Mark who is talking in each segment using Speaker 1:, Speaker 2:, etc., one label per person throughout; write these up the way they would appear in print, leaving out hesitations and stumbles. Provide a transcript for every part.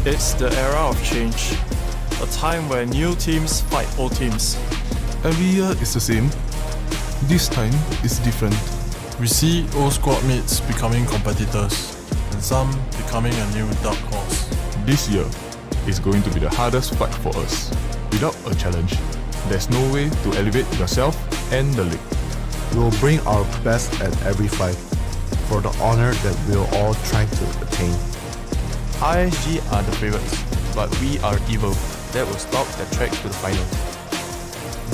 Speaker 1: It's the era of change, a time where new teams fight old teams.
Speaker 2: Every year is the same. This time is different.
Speaker 3: We see old squad mates becoming competitors, and some becoming a new dark horse.
Speaker 2: This year is going to be the hardest fight for us. Without a challenge, there's no way to elevate yourself and the league.
Speaker 4: We will bring our best at every fight for the honor that we are all trying to attain.
Speaker 1: RSG are the favorites, but we are evil. That will stop the track to the final.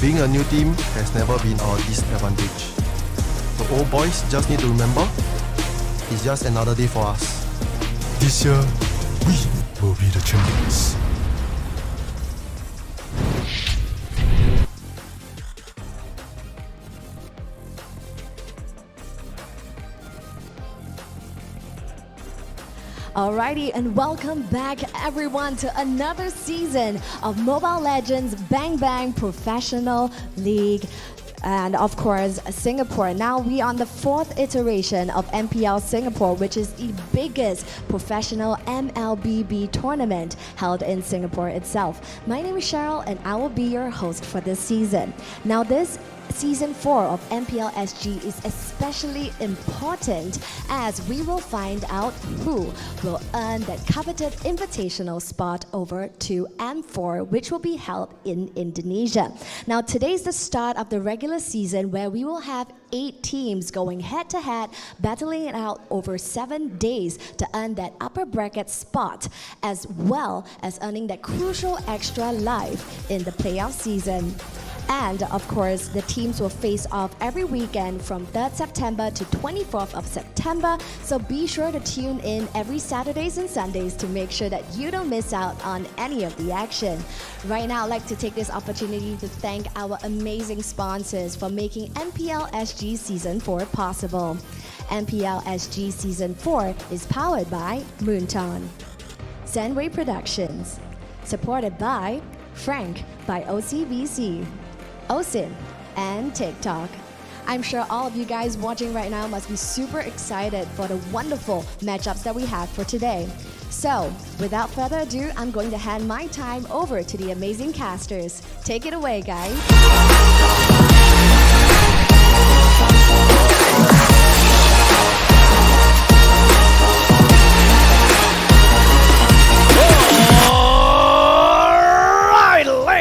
Speaker 4: Being a new team has never been our disadvantage. The old boys just need to remember, it's just another day for us.
Speaker 2: This year, we will be the champions.
Speaker 5: Alrighty, and welcome back everyone to another season of Mobile Legends Bang Bang Professional League. And of course, Singapore. Now we on the 4th iteration of MPL Singapore, which is the biggest professional MLBB tournament held in Singapore itself. My name is Cheryl and I will be your host for this season. Now this Season 4 of MPL SG is especially important as we will find out who will earn that coveted invitational spot over to M4, which will be held in Indonesia. Now today's the start of the regular season where we will have 8 teams going head-to-head, battling it out over 7 days to earn that upper bracket spot, as well as earning that crucial extra life in the playoff season. And of course, the teams will face off every weekend from 3rd September to 24th of September. So be sure to tune in every Saturdays and Sundays to make sure that you don't miss out on any of the action. Right now, I'd like to take this opportunity to thank our amazing sponsors for making MPL SG Season 4 possible. MPL SG Season 4 is powered by Moonton, Zenway Productions, supported by Frank by OCBC, OSIN, and TikTok. I'm sure all of you guys watching right now must be super excited for the wonderful matchups that we have for today. So, without further ado, I'm going to hand my time over to the amazing casters. Take it away, guys.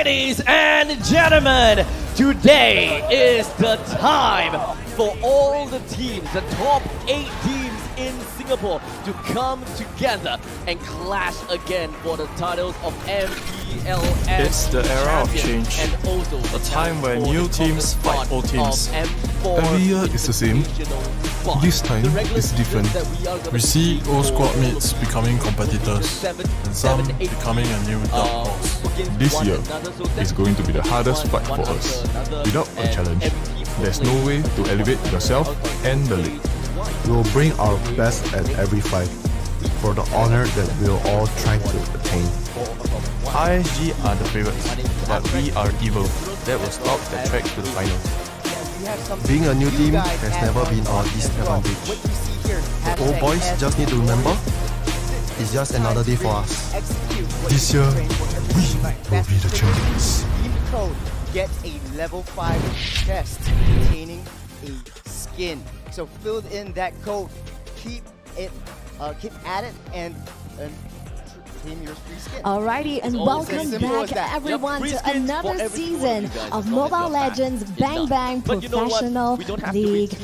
Speaker 6: Ladies and gentlemen, today is the time for all the teams, the top 8 teams in Singapore, to come together and clash again for the titles of MPL SG.
Speaker 1: It's the era of
Speaker 6: champion
Speaker 1: change,
Speaker 6: and also
Speaker 1: a time where new teams fight old teams.
Speaker 2: Every year is the same. This time is different.
Speaker 3: We see old squad mates becoming competitors, and some becoming a new dark horse.
Speaker 2: This year is going to be the hardest fight for us. Without a challenge, there's no way to elevate yourself and the league.
Speaker 4: We will bring our best at every fight for the honor that we are all trying to attain.
Speaker 1: RSG are the favorites, but we are evil. That will stop the track to the final.
Speaker 4: Being a new team has never been our disadvantage. The old boys just need to remember, it's just another day for us.
Speaker 2: This year, we will be the champions.
Speaker 7: Team code gets a level 5 chest containing a skin. So fill in that code, keep at it, and claim your free skin.
Speaker 5: Alrighty, and welcome back everyone to another season of Mobile Legends Bang Bang Professional League.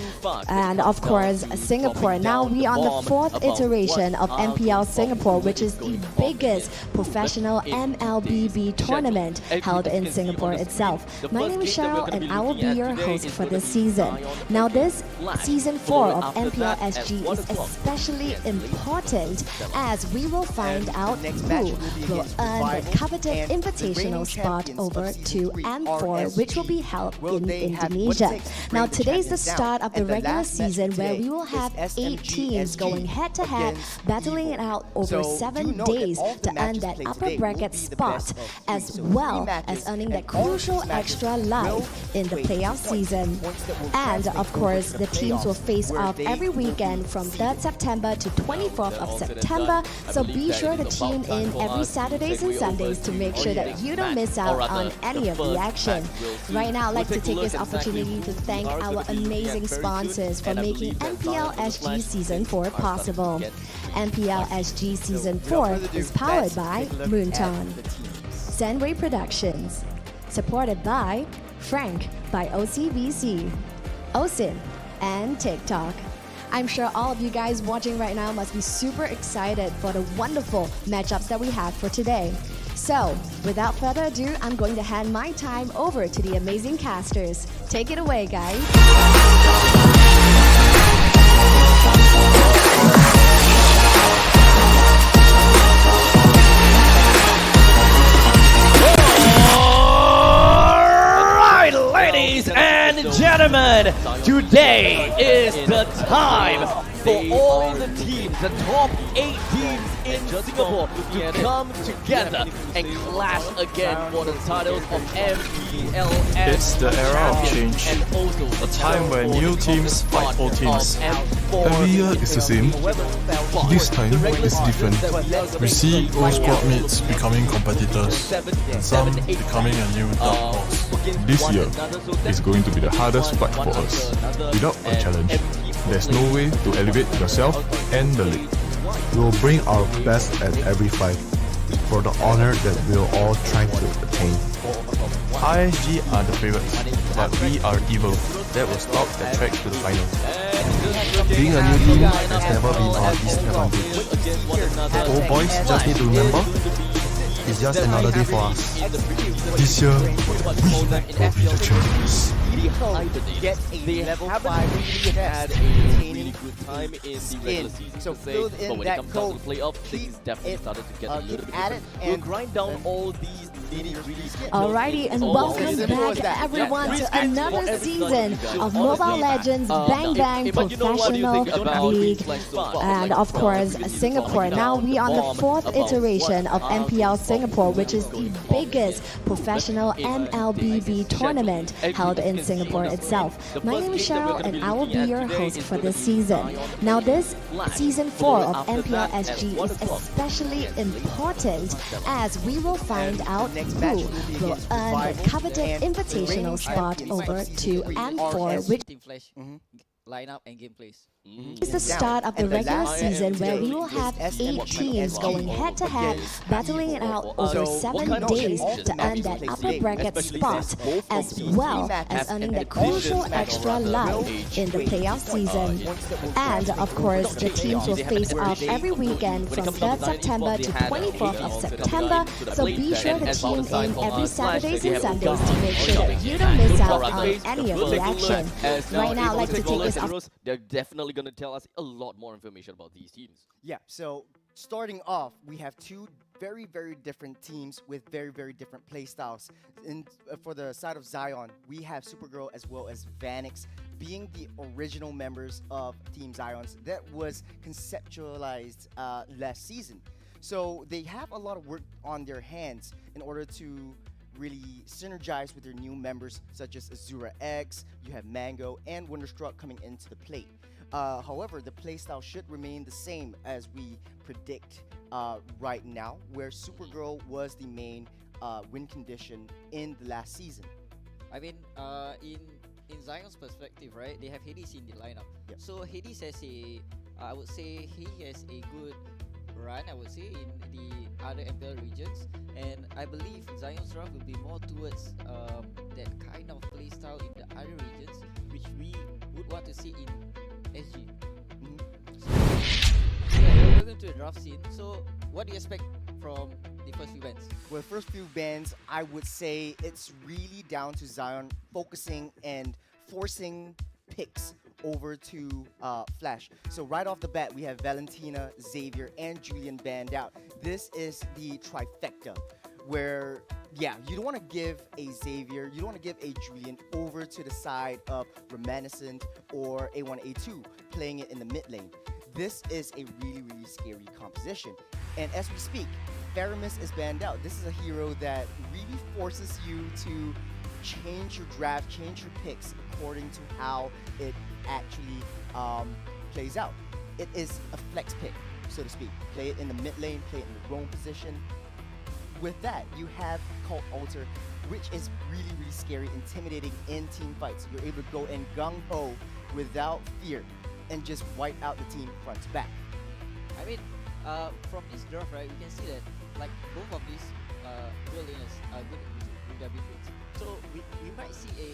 Speaker 5: And of course, Singapore. Now we on the 4th iteration of MPL Singapore, which is the biggest professional MLBB tournament held in Singapore itself. My name is Cheryl and I will be your host for this season. Now this Season 4 of MPL SG is especially important as we will find out who will earn the coveted invitational spot over to M4, which will be held in Indonesia. Now today's the start of the regular season where we will have 8 teams going head-to-head, battling it out over 7 days to earn that upper bracket spot, as well as earning that crucial extra life in the playoff season. And of course, the teams will face off every weekend from 3rd September to 24th of September, so be sure to tune tune in every Saturdays and Sundays to make sure that you don't miss out on any of the action. Right now, I'd like to take this opportunity to thank our amazing sponsors for making MPL SG Season 4 possible. MPL SG Season 4 is powered by Moonton, Zenway Productions, supported by Frank by OCBC, OSIN, and TikTok. I'm sure all of you guys watching right now must be super excited for the wonderful matchups that we have for today. So, without further ado, I'm going to hand my time over to the amazing casters. Take it away, guys.
Speaker 6: Ladies and gentlemen, today is the time for all the teams, the top 8 teams in Singapore, to come together and clash again for the titles of MPL SG.
Speaker 1: It's the era of change.
Speaker 6: And also
Speaker 1: A time where new teams fight old teams.
Speaker 2: Every year is the same. This time is different.
Speaker 3: We see old squad mates becoming competitors, and some becoming a new dark horse.
Speaker 2: This year is going to be the hardest fight for us. Without a challenge, there's no way to elevate yourself and the league.
Speaker 4: We will bring our best at every fight for the honor that we'll all try to attain.
Speaker 1: RSG are the favorites, but we are evil. That will stop the track to the final.
Speaker 4: Being a new team has never been our disadvantage. The old boys just need to remember, it's just another day for us.
Speaker 2: This year, we will be the champions.
Speaker 7: Get a level 5
Speaker 6: really had
Speaker 7: chest
Speaker 6: a really
Speaker 7: containing
Speaker 6: good time in the regular season,
Speaker 7: So
Speaker 6: to say,
Speaker 7: fill
Speaker 6: but
Speaker 7: in
Speaker 6: when it
Speaker 7: that
Speaker 6: comes down to
Speaker 7: code,
Speaker 6: the playoff,
Speaker 7: keep
Speaker 6: things definitely
Speaker 7: it,
Speaker 6: started to get a little bit
Speaker 7: keep at it,
Speaker 6: different. We'll
Speaker 7: and
Speaker 6: grind down all these really
Speaker 5: Alrighty, and welcome back everyone to another season of Mobile Legends Bang Bang Professional League. And of course, Singapore. Now we are on the 4th iteration of MPL Singapore, which is the biggest professional MLBB tournament held in Singapore itself. My name is Cheryl, and I will be your host for this season. Now, this season 4 of MPL SG is especially important as we will find out who will earn the coveted invitational spot over to M4, which
Speaker 8: Team Flash lineup and gameplays.
Speaker 5: is the start of the regular season where we will have 8 teams going head-to-head, battling it out over 7 days to earn that upper bracket spot, as well as earning the crucial extra life in the playoff season. And of course, the teams will face off every weekend from 3rd September to 24th of September, so be sure to tune in every Saturdays and Sundays to make sure that you don't miss out on any of the action. Right now, I'd like to take this opportunity.
Speaker 6: They're definitely going to tell us a lot more information about these teams.
Speaker 7: Yeah, so starting off, we have 2 very, very different teams with very, very different play styles. For the side of Zion, we have Supergirl as well as Vanix being the original members of Team Zions that was conceptualized last season. So they have a lot of work on their hands in order to really synergize with their new members such as Azura X, you have Mango, and Wonderstruck coming into the plate. However, the playstyle should remain the same as we predict right now, where Supergirl was the main win condition in the last season.
Speaker 8: I mean, in Zion's perspective, right? They have Hades in the lineup.
Speaker 7: Yep.
Speaker 8: So Hades has I would say he has a good run, I would say, in the other MPL regions, and I believe Zion's draft will be more towards that kind of playstyle in the other regions, which we would want to see in SG. So we're going to the draft scene. So what do you expect from the first few bands?
Speaker 7: Well, the first few bands, I would say it's really down to Zion focusing and forcing picks over to Flash. So right off the bat, we have Valentina, Xavier, and Julian banned out. This is the trifecta where, yeah, you don't want to give a Xavier, you don't want to give a Julian over to the side of Reminiscent or A1, A2, playing it in the mid lane. This is a really, really scary composition. And as we speak, Faramis is banned out. This is a hero that really forces you to change your draft, change your picks according to how it actually plays out. It is a flex pick. so to speak. Play it in the mid lane, play it in the roam position. With that, you have Cult Alter, which is really, really scary, intimidating in team fights. You're able to go in gung-ho without fear and just wipe out the team front to back.
Speaker 8: I mean, from this draft, right, we can see that like both of these dual laners are good with their builds. So we might see a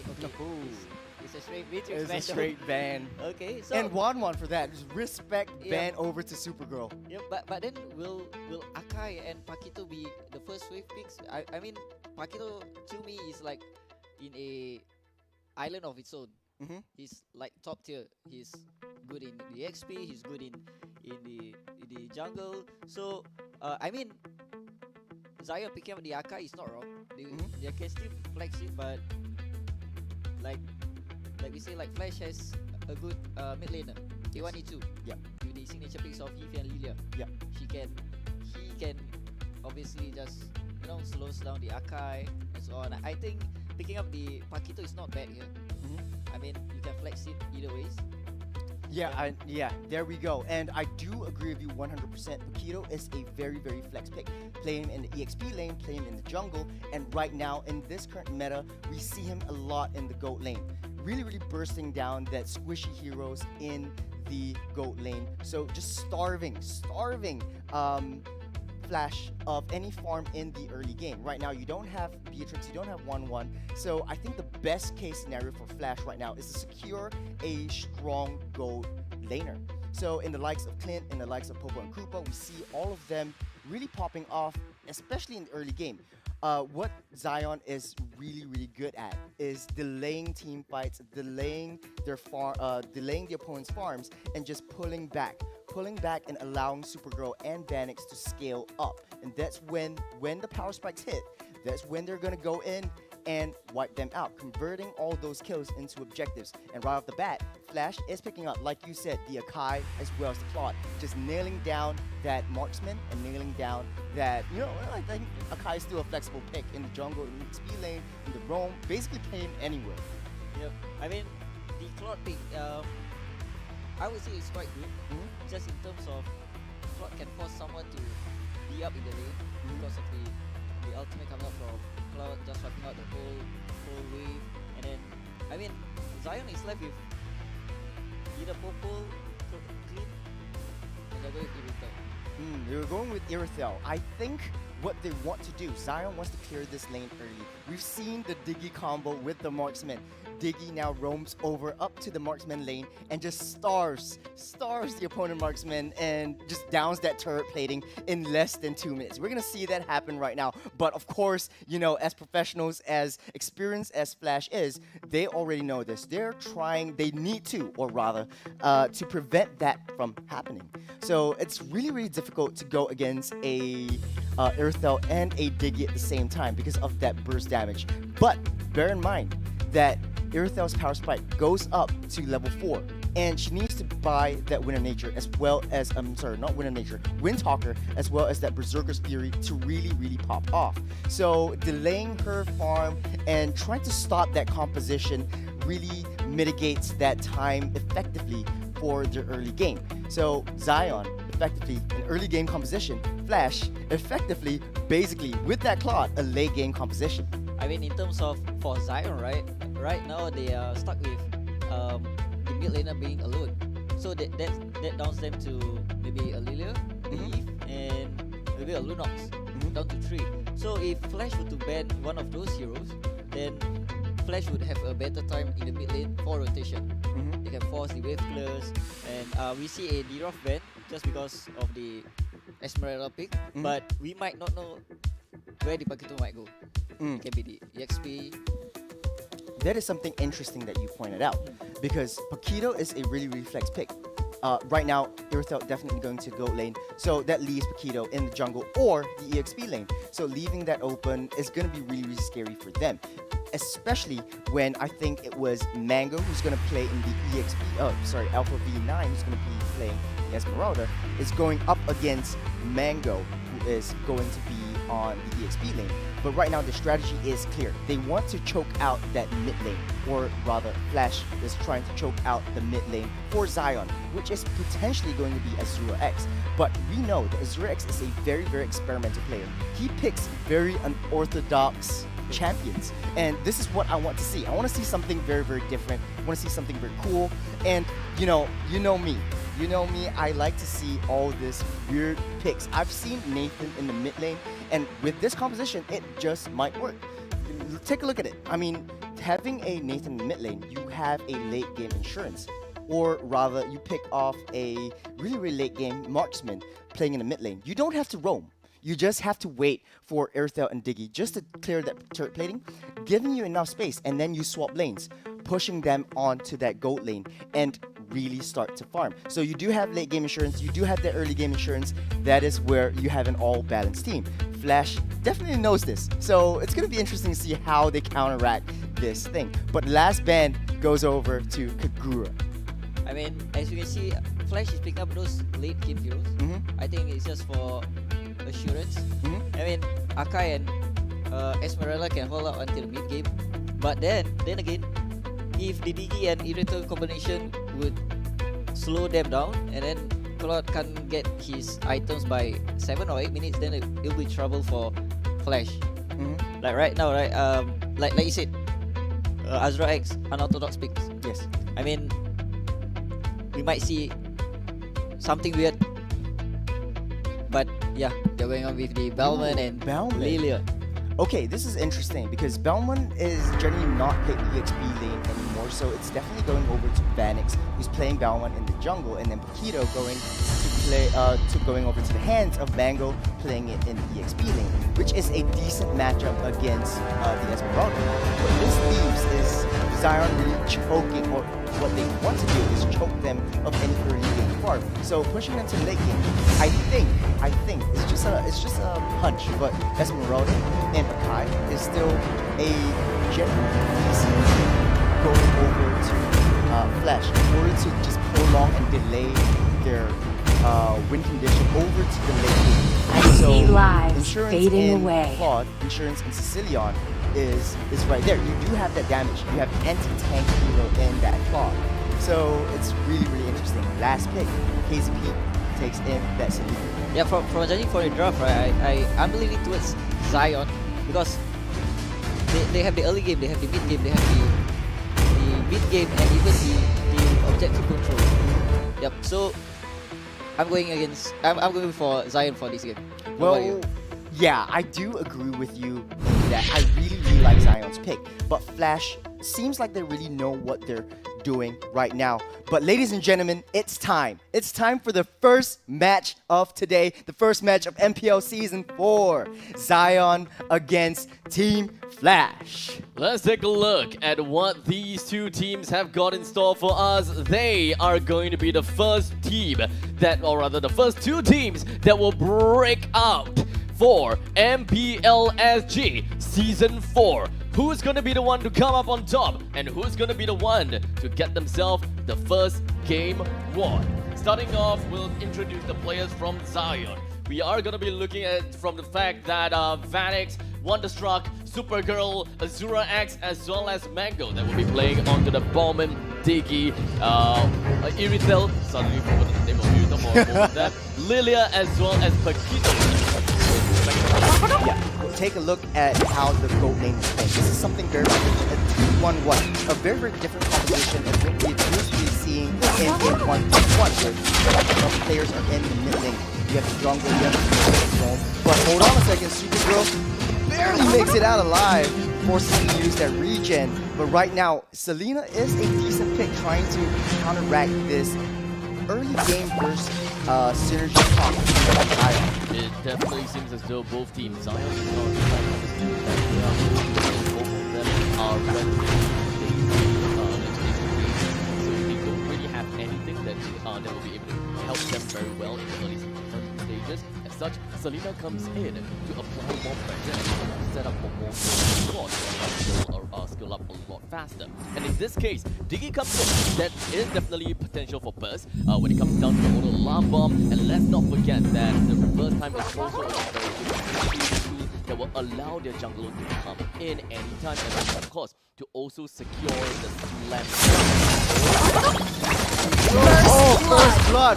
Speaker 8: it's a straight Matrix
Speaker 7: It's
Speaker 8: ban.
Speaker 7: a straight ban.
Speaker 8: Okay, so
Speaker 7: And 1-1 for that. Just respect ban over to Supergirl.
Speaker 8: yeah, but then will Akai and Paquito be the first wave picks? I mean, Paquito to me is like in a island of its own.
Speaker 7: Mhm.
Speaker 8: He's like top tier. He's good in the XP. He's good in the jungle. So I mean, Zion picking up the Akai is not wrong. They can still flex it, but like we say, like Flash has a good mid laner. A1, E2.
Speaker 7: Yep.
Speaker 8: With the signature picks of Eve and Lilia.
Speaker 7: Yep.
Speaker 8: He can obviously just slows down the Akai and so on. I think picking up the Paquito is not bad here. I mean, you can flex it either ways.
Speaker 7: Yeah, there we go. And I do agree with you 100%. Paquito is a very, very flex pick. Play him in the EXP lane, play him in the jungle, and right now in this current meta, we see him a lot in the GOAT lane. Really, really bursting down that squishy heroes in the GOAT lane. So just starving Flash of any farm in the early game. Right now, you don't have Beatrix, you don't have 1-1. So I think the best case scenario for Flash right now is to secure a strong GOAT laner. So in the likes of Clint, in the likes of Popo and Koopa, we see all of them really popping off, especially in the early game. What Zion is really, really good at is delaying team fights, delaying the opponent's farms, and just pulling back and allowing Supergirl and Vanix to scale up. And that's when the power spikes hit, that's when they're gonna go in and wipe them out, converting all those kills into objectives. And right off the bat, Flash is picking up, like you said, the Akai as well as the Claude, just nailing down that marksman and nailing down that, I think Akai is still a flexible pick in the jungle, in the XP lane, in the roam, basically playing anywhere.
Speaker 8: Yep. I mean, the Claude pick, I would say it's quite good. Just in terms of Claude can force someone to be up in the lane because of the ultimate coming out from Claude, just wiping out the whole wave. And then, I mean, Zion is left with either Popo, Clean, and they're going with Irithel.
Speaker 7: They were going with Irithel. I think what they want to do, Zion wants to clear this lane early. We've seen the Diggy combo with the marksman. Diggy now roams over up to the marksman lane and just stars the opponent marksman and just downs that turret plating in less than 2 minutes. We're gonna see that happen right now. But of course, as professionals, as experienced as Flash is, they already know this. They need to, or rather, to prevent that from happening. So it's really, really difficult to go against a Irithel and a Diggy at the same time because of that burst damage. But bear in mind that Irithel's power spike goes up to level 4, and she needs to buy that Winter Nature as well as, not Winter Nature, Windtalker, as well as that Berserker's Fury to really, really pop off. So delaying her farm and trying to stop that composition really mitigates that time effectively for the early game. So Zion, effectively an early game composition. Flash, effectively, basically, with that Claude, a late game composition.
Speaker 8: I mean, in terms of for Zion, right now they are stuck with the mid laner being alone. So that downs them to maybe a Lilia, Eve, and maybe a Lunox, down to 3. So if Flash were to ban one of those heroes, then Flash would have a better time in the mid lane for rotation. They can force the wave clears, and we see a debuff ban just because of the Esmeralda pick, but we might not know where the Paquito might go. It can be the EXP.
Speaker 7: That is something interesting that you pointed out, because Paquito is a really, really flex pick. Right now, Irithel definitely going to GOAT lane, so that leaves Paquito in the jungle or the EXP lane. So leaving that open is going to be really, really scary for them, especially when I think it was Mango who's going to play in the Alpha V9 who's going to be playing Esmeralda, is going up against Mango, who is going to be on the EXP lane. But right now the strategy is clear. They want to choke out that mid lane, or rather Flash is trying to choke out the mid lane for Zion, which is potentially going to be Azura X. But we know that Azura X is a very, very experimental player. He picks very unorthodox champions, and this is what I want to see. I want to see something very, very different. I want to see something very cool. And you know me, I like to see all this weird picks. I've seen Nathan in the mid lane, and with this composition, it just might work. Take a look at it. I mean, having a Nathan in the mid lane, you have a late game insurance, or rather, you pick off a really, really late game marksman playing in the mid lane. You don't have to roam. You just have to wait for Airthel and Diggy just to clear that turret plating, giving you enough space, and then you swap lanes, pushing them onto that gold lane, and really start to farm. So you do have late game insurance, you do have that early game insurance. That is where you have an all balanced team. Flash definitely knows this, so it's going to be interesting to see how they counteract this thing. But last ban goes over to Kagura.
Speaker 8: I mean, as you can see, Flash is picking up those late game heroes. I think it's just for assurance. I mean, Akai and Esmeralda can hold up until mid game, but then again, if the Digi and Irrital combination would slow them down, and then Claude can't get his items by 7 or 8 minutes, then it'll be trouble for Flash. Like right now, right? Like you said, Azura X, unorthodox picks.
Speaker 7: Yes.
Speaker 8: I mean, we might see something weird. But yeah, they're going on with the Bellman and Lilia.
Speaker 7: Okay, this is interesting because Bellman is generally not playing EXP lane anymore, so it's definitely going over to Vanix, who's playing Bellman in the jungle, and then Paquito going over to the hands of Mango, playing it in the EXP lane, which is a decent matchup against the Esmeralda. What this leaves is Zion really choking, or what they want to do is choke them of any early game farm. So pushing them to late game, I think it's just a hunch, but Esmeralda and Akai is still a generally easy going over to Flash in order to just prolong and delay their win condition over to the late game. So insurance in Claude, insurance in Sicilian is right there. You do have that damage. You have anti-tank hero in that Claude. So it's really, really interesting. Last pick, KZP takes in that Selena.
Speaker 8: Yeah, from judging for the draft, right, I'm leaning towards Zion because they have the early game, they have the mid game, they have the mid game, and even the objective control. Yep. So I'm going for Zion for this game.
Speaker 7: Well, yeah, I do agree with you in that. I really, really like Zion's pick, but Flash seems like they really know what they're doing right now. But ladies and gentlemen, it's time. It's time for the first match of today, the first match of MPL Season 4. Zion against Team Flash.
Speaker 6: Let's take a look at what these two teams have got in store for us. They are going to be the first team the first two teams that will break out for MPL SG Season 4. Who's going to be the one to come up on top, and who's going to be the one to get themselves the first game won? Starting off, we'll introduce the players from Zion. We are going to be looking at from the fact that Vanix, Wonderstruck, Supergirl, Azura X, as well as Mango that will be playing onto the Bowman, Diggy, Irrital, suddenly forgot the name of Irrital for more of that, Lilia, as well as Paquito.
Speaker 7: Yeah, take a look at how the gold lane is playing. This is something very different. A 2-1-1, a very, very different composition of what we're usually seeing in 1-1, where the players are in the mid lane. You have the jungle, you have the zone. But hold on a second, Supergirl barely makes it out alive, forcing to use that regen. But right now, Selena is a decent pick, trying to counteract this early game burst synergy talk.
Speaker 6: It definitely seems as though both teams, Zion and both of them are so they don't really have anything that will be able to help them very well in the early stages. As such, Selena comes in to apply more pressure and set up for more skill up a lot faster. And in this case, Diggy comes in. That is definitely potential for burst when it comes down to the auto alarm bomb. And let's not forget that the reverse time is also very good. will allow their jungler to come in anytime, and of course, to also secure the slam.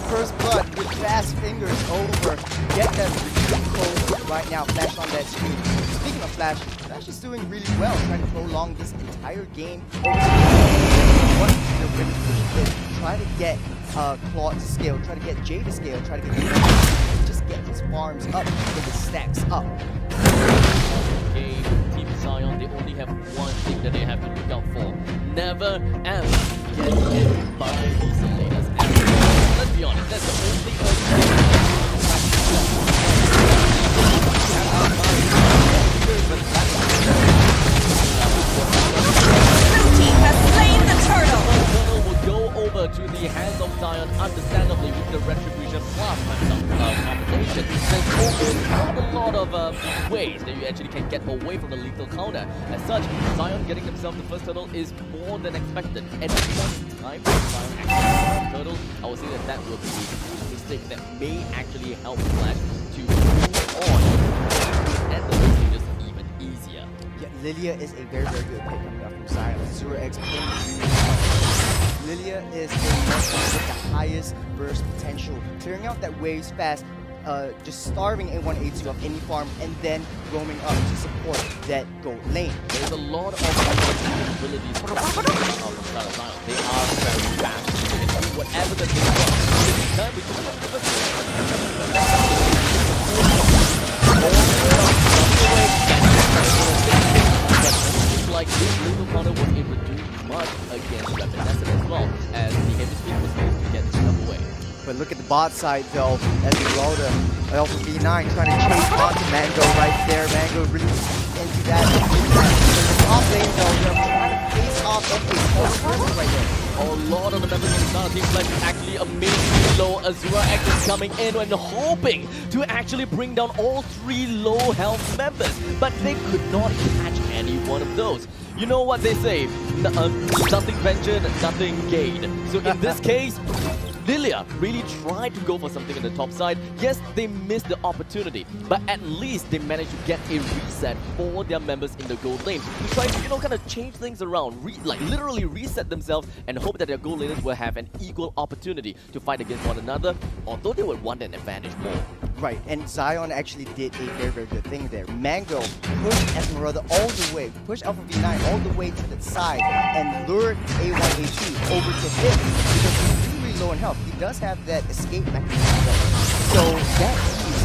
Speaker 7: First blood with fast fingers over. Get that retreat code right now. Flash on that screen. Speaking of Flash, Flash is doing really well, trying to prolong this entire game. What the Rim push is try to get Claude to scale, try to get Jay to scale, try to get just get his farms up, get his stacks up.
Speaker 6: Game, Team Zion, they only have one thing that they have to look out for. Never ever get hit by these latest arrows. Let's be honest, that's the only
Speaker 9: Blue team has slain the turtle!
Speaker 6: Turtle will go over to the hands of Zion, understandably with the retribution plus combination. There's almost not a lot of ways that you actually can get away from the lethal counter. As such, Zion getting himself the first turtle is more than expected. At this point in time, Zion actually the turtle, I would say that that will be a mistake that may actually help Flash to move on and the game just even easier.
Speaker 7: Yeah, Lilia is a very, very good pick from Zion. 0x Lilia is a monster with the highest burst potential, clearing out that waves fast, just starving A1, A2 of any farm, and then roaming up to support that gold lane.
Speaker 6: There's a lot of abilities from Zion. They are very fast. They can do whatever that they want. Time we like this little counter was able to do much against Reminiscent as well, as the heavy speed was able to get this stuff away.
Speaker 7: But look at the bot side though, as Rhoda, Alpha V9 trying to chase onto Mango right there. Mango really into that. Top lane though, they're trying to face off MP right there.
Speaker 6: A lot of the members of the Stellark team Flash is actually amazingly low. Azura X is coming in and hoping to actually bring down all three low health members, but they could not catch any one of those. You know what they say, nothing ventured, nothing gained. So in this case, Lilia really tried to go for something on the top side. Yes, they missed the opportunity, but at least they managed to get a reset for their members in the gold lane to try to, kind of change things around, like literally reset themselves and hope that their gold laners will have an equal opportunity to fight against one another, although they would want an advantage more.
Speaker 7: Right, and Zion actually did a very, very good thing there. Mango pushed Esmeralda all the way, pushed Alpha V9 all the way to the side, and lured A1, A2 over to him because he's really low in health. He does have that escape mechanism though. So that keeps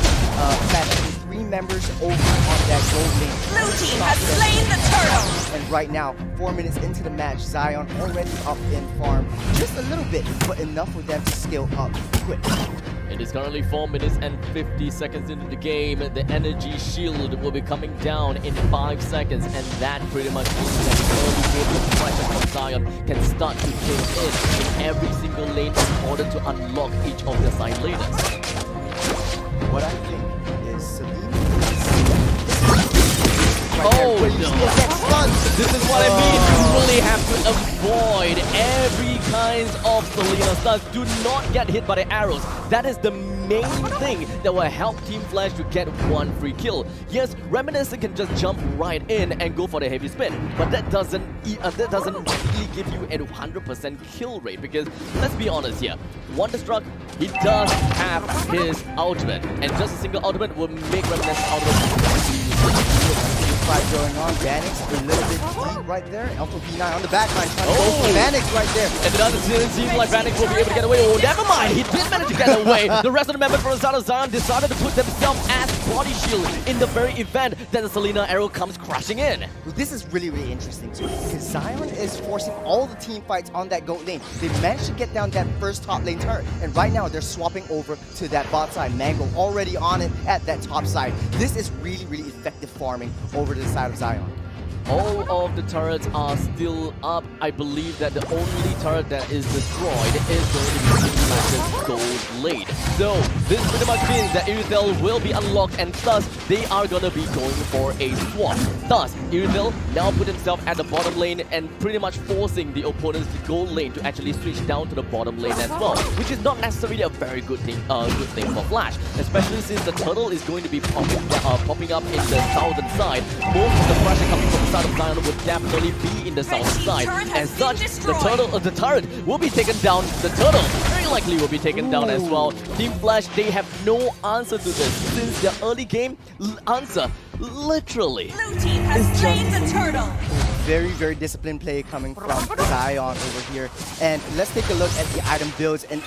Speaker 7: Flash 3 members over on that gold lane.
Speaker 9: Blue team has slain the turtle!
Speaker 7: And right now, 4 minutes into the match, Zion already up in farm just a little bit, but enough for them to scale up quick.
Speaker 6: It is currently 4 minutes and 50 seconds into the game. The energy shield will be coming down in 5 seconds, and that pretty much means that the early game of pressure from Zion can start to kick in every single lane in order to unlock each of their side laners.
Speaker 7: What I think is Selena
Speaker 6: This is what I mean. You really have to avoid every kind of Selena stuns. Do not get hit by the arrows. That is the main thing that will help Team Flash to get one free kill. Yes, Reminiscent can just jump right in and go for the heavy spin, but that doesn't really give you a 100% kill rate, because let's be honest here, Wonderstruck, he does have his ultimate, and just a single ultimate will make Reminiscent out of
Speaker 7: fight going on. Vanix a little bit deep right there. Alpha V9 on the backline trying to go for Vanix right there.
Speaker 6: And it doesn't seem like Vanix will be able to get away. Oh, never mind. He did manage to get away. The rest of the members from the side of Zion decided to put themselves as body shield in the very event that the Selena arrow comes crashing in.
Speaker 7: Well, this is really, really interesting too, because Zion is forcing all the team fights on that gold lane. They managed to get down that first top lane turret, and right now they're swapping over to that bot side. Mango already on it at that top side. This is really, really effective farming over to the side of Zion.
Speaker 6: All of the turrets are still up. I believe that the only turret that is destroyed is going to be Team Flash's gold lane. So this pretty much means that Irithel will be unlocked, and thus they are going to be going for a swap. Thus, Irithel now put himself at the bottom lane and pretty much forcing the opponent's gold lane to actually switch down to the bottom lane as well, which is not necessarily a very good thing for Flash, especially since the turtle is going to be popping up in the southern side. Most of the pressure coming from the side of Zion would definitely be in the southern side. As such, the turret will be taken down. The turtle very likely will be taken down as well. Team Flash, they have no answer to this since the early game answer literally.
Speaker 9: Blue team has slain the turtle.
Speaker 7: Very, very disciplined play coming from Zion over here. And let's take a look at the item builds. And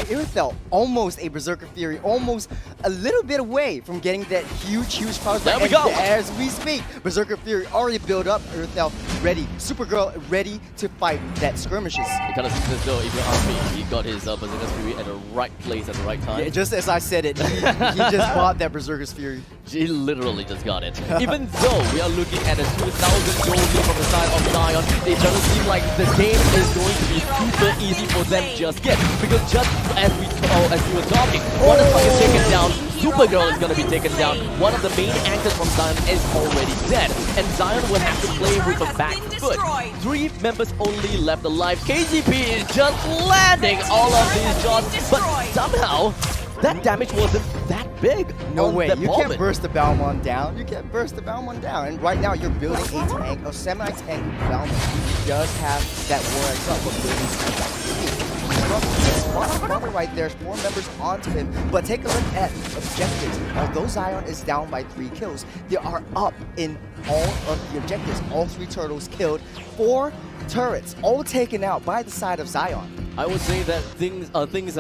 Speaker 7: Irithel, almost a Berserker Fury, almost a little bit away from getting that huge crossbow.
Speaker 6: There we go.
Speaker 7: As we speak, Berserker Fury already built up. Irithel ready. Supergirl ready to fight that skirmishes.
Speaker 6: It kind of seems as though, if you ask me, he got his Berserker's Fury at the right place at the right time.
Speaker 7: Yeah, just as I said it, he just bought that Berserker's Fury.
Speaker 6: He literally just got it. Even though we are looking at a 2,000 gold lead from the side of Zion, it doesn't seem like the game is going to be super easy for them just yet. Because just as we were talking, one is taken down, Supergirl is going to be taken down. One of the main anchors from Zion is already dead, and Zion will have to play with a back foot. 3 members only left alive. KZP is just landing all of these shots, but somehow that damage wasn't that big.
Speaker 7: No way. You
Speaker 6: Bowman.
Speaker 7: can't burst the Balmon down. You can't burst the Balmon down. And right now you're building a tank, a semi-tank Balmon. He does have that war itself, but building Spotted right there, 4 members onto him. But take a look at objectives. Although Zion is down by 3 kills, they are up in all of the objectives. All 3 turtles killed, 4 turrets all taken out by the side of Zion.
Speaker 6: I would say that things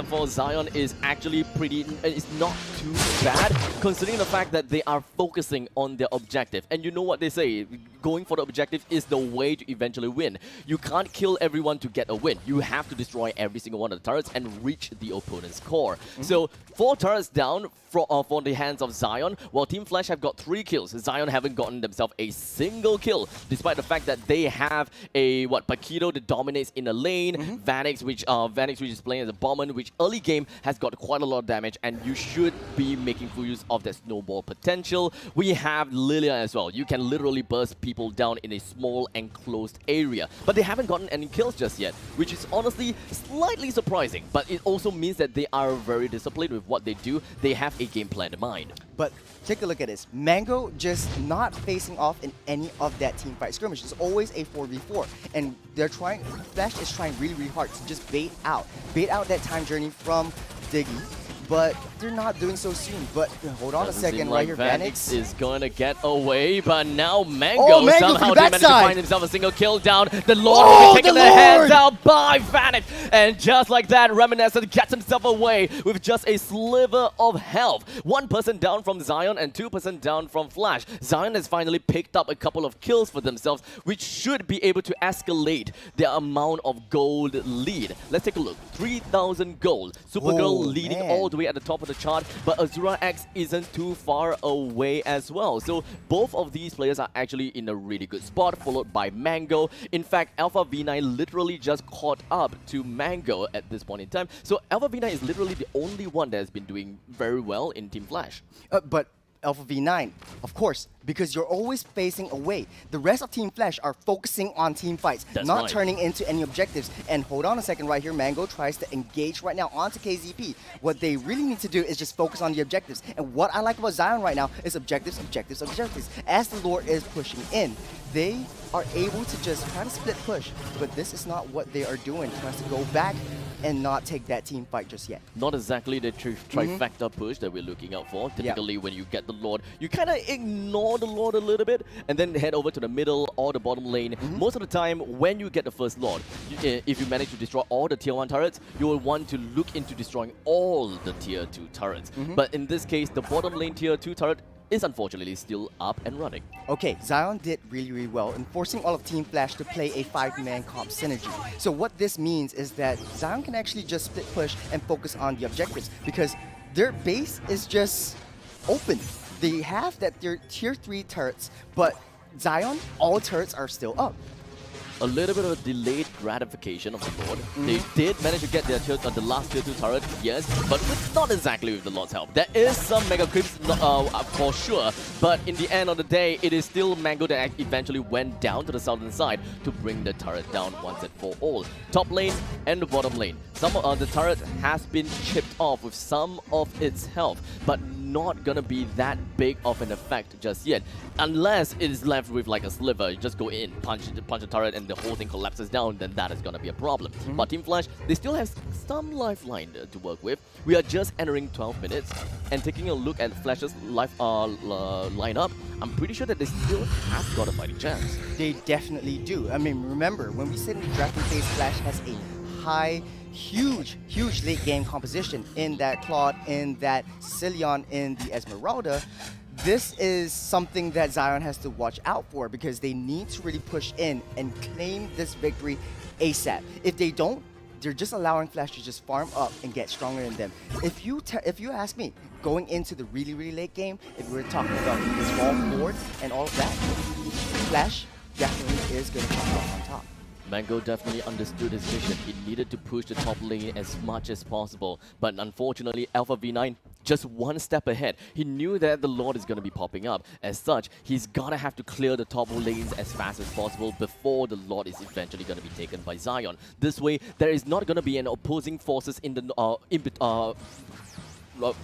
Speaker 6: for Zion is actually it's not too bad, considering the fact that they are focusing on their objective. And you know what they say, going for the objective is the way to eventually win. You can't kill everyone to get a win. You have to destroy every single one of the turrets and reach the opponent's core. So 4 turrets down for the hands of Zion, while Team Flash have got 3 kills. Zion haven't gotten themselves a single kill, despite the fact that they have a Paquito that dominates in the lane, Vanix which is playing as a Bowman, which early game has got quite a lot of damage, and you should be making full use of that snowball potential. We have Lilia as well. You can literally burst people down in a small enclosed area, but they haven't gotten any kills just yet, which is honestly slightly surprising, but it also means that they are very disciplined with what they do. They have a game plan in mind.
Speaker 7: But take a look at this. Mango just not facing off in any of that team fight skirmish. It's always a 4v4. And they're trying, Flash is trying really, really hard to just bait out that time journey from Diggy. But they're not doing so soon. But hold on a second, right here, Vanix
Speaker 6: is going to get away, but now Mango somehow did manage to find himself a single kill down. The Lord will be taking the hands out by Vanix. And just like that, Reminiscent gets himself away with just a sliver of health. 1 person down from Zion and 2% down from Flash. Zion has finally picked up a couple of kills for themselves, which should be able to escalate their amount of gold lead. Let's take a look. 3,000 gold. Supergirl leading all the way at the top of the chart, but Azura X isn't too far away as well. So both of these players are actually in a really good spot, followed by Mango. In fact, Alpha V9 literally just caught up to Mango at this point in time. So Alpha V9 is literally the only one that has been doing very well in Team Flash.
Speaker 7: But Alpha V9, of course, because you're always facing away. The rest of Team Flash are focusing on team fights, not turning into any objectives. And hold on a second right here, Mango tries to engage right now onto KZP. What they really need to do is just focus on the objectives. And what I like about Zion right now is objectives, objectives, objectives. As the Lord is pushing in, they are able to just try to split push, but this is not what they are doing. Tries to go back and not take that team fight just yet.
Speaker 6: Not exactly the trifecta push that we're looking out for. Typically, when you get the Lord, you kind of ignore the Lord a little bit and then head over to the middle or the bottom lane. Most of the time, when you get the first Lord, if you manage to destroy all the tier 1 turrets, you will want to look into destroying all the tier 2 turrets. But in this case, the bottom lane tier 2 turret is unfortunately still up and running.
Speaker 7: Okay, Zion did really, really well in forcing all of Team Flash to play a 5-man comp synergy. So what this means is that Zion can actually just split push and focus on the objectives because their base is just open. They have that tier 3 turrets, but Zion, all turrets are still up.
Speaker 6: A little bit of a delayed gratification of the Lord. They did manage to get their the last tier 2 turret, yes, but not exactly with the Lord's help. There is some mega creeps for sure, but in the end of the day, it is still Mango that eventually went down to the southern side to bring the turret down once and for all. Top lane and the bottom lane. Some of the turret has been chipped off with some of its health, but not gonna be that big of an effect just yet, unless it is left with like a sliver. You just go in, punch the turret, and the whole thing collapses down. Then that is gonna be a problem. But Team Flash, they still have some lifeline to work with. We are just entering 12 minutes, and taking a look at Flash's lineup, I'm pretty sure that they still have got a fighting chance.
Speaker 7: They definitely do. I mean, remember when we said in the drafting phase, Flash has a high, huge late game composition in that Claude, in that Sicilian, in the Esmeralda. This is something that Zion has to watch out for, because they need to really push in and claim this victory ASAP. If they don't, they're just allowing Flash to just farm up and get stronger than them. If you ask me, going into the really late game, if we're talking about the small forward and all of that, Flash definitely is going to come out on top.
Speaker 6: Mango definitely understood his mission. He needed to push the top lane as much as possible. But unfortunately, Alpha V9 just one step ahead. He knew that the Lord is going to be popping up. As such, he's going to have to clear the top lanes as fast as possible before the Lord is eventually going to be taken by Zion. This way, there is not going to be an opposing forces in the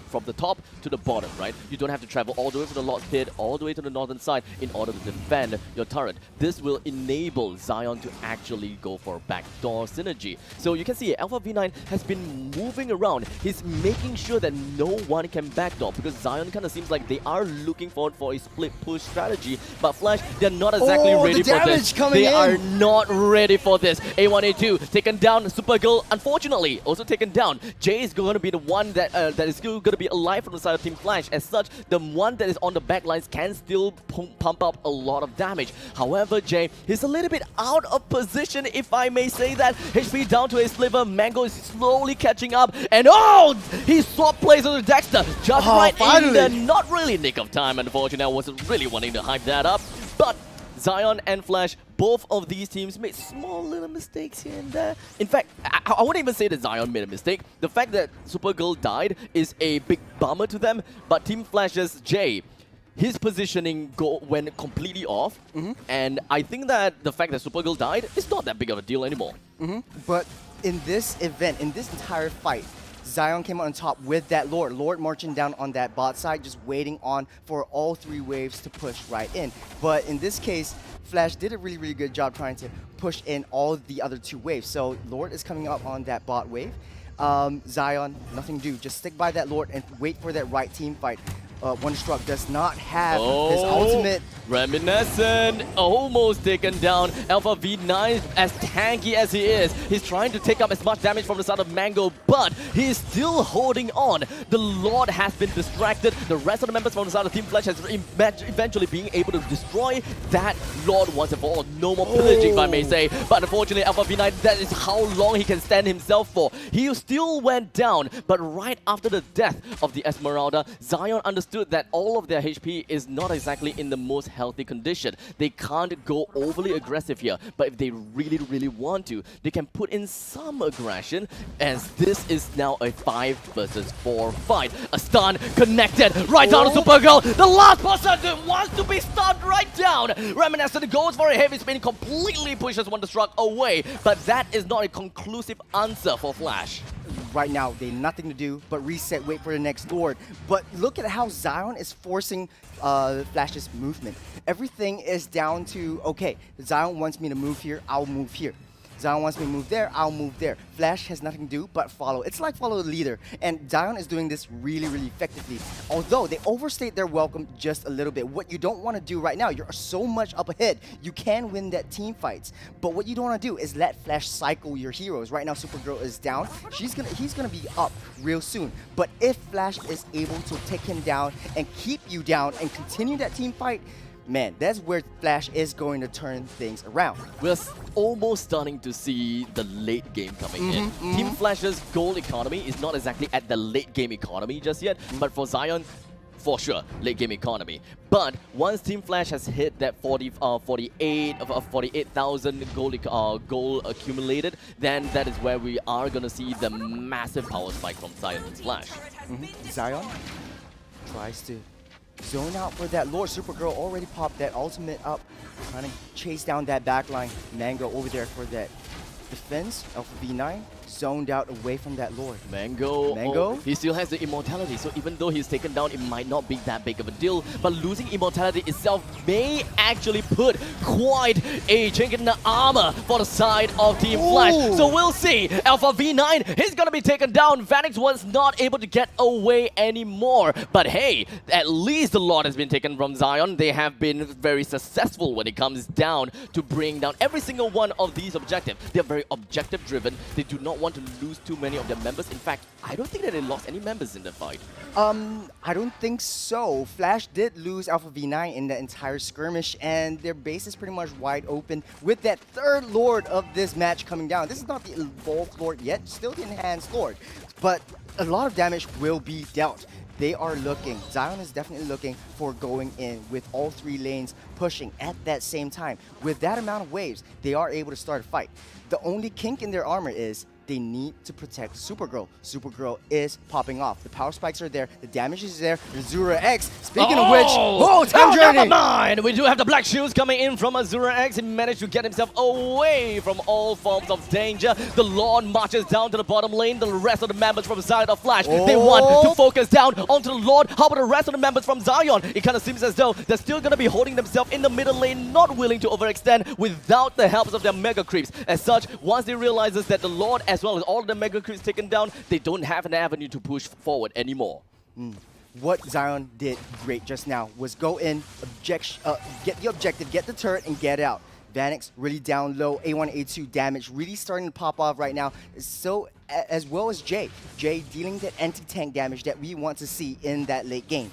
Speaker 6: from the top to the bottom, right? You don't have to travel all the way from the Lord's pit, all the way to the northern side in order to defend your turret. This will enable Zion to actually go for a backdoor synergy. So you can see Alpha V9 has been moving around. He's making sure that no one can backdoor, because Zion kind of seems like they are looking forward for a split push strategy. But Flash, they're not exactly ready for this. They are not ready for this. A1, A2 taken down. Supergirl, unfortunately, also taken down. Jay is going to be the one that is still going to be alive from the side of Team Flash. As such, the one that is on the back lines can still pump up a lot of damage. However, Jay, he's a little bit out of position, if I may say that. HP down to a sliver. Mango is slowly catching up. And oh! He swapped places with Dexter. Just right in the not really nick of time, unfortunately. I wasn't really wanting to hype that up. But Zion and Flash, both of these teams made small little mistakes here and there. In fact, I wouldn't even say that Zion made a mistake. The fact that Supergirl died is a big bummer to them, but Team Flash's Jay, his positioning went completely off, and I think that the fact that Supergirl died is not that big of a deal anymore.
Speaker 7: But in this event, in this entire fight, Zion came on top with that Lord marching down on that bot side, just waiting on for all three waves to push right in. But in this case, Flash did a really good job trying to push in all the other two waves. So Lord is coming up on that bot wave. Zion, nothing to do. Just stick by that Lord and wait for that right team fight. Wonderstruck does not have his ultimate.
Speaker 6: Reminiscent almost taken down. Alpha V9, as tanky as he is, he's trying to take up as much damage from the side of Mango, but he's still holding on. The Lord has been distracted. The rest of the members from the side of Team Flash has eventually being able to destroy that Lord once and for all. No more pillaging, if I may say. But unfortunately, Alpha V9, that is how long he can stand himself for. He still went down, but right after the death of the Esmeralda, Zion understood that all of their HP is not exactly in the most healthy condition. They can't go overly aggressive here, but if they really want to, they can put in some aggression, as this is now a 5 versus 4 fight. A stun connected right down to Supergirl. The last person that wants to be stunned right down. Reminiscent goes for a heavy spin, completely pushes Wonderstruck away, but that is not a conclusive answer for Flash.
Speaker 7: Right now, they nothing to do but reset, wait for the next Lord. But look at how Zion is forcing Flash's movement. Everything is down to, okay, Zion wants me to move here, I'll move here. Zion wants me to move there, I'll move there. Flash has nothing to do but follow. It's like follow the leader. And Zion is doing this really effectively. Although they overstate their welcome just a little bit. What you don't want to do right now, you're so much up ahead. You can win that team fights. But what you don't want to do is let Flash cycle your heroes. Right now, Supergirl is down. He's gonna be up real soon. But if Flash is able to take him down and keep you down and continue that team fight, man, that's where Flash is going to turn things around.
Speaker 6: We're almost starting to see the late game coming in. Team Flash's gold economy is not exactly at the late game economy just yet, but for Zion, for sure, late game economy. But once Team Flash has hit that 48,000 goal accumulated, then that is where we are gonna see the massive power spike from Zion and Flash.
Speaker 7: Zion tries to zone out for that Lord. Supergirl already popped that ultimate up, trying to chase down that backline. Mango over there for that defense. Alpha V9 zoned out away from that Lord.
Speaker 6: Mango, oh, he still has the immortality, so even though he's taken down, it might not be that big of a deal. But losing immortality itself may actually put quite a chink in the armor for the side of Team Flash. So we'll see. Alpha V9, he's gonna be taken down. Vanix was not able to get away anymore. But hey, at least the Lord has been taken from Zion. They have been very successful when it comes down to bring down every single one of these objectives. They're very objective driven. They do not want to lose too many of their members. In fact, I don't think that they lost any members in the fight.
Speaker 7: I don't think so. Flash did lose Alpha V9 in the entire skirmish, and their base is pretty much wide open with that third Lord of this match coming down. This is not the evolved Lord yet, still the enhanced Lord, but a lot of damage will be dealt. They are looking, Zion is definitely looking for going in with all three lanes pushing at that same time. With that amount of waves, they are able to start a fight. The only kink in their armor is they need to protect Supergirl. Supergirl is popping off. The power spikes are there. The damage is there. Azura X, speaking of which, time journey!
Speaker 6: Never mind! We do have the black shoes coming in from Azura X. He managed to get himself away from all forms of danger. The Lord marches down to the bottom lane. The rest of the members from Zion of Flash, they want to focus down onto the Lord. How about the rest of the members from Zion? It kind of seems as though they're still going to be holding themselves in the middle lane, not willing to overextend without the help of their mega creeps. As such, once they realize that the Lord, as well as all of the mega creeps taken down, they don't have an avenue to push forward anymore.
Speaker 7: What Zion did great just now was go in, get the objective, get the turret, and get out. Vanix really down low, A1, A2 damage really starting to pop off right now. So as well as Jay dealing that anti-tank damage that we want to see in that late game.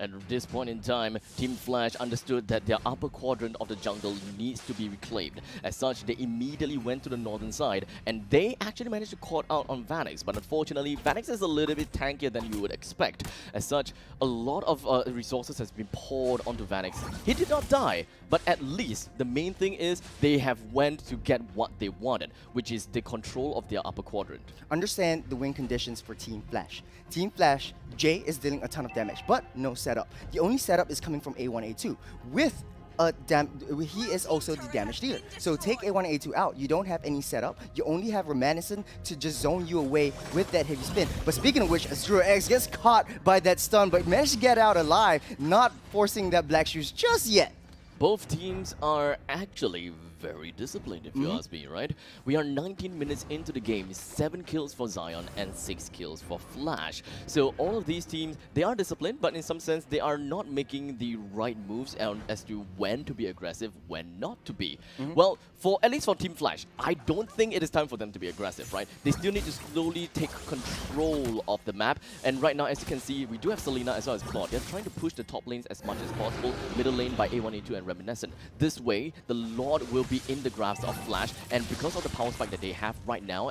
Speaker 6: At this point in time, Team Flash understood that their upper quadrant of the jungle needs to be reclaimed. As such, they immediately went to the northern side, and they actually managed to caught out on Vanix. But unfortunately, Vanix is a little bit tankier than you would expect. As such, a lot of resources has been poured onto Vanix. He did not die, but at least the main thing is they have went to get what they wanted, which is the control of their upper quadrant.
Speaker 7: Understand the win conditions for Team Flash. Team Flash, Jay is dealing a ton of damage, but no setup. The only setup is coming from A1, A2. With he is also the damage dealer. So take A1, A2 out. You don't have any setup. You only have Reminiscent to just zone you away with that heavy spin. But speaking of which, Azura X gets caught by that stun, but managed to get out alive, not forcing that black shoes just yet.
Speaker 6: Both teams are actually very disciplined, if you ask me, right? We are 19 minutes into the game, 7 kills for Zion and 6 kills for Flash. So all of these teams, they are disciplined, but in some sense, they are not making the right moves as to when to be aggressive, when not to be. Well, at least for Team Flash, I don't think it is time for them to be aggressive, right? They still need to slowly take control of the map. And right now, as you can see, we do have Selena as well as Claude. They're trying to push the top lanes as much as possible, middle lane by A1, A2 and Reminiscent. This way, the Lord will be in the grasp of Flash, and because of the power spike that they have right now,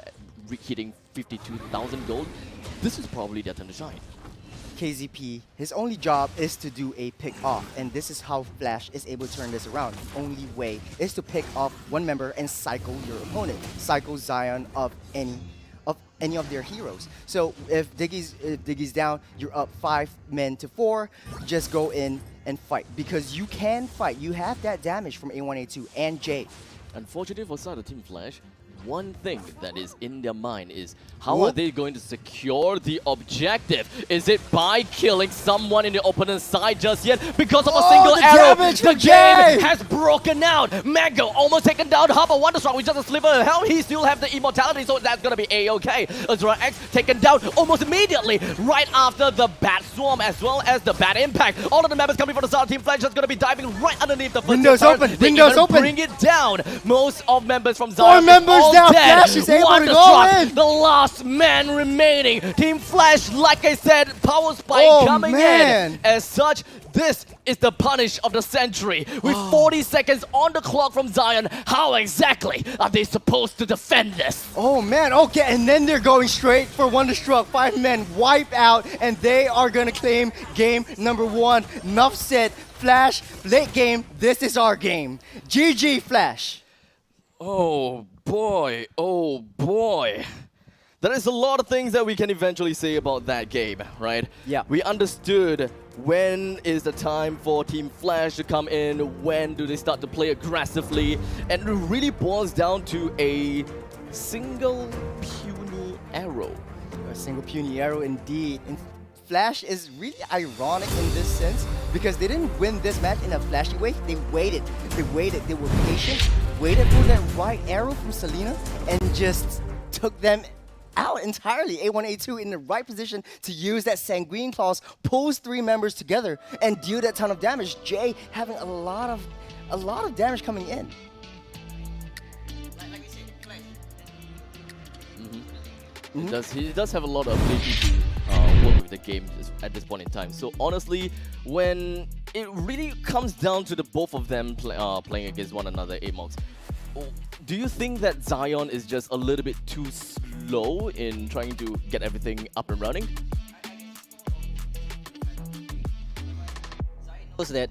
Speaker 6: hitting 52,000 gold, this is probably their time to shine.
Speaker 7: KZP, his only job is to do a pick off, and this is how Flash is able to turn this around. The only way is to pick off one member and cycle your opponent, cycle Zion of any of their heroes. So if Diggy's down, you're up 5 men to 4, just go in and fight, because you can fight. You have that damage from A1, A2 and J.
Speaker 6: Unfortunately for side of Team Flash, one thing that is in their mind is how are they going to secure the objective? Is it by killing someone in the opponent's side just yet? Because of a single arrow, the game has broken out. Mango almost taken down. Harper Wonderstruck with just a sliver of health. He still have the immortality, so that's going to be A-okay. Azura X taken down almost immediately right after the Bat Swarm as well as the Bat Impact. All of the members coming from the side of Team Flash just going to be diving right underneath the
Speaker 7: Windows open. Windows open.
Speaker 6: Bring it down. Most of members from Zion
Speaker 7: 4 members down.
Speaker 6: dead.
Speaker 7: Flash is able to go in.
Speaker 6: The last man remaining. Team Flash, like I said, power spike coming in. As such, this is the punish of the century. With 40 seconds on the clock from Zion, how exactly are they supposed to defend this?
Speaker 7: Oh man, okay, and then they're going straight for Wonderstruck. 5 men wipe out, and they are gonna claim game number 1. Enough said. Flash, late game, this is our game. GG, Flash.
Speaker 6: Oh boy, oh boy. There is a lot of things that we can eventually say about that game, right?
Speaker 7: Yeah.
Speaker 6: We understood when is the time for Team Flash to come in, when do they start to play aggressively, and it really boils down to a single puny arrow.
Speaker 7: A single puny arrow indeed. And Flash is really ironic in this sense because they didn't win this match in a flashy way. They waited, they were patient, waited for that right arrow from Selena, and just took them out entirely. A1, A2 in the right position to use that Sanguine Claws, pulls 3 members together and deal that ton of damage. Jay having a lot of damage coming in.
Speaker 6: He does have a lot of ability to work with the game at this point in time. So honestly, when it really comes down to the both of them playing against one another, Amox, do you think that Zion is just a little bit too slow in trying to get everything up and running?
Speaker 8: Knows that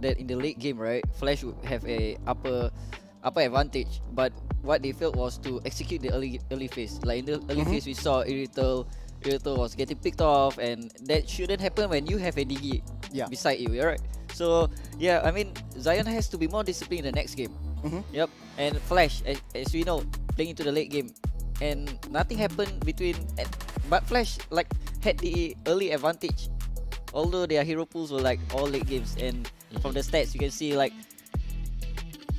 Speaker 8: in the late game, right, Flash would have a upper advantage, but what they failed was to execute the early phase. Like in the early phase, we saw Irrital was getting picked off, and that shouldn't happen when you have a Digi beside you, right? So yeah, I mean, Zion has to be more disciplined in the next game. Yep, and Flash, as we know, playing into the late game, and nothing happened between. But Flash like had the early advantage, although their hero pools were like all late games. And from the stats, you can see like,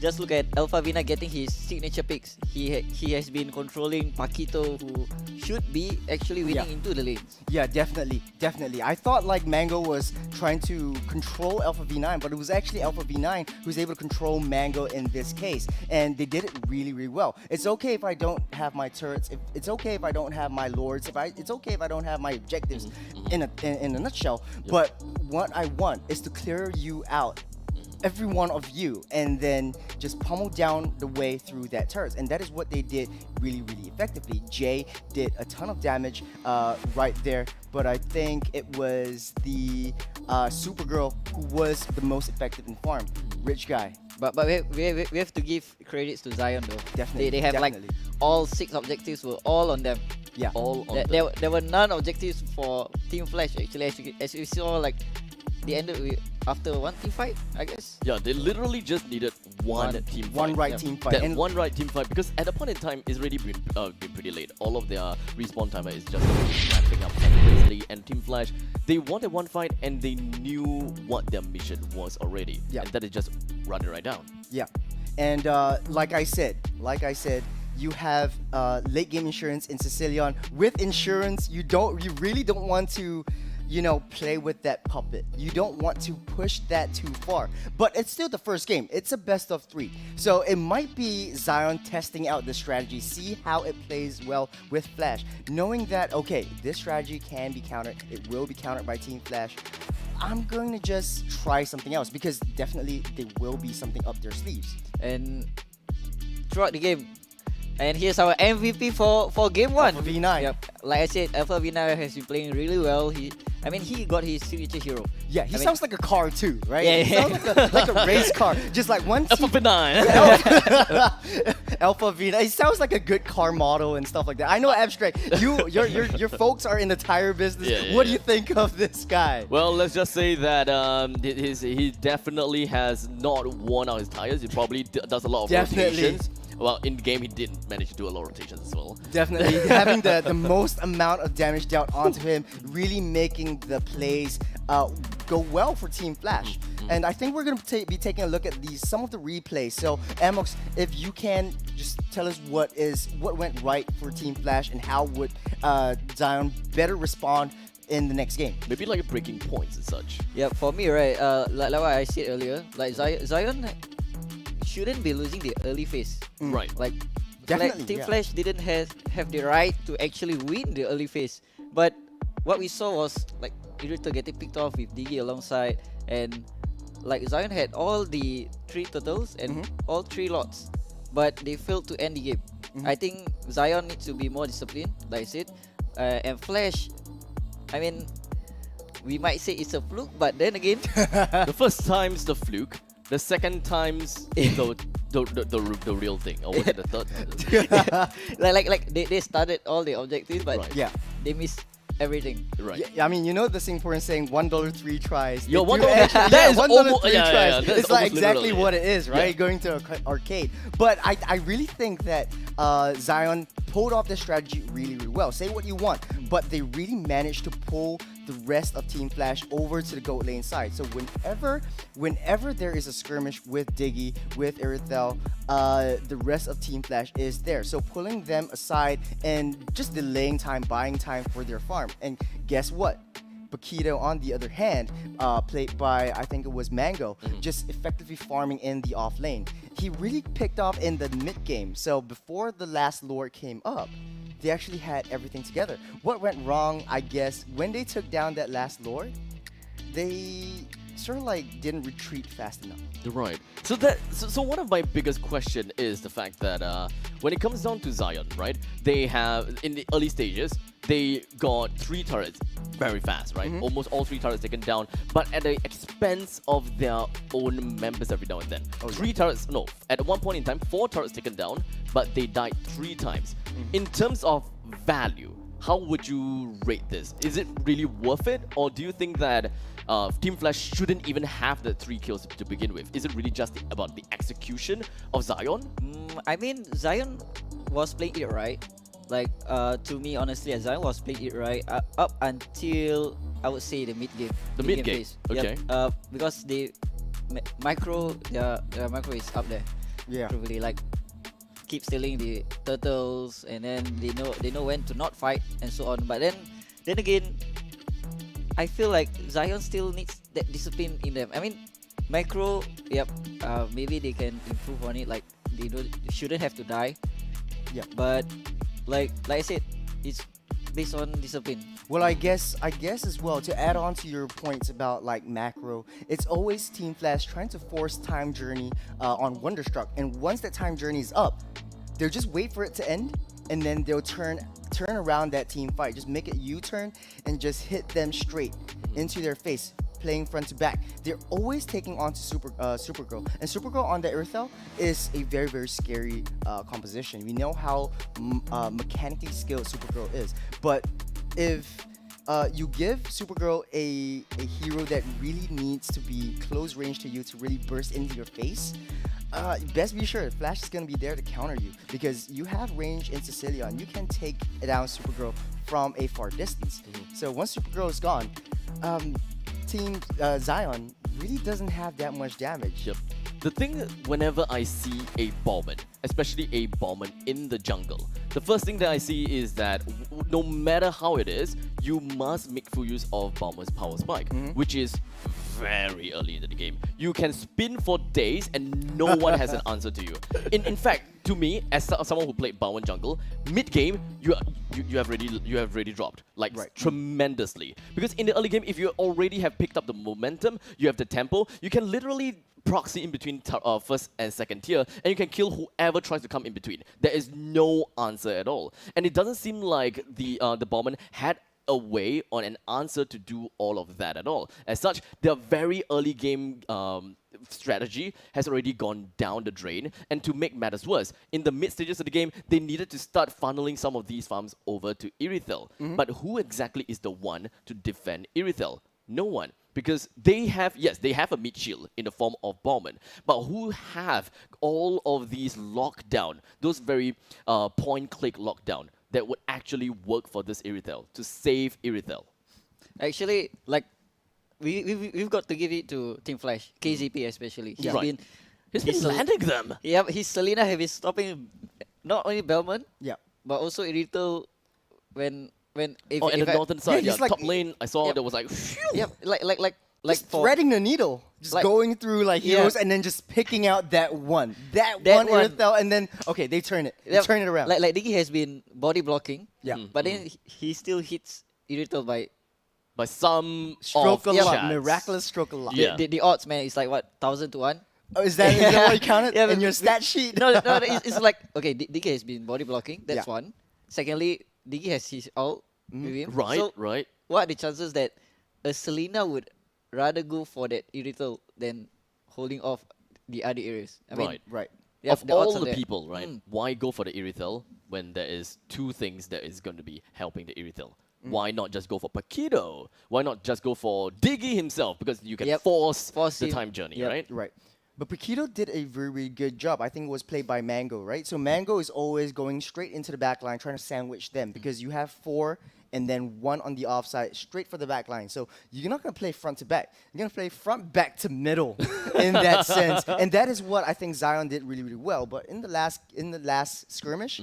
Speaker 8: just look at Alpha Vina getting his signature picks. He has been controlling Paquito, who should be actually winning into the lanes.
Speaker 7: Yeah, definitely. I thought like Mango was trying to control Alpha V9, but it was actually Alpha V9 who's able to control Mango in this case, and they did it really, really well. It's okay if I don't have my turrets. It's okay if I don't have my lords. It's okay if I don't have my objectives in a nutshell. But what I want is to clear you out, every one of you, and then just pummel down the way through that turret. And that is what they did really, really effectively. Jay did a ton of damage right there, but I think it was the Supergirl who was the most effective in farm. Rich guy.
Speaker 8: But we have to give credits to Zion though.
Speaker 7: Definitely.
Speaker 8: They have like all 6 objectives were all on them.
Speaker 7: Yeah.
Speaker 6: All on them.
Speaker 8: There were none objectives for Team Flash actually, as we saw like they ended with after one team fight, I guess.
Speaker 6: Yeah, they literally just needed one team fight.
Speaker 7: One right team fight.
Speaker 6: That one right team fight, because at the point in time, it's already been pretty late. All of their respawn timer is just ramping up crazily. And Team Flash, they wanted one fight and they knew what their mission was already. Yeah. And that is just run it right down. Yeah.
Speaker 7: And like I said, you have late game insurance in Sicilian. With insurance, you really don't want to, you know, play with that puppet. You don't want to push that too far. But it's still the first game. It's a best of 3. So it might be Zion testing out the strategy, see how it plays well with Flash. Knowing that, okay, this strategy can be countered. It will be countered by Team Flash. I'm going to just try something else, because definitely there will be something up their sleeves.
Speaker 8: And throughout the game, and here's our MVP for game 1.
Speaker 7: Alpha V9.
Speaker 8: Yep. Like I said, Alpha V9 has been playing really well. He got his signature hero.
Speaker 7: Yeah, he sounds like a car too, right?
Speaker 8: Yeah,
Speaker 7: He sounds like a race car. Just like one
Speaker 6: Alpha V9.
Speaker 7: Alpha V9. He sounds like a good car model and stuff like that. I know Abstract. Your folks are in the tire business. What do you think of this guy?
Speaker 6: Well, let's just say that he definitely has not worn out his tires. He probably does a lot of rotations. Well, in the game, he did manage to do a lot of rotations as well.
Speaker 7: Definitely. Having the most amount of damage dealt onto him, really making the plays go well for Team Flash. And I think we're going to be taking a look at some of the replays. So, Amox, if you can just tell us what went right for Team Flash and how would Zion better respond in the next game.
Speaker 6: Maybe like breaking points and such.
Speaker 8: Yeah, for me, right, like what I said earlier, like Zion shouldn't be losing the early phase.
Speaker 6: Right.
Speaker 8: Like,
Speaker 7: definitely,
Speaker 8: Team Flash didn't have the right to actually win the early phase. But what we saw was like Irrital getting picked off with Digi alongside, and like Zion had all the 3 turtles and all 3 lots, but they failed to end the game. I think Zion needs to be more disciplined, like I said, and Flash. I mean, we might say it's a fluke, but then again,
Speaker 6: The first time's the fluke. The second time's the real thing. Or was it the third time?
Speaker 8: like they started all the objectives, but
Speaker 6: Right.
Speaker 7: Yeah.
Speaker 8: they missed everything.
Speaker 6: Right.
Speaker 7: Yeah, I mean, you know the Singaporean saying $1 3 tries.
Speaker 6: Yo,
Speaker 7: They
Speaker 6: $1
Speaker 7: do actually-
Speaker 6: that is
Speaker 7: $1
Speaker 6: almost-
Speaker 7: 3
Speaker 6: yeah, yeah,
Speaker 7: tries.
Speaker 6: yeah, that's
Speaker 7: It's like
Speaker 6: almost
Speaker 7: exactly
Speaker 6: literally
Speaker 7: what
Speaker 6: it.
Speaker 7: it is, right?
Speaker 6: Yeah.
Speaker 7: Going to an arcade. But I really think that Zion pulled off this strategy really, really well. Say what you want, but they really managed to pull the rest of Team Flash over to the goat lane side. So whenever there is a skirmish with Diggy, with Irithel, the rest of Team Flash is there. So pulling them aside and just delaying time, buying time for their farm. And guess what? Paquito, on the other hand, played by, I think it was Mango, just effectively farming in the off lane. He really picked off in the mid game. So before the last lord came up, they actually had everything together. What went wrong, I guess, when they took down that last lord, they sort of like didn't retreat fast enough.
Speaker 6: Right. So one of my biggest question is the fact that when it comes down to Zion, right? They have in the early stages they got 3 turrets very fast, right? Almost all 3 turrets taken down, but at the expense of their own members every now and then. 3 turrets, no, at one point in time, 4 turrets taken down, but they died 3 times. In terms of value, how would you rate this? Is it really worth it, or do you think that Team Flash shouldn't even have the 3 kills to begin with? Is it really just about the execution of Zion?
Speaker 8: I mean, Zion was playing it right. Like, to me, honestly, Zion was playing it right up until, I would say, the mid game.
Speaker 6: The mid game,
Speaker 8: phase.
Speaker 6: okay.
Speaker 8: Yep, because their micro is up there.
Speaker 7: Yeah.
Speaker 8: Probably like keep stealing the turtles, and then they know when to not fight and so on. But then again, I feel like Zion still needs that discipline in them. I mean, micro, yep, maybe they can improve on it. Like they shouldn't have to die.
Speaker 7: Yeah.
Speaker 8: But like I said, it's based on discipline.
Speaker 7: Well, I guess as well, to add on to your points about like macro, it's always Team Flash trying to force time journey on Wonderstruck, and once that time journey is up, they'll just wait for it to end, and then they'll turn around that team fight, just make it U-turn and just hit them straight into their face, playing front to back. They're always taking on to Supergirl, and Supergirl on the Irithel is a very, very scary composition. We know how mechanically skilled Supergirl is, but if you give Supergirl a hero that really needs to be close range to you to really burst into your face, best be sure Flash is going to be there to counter you, because you have range in Cecilia and you can take down Supergirl from a far distance. So once Supergirl is gone, Team Zion really doesn't have that much damage.
Speaker 6: Yep. The thing, whenever I see a Bowman, especially a Bowman in the jungle, the first thing that I see is that no matter how it is, you must make full use of Bowman's power spike, which is very early into the game. You can spin for days and no one has an answer to you. In fact, to me, as someone who played Bowman jungle, mid game you have already dropped tremendously, because in the early game, if you already have picked up the momentum, you have the tempo, you can literally proxy in between first and second tier, and you can kill whoever tries to come in between. There is no answer at all, and it doesn't seem like the Bowman had a way or an answer to do all of that at all. As such, their very early game strategy has already gone down the drain, and to make matters worse, in the mid stages of the game, they needed to start funneling some of these farms over to Irithel. But who exactly is the one to defend Irithel? No one. Because they have a mid shield in the form of Bowman, but who have all of these lockdown, those very point-click lockdown that would actually work for this Irithel, to save Irithel?
Speaker 8: Actually, like we've got to give it to Team Flash, KZP especially.
Speaker 6: He's been landing them.
Speaker 8: Yeah, his Selena have been stopping not only Bellman, but also Irithel when
Speaker 6: in the northern side, top lane, I saw there was like,
Speaker 7: just threading the needle, just going through like heroes and then just picking out that one Irithel, and then they turn it around.
Speaker 8: Like Diggy has been body blocking, but then he still hits Irithel by
Speaker 6: by some
Speaker 7: Stroke a
Speaker 6: off
Speaker 7: lot,
Speaker 6: chance.
Speaker 7: miraculous stroke a lot.
Speaker 6: Yeah.
Speaker 8: The odds, man, is like what, 1,000 to 1?
Speaker 7: Oh, is that what you counted
Speaker 8: Yeah,
Speaker 7: in
Speaker 8: but
Speaker 7: your
Speaker 8: we-
Speaker 7: stat sheet?
Speaker 8: No, it's like, okay, DK has been body blocking. That's
Speaker 7: Yeah.
Speaker 8: one. Secondly, DK has his ult with him.
Speaker 6: Right,
Speaker 8: So
Speaker 6: right.
Speaker 8: what are the chances that a Selena would rather go for that irrital than holding off the other areas? I mean,
Speaker 6: Right.
Speaker 7: Right.
Speaker 8: yeah,
Speaker 6: Of
Speaker 8: the odds
Speaker 6: all
Speaker 8: are
Speaker 6: the
Speaker 8: there.
Speaker 6: people, right? Why go for the Irithel when there is two things that is going to be helping the Irithel? Why not just go for Paquito? Why not just go for Diggy himself? Because you can
Speaker 8: Yep.
Speaker 6: force
Speaker 8: Force
Speaker 6: the
Speaker 8: him.
Speaker 6: time journey,
Speaker 8: Yep.
Speaker 6: right?
Speaker 7: Right. But Paquito did a very, very good job. I think it was played by Mango, right? So Mango is always going straight into the back line, trying to sandwich them because you have 4 and then 1 on the offside, straight for the back line. So you're not going to play front to back. You're going to play front back to middle in that sense. And that is what I think Zion did really, really well. But in the last skirmish,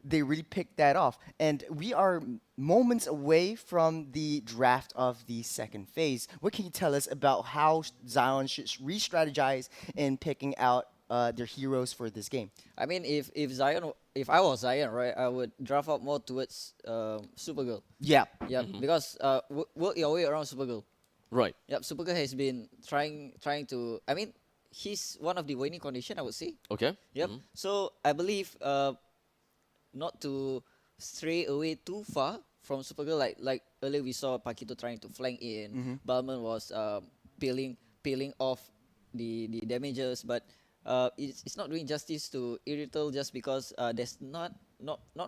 Speaker 7: they really picked that off. And we are moments away from the draft of the second phase. What can you tell us about how Zion should re-strategize in picking out their heroes for this game?
Speaker 8: I mean, if I was Zion, right, I would draft out more towards Supergirl.
Speaker 7: Yeah.
Speaker 8: Yeah, because work your way around Supergirl.
Speaker 6: Right.
Speaker 8: Yep, Supergirl has been trying to. I mean, he's one of the winning condition, I would say.
Speaker 6: Okay.
Speaker 8: Yep. So I believe not to stray away too far from Supergirl. Like earlier we saw Paquito trying to flank in. Balman was peeling off the damages, but it's not doing justice to Irrital just because there's not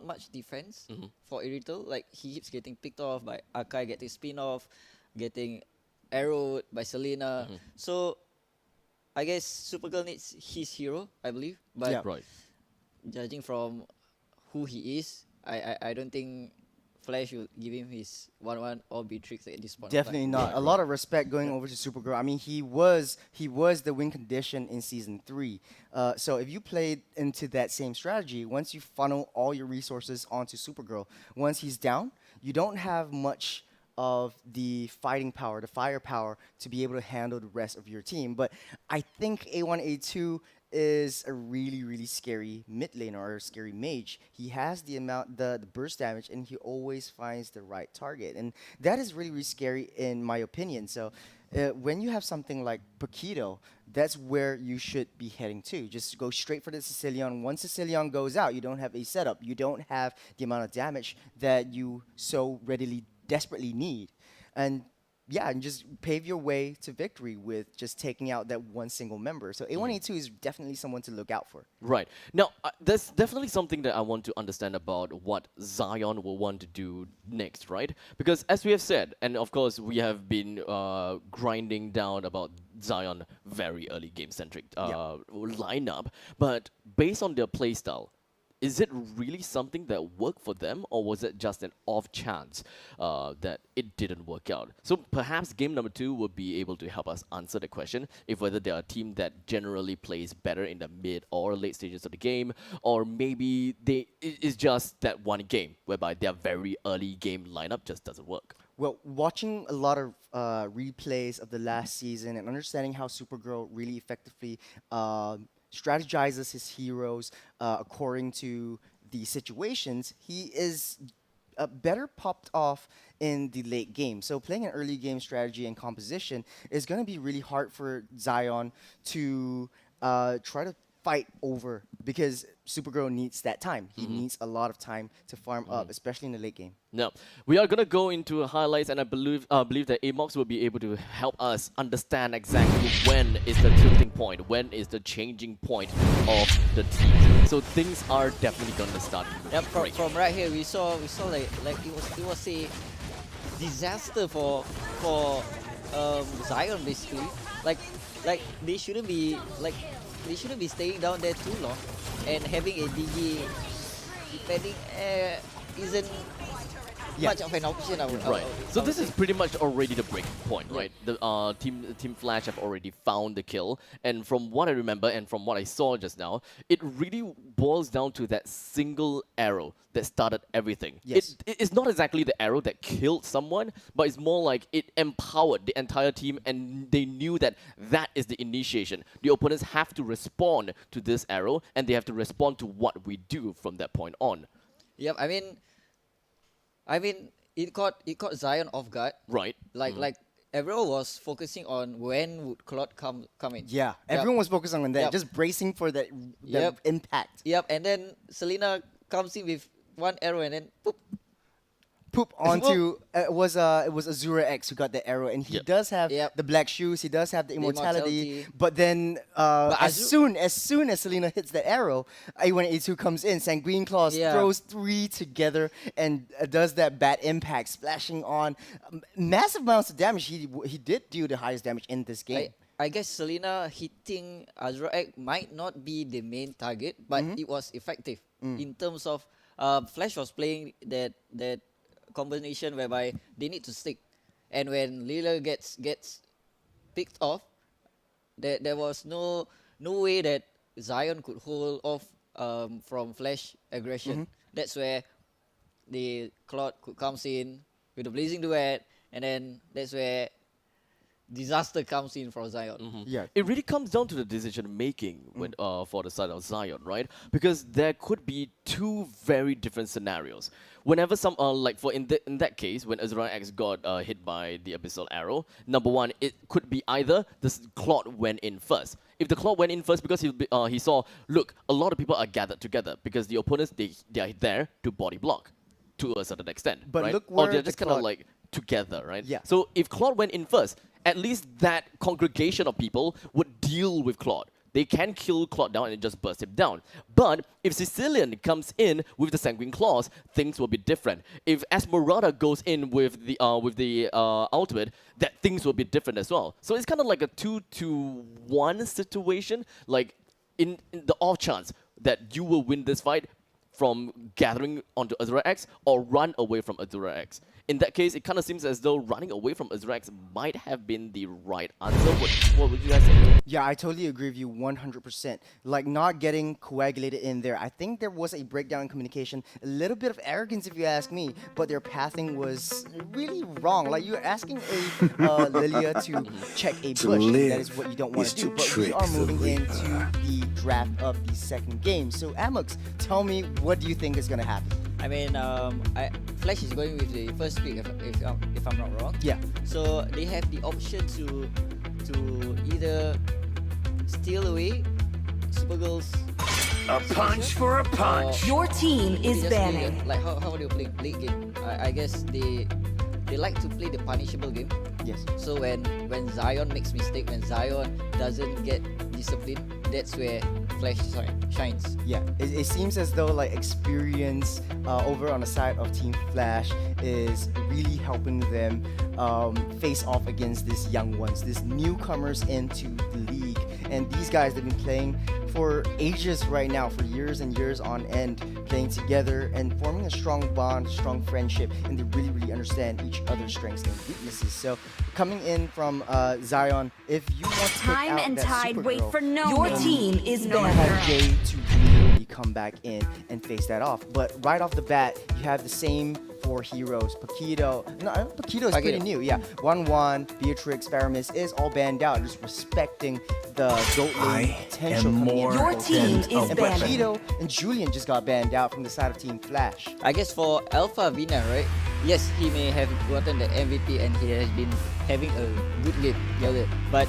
Speaker 8: much defense for Irrital. Like he keeps getting picked off by Akai, getting spin off, getting arrowed by Selena. So I guess Supergirl needs his hero, I believe. But
Speaker 7: Yeah.
Speaker 6: Right.
Speaker 8: judging from who he is, I don't think Flash will give him his 1-1 or Beatrix at this point.
Speaker 7: Definitely not. A lot of respect going over to Supergirl. I mean, he was the win condition in season 3. So if you played into that same strategy, once you funnel all your resources onto Supergirl, once he's down, you don't have much of the fighting power, the firepower to be able to handle the rest of your team. But I think A1, A2 is a really, really scary mid laner or a scary mage. He has the burst damage, and he always finds the right target. And that is really, really scary in my opinion. So when you have something like Paquito, that's where you should be heading to. Just go straight for the Sicilian. Once Sicilian goes out, you don't have a setup. You don't have the amount of damage that you so readily, desperately need. And yeah, and just pave your way to victory with just taking out that one single member. So A1A2 is definitely someone to look out for.
Speaker 6: Right. Now, there's definitely something that I want to understand about what Zion will want to do next, right? Because as we have said, and of course we have been grinding down about Zion very early game-centric lineup, but based on their playstyle, is it really something that worked for them, or was it just an off chance that it didn't work out? So perhaps game number 2 will be able to help us answer the question if whether they are a team that generally plays better in the mid or late stages of the game, or maybe it's just that one game whereby their very early game lineup just doesn't work.
Speaker 7: Well, watching a lot of replays of the last season and understanding how Supergirl really effectively strategizes his heroes according to the situations, he is better popped off in the late game. So playing an early game strategy and composition is going to be really hard for Zion to try to fight over, because Supergirl needs that time. He needs a lot of time to farm up, especially in the late game.
Speaker 6: Now, we are going to go into highlights, and I believe that Amox will be able to help us understand exactly when is the tilting point, when is the changing point of the team. So things are definitely going to start.
Speaker 8: Yep, from right here we saw like it was a disaster for Zion basically. Like they shouldn't be staying down there too long, and having a DG defending isn't much of an option.
Speaker 6: Right. So this is pretty much already the breaking point, right? The Team Flash have already found the kill, and from what I remember and from what I saw just now, it really boils down to that single arrow that started everything.
Speaker 7: Yes.
Speaker 6: It's not exactly the arrow that killed someone, but it's more like it empowered the entire team, and they knew that that is the initiation. The opponents have to respond to this arrow, and they have to respond to what we do from that point on.
Speaker 8: Yep, I mean, it caught Zion off guard.
Speaker 6: Right.
Speaker 8: Like everyone was focusing on when would Claude come in.
Speaker 7: Yeah, everyone was focusing on that,
Speaker 8: Yep.
Speaker 7: just bracing for that
Speaker 8: Yep.
Speaker 7: impact.
Speaker 8: Yep, and then Selena comes in with one arrow and then poop.
Speaker 7: Poop onto it was Azura X who got the arrow, and he does have
Speaker 8: Yep.
Speaker 7: the black shoes. He does have the immortality.
Speaker 8: immortality.
Speaker 7: But then as soon as Selena hits the arrow, A182 comes in. Sanguine Claws
Speaker 8: Yeah.
Speaker 7: throws 3 together and does that bad impact, splashing on massive amounts of damage. He did do the highest damage in this game.
Speaker 8: I guess Selena hitting Azura Egg might not be the main target, but it was effective in terms of Flash was playing that combination whereby they need to stick, and when Lila gets picked off, there was no way that Zion could hold off from Flash aggression. That's where the Claude comes in with the blazing duet, and then that's where disaster comes in for Zion.
Speaker 7: Yeah.
Speaker 6: It really comes down to the decision making when for the side of Zion, right? Because there could be 2 very different scenarios. Whenever some in that case, when Azura X got hit by the Abyssal Arrow, number 1, it could be either the Claude went in first. If the Claude went in first because he saw, look, a lot of people are gathered together because the opponents they are there to body block to a certain extent,
Speaker 7: But
Speaker 6: right?
Speaker 7: look
Speaker 6: Or
Speaker 7: where
Speaker 6: they're
Speaker 7: the
Speaker 6: just kind of
Speaker 7: Claude-
Speaker 6: like together, right?
Speaker 7: Yeah.
Speaker 6: So if Claude went in first, at least that congregation of people would deal with Claude. They can kill Claude down and just burst him down. But if Sicilian comes in with the Sanguine Claws, things will be different. If Esmeralda goes in with the ultimate, that things will be different as well. So it's kind of like a 2-to-1 situation. Like in the off chance that you will win this fight from gathering onto Azura X or run away from Azura X. In that case, it kind of seems as though running away from Azura X might have been the right answer. What would you guys say?
Speaker 7: Yeah, I totally agree with you 100%. Like, not getting coagulated in there. I think there was a breakdown in communication, a little bit of arrogance if you ask me, but their pathing was really wrong. Like, you're asking a Lilia to check a bush, and that is what you don't want to do. But we are moving into the draft of the second game. So, Amux, tell me, what do you think is going to happen?
Speaker 8: I mean, Flash is going with the first pick if I'm not wrong.
Speaker 7: Yeah.
Speaker 8: So they have the option to either steal away Supergirl's
Speaker 9: A punch for a punch. Your team is banning.
Speaker 8: Like how do you play late game? I guess they like to play the punishable game.
Speaker 7: Yes.
Speaker 8: So when Zion makes mistake, when Zion doesn't get discipline, that's where Flash shines.
Speaker 7: Yeah, it seems as though like experience over on the side of Team Flash is really helping them face off against these young ones, these newcomers into the league. And these guys, they've been playing for ages right now, for years and years on end, playing together and forming a strong bond, strong friendship, and they really, really understand each other's strengths and weaknesses. So coming in from Zion, if you want to
Speaker 9: Time and Tide wait for no
Speaker 7: your
Speaker 9: man. Team is
Speaker 7: you
Speaker 9: banning.
Speaker 7: have Jay to really come back in and face that off. But right off the bat, you have the same 4 heroes. Paquito is pretty new. Yeah, 1-1, Beatrix, Faramis is all banned out, just respecting the GOAT lane potential coming in.
Speaker 9: Your team is
Speaker 7: and
Speaker 9: banning.
Speaker 7: Paquito and Julian just got banned out from the side of Team Flash.
Speaker 8: I guess for Alpha Vina, right? Yes, he may have gotten the MVP and he has been having a good game. But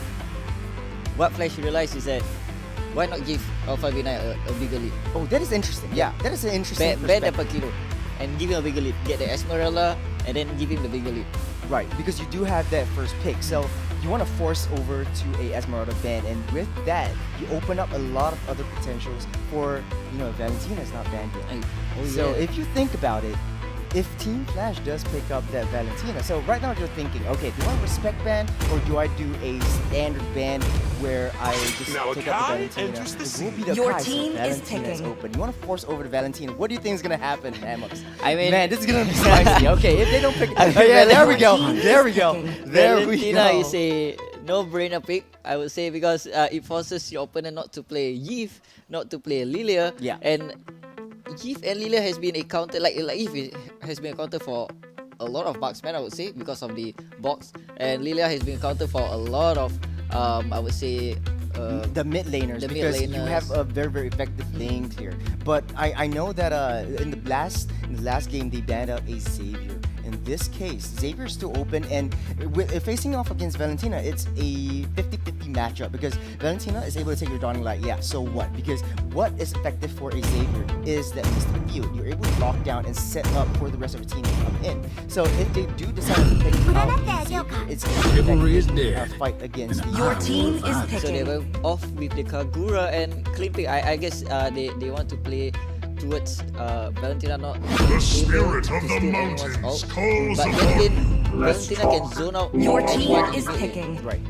Speaker 8: what Flash realized is that why not give Alpha Vina a bigger lead?
Speaker 7: Oh, that is interesting. Yeah, that is an interesting
Speaker 8: Ban the
Speaker 7: perspective.
Speaker 8: Paquito and give him a bigger lead. Get the Esmeralda and then give him the bigger lead.
Speaker 7: Right, because you do have that first pick. So you want to force over to a Esmeralda ban, and with that, you open up a lot of other potentials for, Valentina's not banned yet. So if you think about it, if Team Flash does pick up that Valentina, so right now you're thinking, okay, do I respect ban or do I do a standard ban where I just pick up the Valentina? It will be the
Speaker 9: Your
Speaker 7: Kai,
Speaker 9: team
Speaker 7: so
Speaker 9: is
Speaker 7: Valentina's
Speaker 9: picking.
Speaker 7: open. You want to force over to Valentina. What do you think is going to happen, Amux?
Speaker 8: I mean,
Speaker 7: man, this is going to be spicy. Okay, if they don't pick there we go. There we go. There we
Speaker 8: Valentina
Speaker 7: go.
Speaker 8: is a no-brainer pick, I would say, because it forces your opponent not to play Yves, not to play Lilia.
Speaker 7: Yeah.
Speaker 8: And Yves and Lilia has been a counter, like Yves has been a counter for a lot of marksmen, I would say, because of the box. And Lilia has been a counter for a lot of, I would say,
Speaker 7: the mid laners, because you have a very, very effective lanes here. But I know that in the last game they banned out a Xavier, in this case, Xavier's still open, and facing off against Valentina, it's a 50-50 matchup because Valentina is able to take your Dawning Light. Yeah, so what? Because what is effective for a Xavier is that Mr. Field. You're able to lock down and set up for the rest of the team to come in. So if they do decide to pick out the Xavier, it's going to be a fight against
Speaker 9: Your team is
Speaker 8: So they
Speaker 9: picking.
Speaker 8: were off with the Kagura and clean pick. I guess they want to play towards Valentina not
Speaker 10: The spirit
Speaker 8: able
Speaker 10: of
Speaker 8: to
Speaker 10: the
Speaker 8: steal anyone's
Speaker 10: mountains
Speaker 8: ult.
Speaker 10: calls
Speaker 8: But
Speaker 10: upon
Speaker 8: then again,
Speaker 10: Let's
Speaker 8: Valentina
Speaker 10: talk.
Speaker 8: can zone out
Speaker 9: Your
Speaker 8: everyone
Speaker 9: team is
Speaker 8: immediately.
Speaker 9: picking.
Speaker 7: right.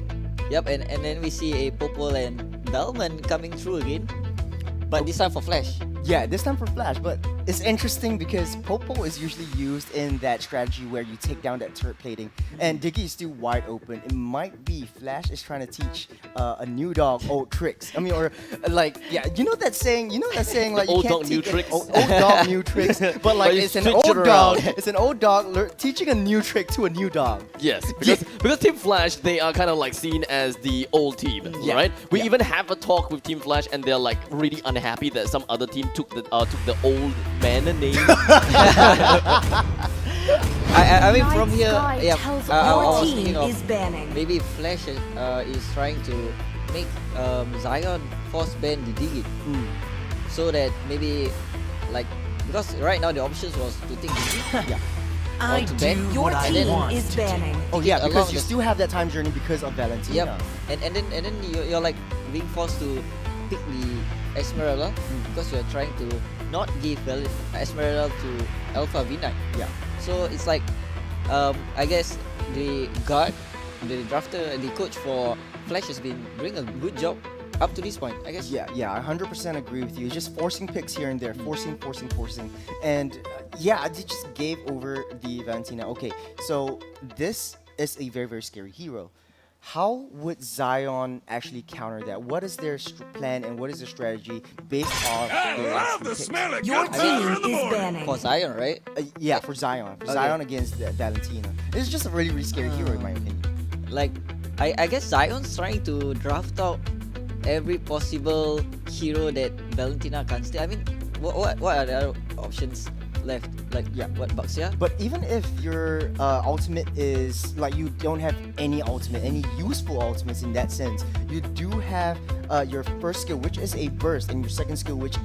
Speaker 8: Yep, and then we see a Popol and Dalman coming through again. But this time for Flash.
Speaker 7: Yeah, this time for Flash, but it's interesting because Popo is usually used in that strategy where you take down that turret plating, and Diggy is still wide open. It might be Flash is trying to teach a new dog old tricks. I mean, or like, yeah, you know that saying, like, you
Speaker 6: old
Speaker 7: can't
Speaker 6: dog, new
Speaker 7: teach
Speaker 6: tricks.
Speaker 7: old dog new tricks, but like
Speaker 6: you
Speaker 7: it's an
Speaker 6: switch
Speaker 7: old
Speaker 6: it
Speaker 7: dog.
Speaker 6: around.
Speaker 7: It's an old dog teaching a new trick to a new dog.
Speaker 6: Yes, because Team Flash, they are kind of like seen as the old team,
Speaker 7: Yeah,
Speaker 6: right? We
Speaker 7: yeah.
Speaker 6: even have a talk with Team Flash, and they're like really unhappy that some other team took the old man name.
Speaker 8: I mean, from
Speaker 9: Night
Speaker 8: here,
Speaker 9: Sky
Speaker 8: yeah,
Speaker 9: tells
Speaker 8: I
Speaker 9: your
Speaker 8: was
Speaker 9: team
Speaker 8: thinking of
Speaker 9: is banning.
Speaker 8: maybe Flash is trying to make Zion force ban the Digi. So that maybe, like, because right now the options was to take Digi.
Speaker 7: Yeah.
Speaker 9: I
Speaker 8: to
Speaker 9: do
Speaker 8: ban.
Speaker 9: your
Speaker 8: And
Speaker 9: team
Speaker 8: then-
Speaker 9: is banning.
Speaker 7: Oh yeah,
Speaker 8: Along
Speaker 7: because you
Speaker 8: the-
Speaker 7: still have that time journey because of Valentina.
Speaker 8: Yep. And then you're like being forced to pick the Esmeralda because you're trying to not give Esmeralda to Alpha V9.
Speaker 7: Yeah.
Speaker 8: So it's like, I guess the guard, the drafter, the coach for Flash has been doing a good job up to this point, I guess.
Speaker 7: Yeah, I 100% agree with you. It's just forcing picks here and there, forcing. And yeah, they just gave over the Valentina. Okay, so this is a very, very scary hero. How would Zion actually counter that? What is their plan and what is their strategy based off their actual picks?
Speaker 9: Your team is banning.
Speaker 8: For Zion, right?
Speaker 7: Yeah, for Zion. For
Speaker 8: Okay.
Speaker 7: Zion against Valentina. It's just a really, really scary hero in my opinion.
Speaker 8: Like, I guess Zion's trying to draft out every possible hero that Valentina can steal. I mean, what are the other options left? Like,
Speaker 7: Yeah.
Speaker 8: what, Baxia?
Speaker 7: But even if your ultimate is like you don't have any ultimate, any useful ultimates in that sense, you do have your first skill, which is a burst, and your second skill, which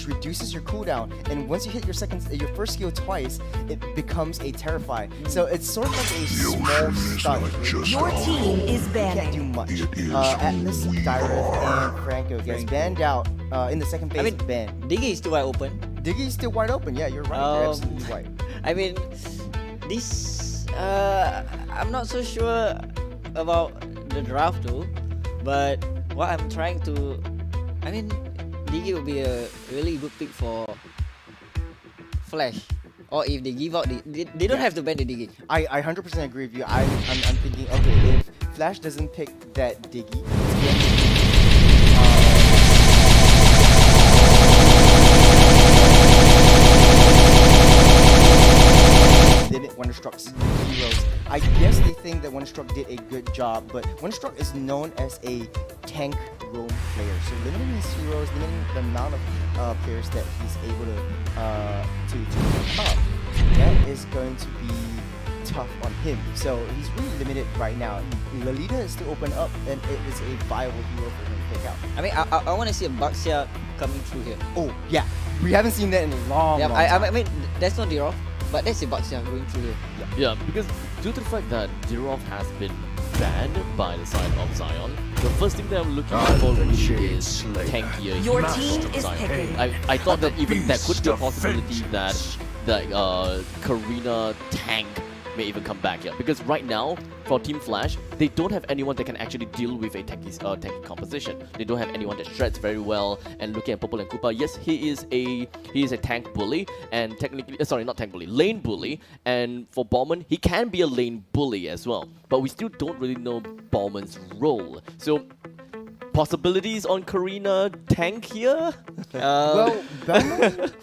Speaker 7: reduces your cooldown. And once you hit your first skill twice, it becomes a terrify. So it's sort of like a small stun.
Speaker 9: Your team is
Speaker 7: You can't do
Speaker 9: banning.
Speaker 7: much.
Speaker 10: It is
Speaker 7: Atlas,
Speaker 10: who we
Speaker 7: Dyrus,
Speaker 10: are.
Speaker 7: and Franco gets banned out in the second phase.
Speaker 8: I mean,
Speaker 7: ban.
Speaker 8: Digi is still wide open.
Speaker 7: Diggy is still wide open. Yeah, you're right. You're absolutely right.
Speaker 8: I mean, this I'm not so sure about the draft though, but what I'm trying to, I mean, Digi would be a really good pick for Flash, or if they give out they don't have to ban the Digi.
Speaker 7: I 100% agree with you. I'm thinking, okay, if Flash doesn't pick that Diggy, limit Wonderstruck's heroes. I guess they think that Wonderstruck did a good job, but Wonderstruck is known as a tank roam player. So limiting his heroes, limiting the amount of players that he's able to pick up, that is going to be tough on him. So he's really limited right now. Lolita is still open up, and it is a viable hero for him to pick out.
Speaker 8: I mean, I want to see a Baxia coming through here.
Speaker 7: Oh yeah, we haven't seen that in a long,
Speaker 8: Yeah,
Speaker 7: long time.
Speaker 8: I mean, there's no Dirov, but there's a Baxia going through here.
Speaker 6: Yeah, because due to the fact that Dirov has been banned by the side of Zion, the first thing that I'm looking for really is tankier
Speaker 9: Your
Speaker 6: heroes
Speaker 9: team
Speaker 6: from
Speaker 9: is
Speaker 6: Zion.
Speaker 9: picking.
Speaker 6: I thought that even there could be a
Speaker 10: Beast
Speaker 6: possibility that Karina tank may even come back here, because right now for Team Flash, they don't have anyone that can actually deal with a tanky composition. They don't have anyone that shreds very well. And looking at Popol and Koopa, yes, he is a tank bully, and technically, sorry, not tank bully, lane bully. And for Bauman, he can be a lane bully as well. But we still don't really know Bauman's role. So possibilities on Karina tank here?
Speaker 7: Well, Belmont,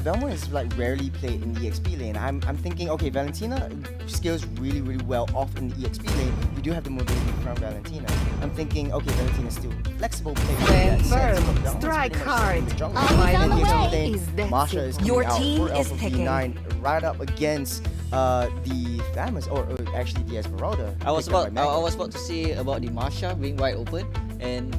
Speaker 7: Belmont is like rarely played in the EXP lane. I'm thinking, okay, Valentina scales really, really well off in the EXP lane. You do have the mobility from Valentina. I'm thinking, okay, Valentina's still flexible player. in that sense, but Belmont's
Speaker 9: Strike
Speaker 7: pretty much
Speaker 9: hard.
Speaker 7: in the jungle.
Speaker 5: Always
Speaker 7: In
Speaker 5: on
Speaker 7: the
Speaker 5: the
Speaker 7: EXP
Speaker 5: way.
Speaker 7: lane,
Speaker 9: Is that
Speaker 7: Masha
Speaker 9: it?
Speaker 7: is coming
Speaker 9: Your
Speaker 7: out
Speaker 9: team
Speaker 7: for
Speaker 9: is
Speaker 7: Alpha
Speaker 9: picking.
Speaker 7: V9 right up against the Famous, or actually the Esmeralda.
Speaker 8: I was
Speaker 7: picked up by Magnet.
Speaker 8: about to say about the Marsha being wide open, and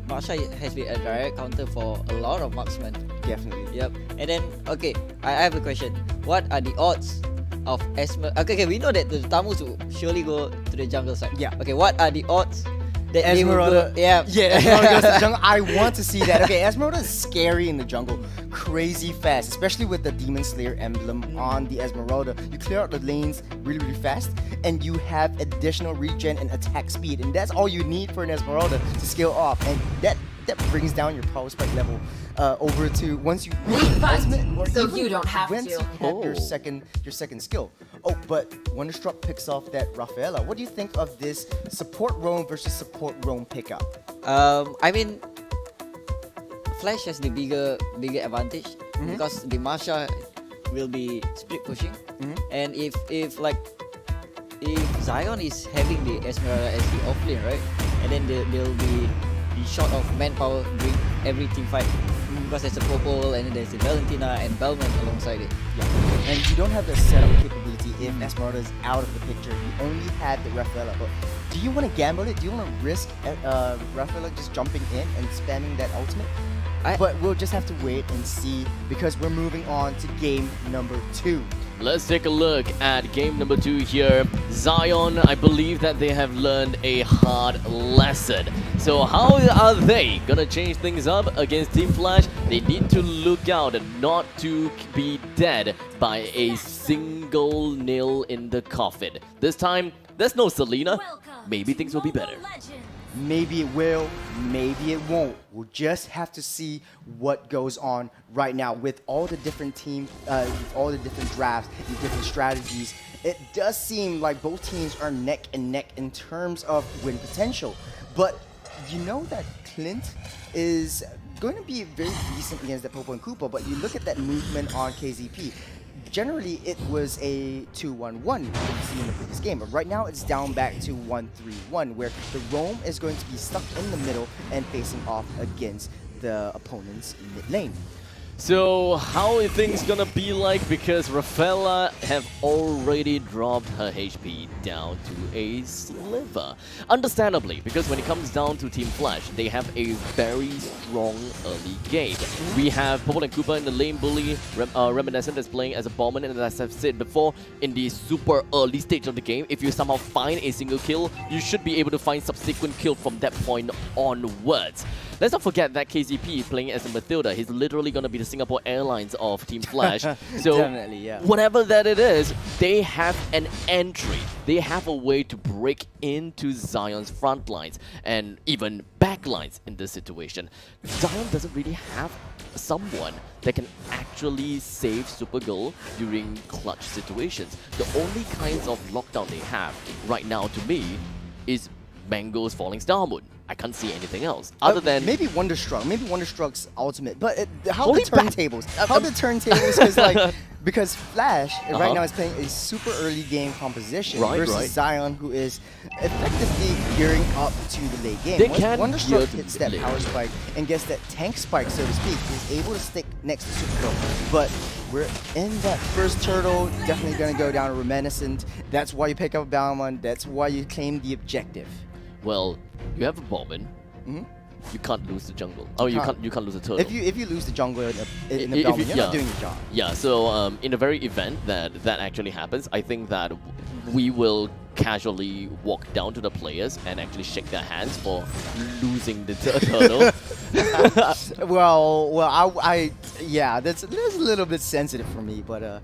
Speaker 8: Marsha has been a direct counter for a lot of marksmen.
Speaker 7: Definitely.
Speaker 8: Yep. And then, okay, I have a question. What are the odds of Esmeralda? Okay, we know that the Tamus will surely go to the jungle side.
Speaker 7: Yeah.
Speaker 8: Okay, what are the odds that they will
Speaker 7: Esmeralda.
Speaker 8: go? Yeah.
Speaker 7: Yeah, Esmeralda goes to the jungle. I want to see that. Okay, Esmeralda is scary in the jungle. Crazy fast, especially with the Demon Slayer emblem on the Esmeralda. You clear out the lanes really, really fast, and you have additional regen and attack speed, and that's all you need for an Esmeralda to scale off, and that brings down your power spike level over to once you ultimate, or
Speaker 9: so
Speaker 7: even
Speaker 9: you don't have
Speaker 7: once
Speaker 9: to.
Speaker 7: you have your second skill. Oh, but Wonderstruck picks off that Rafaela. What do you think of this support roam versus support roam pickup?
Speaker 8: I mean, Flash has the bigger advantage because the Marsha will be split pushing, and if Zion is having the Esmeralda as the offlane, right, and then they'll be short of manpower during every team fight because there's a Popol and then there's the Valentina and Bellman alongside it.
Speaker 7: Yeah, and you don't have the setup capability if Esmeralda is out of the picture. You only have the Rafaela. But do you want to gamble it? Do you want to risk Rafaela just jumping in and spamming that ultimate? But we'll just have to wait and see because we're moving on to game number 2.
Speaker 6: Let's take a look at game number 2 here. Zion, I believe that they have learned a hard lesson. So how are they gonna change things up against Team Flash? They need to look out not to be dead by a single nail in the coffin. This time, there's no Selena. Maybe things will be better.
Speaker 7: Maybe it will, maybe it won't. We'll just have to see what goes on right now with all the different teams, all the different drafts and different strategies. It does seem like both teams are neck and neck in terms of win potential. But you know that Clint is going to be very decent against the Popo and Koopa, but you look at that movement on KZP. Generally, it was a 2-1-1 you can see in the previous game, but right now it's down back to 1-3-1, where the roam is going to be stuck in the middle and facing off against the opponent's mid lane.
Speaker 6: So how are things gonna be like, because Rafaela have already dropped her HP down to a sliver. Understandably, because when it comes down to Team Flash, they have a very strong early game. We have Popol and Koopa in the lane bully, Reminiscent is playing as a bomber, and as I've said before, in the super early stage of the game, if you somehow find a single kill, you should be able to find subsequent kill from that point onwards. Let's not forget that KZP playing as a Mathilda, he's literally gonna be the Singapore Airlines of Team Flash. So
Speaker 7: Definitely, yeah.
Speaker 6: whatever that it is, they have an entry. They have a way to break into Zion's front lines and even back lines in this situation. Zion doesn't really have someone that can actually save Supergirl during clutch situations. The only kinds of lockdown they have right now to me is Mango's Falling Star Moon. I can't see anything else other than
Speaker 7: maybe Wonderstruck, maybe Wonderstruck's ultimate. But how
Speaker 6: Holy
Speaker 7: the turntables? How the turntables? Because Flash right now is playing a super early game composition versus Zion, who is effectively gearing up to the late game.
Speaker 6: They
Speaker 7: Once Wonderstruck hits that power spike and gets that tank spike, so to speak, he's able to stick next to Supergirl. But we're in that first turtle, definitely going to go down to Reminiscent. That's why you pick up Balmond. That's why you claim the objective.
Speaker 6: Well, you have a Bowman. You can't lose the jungle. Oh, you can't lose the turtle.
Speaker 7: If you lose the jungle in the Bowman, you're not doing your job.
Speaker 6: Yeah. So in the very event that actually happens, I think that we will casually walk down to the players and actually shake their hands for losing the turtle.
Speaker 7: Yeah, that's a little bit sensitive for me, but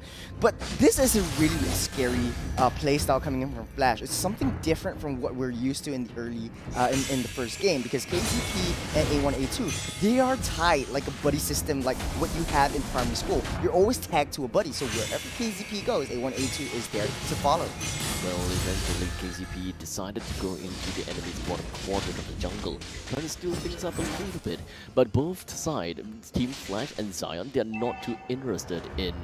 Speaker 7: this is a really scary playstyle coming in from Flash. It's something different from what we're used to in the early in the first game, because KCP and A1, A2, they are tied like a buddy system, like what you have in primary school. You're always tagged to a buddy, so wherever KCP goes, A1, A2 is there to follow.
Speaker 6: Well, eventually KCP decided to go into the enemy's bottom quadrant of the jungle, trying to steal things up a little bit. But both sides, Team Flash and Zion, Zion, they're not too interested in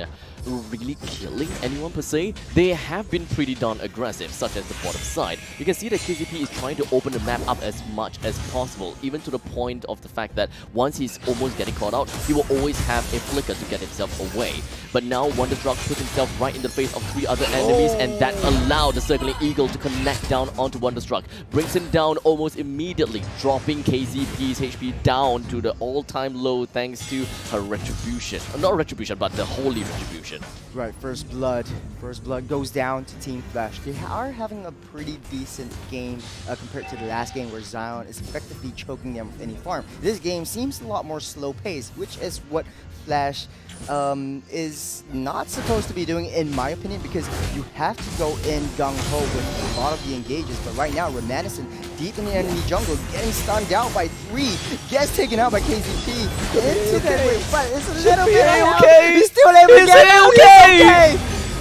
Speaker 6: really killing anyone per se. They have been pretty darn aggressive, such as the bottom side. You can see that KZP is trying to open the map up as much as possible, even to the point of the fact that once he's almost getting caught out, he will always have a flicker to get himself away. But now Wonderstruck puts himself right in the face of 3 other enemies, and that allowed the Circling Eagle to connect down onto Wonderstruck. Brings him down almost immediately, dropping KZP's HP down to the all-time low thanks to her retribution. Not retribution, but the holy retribution.
Speaker 7: Right, first blood. First blood goes down to Team Flash. They are having a pretty decent game compared to the last game where Zion is effectively choking them with any farm. This game seems a lot more slow-paced, which is what Flash is not supposed to be doing, in my opinion, because you have to go in gung-ho with a lot of the engages. But right now, Remanison deep in the enemy jungle, getting stunned out by 3, gets taken out by KZP. Into that way, but it's a little bit okay. He's still able to get out. Okay.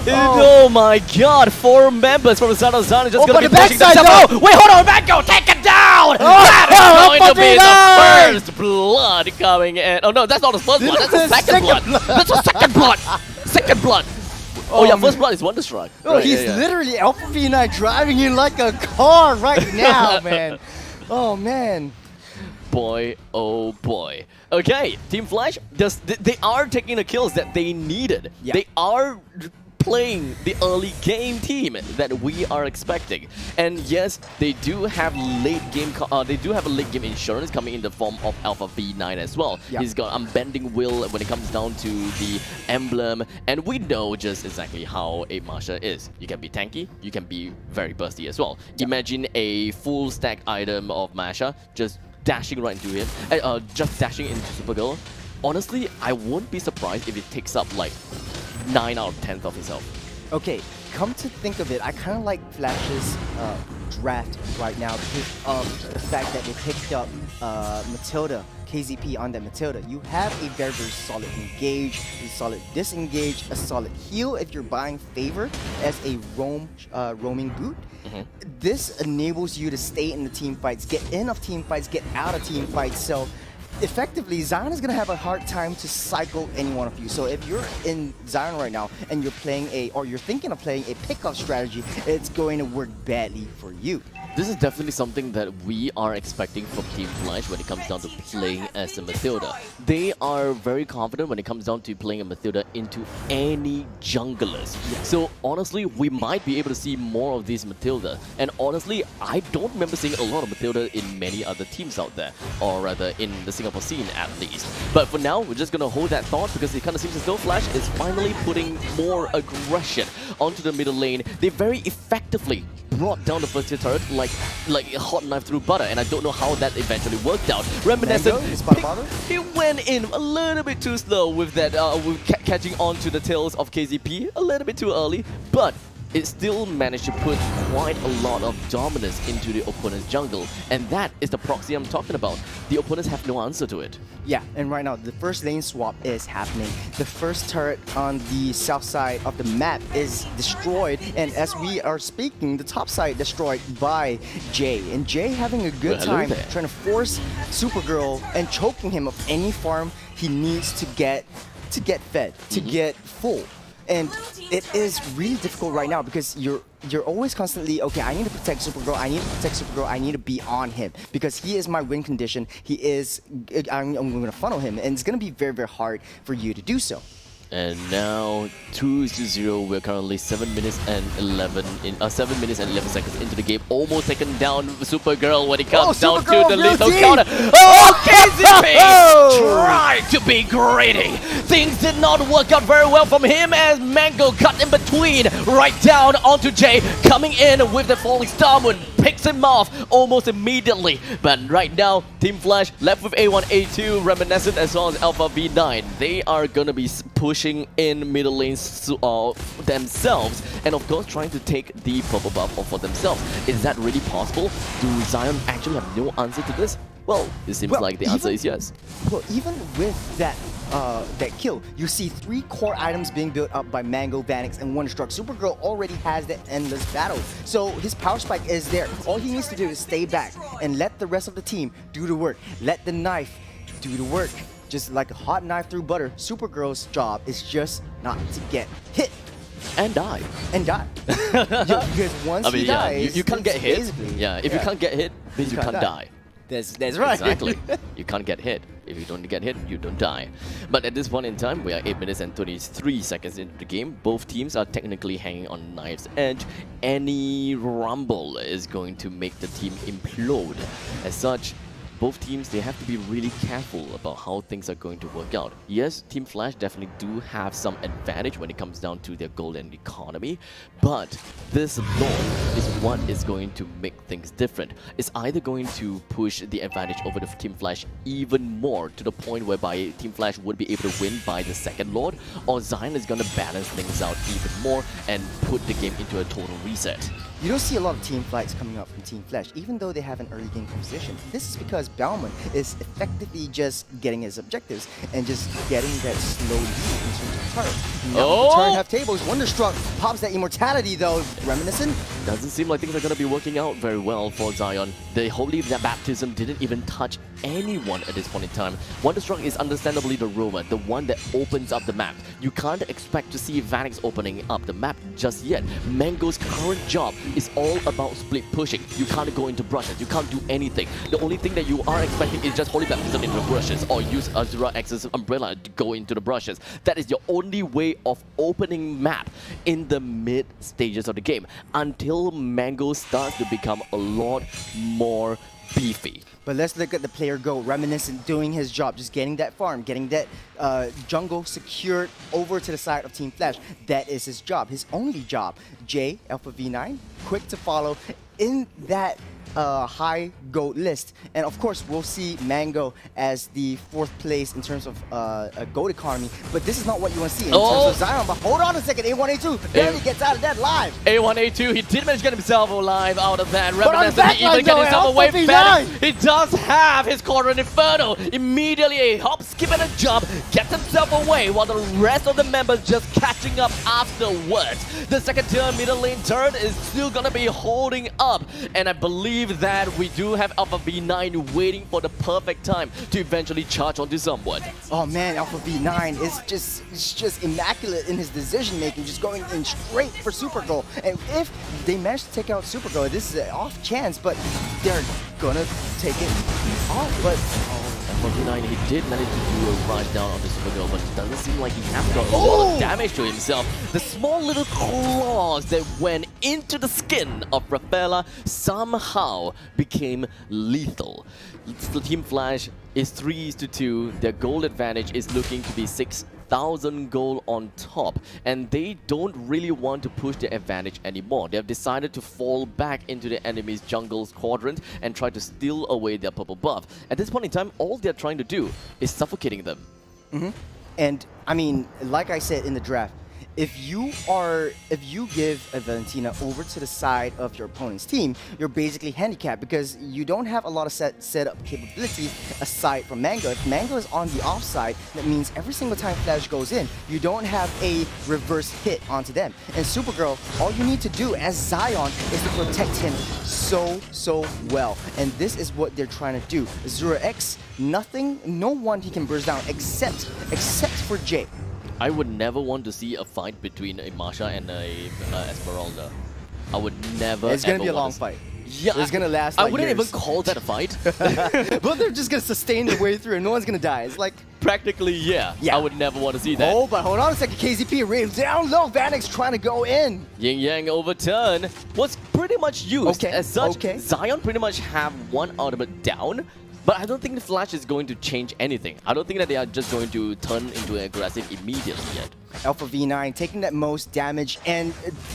Speaker 6: Oh my god, 4 members from the side of Zion just gonna
Speaker 7: but
Speaker 6: be
Speaker 7: the
Speaker 6: pushing
Speaker 7: backside,
Speaker 6: themselves. Oh, wait, hold on, Mango, take it down! That is going to be the first blood coming in. Oh no, that's not the first blood, that's the second blood. That's the second blood! Second blood! Oh yeah, first blood is Wonderstruck.
Speaker 7: Oh, right, he's literally Alpha V9 driving in like a car right now, man. Oh man.
Speaker 6: Boy, oh boy. Okay, Team Flash, they are taking the kills that they needed. Yeah. They are playing the early game team that we are expecting, and yes, they do have late game. They do have a late game insurance coming in the form of Alpha V9 as well. Yep. He's got Unbending Will when it comes down to the emblem, and we know just exactly how a Masha is. You can be tanky, you can be very bursty as well. Yep. Imagine a full stack item of Masha just dashing right into him, just dashing into Supergirl. Honestly, I won't be surprised if it takes up like 9 out of 10 of his health.
Speaker 7: Okay, come to think of it, I kind of like Flash's draft right now because of the fact that they picked up Matilda, KZP on that Matilda. You have a very, very solid engage, a solid disengage, a solid heal if you're buying favor as a roaming boot. This enables you to stay in the team fights, get in of team fights, get out of team fights. So effectively, Zion is going to have a hard time to cycle any one of you. So if you're in Zion right now and you're playing or you're thinking of playing a pickup strategy, it's going to work badly for you.
Speaker 6: This is definitely something that we are expecting from Team Flash when it comes down to playing as a Matilda. They are very confident when it comes down to playing a Matilda into any junglers. So honestly, we might be able to see more of these Matilda. And honestly, I don't remember seeing a lot of Matilda in many other teams out there, or rather in the Singapore scene at least. But for now, we're just going to hold that thought because it kind of seems as though Flash is finally putting more aggression onto the middle lane. They very effectively brought down the first tier turret like a hot knife through butter, and I don't know how that eventually worked out. Reminiscent, he went in a little bit too slow with that, catching on to the tails of KZP a little bit too early, but it still managed to put quite a lot of dominance into the opponent's jungle, and that is the proxy I'm talking about. The opponents have no answer to it.
Speaker 7: Yeah, and right now the first lane swap is happening. The first turret on the south side of the map is destroyed, and as we are speaking, the top side destroyed by Jay. And Jay having a good time trying to force Supergirl and choking him of any farm he needs to get fed, to get full. And it is really difficult right now because you're always constantly, okay, I need to protect Supergirl, I need to protect Supergirl, I need to be on him because he is my win condition. I'm going to funnel him, and it's going to be very, very hard for you to do so.
Speaker 6: And now 2-0. We're currently 7 minutes and 11 seconds into the game. Almost taken down Supergirl when it comes down to the lethal counter. Oh, KZP tried to be greedy. Things did not work out very well from him as Mango cut in between, right down onto Jay, coming in with the falling star moon, picks him off almost immediately. But right now, Team Flash left with A1, A2, Reminiscent as well as Alpha V9. They are gonna be pushing in middle lanes themselves, and of course trying to take the purple buff off for themselves. Is that really possible? Do Zion actually have no answer to this? Well, it seems like the answer is yes.
Speaker 7: Well, even with that kill, you see 3 core items being built up by Mango, Vanix, and Wonderstruck. Supergirl already has the endless battle, so his power spike is there. All he needs to do is stay back and let the rest of the team do the work. Let the knife do the work. just like a hot knife through butter, Supergirl's job is just not to get hit.
Speaker 6: And die.
Speaker 7: And die. Because once he dies,
Speaker 6: you can't get hit.
Speaker 7: basically-
Speaker 6: Yeah, if you can't get hit, means you can't die.
Speaker 7: That's right.
Speaker 6: Exactly. You can't get hit. If you don't get hit, you don't die. But at this point in time, we are 8 minutes and 23 seconds into the game. Both teams are technically hanging on knife's edge. Any rumble is going to make the team implode. As such, both teams, they have to be really careful about how things are going to work out. Yes, Team Flash definitely do have some advantage when it comes down to their gold and economy, but this Lord is what is going to make things different. It's either going to push the advantage over the Team Flash even more to the point whereby Team Flash would be able to win by the second Lord, or Zion is going to balance things out even more and put the game into a total reset.
Speaker 7: You don't see a lot of team fights coming up from Team Flash, even though they have an early game composition. This is because Bauman is effectively just getting his objectives and just getting that slow lead in terms of turn. Now, turn half tables, Wonderstruck pops that immortality though, reminiscent.
Speaker 6: Doesn't seem like things are going to be working out very well for Zion. The Holy Baptism didn't even touch anyone at this point in time. Wonderstruck is understandably the rover, the one that opens up the map. You can't expect to see Vanix opening up the map just yet. Mango's current job is all about split pushing. You can't go into brushes, you can't do anything. The only thing that you are expecting is just Holy Baptism into the brushes or use Azura X's umbrella to go into the brushes. That is your only way of opening map in the mid stages of the game until Mango starts to become a lot more beefy.
Speaker 7: But let's look at the player go. Reminiscent doing his job, just getting that farm, getting that jungle secured over to the side of Team Flash. That is his job, his only job. Jay, Alpha V9, quick to follow in that high GOAT list. And of course, we'll see Mango as the 4th place in terms of a GOAT economy. But this is not what you want to see in terms of Zion. But hold on a second, A1A2 barely gets out of that live.
Speaker 6: A1A2, he did manage to get himself alive out of that.
Speaker 7: But on
Speaker 6: Reminiscent, he even get himself away
Speaker 7: Alpha
Speaker 6: better.
Speaker 7: V9.
Speaker 6: He does have his Quadrant Inferno. Immediately a hop, skip, and a jump, gets himself away while the rest of the members just catching up afterwards. The second tier middle lane turret is still gonna be holding up. And I believe that we do have Alpha V9 waiting for the perfect time to eventually charge onto someone.
Speaker 7: Oh man, Alpha V9 is just immaculate in his decision making, just going in straight for Supergirl. And if they manage to take out Supergirl, this is an off chance, but they're gonna take it off. But
Speaker 6: Alpha V9, he did manage to do a ride down onto Supergirl, but it doesn't seem like he has got a lot of damage to himself. The small little claws that went into the skin of Rafaela somehow became lethal. The Team Flash is 3-2. Their gold advantage is looking to be 6,000 gold on top, and they don't really want to push their advantage anymore. They have decided to fall back into the enemy's jungle's quadrant and try to steal away their purple buff. At this point in time, all they're trying to do is suffocating them.
Speaker 7: And I mean, like I said in the draft, if you give a Valentina over to the side of your opponent's team, you're basically handicapped because you don't have a lot of setup capabilities aside from Mango. If Mango is on the offside, that means every single time Flash goes in, you don't have a reverse hit onto them. And Supergirl, all you need to do as Zion is to protect him so well. And this is what they're trying to do. Azura X, no one he can burst down except for Jay.
Speaker 6: I would never want to see a fight between a Marsha and a Esmeralda. I would never.
Speaker 7: It's gonna be a long fight.
Speaker 6: Yeah,
Speaker 7: it's gonna last.
Speaker 6: I
Speaker 7: like
Speaker 6: wouldn't
Speaker 7: years.
Speaker 6: even call that a fight.
Speaker 7: But they're just gonna sustain their way through, and no one's gonna die. It's like
Speaker 6: practically, yeah. I would never want to see that.
Speaker 7: Oh, but hold on a second. KZP raised down low. Vanix trying to go in.
Speaker 6: Yin Yang overturn was pretty much used.
Speaker 7: Okay.
Speaker 6: As such,
Speaker 7: Okay.
Speaker 6: Zion pretty much have one ultimate down. But I don't think the Flash is going to change anything. I don't think that they are just going to turn into aggressive immediately yet.
Speaker 7: Alpha V9 taking that most damage, and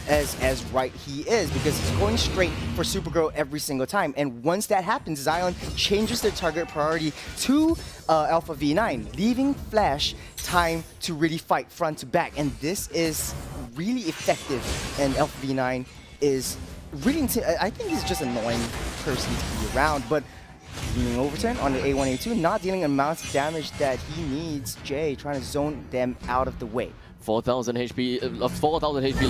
Speaker 7: as right he is, because he's going straight for Supergirl every single time. And once that happens, Zion changes their target priority to Alpha V9, leaving Flash time to really fight front to back. And this is really effective. And Alpha V9 is really, I think he's just an annoying person to be around, but being overturned on the A1A2, not dealing amounts of damage that he needs. Jay trying to zone them out of the way.
Speaker 6: 4,000 HP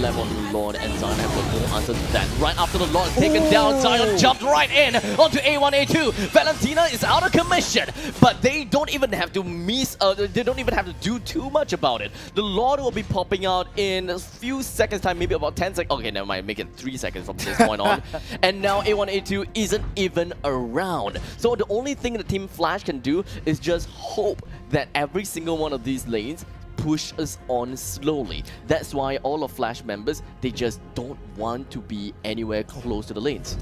Speaker 6: left on the Lord, and Zion have got no answer to that. Right after the Lord is taken down, Zion jumped right in onto A1, A2. Valentina is out of commission, but they don't even have to they don't even have to do too much about it. The Lord will be popping out in a few seconds time, maybe about 10 seconds. Okay, never mind, make it 3 seconds from this point on. And now A1, A2 isn't even around. So the only thing the Team Flash can do is just hope that every single one of these lanes push us on slowly. That's why all of Flash members, they just don't want to be anywhere close to the lanes.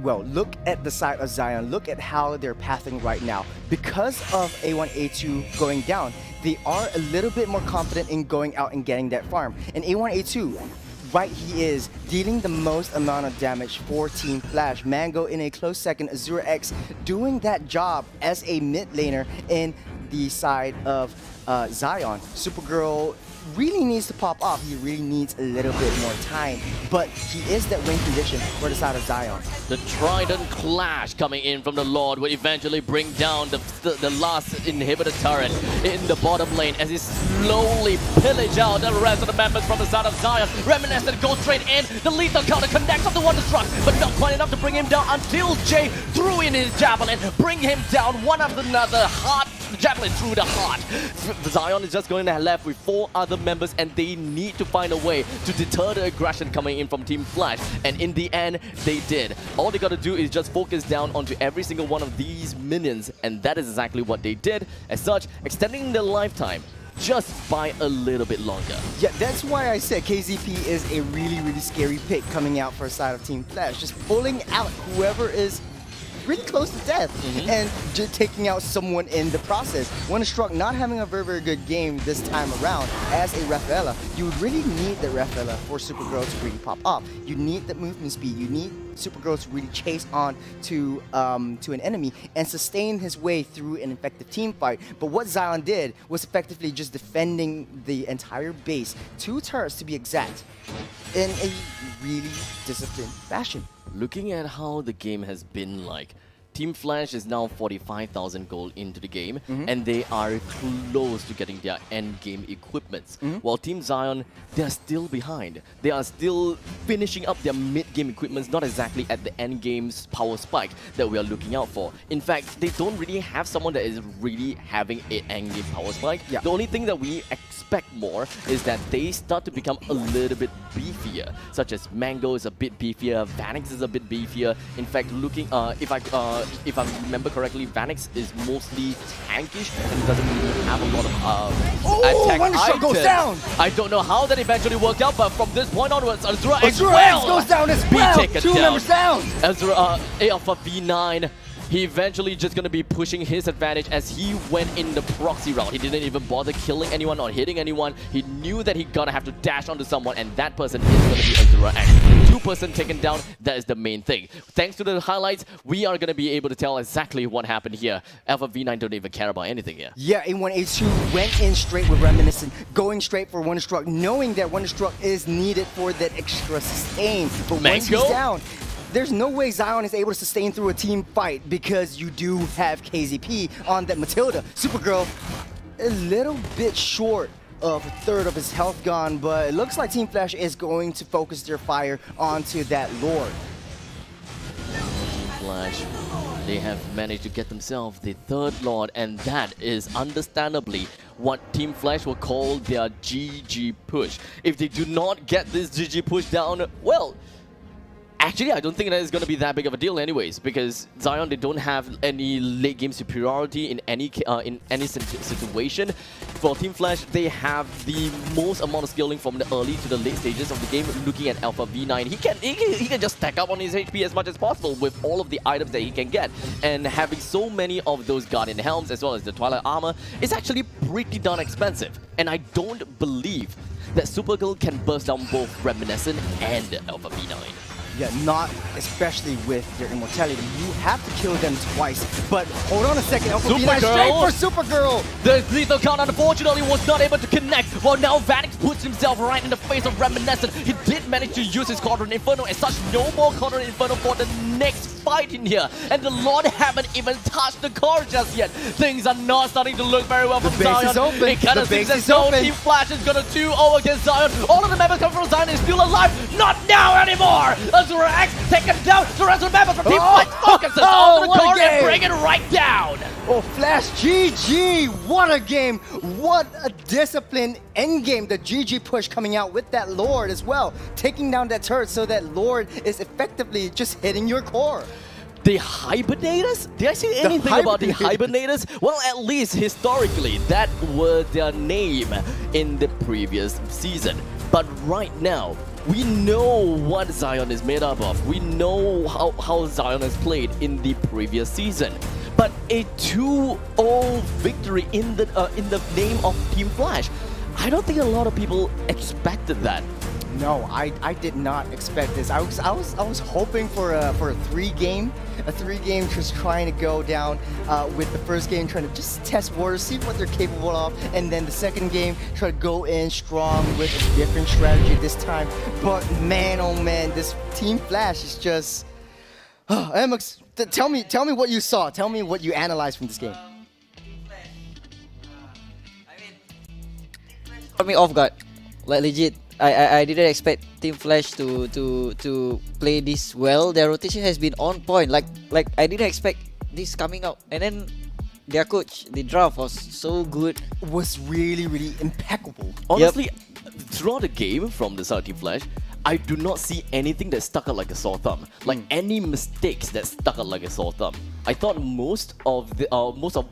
Speaker 7: Well, look at the side of Zion. Look at how they're pathing right now. Because of A1, A2 going down, they are a little bit more confident in going out and getting that farm. And A1, A2, right, he is dealing the most amount of damage for Team Flash. Mango in a close second, Azura X doing that job as a mid laner in the side of Zion. Supergirl really needs to pop off. He really needs a little bit more time, but he is that win condition for the side of Zion.
Speaker 6: The Trident Clash coming in from the Lord will eventually bring down the last inhibitor turret in the bottom lane as he slowly pillage out the rest of the members from the side of Zion. Reminiscent goes straight in. The lethal counter connects on the Wonderstruck, but not quite enough to bring him down until Jay threw in his javelin, bring him down one after another. Hard javelin through the heart. Zion is just going to left with 4 other members, and they need to find a way to deter the aggression coming in from Team Flash. And in the end, they did. All they got to do is just focus down onto every single one of these minions, and that is exactly what they did. As such, extending their lifetime just by a little bit longer.
Speaker 7: Yeah, that's why I said KZP is a really, really scary pick coming out for a side of Team Flash. Just pulling out whoever is really close to death and just taking out someone in the process. Wonderstruck not having a very, very good game this time around as a Rafaela. You would really need the Rafaela for Supergirl to really pop up. You need the movement speed. You need Supergirl to really chase on to an enemy and sustain his way through an effective team fight. But what Zion did was effectively just defending the entire base, 2 turrets to be exact, in a really disciplined fashion.
Speaker 6: Looking at how the game has been like, Team Flash is now 45,000 gold into the game, and they are close to getting their end game equipments. While Team Zion, they are still behind. They are still finishing up their mid game equipments, not exactly at the end game's power spike that we are looking out for. In fact, they don't really have someone that is really having an end game power spike.
Speaker 7: Yeah.
Speaker 6: The only thing that we expect more is that they start to become a little bit beefier, such as Mango is a bit beefier, Vanix is a bit beefier. In fact, looking if I remember correctly, Vanix is mostly tankish and doesn't really have a lot of attack
Speaker 7: Wonderstruck goes down!
Speaker 6: I don't know how that eventually worked out, but from this point onwards, Azura
Speaker 7: X goes down as well! 2 members down!
Speaker 6: Azura Alpha V9. He eventually just going to be pushing his advantage as he went in the proxy route. He didn't even bother killing anyone or hitting anyone. He knew that he gonna have to dash onto someone, and that person is going to be Azura X. 2% taken down, that is the main thing. Thanks to the highlights, we are going to be able to tell exactly what happened here. Alpha V9 don't even care about anything here.
Speaker 7: Yeah, A1, A2 went in straight with Reminiscent, going straight for Wonderstruck, knowing that Wonderstruck is needed for that extra sustain. But once he's down, there's no way Zion is able to sustain through a team fight because you do have KZP on that Matilda. Supergirl, a little bit short of a third of his health gone, but it looks like Team Flash is going to focus their fire onto that Lord.
Speaker 6: Flash, they have managed to get themselves the 3rd Lord, and that is understandably what Team Flash will call their GG push. If they do not get this GG push down, well, actually, I don't think that is going to be that big of a deal anyways, because Zion, they don't have any late game superiority in any situation. For Team Flash, they have the most amount of skilling from the early to the late stages of the game. Looking at Alpha V9, he can just stack up on his HP as much as possible with all of the items that he can get. And having so many of those Guardian Helms as well as the Twilight Armor is actually pretty darn expensive. And I don't believe that Supergirl can burst down both Reminiscent and Alpha V9.
Speaker 7: Yeah, not especially with their immortality. You have to kill them twice. But hold on a second, Alpha V9 straight for Supergirl!
Speaker 6: The lethal count unfortunately was not able to connect. Well, now Vanix puts himself right in the face of Reminiscent. He did manage to use his Quadrant Inferno. As such, no more Quadrant Inferno for the next fight in here, and the Lord haven't even touched the core just yet. Things are not starting to look very well from
Speaker 7: base
Speaker 6: Zion.
Speaker 7: is open.
Speaker 6: It kind
Speaker 7: The
Speaker 6: of seems
Speaker 7: base
Speaker 6: as
Speaker 7: is
Speaker 6: though
Speaker 7: open.
Speaker 6: Team Flash is gonna 2-0 against Zion. All of the members coming from Zion is still alive. Not now anymore. Azura X taken down. The rest of the members from Team Flash focuses onto the
Speaker 7: what a
Speaker 6: core and
Speaker 7: game.
Speaker 6: bring it right down.
Speaker 7: Oh, Flash GG! What a game! What a disciplined end game. The GG push coming out with that Lord as well, taking down that turret so that Lord is effectively just hitting your core.
Speaker 6: The Hibernators? Did I say anything about the Hibernators? Well, at least historically, that was their name in the previous season. But right now, we know what Zion is made up of. We know how Zion has played in the previous season. But a 2-0 victory in the name of Team Flash, I don't think a lot of people expected that.
Speaker 7: No, I did not expect this. I was hoping for a 3-game, just trying to go down with the first game, trying to just test waters, see what they're capable of, and then the second game try to go in strong with a different strategy this time. But man, oh man, this Team Flash is just. Tell me what you saw. Tell me what you analyzed from this game.
Speaker 8: Caught me off guard, like legit. I didn't expect Team Flash to play this well. Their rotation has been on point. Like I didn't expect this coming out. And then their coach, the draft was so good.
Speaker 7: Was really impeccable.
Speaker 6: Honestly, throughout the game from the side of Team Flash, I do not see anything that stuck out like a sore thumb. Like any mistakes that stuck out like a sore thumb. I thought most of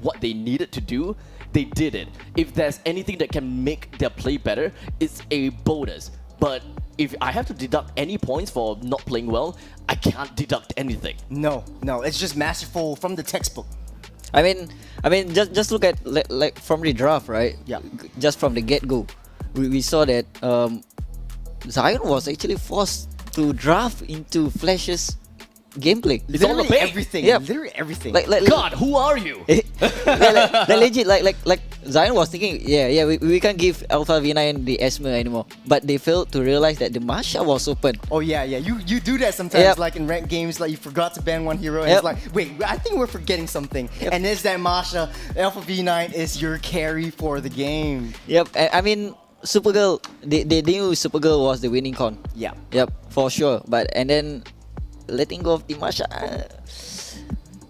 Speaker 6: what they needed to do, they did it. If there's anything that can make their play better, it's a bonus. But if I have to deduct any points for not playing well, I can't deduct anything.
Speaker 7: No, it's just masterful from the textbook.
Speaker 8: I mean, just look at like from the draft, right?
Speaker 7: Yeah.
Speaker 8: Just from the get-go, we saw that Zion was actually forced to draft into Flash's gameplay.
Speaker 6: It's all
Speaker 7: Literally
Speaker 6: about
Speaker 7: everything.
Speaker 8: Yeah.
Speaker 7: Literally everything.
Speaker 8: Like
Speaker 6: God, who are you?
Speaker 8: like legit, like Zion was thinking, we can't give Alpha V9 the Esmer anymore. But they failed to realize that the Masha was open.
Speaker 7: Oh yeah. You do that sometimes.
Speaker 8: Yep.
Speaker 7: Like in ranked games, like you forgot to ban one hero, and
Speaker 8: Yep.
Speaker 7: it's like, wait, I think we're forgetting something.
Speaker 8: Yep.
Speaker 7: And it's that Masha. Alpha V9 is your carry for the game.
Speaker 8: Yep, I mean, Supergirl, they knew Supergirl was the winning con.
Speaker 7: Yeah.
Speaker 8: Yep, for sure. And then letting go of the Masha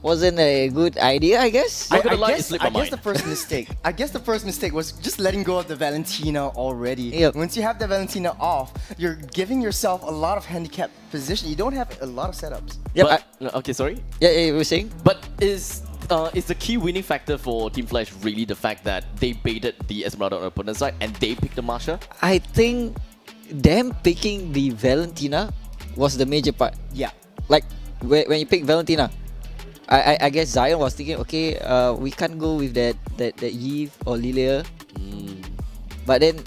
Speaker 8: wasn't a good idea, I guess.
Speaker 6: I guess
Speaker 7: the first mistake. I guess the first mistake was just letting go of the Valentina already.
Speaker 8: Yep.
Speaker 7: Once you have the Valentina off, you're giving yourself a lot of handicapped position. You don't have a lot of setups.
Speaker 8: Yep.
Speaker 6: Okay, sorry.
Speaker 8: Yeah, you were saying?
Speaker 6: But is the key winning factor for Team Flash really the fact that they baited the Esmeralda on the opponent's side and they picked the Masha?
Speaker 8: I think them picking the Valentina was the major part.
Speaker 7: Yeah.
Speaker 8: Like when you pick Valentina, I guess Zion was thinking, okay, we can't go with that Eve or Lilia. But then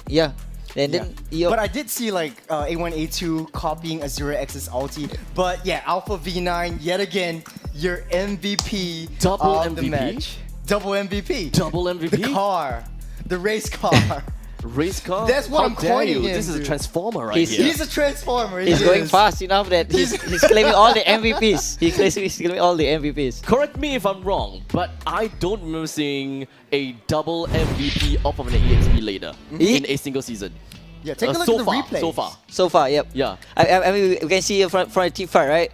Speaker 7: But I did see like A1, A2 copying Azura X's ulti. But yeah, Alpha V9 yet again, your MVP
Speaker 6: Double
Speaker 7: of the
Speaker 6: MVP?
Speaker 7: match. Double MVP.
Speaker 6: Double MVP?
Speaker 7: The car, the race car.
Speaker 6: Race car?
Speaker 7: That's what
Speaker 6: How
Speaker 7: I'm
Speaker 6: dare
Speaker 7: coining
Speaker 6: you?
Speaker 7: him,
Speaker 6: This is a
Speaker 7: dude.
Speaker 6: transformer right
Speaker 8: He's-
Speaker 6: here.
Speaker 7: He's a transformer.
Speaker 8: he's
Speaker 7: he
Speaker 8: going
Speaker 7: is.
Speaker 8: fast enough that he's claiming all the MVPs. He's claiming all the MVPs.
Speaker 6: Correct me if I'm wrong, but I don't remember seeing a double MVP off of an EXP later in a single season.
Speaker 7: Yeah, take a look
Speaker 6: so
Speaker 7: at the
Speaker 6: far,
Speaker 7: replay.
Speaker 6: So far.
Speaker 8: So far, yep.
Speaker 6: Yeah.
Speaker 8: I mean, we can see here from a team fight, right?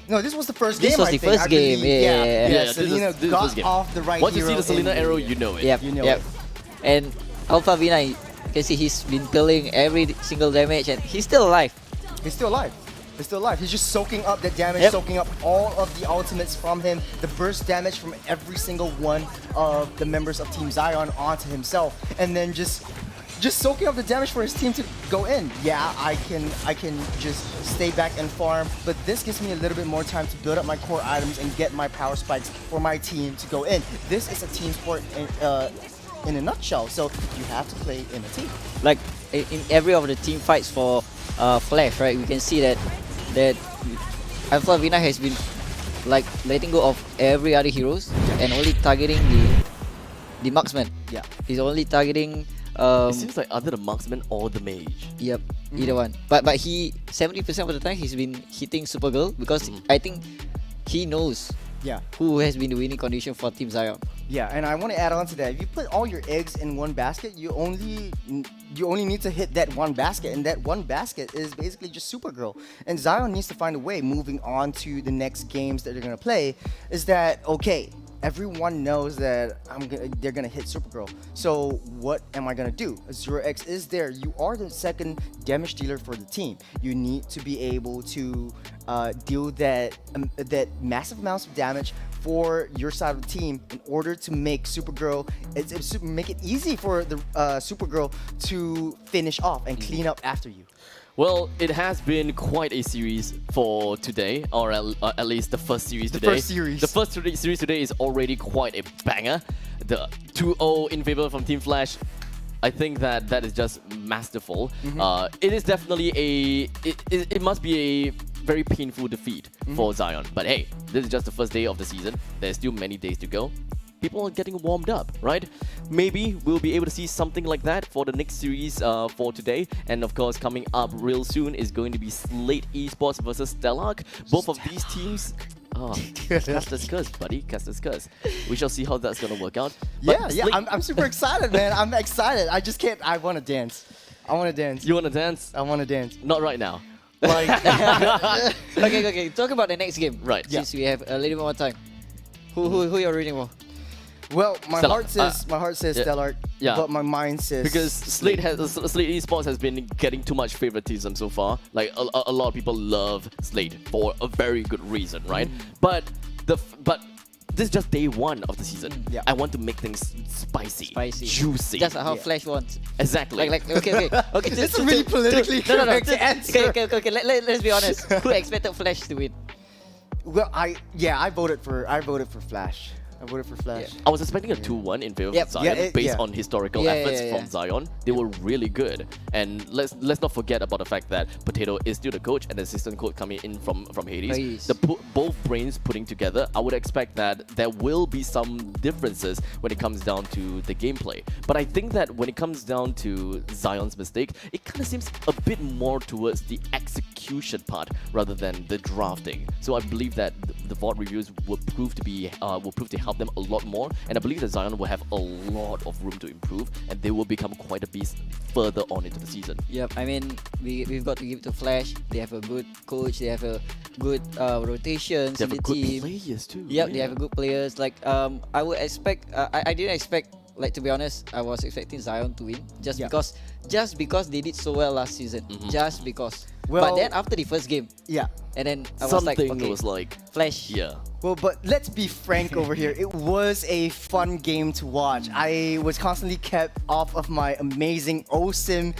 Speaker 7: No, this was the first
Speaker 8: This
Speaker 7: game.
Speaker 8: was
Speaker 7: I
Speaker 8: the
Speaker 7: think.
Speaker 8: first
Speaker 7: I believe.
Speaker 8: game, yeah.
Speaker 6: Yeah,
Speaker 7: Selena
Speaker 6: this is
Speaker 7: got
Speaker 6: first game.
Speaker 7: off the right
Speaker 6: Once you see
Speaker 7: hero
Speaker 6: the Selena
Speaker 7: in-
Speaker 6: arrow, you know it.
Speaker 8: Yep,
Speaker 7: You know
Speaker 8: yep.
Speaker 7: it.
Speaker 8: And Alpha V9, you can see he's been killing every single damage and he's still alive.
Speaker 7: He's still alive. He's still alive. He's just soaking up that damage,
Speaker 8: Yep.
Speaker 7: soaking up all of the ultimates from him, the burst damage from every single one of the members of Team Zion onto himself, and then just soaking up the damage for his team to go in. Yeah, I can just stay back and farm, but this gives me a little bit more time to build up my core items and get my power spikes for my team to go in. This is a team sport in a nutshell, so you have to play in a team.
Speaker 8: Like in every of the team fights for Flash, right? We can see that Alpha V9 has been like letting go of every other heroes and only targeting the marksman.
Speaker 7: Yeah.
Speaker 8: He's only targeting
Speaker 6: It seems like other the marksman or the mage.
Speaker 8: yep. either one. But he 70% of the time he's been hitting Supergirl because I think he knows who has been the winning condition for Team Zion.
Speaker 7: Yeah, and I want to add on to that. If you put all your eggs in one basket, you only need to hit that one basket, and that one basket is basically just Supergirl. And Zion needs to find a way, moving on to the next games that they're gonna play, is that okay? Everyone knows that they're gonna hit Supergirl. So what am I gonna do? Azure X is there. You are the second damage dealer for the team. You need to be able to deal that massive amounts of damage for your side of the team in order to make Supergirl, make it easy for the Supergirl to finish off and clean up after you.
Speaker 6: Well, it has been quite a series for today, or at least the first series today. The first series today is already quite a banger. The 2-0 in favor from Team Flash. I think that is just masterful. It is definitely it must be a very painful defeat for Zion. But hey, this is just the first day of the season. There's still many days to go. People are getting warmed up, right? Maybe we'll be able to see something like that for the next series for today. And of course, coming up real soon is going to be Slate Esports versus Stellark. Both of these teams... Oh, Caster's curse, buddy. Caster's curse. We shall see how that's going to work out. But
Speaker 7: Yeah, I'm super excited, man. I'm excited. I just can't... I want to dance. I want to dance.
Speaker 6: You want to dance?
Speaker 7: I want to dance.
Speaker 6: Not right now.
Speaker 7: Like...
Speaker 8: Okay. Talk about the next game.
Speaker 6: Right.
Speaker 8: Since we have a little more time. Who you're rooting for?
Speaker 7: Well, my heart says Stellark, but my mind says
Speaker 6: because Slate Esports has been getting too much favoritism so far. Like a lot of people love Slate for a very good reason, right? But this is just day one of the season. I want to make things spicy, juicy.
Speaker 8: Just how Flash wants.
Speaker 6: Exactly.
Speaker 8: Okay.
Speaker 7: It's a really politically correct answer.
Speaker 8: Okay. Let's be honest. Who expected Flash to win?
Speaker 7: Well, I voted for Flash. I voted for Flash.
Speaker 6: I was expecting a 2-1 in favor of Zion based on historical efforts from Zion. They were really good. And let's not forget about the fact that Potato is still the coach and the assistant coach coming in from Hades. Both brains putting together, I would expect that there will be some differences when it comes down to the gameplay. But I think that when it comes down to Zion's mistake, it kind of seems a bit more towards the execution part rather than the drafting. So I believe that the VOD reviews will prove to help them a lot more, and I believe that Zion will have a lot of room to improve, and they will become quite a beast further on into the season.
Speaker 8: Yep, I mean we've got to give it to Flash. They have a good coach. They have a good rotations in the team.
Speaker 6: Good players too.
Speaker 8: Yep, they have good players. Like I would expect. I didn't expect. Like, to be honest, I was expecting Zion to win just because they did so well last season. Just because.
Speaker 7: Well,
Speaker 8: but then after the first game, and then I was like, okay,
Speaker 6: was like
Speaker 8: Flash.
Speaker 6: Yeah.
Speaker 7: Well, but let's be frank over here. It was a fun game to watch. I was constantly kept off of my amazing OSIM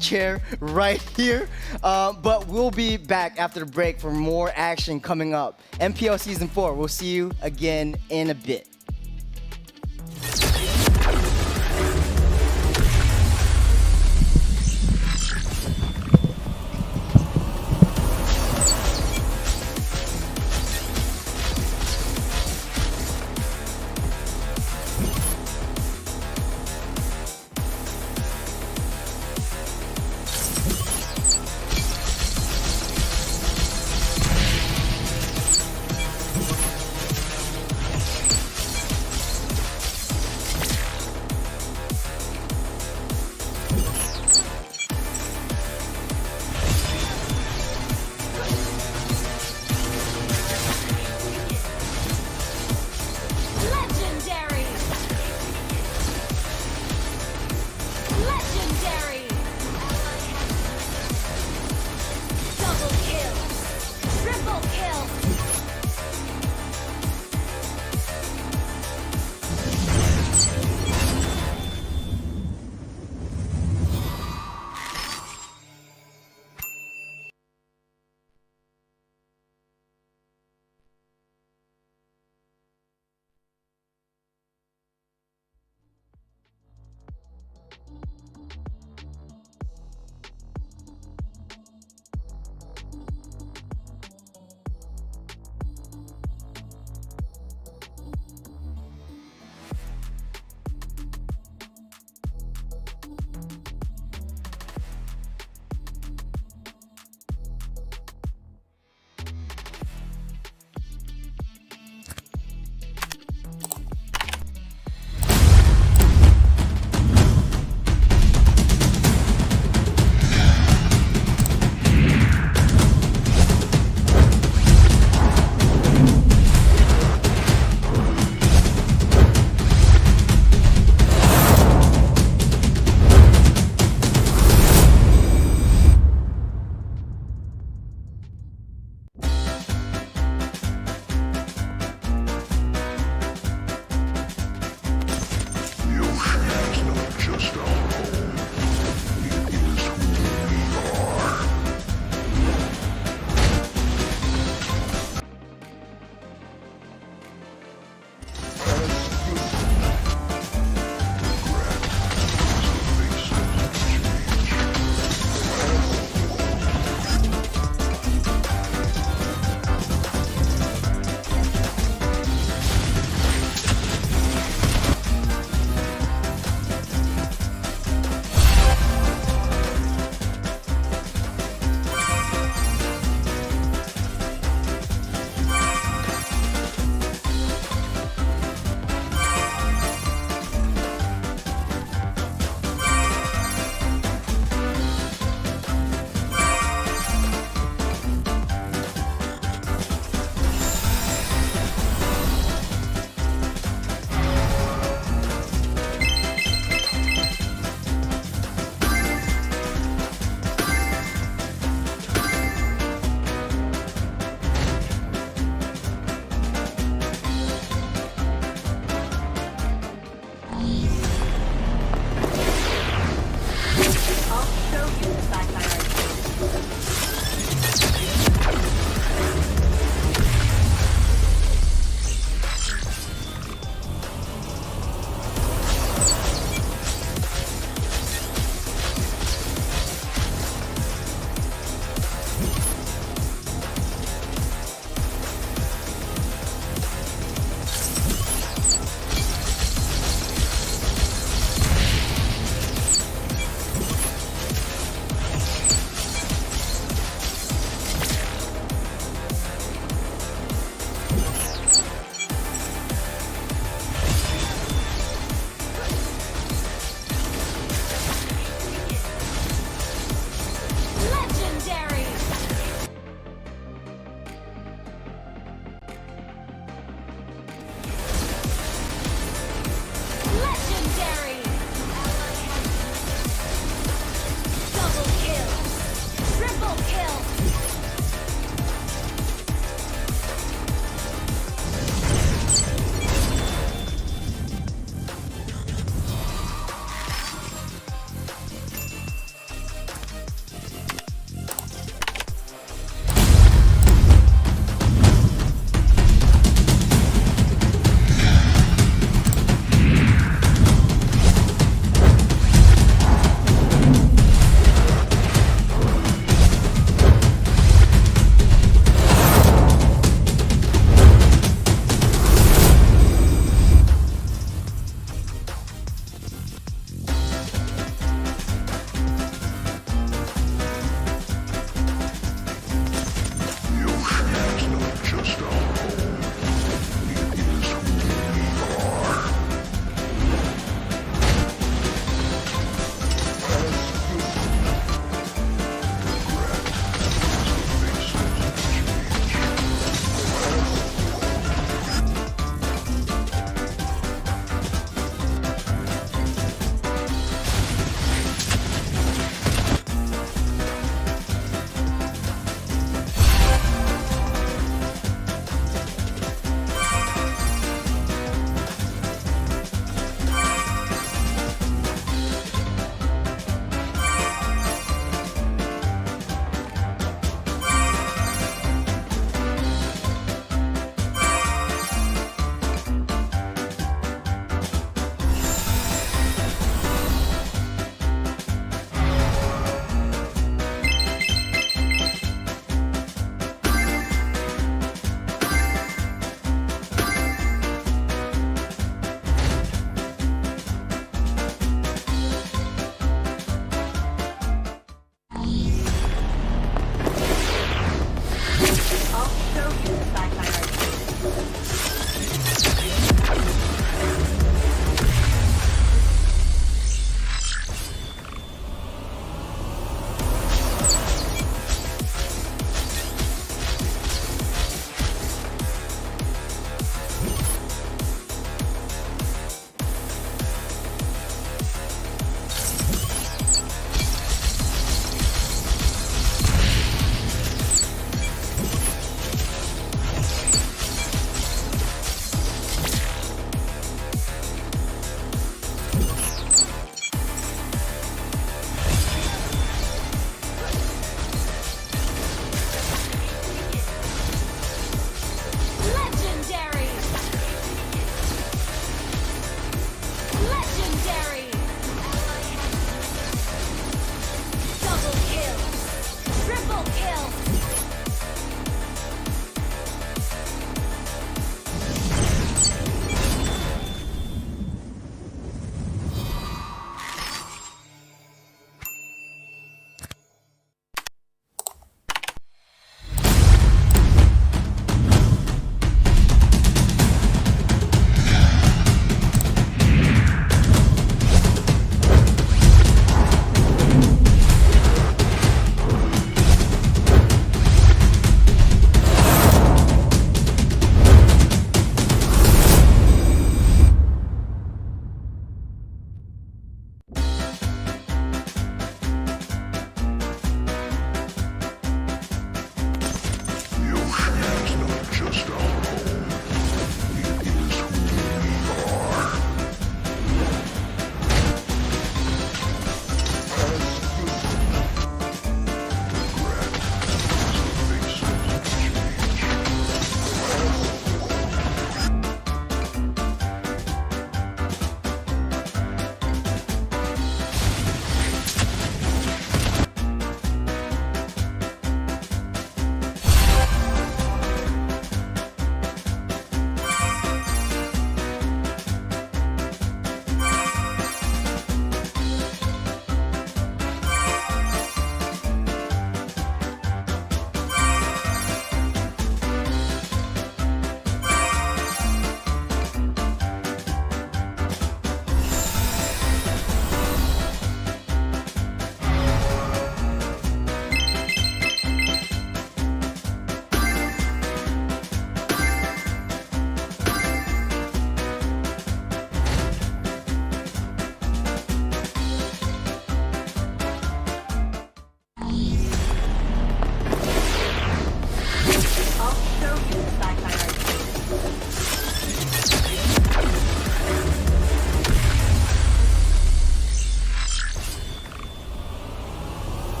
Speaker 7: chair right here. But we'll be back after the break for more action coming up. MPL Season 4. We'll see you again in a bit.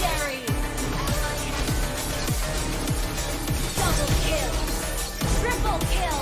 Speaker 10: Legendary. Double kill. Triple kill.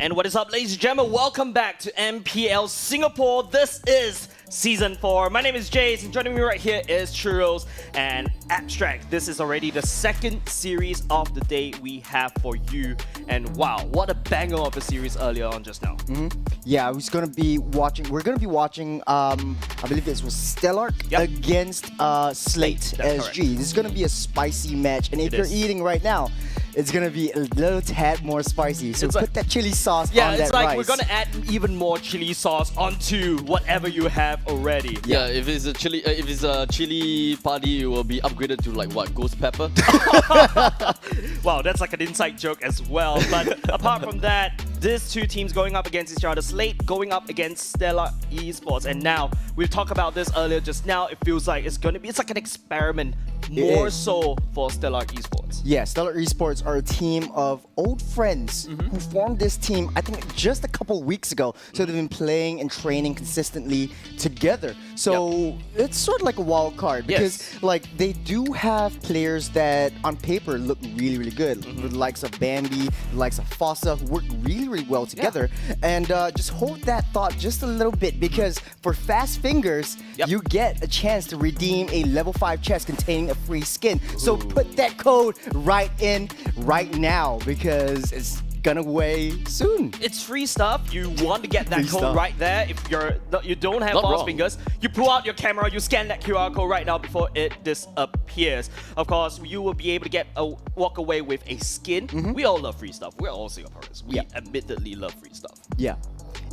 Speaker 6: And what is up, ladies and gentlemen? Welcome back to MPL Singapore. This is Season 4. My name is Jace, and joining me right here is Churros and Abstract. This is already the second series of the day we have for you. And wow, what a banger of a series earlier on just now.
Speaker 7: Yeah, we're gonna be watching. I believe this was Stellark against Slate
Speaker 6: That's
Speaker 7: SG.
Speaker 6: correct.
Speaker 7: This is gonna be a spicy match, and if
Speaker 6: It
Speaker 7: you're
Speaker 6: is.
Speaker 7: eating right now, it's gonna be a little tad more spicy. So
Speaker 6: It's
Speaker 7: put
Speaker 6: like-
Speaker 7: that chili sauce
Speaker 6: Yeah,
Speaker 7: on
Speaker 6: it's
Speaker 7: that
Speaker 6: like
Speaker 7: rice.
Speaker 6: we're gonna add even more chili sauce onto whatever you have already.
Speaker 11: Yeah, if it's a chili party, it will be upgraded to like what, ghost pepper?
Speaker 6: Wow, that's like an inside joke as well. But apart from that, these two teams going up against each other. Slate going up against Stellark Esports. And now, we talked about this earlier just now. It feels like it's like an experiment more so for Stellark Esports.
Speaker 7: Yeah, Stellark Esports are a team of old friends who formed this team, I think, just a couple weeks ago. So they've been playing and training consistently together. So it's sort of like a wild card because like they do have players that on paper look really, really good. The likes of Bambi, the likes of Fossa, who work really, really well together. And just hold that thought just a little bit because for Fast Fingers, you get a chance to redeem a level 5 chest containing a free skin. So put that code right in right now because it's gonna weigh soon.
Speaker 6: It's free stuff. You want to get that
Speaker 7: Free
Speaker 6: code
Speaker 7: stuff.
Speaker 6: right there. If you don't have
Speaker 11: Not
Speaker 6: fast
Speaker 11: wrong.
Speaker 6: fingers, you pull out your camera, you scan that QR code right now before it disappears. Of course, you will be able to walk away with a skin. We all love free stuff. We're all Singaporeans. We admittedly love free stuff.
Speaker 7: Yeah.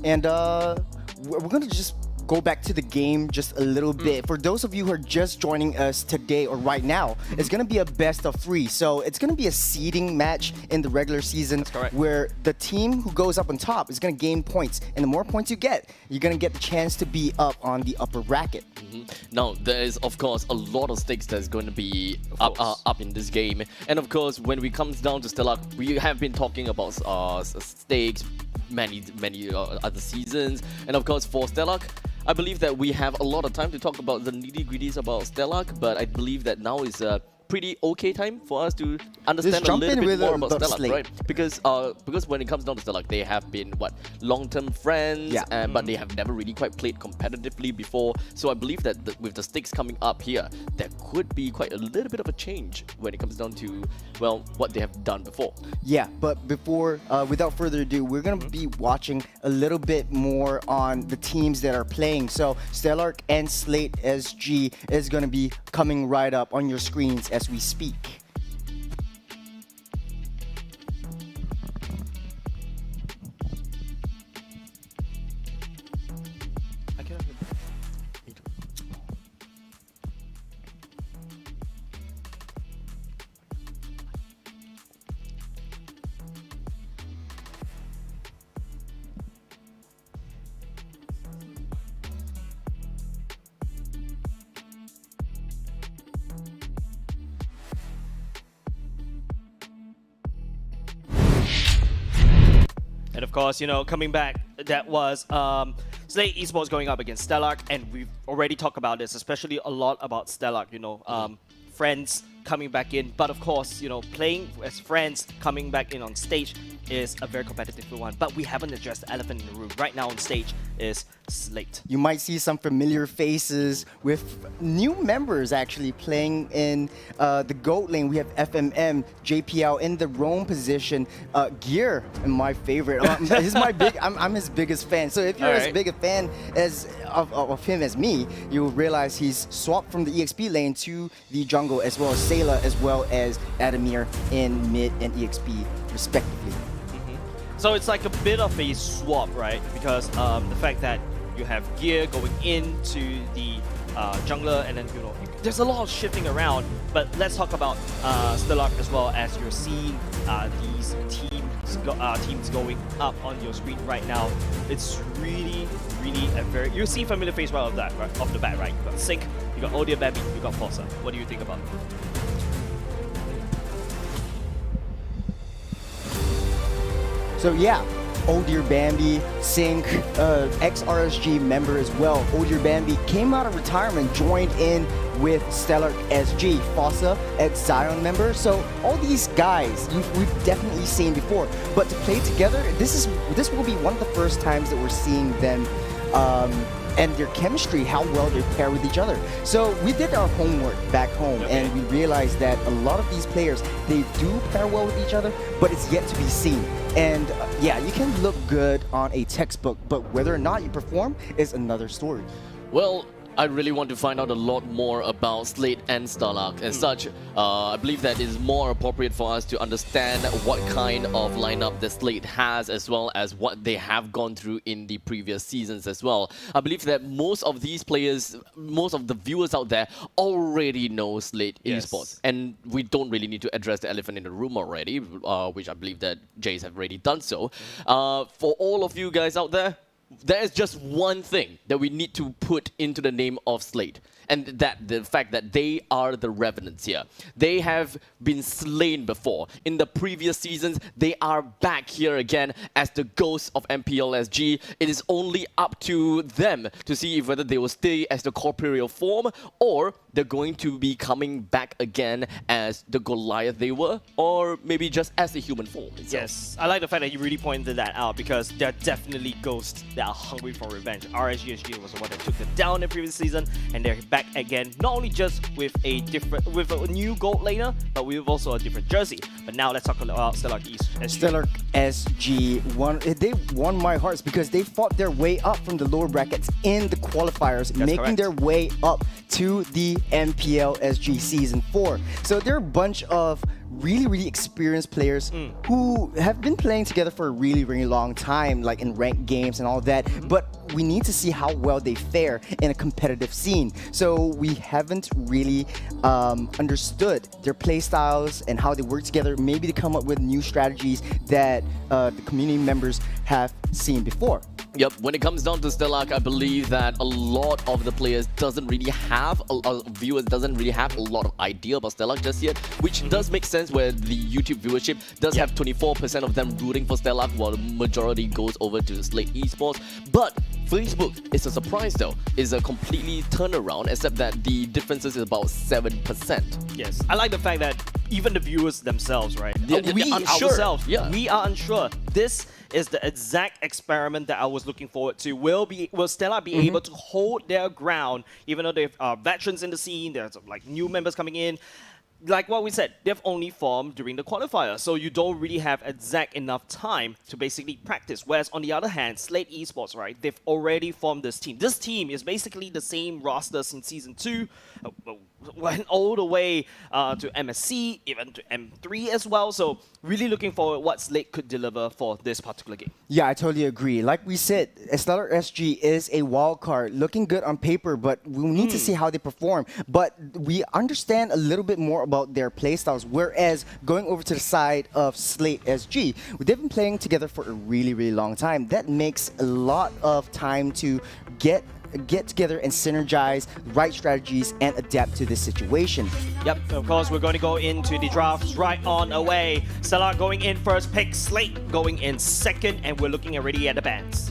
Speaker 7: And we're gonna just go back to the game just a little bit. For those of you who are just joining us today or right now, it's gonna be a best of 3. So it's gonna be a seeding match in the regular season where the team who goes up on top is gonna gain points. And the more points you get, you're gonna get the chance to be up on the upper bracket.
Speaker 11: Now, there is, of course, a lot of stakes that's going to be up in this game. And of course, when we comes down to Stellark, we have been talking about stakes many other seasons. And of course, for Stellark, I believe that we have a lot of time to talk about the nitty-gritties about Stellark, but I believe that now is a pretty okay time for us to understand a
Speaker 7: jump
Speaker 11: little
Speaker 7: in
Speaker 11: bit
Speaker 7: with
Speaker 11: more
Speaker 7: the
Speaker 11: about Stellark,
Speaker 7: Slate.
Speaker 11: right? Because when it comes down to Stellark, they have been long-term friends, but they have never really quite played competitively before. So I believe that with the stakes coming up here, there could be quite a little bit of a change when it comes down to what they have done before.
Speaker 7: Yeah, but before, without further ado, we're gonna be watching a little bit more on the teams that are playing. So Stellark and Slate SG is gonna be coming right up on your screens as we speak.
Speaker 6: And of course, you know, coming back, that was Slate Esports going up against Stellark, and we've already talked about this, especially a lot about Stellark, you know, friends coming back in. But of course, you know, playing as friends coming back in on stage is a very competitive one. But we haven't addressed the elephant in the room. Right now on stage is Slate.
Speaker 7: You might see some familiar faces with new members actually playing in the GOAT lane. We have FMM, JPL in the roam position. Gear, my favorite. I'm his biggest fan. So if you're as big a fan as of him as me, you'll realize he's swapped from the EXP lane to the jungle, as well as Sailor, as well as Adamir in mid and EXP respectively.
Speaker 6: So it's like a bit of a swap, right? Because the fact that you have Gear going into the jungler, and then, you know, there's a lot of shifting around. But let's talk about Stellark as well, as you're seeing these teams going up on your screen right now. It's really a very... You see familiar face right off the bat, right? You got Sync, you got Odia Baby, you got Fossa. What do you think about it?
Speaker 7: So yeah, Oh Dear Bambi, Sync, ex-RSG member as well. Oh Dear Bambi came out of retirement, joined in with Stellark SG, Fossa, ex-Zion member. So all these guys we've definitely seen before. But to play together, this will be one of the first times that we're seeing them and their chemistry, how well they pair with each other. So we did our homework back home, and we realized that a lot of these players, they do pair well with each other, but it's yet to be seen. And yeah, you can look good on a textbook, but whether or not you perform is another story.
Speaker 11: Well, I really want to find out a lot more about Slate and Stellark. As such, I believe that it is more appropriate for us to understand what kind of lineup the Slate has, as well as what they have gone through in the previous seasons as well. I believe that most of these players, most of the viewers out there already know Slate Esports. And we don't really need to address the elephant in the room already, which I believe that Jays have already done so. For all of you guys out there, there is just one thing that we need to put into the name of Slate, and that the fact that they are the Revenants here. They have been slain before. In the previous seasons, they are back here again as the ghosts of MPL SG. It is only up to them to see if whether they will stay as the corporeal form, or they're going to be coming back again as the Goliath they were, or maybe just as the human form itself.
Speaker 6: Yes, I like the fact that you really pointed that out, because they're definitely ghosts that are hungry for revenge. RSG SG was the one that took them down in the previous season, and they're back again, not only just with a new gold laner, but with also a different jersey. But now let's talk about Stellark SG.
Speaker 7: Stellark SG they won my hearts because they fought their way up from the lower brackets in the qualifiers, making their way up to the MPL SG Season 4. So they're a bunch of really experienced players who have been playing together for a really long time, like in ranked games and all that, but we need to see how well they fare in a competitive scene. So we haven't really understood their play styles and how they work together, maybe to come up with new strategies that the community members have seen before.
Speaker 11: Yep, when it comes down to Stellark, I believe that a lot of the players doesn't really have, viewers doesn't really have a lot of idea about Stellark just yet, which does make sense where the YouTube viewership does have 24% of them rooting for Stellark, while the majority goes over to Slate Esports. But Facebook is a surprise though. It's a completely turnaround, except that the differences is about 7%.
Speaker 6: Yes, I like the fact that even the viewers themselves, right?
Speaker 11: We
Speaker 6: ourselves, we are unsure. This is the exact experiment that I was looking forward to. Will Stellark be able to hold their ground, even though they are veterans in the scene? There's like new members coming in. Like what we said, they've only formed during the qualifier, so you don't really have exact enough time to basically practice. Whereas on the other hand, Slate Esports, right, they've already formed this team. This team is basically the same roster since Season 2, went all the way to MSC, even to M3 as well. So really looking forward what Slate could deliver for this particular game.
Speaker 7: Yeah, I totally agree. Like we said, Stellark SG is a wild card, looking good on paper, but we need to see how they perform. But we understand a little bit more about their playstyles, whereas going over to the side of Slate SG, they've been playing together for a really long time. That makes a lot of time to get together and synergize right strategies and adapt to this situation.
Speaker 6: Yep, of course, we're going to go into the drafts right on away. Stellark going in first pick, Slate going in second, and we're looking already at the bans.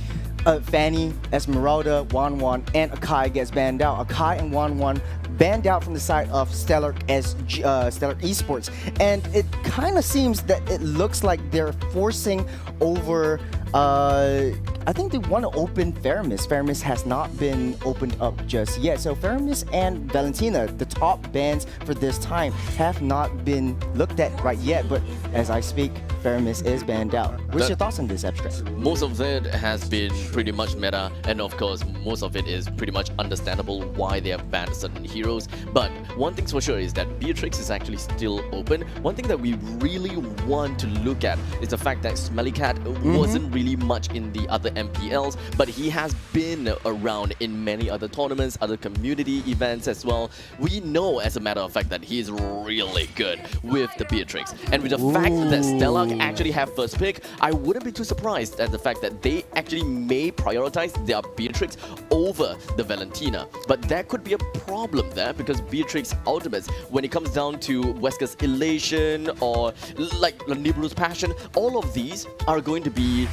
Speaker 7: Fanny, Esmeralda, Wanwan, and Akai gets banned out. Akai and Wanwan banned out from the side of Stellark SG, Stellark Esports, and it kind of seems that it looks like they're forcing over. I think they want to open Faramis. Faramis has not been opened up just yet. So Faramis and Valentina, the top bans for this time, have not been looked at right yet. But as I speak, Faramis is banned out. What's your thoughts on this, Abstract?
Speaker 11: Most of it has been pretty much meta, and of course, most of it is pretty much understandable why they have banned certain heroes. But one thing's for sure is that Beatrix is actually still open. One thing that we really want to look at is the fact that Smelly Cat wasn't really much in the other MPLs, but he has been around in many other tournaments, other community events as well. We know, as a matter of fact, that he is really good with the Beatrix. And with the fact that Stellark actually have first pick, I wouldn't be too surprised at the fact that they actually may prioritize their Beatrix over the Valentina. But that could be a problem there, because Beatrix ultimates, when it comes down to Wesker's Elation or like Nibiru's Passion, all of these are going to be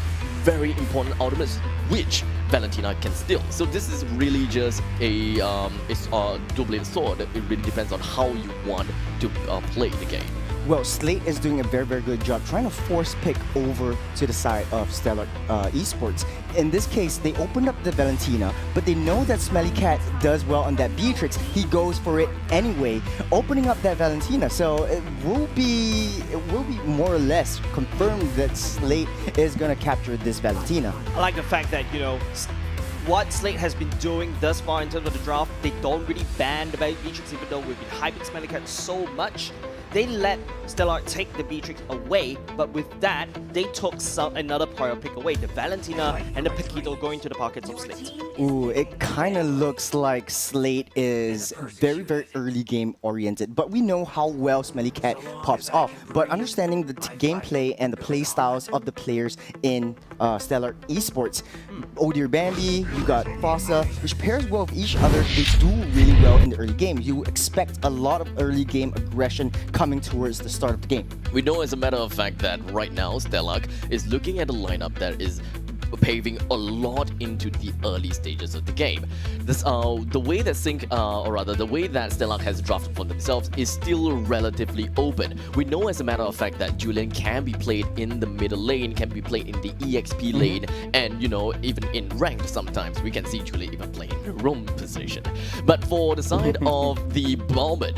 Speaker 11: very important ultimates, which Valentina can steal. So this is really just it's a double-edged sword. It really depends on how you want to play the game.
Speaker 7: Well, Slate is doing a very, very good job trying to force pick over to the side of Stellark Esports. In this case, they opened up the Valentina, but they know that Smelly Cat does well on that Beatrix. He goes for it anyway, opening up that Valentina. So it will be more or less confirmed that Slate is going to capture this Valentina.
Speaker 6: I like the fact that, you know, what Slate has been doing thus far in terms of the draft, they don't really ban the Beatrix, even though we've been hyping Smelly Cat so much. They let Stellark take the Beatrix away, but with that, they took another prior pick away, the Valentina and the Paquito going to the pockets of Slate.
Speaker 7: Ooh, it kind of looks like Slate is very, very early game oriented, but we know how well Smelly Cat pops off. But understanding the gameplay and the play styles of the players in Stellark Esports, Oh Dear Bambi, you got Fossa, which pairs well with each other. They do really well in the early game. You expect a lot of early game aggression coming towards the start of the game.
Speaker 11: We know as a matter of fact that right now Stellark is looking at a lineup that is paving a lot into the early stages of the game. This the way that the way that Stellark has drafted for themselves is still relatively open. We know as a matter of fact that Julian can be played in the middle lane, can be played in the EXP lane, and you know, even in ranked sometimes we can see Julian even playing in the roam position. But for the side of the Bowman,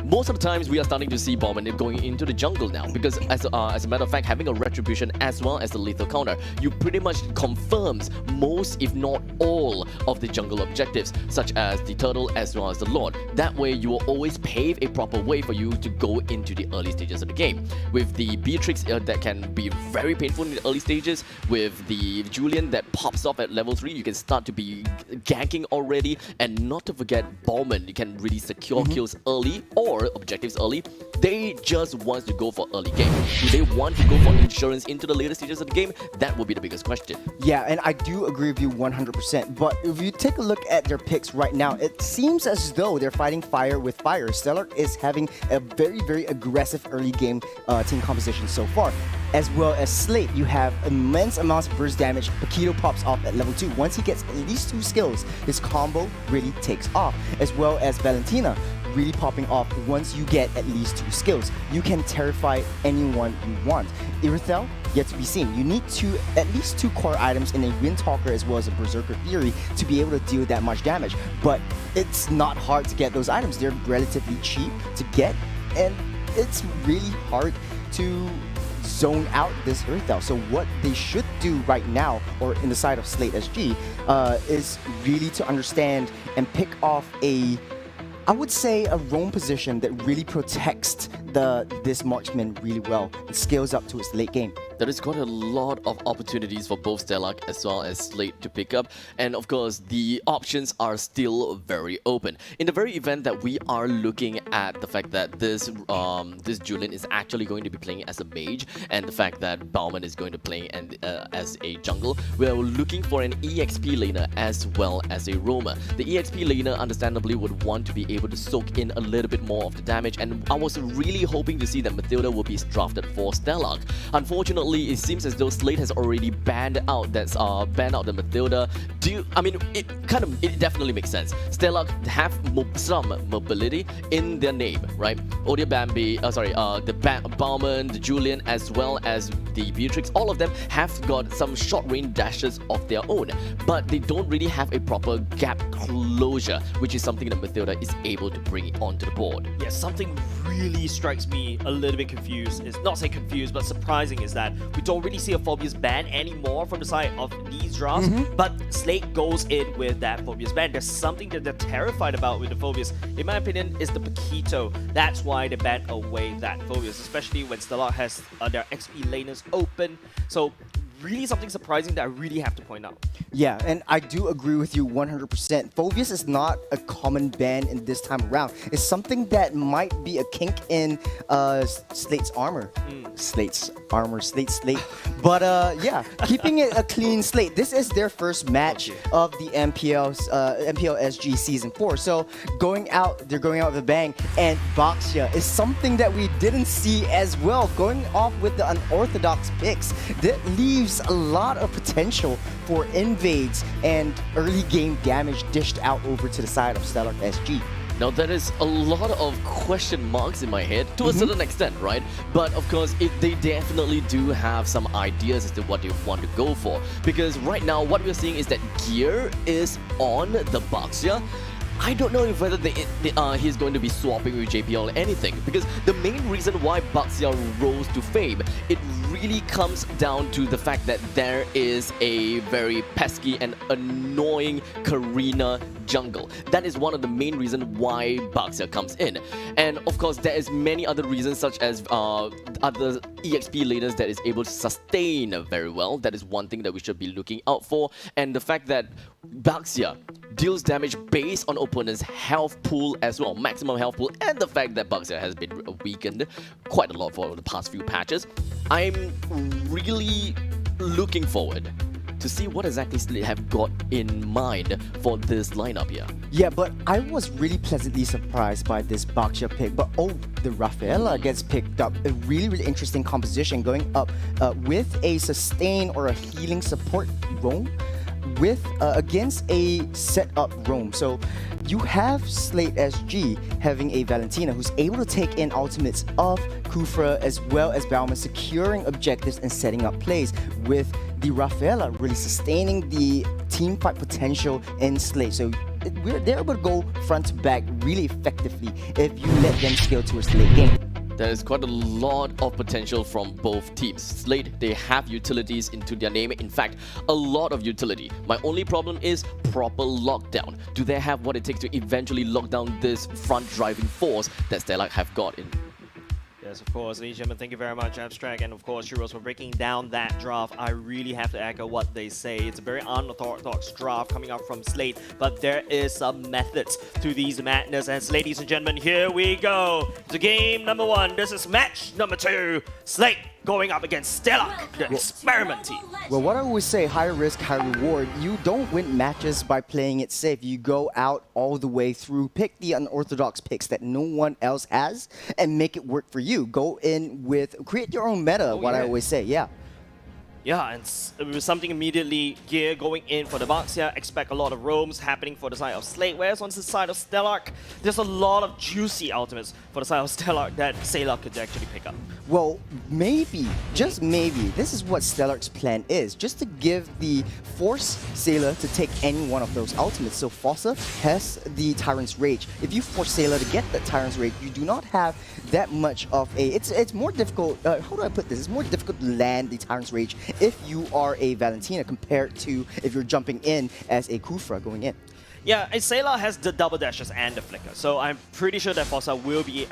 Speaker 11: most of the times we are starting to see Bowman going into the jungle now, because as a matter of fact, having a retribution as well as the lethal counter, you pretty much confirms most if not all of the jungle objectives, such as the turtle as well as the lord. That way you will always pave a proper way for you to go into the early stages of the game. With the Beatrix that can be very painful in the early stages, with the Julian that pops off at level 3, you can start to be ganking already, and not to forget Bowman, you can really secure kills early or objectives early. They just want to go for early game. Do they want to go for insurance into the later stages of the game? That will be the biggest question.
Speaker 7: Yeah, and I do agree with you 100%. But if you take a look at their picks right now, it seems as though they're fighting fire with fire. Stellark is having a very, very aggressive early game team composition so far. As well as Slate, you have immense amounts of burst damage. Paquito pops off at level 2. Once he gets at least 2 skills, his combo really takes off. As well as Valentina, really popping off once you get at least 2 skills. You can terrify anyone you want. Irithel, yet to be seen. You need at least 2 core items in a Windtalker as well as a Berserker Fury to be able to deal that much damage. But it's not hard to get those items. They're relatively cheap to get, and it's really hard to zone out this Irithel. So what they should do right now, or in the side of Slate SG, is really to understand and pick off I would say a roam position that really protects this marksman really well and scales up to its late game.
Speaker 11: There is quite a lot of opportunities for both Stellark as well as Slate to pick up, and of course the options are still very open. In the very event that we are looking at the fact that this Julian is actually going to be playing as a mage, and the fact that Bowman is going to play as a jungle, we are looking for an EXP laner as well as a roamer. The EXP laner understandably would want to be able to soak in a little bit more of the damage, and I was really hoping to see that Matilda will be drafted for Stellark. Unfortunately, it seems as though Slate has already banned out the Matilda. It definitely makes sense. Stellark have some mobility in their name, right? Odia Bambi, the Bowman, the Julian, as well as the Beatrix, all of them have got some short range dashes of their own, but they don't really have a proper gap closure, which is something that Matilda is able to bring onto the board.
Speaker 6: Yeah, something really strikes me a little bit confused. It's not say confused, but surprising is that we don't really see a Phobius ban anymore from the side of these drafts, but Slate goes in with that Phobius ban. There's something that they're terrified about with the Phobius. In my opinion, is the Paquito. That's why they banned away that Phobius, especially when Stellark has their XP laners open. So really something surprising that I really have to point out.
Speaker 7: Yeah, and I do agree with you 100%. Phobius is not a common ban in this time around. It's something that might be a kink in Slate's armor. Slate's armor, Slate. But yeah, keeping it a clean slate. This is their first match of the MPL SG Season 4. So they're going out with a bang. And Baxia is something that we didn't see as well. Going off with the unorthodox picks. That leaves leaves a lot of potential for invades and early game damage dished out over to the side of Stellark SG.
Speaker 11: Now there is a lot of question marks in my head to a certain extent, right? But of course, they definitely do have some ideas as to what they want to go for. Because right now, what we're seeing is that gear is on the Baxia. I don't know if whether he's going to be swapping with JPL or anything, because the main reason why Baxia rose to fame, it really comes down to the fact that there is a very pesky and annoying Karina jungle. That is one of the main reasons why Baxia comes in. And of course, there is many other reasons, such as other EXP laners that is able to sustain very well. That is one thing that we should be looking out for. And the fact that Baxia deals damage based on opponent's health pool as well, maximum health pool, and the fact that Baxia has been weakened quite a lot for the past few patches. I'm really looking forward to see what exactly Slate have got in mind for this lineup here.
Speaker 7: Yeah, but I was really pleasantly surprised by this Baxia pick. But the Rafaela gets picked up. A really, really interesting composition going up with a sustain or a healing support roam with against a set-up roam. So you have Slate SG having a Valentina who's able to take in ultimates of Kufra as well as Bauman, securing objectives and setting up plays, with the Rafaela really sustaining the team fight potential in Slate. So they're able to go front to back really effectively if you let them scale towards the late game.
Speaker 11: There is quite a lot of potential from both teams. Slate, they have utilities into their name. In fact, a lot of utility. My only problem is proper lockdown. Do they have what it takes to eventually lock down this front driving force that Stellark have got in?
Speaker 6: Yes, of course, ladies and gentlemen, thank you very much, Abstract, and of course, Churros, for breaking down that draft. I really have to echo what they say. It's a very unorthodox draft coming up from Slate, but there is some methods to these madness. And ladies and gentlemen, here we go to game number 1. This is match number 2. Slate going up against Stellark, the experiment team.
Speaker 7: Well, what I always say, high risk, high reward. You don't win matches by playing it safe. You go out all the way through, pick the unorthodox picks that no one else has, and make it work for you. Go in with, create your own meta, I always say, yeah.
Speaker 6: Yeah, and with something immediately gear going in for the Baxia, expect a lot of roams happening for the side of Slate, whereas on the side of Stellark, there's a lot of juicy ultimates for the side of Stellark that Sailor could actually pick up.
Speaker 7: Well, maybe, just maybe, this is what Stellark's plan is, just to give the force Sailor to take any one of those ultimates. So Fossa has the Tyrant's Rage. If you force Sailor to get that Tyrant's Rage, you do not have that much of a, it's more difficult, how do I put this? It's more difficult to land the Tyrant's Rage if you are a Valentina compared to if you're jumping in as a Kufra going in.
Speaker 6: Yeah, Sailor has the double dashes and the flicker, so I'm pretty sure that Fossa will be,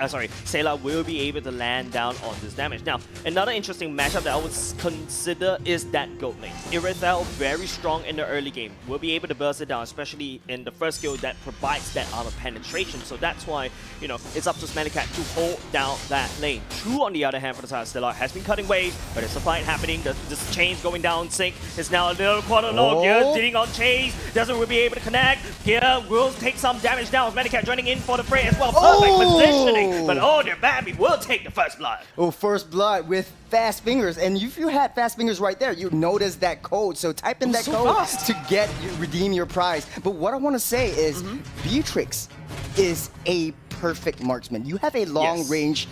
Speaker 6: Sailor will be able to land down on this damage. Now, another interesting matchup that I would consider is that goat lane. Irithel, very strong in the early game, will be able to burst it down, especially in the first skill that provides that armor penetration. So that's why, you know, it's up to Smellycat to hold down that lane. True, on the other hand, for the side of Stellark, has been cutting waves, but there's a fight happening. This chain's going down. Sync is now a little quarter low. Gear sitting on chase, doesn't will be able to connect. Gear will take some damage now. Smellycat joining in for the fray as well. Perfect positioning, but the Bambi will take the first blood.
Speaker 7: Oh, first blood with fast fingers, and if you had fast fingers right there, you notice that code. So type in that code to redeem your prize. But what I want to say is, Beatrix is a perfect marksman. You have a long range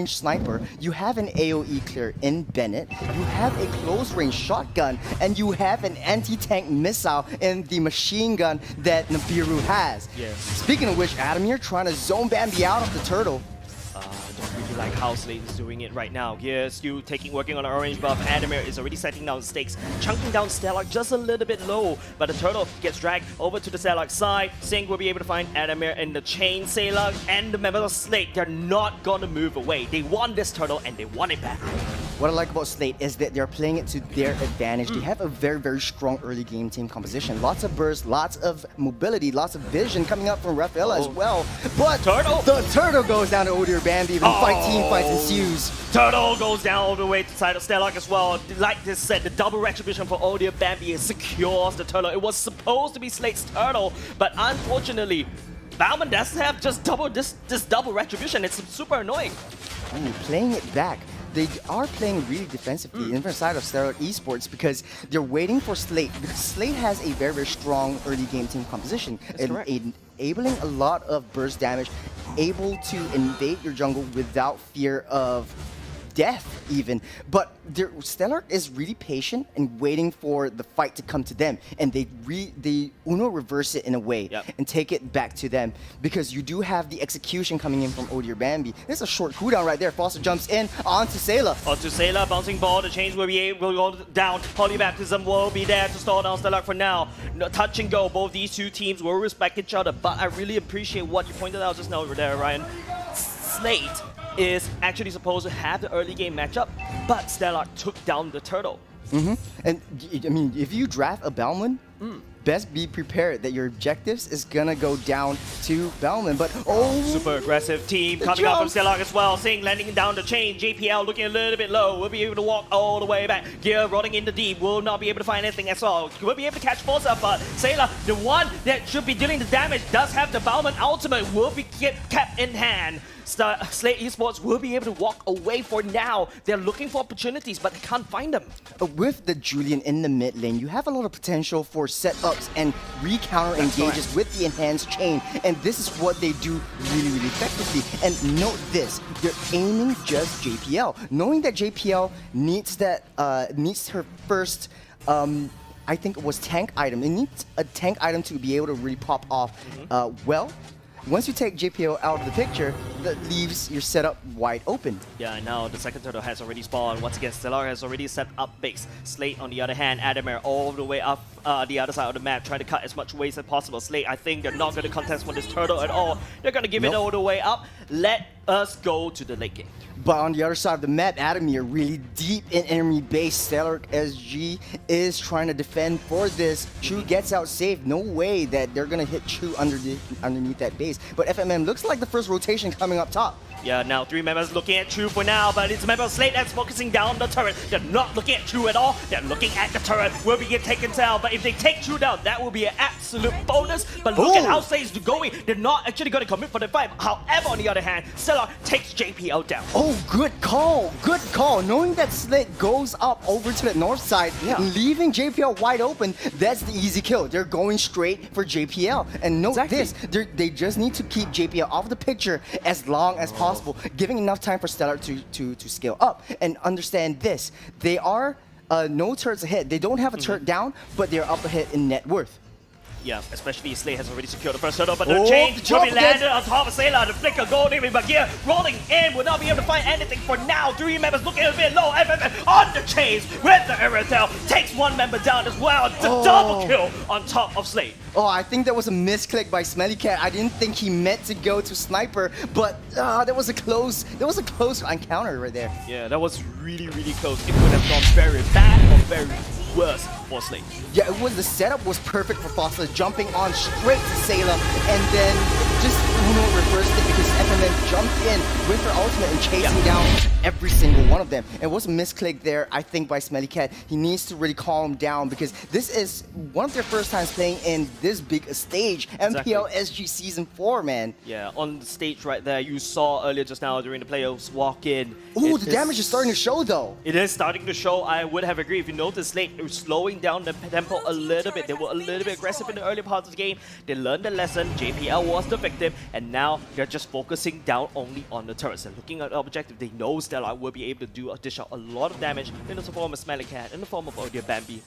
Speaker 7: sniper, you have an AoE clear in Bennett, you have a close range shotgun, and you have an anti-tank missile in the machine gun that Nibiru has. Speaking of which, Adamir trying to zone Bambi out of the turtle.
Speaker 6: I don't really like how Slate is doing it right now. Gear still working on an orange buff. Adamir is already setting down stakes, chunking down Stellark just a little bit low, but the turtle gets dragged over to the Stellark side. Singh will be able to find Adamir in the chain. Sailor and the members of Slate, they're not gonna move away. They want this turtle and they want it back.
Speaker 7: What I like about Slate is that they're playing it to their advantage. They have a very, very strong early game team composition. Lots of burst, lots of mobility, lots of vision coming up from Rafaela as well. But the turtle goes down to Odir Bambi. The team fight ensues.
Speaker 6: Turtle goes down all the way to the side of Stellark as well. Like this said, the double retribution for Odir Bambi secures the turtle. It was supposed to be Slate's turtle, but unfortunately, Bauman doesn't have just this double retribution. It's super annoying.
Speaker 7: Ooh, playing it back. they are playing really defensively in the side of Slate Esports because they're waiting for Slate. Because Slate has a very, very strong early game team composition, enabling a lot of burst damage, able to invade your jungle without fear of death even. But Stellark is really patient and waiting for the fight to come to them, and they Uno reverse it in a way and take it back to them, because you do have the execution coming in from Odir Bambi. There's a short cooldown right there. Foster jumps in onto Sayla.
Speaker 6: Onto Sayla, bouncing ball, the chains will be able to go down. Polybaptism will be there to stall down Stellark for now. No, touch and go, both these two teams will respect each other, but I really appreciate what you pointed out just now over there, Ryan. Slate is actually supposed to have the early game matchup, but Stellark took down the turtle.
Speaker 7: And I mean, if you draft a Bellman, best be prepared that your objectives is gonna go down to Bellman. But
Speaker 6: super aggressive team coming up from Stellark as well. Sing landing down the chain. JPL looking a little bit low. Will be able to walk all the way back. Gear rolling in the deep. Will not be able to find anything as well. Will be able to catch Forza, but Sayla, the one that should be dealing the damage, does have the Bellman ultimate. Will be kept in hand. Slate Esports will be able to walk away for now. They're looking for opportunities, but they can't find them.
Speaker 7: With the Julian in the mid lane, you have a lot of potential for setups and re-counter engages with the enhanced chain, and this is what they do really, really effectively. And note this, they're aiming just JPL, knowing that JPL needs her first I think it was tank item. It needs a tank item to be able to really pop off well. Once you take JPL out of the picture, that leaves your setup wide open.
Speaker 6: Yeah, now the second turtle has already spawned. Once again, Stellark has already set up base. Slate, on the other hand, Adamir all the way up the other side of the map, trying to cut as much waste as possible. Slate, I think they're not going to contest for this turtle at all. They're going to give it all the way up. Let us go to the late game.
Speaker 7: But on the other side of the map, Adamir, really deep in enemy base. Stellark SG is trying to defend for this. Chu gets out safe. No way that they're going to hit Chu underneath that base. But FMM looks like the first rotation coming up top.
Speaker 6: Yeah, now 3 members looking at Chu for now, but it's a member of Slate that's focusing down the turret. They're not looking at Chu at all. They're looking at the turret. Will be taken down, but if they take Chu down, that will be an absolute bonus. But look at how Slate's going. They're not actually going to commit for the fight. However, on the other hand, Stellark takes JPL down.
Speaker 7: Oh, good call. Good call. Knowing that Slate goes up over to the north side, leaving JPL wide open, that's the easy kill. They're going straight for JPL. And note this, they just need to keep JPL off the picture as long as possible, giving enough time for Stellark to scale up. And understand this, they are no turrets ahead. They don't have a turret down, but they're up ahead in net worth.
Speaker 6: Yeah, especially Slate has already secured the first turtle, but the chain will be landed on top of Sayla. The flicker gold in, but Gear rolling in will not be able to find anything for now. 3 members looking a bit low. FFF on the chains with the Aerotel. Takes 1 member down as well. The double kill on top of Slate.
Speaker 7: Oh, I think that was a misclick by Smelly Cat. I didn't think he meant to go to Sniper, but that was a close encounter right there.
Speaker 6: Yeah, that was really, really close. It would have gone very bad or very worse for Slate.
Speaker 7: Yeah, the setup was perfect for Foster, jumping on straight to Sayla, and then just reversed it because FMM jumped in with her ultimate and chasing down every single one of them. It was a misclick there, I think, by Smelly Cat. He needs to really calm down because this is one of their first times playing in this big a stage. MPL SG Season 4, man.
Speaker 6: Yeah, on the stage right there, you saw earlier just now during the playoffs walk in.
Speaker 7: Ooh, the damage is starting to show though.
Speaker 6: It is starting to show. I would have agreed. If you notice, Slate was slowing down the tempo a little bit. They were a little bit aggressive in the early parts of the game. They learned the lesson. JPL was the victim, and now they're just focusing down only on the turrets. They're looking at the objective. They know Stellark will be able to dish out a lot of damage in the form of Smelly Cat, in the form of Odir Bambi,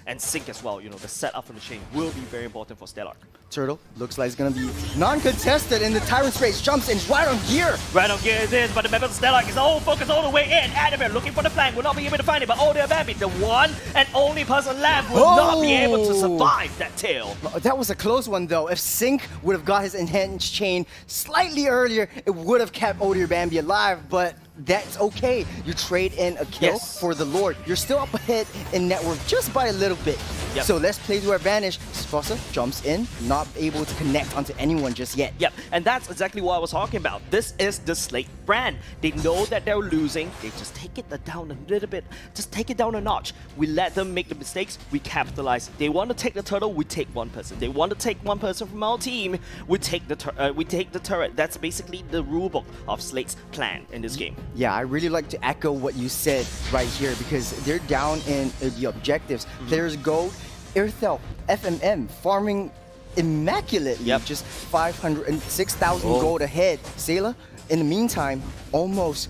Speaker 6: and Sync as well. You know, the setup from the chain will be very important for Stellark.
Speaker 7: Turtle looks like it's gonna be non-contested in the Tyrant Race. Jumps in right on Gear.
Speaker 6: Right on Gear it is, but the member of Stellark is all focused all the way in. Adamir looking for the flank, will not be able to find it, but Odir Bambi, the one and only person left, will not be able to survive that tail.
Speaker 7: That was a close one though. If Sync would have got his enhanced chain slightly earlier, it would have kept Odir Bambi alive, but that's okay. You trade in a kill for the Lord. You're still up ahead in net worth just by a little bit. So let's play to our advantage. Fossa jumps in, not able to connect onto anyone just yet.
Speaker 6: And that's exactly what I was talking about. This is the Slate brand. They know that they're losing. They just take it down a little bit. Just take it down a notch. We let them make the mistakes. We capitalize. They want to take the turtle. We take one person. They want to take one person from our team. We take the turret. That's basically the rulebook of Slate's plan in this game.
Speaker 7: Yeah, I really like to echo what you said right here because they're down in the objectives. Players gold, Irthel, FMM, farming immaculately. Just 506,000 gold ahead. Sailor, in the meantime, almost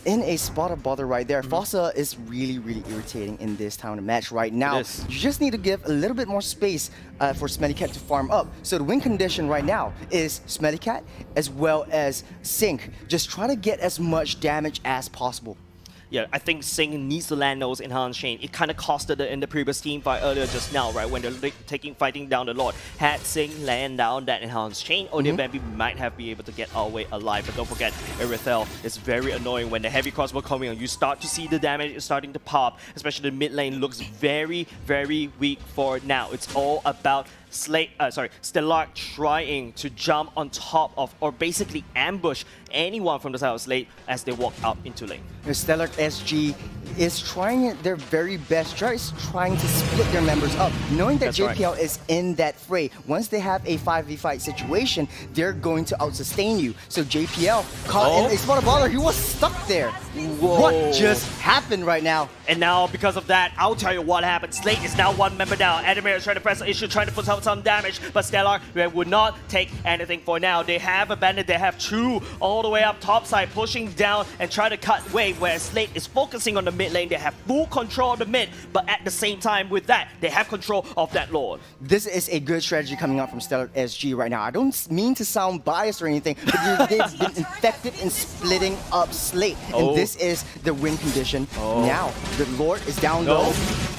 Speaker 7: in a spot of bother right there. Fossa is really, really irritating in this town of match right now. You just need to give a little bit more space for Smellycat to farm up. So the win condition right now is Smellycat as well as Sync. Just try to get as much damage as possible.
Speaker 6: Yeah, I think Sing needs to land those enhanced chain. It kind of costed it in the previous team fight earlier just now, right? When they're fighting down the Lord. Had Sing land down that enhanced chain, MLBB might have been able to get our way alive. But don't forget, Irithel is very annoying when the heavy crossbow coming on. You start to see the damage is starting to pop, especially the mid lane looks very, very weak for now. It's all about Stellark trying to jump on top of, or basically ambush anyone from the side of Slate as they walk up into lane.
Speaker 7: Stellark SG is trying their very best, trying to split their members up, knowing that JPL is in that fray. Once they have a 5v5 situation, they're going to out-sustain you. So JPL caught in a spot of baller. He was stuck there. What just happened right now?
Speaker 6: And now, because of that, I'll tell you what happened. Slate is now one member down. Adamir is trying to press the issue, trying to put out some damage, but Stellark would not take anything for now. They have abandoned, they have True all the way up top side, pushing down and trying to cut wave, where Slate is focusing on the mid lane. They have full control of the mid, but at the same time with that, they have control of that Lord.
Speaker 7: This is a good strategy coming out from Stellark SG right now. I don't mean to sound biased or anything, but they've been effective in splitting up Slate, and this is the win condition. Now, the Lord is down low.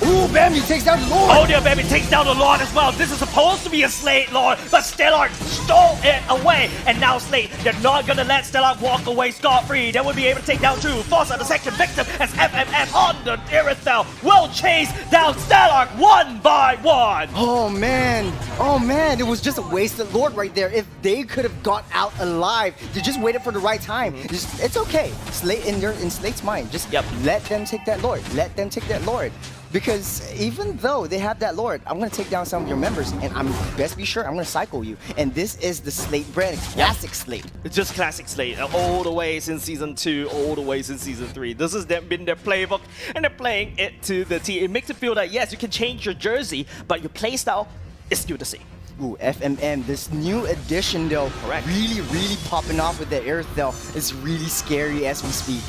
Speaker 7: Ooh, Bambi takes down the Lord!
Speaker 6: Oh dear, Bambi takes down the Lord as well. This is supposed to be a Slate Lord, but Stellark stole it away, and now Slate, they're not gonna let Stellark walk away scot-free. They will be able to take down True. Fossa, the second victim, as FMM on the Irithel will chase down Stellark one by one.
Speaker 7: Oh man, it was just a wasted Lord right there. If they could have got out alive, they just waited for the right time. It's okay. Slate in Slate's mind, just let them take that Lord. Let them take that Lord. Because even though they have that Lord, I'm going to take down some of your members, and I'm best be sure I'm going to cycle you. And this is the Slate brand, classic Slate.
Speaker 6: It's just classic Slate, all the way since Season 2, all the way since Season 3. This has been their playbook, and they're playing it to the T. It makes it feel that, yes, you can change your jersey, but your playstyle is still the same.
Speaker 7: Ooh, FMM, this new addition though, really, really popping off with the Irithel. It's really scary as we speak.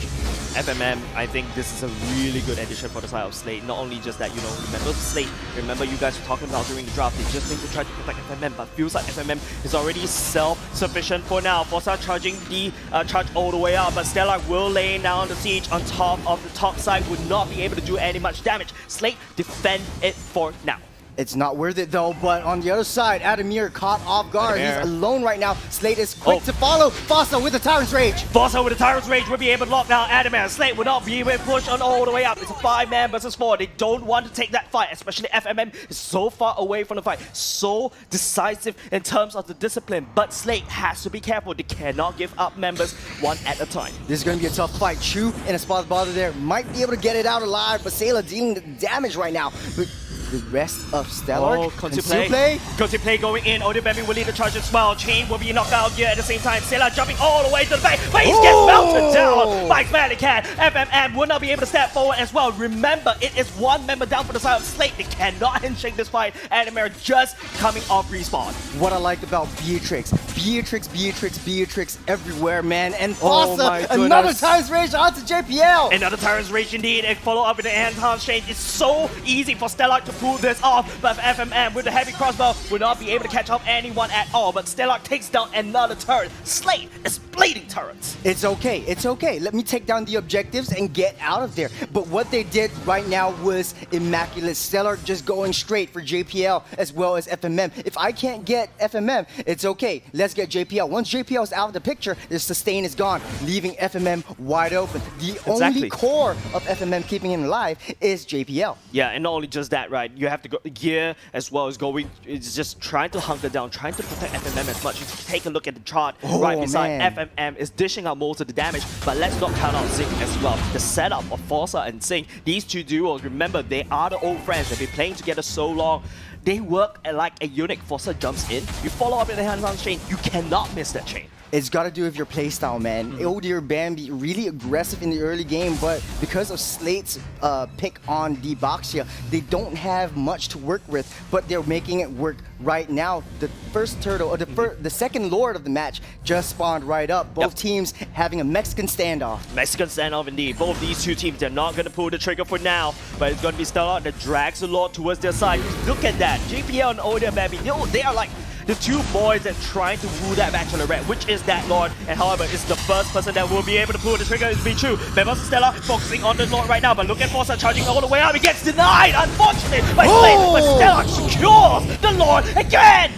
Speaker 6: FMM, I think this is a really good addition for the side of Slate. Not only just that, remember Slate, remember you guys were talking about during the draft, they just need to try to protect FMM, but feels like FMM is already self-sufficient for now. Fossa charging the charge all the way out, but Stellark will lay down the siege on top of the top side, would not be able to do any much damage. Slate defend it for now.
Speaker 7: It's not worth it though, but on the other side, Adamir caught off guard. He's alone right now. Slate is quick to follow. Fossa with the Tyrant's Rage.
Speaker 6: Fossa with the Tyrant's Rage will be able to lock down Adamir. Slate will not be able to push on all the way up. It's a 5-man versus 4. They don't want to take that fight, especially FMM is so far away from the fight. So decisive in terms of the discipline, but Slate has to be careful. They cannot give up members one at a time.
Speaker 7: This is going to be a tough fight. Chu in a spot bother there. Might be able to get it out alive, but Sailor dealing the damage right now. But the rest of Stellark.
Speaker 6: Contemplate going in. Odibemi will lead the charge as well. Chain will be knocked out here at the same time. Sailor jumping all the way to the back, but he gets melted down by Smellycat. FMM will not be able to step forward as well. Remember, it is one member down for the side of Slate. They cannot handshake this fight. Adamir just coming off respawn.
Speaker 7: What I like about Beatrix everywhere, man. And Fossa, another Tyrant's Rage onto JPL.
Speaker 6: Another Tyrant's Rage indeed, and follow up with the enhanced chain. It's so easy for Stellark to pull this off, but FMM with the heavy crossbow will not be able to catch up anyone at all, but Stellark takes down another turret. Slate is bleeding turrets.
Speaker 7: It's okay. Let me take down the objectives and get out of there. But what they did right now was immaculate. Stellark just going straight for JPL as well as FMM. If I can't get FMM, it's okay. Let's get JPL. Once JPL is out of the picture, the sustain is gone, leaving FMM wide open. The only core of FMM keeping him alive is JPL.
Speaker 6: Yeah, and not only just that, right? right? You have to go gear as well as going. It's just trying to hunker down, trying to protect FMM as much. You take a look at the chart right beside FMM is dishing out most of the damage, but let's not count out Zing as well. The setup of Forza and Zing, these two duos, remember, they are the old friends. They've been playing together so long. They work like a unit. Forza jumps in, you follow up in the hands-on chain, you cannot miss that chain.
Speaker 7: It's got to do with your playstyle, man. Oh dear, Bambi, really aggressive in the early game, but because of Slate's pick on Deboxia, they don't have much to work with, but they're making it work right now. The first turtle, or the second Lord of the match just spawned right up. Both teams having a Mexican standoff.
Speaker 6: Mexican standoff indeed. Both these two teams, they're not going to pull the trigger for now, but it's going to be Stellark that drags the Lord towards their side. Look at that. JPL and Odia Bambi, they are like the two boys that trying to woo that Bachelorette, which is that Lord, and however, it's the first person that will be able to pull the trigger is Michu. Members of Stellark focusing on the Lord right now, but look at Forza charging all the way up. He gets denied, unfortunately, by Slate, but Stellark secures the Lord again!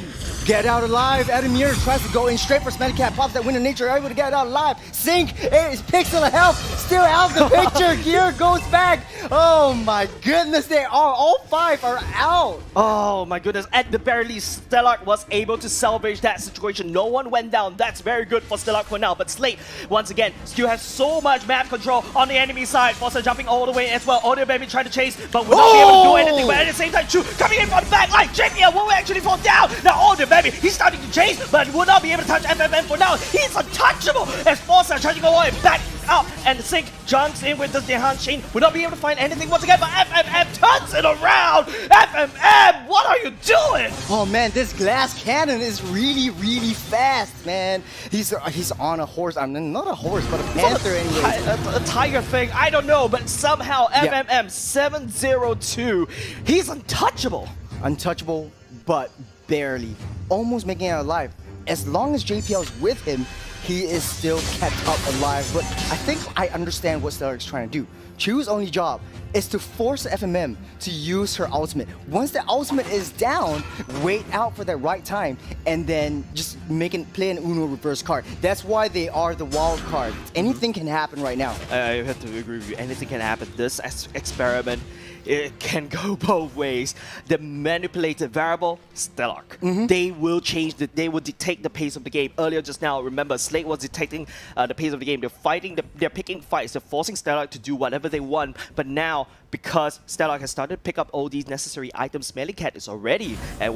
Speaker 7: Get out alive. Adamir tries to go in straight for Smellycat. Pops that Winter Nature, able to get out alive. Sync is Pixel of Health, still out of the picture. Gear goes back. Oh my goodness, they are, all 5 are out.
Speaker 6: Oh my goodness, at the very least, Stellark was able to salvage that situation. No one went down. That's very good for Stellark for now. But Slate, once again, still has so much map control on the enemy side. Forza jumping all the way as well. Audio Baby trying to chase, but will not be able to do anything. But at the same time, Chu coming in from the back line. JPL will actually fall down. Now Audio Baby, he's starting to chase, but will not be able to touch FMM for now. He's untouchable as Forza charging away back up, and Sync jumps in with the Dehan chain. Will not be able to find anything once again, but FMM turns it around. FMM, what are you doing?
Speaker 7: Oh man, this glass cannon is really, really fast, man. He's on a horse. I mean, not a horse, but a panther anyway.
Speaker 6: A tiger thing, I don't know, but somehow FMM 702, he's untouchable.
Speaker 7: Untouchable, but barely. Almost making it alive. As long as JPL is with him, he is still kept up alive. But I think I understand what Stellark is trying to do. Chu's only job is to force FMM to use her ultimate. Once the ultimate is down, wait out for that right time, and then just play an Uno reverse card. That's why they are the wild card. Anything can happen right now.
Speaker 6: I have to agree with you. Anything can happen. This experiment, it can go both ways. The manipulated variable, Stellark. They will change they will dictate the pace of the game. Earlier just now, remember, Slate was dictating the pace of the game. They're fighting, they're picking fights, they're forcing Stellark to do whatever they want. But now, because Stellark has started to pick up all these necessary items, Smellycat is already at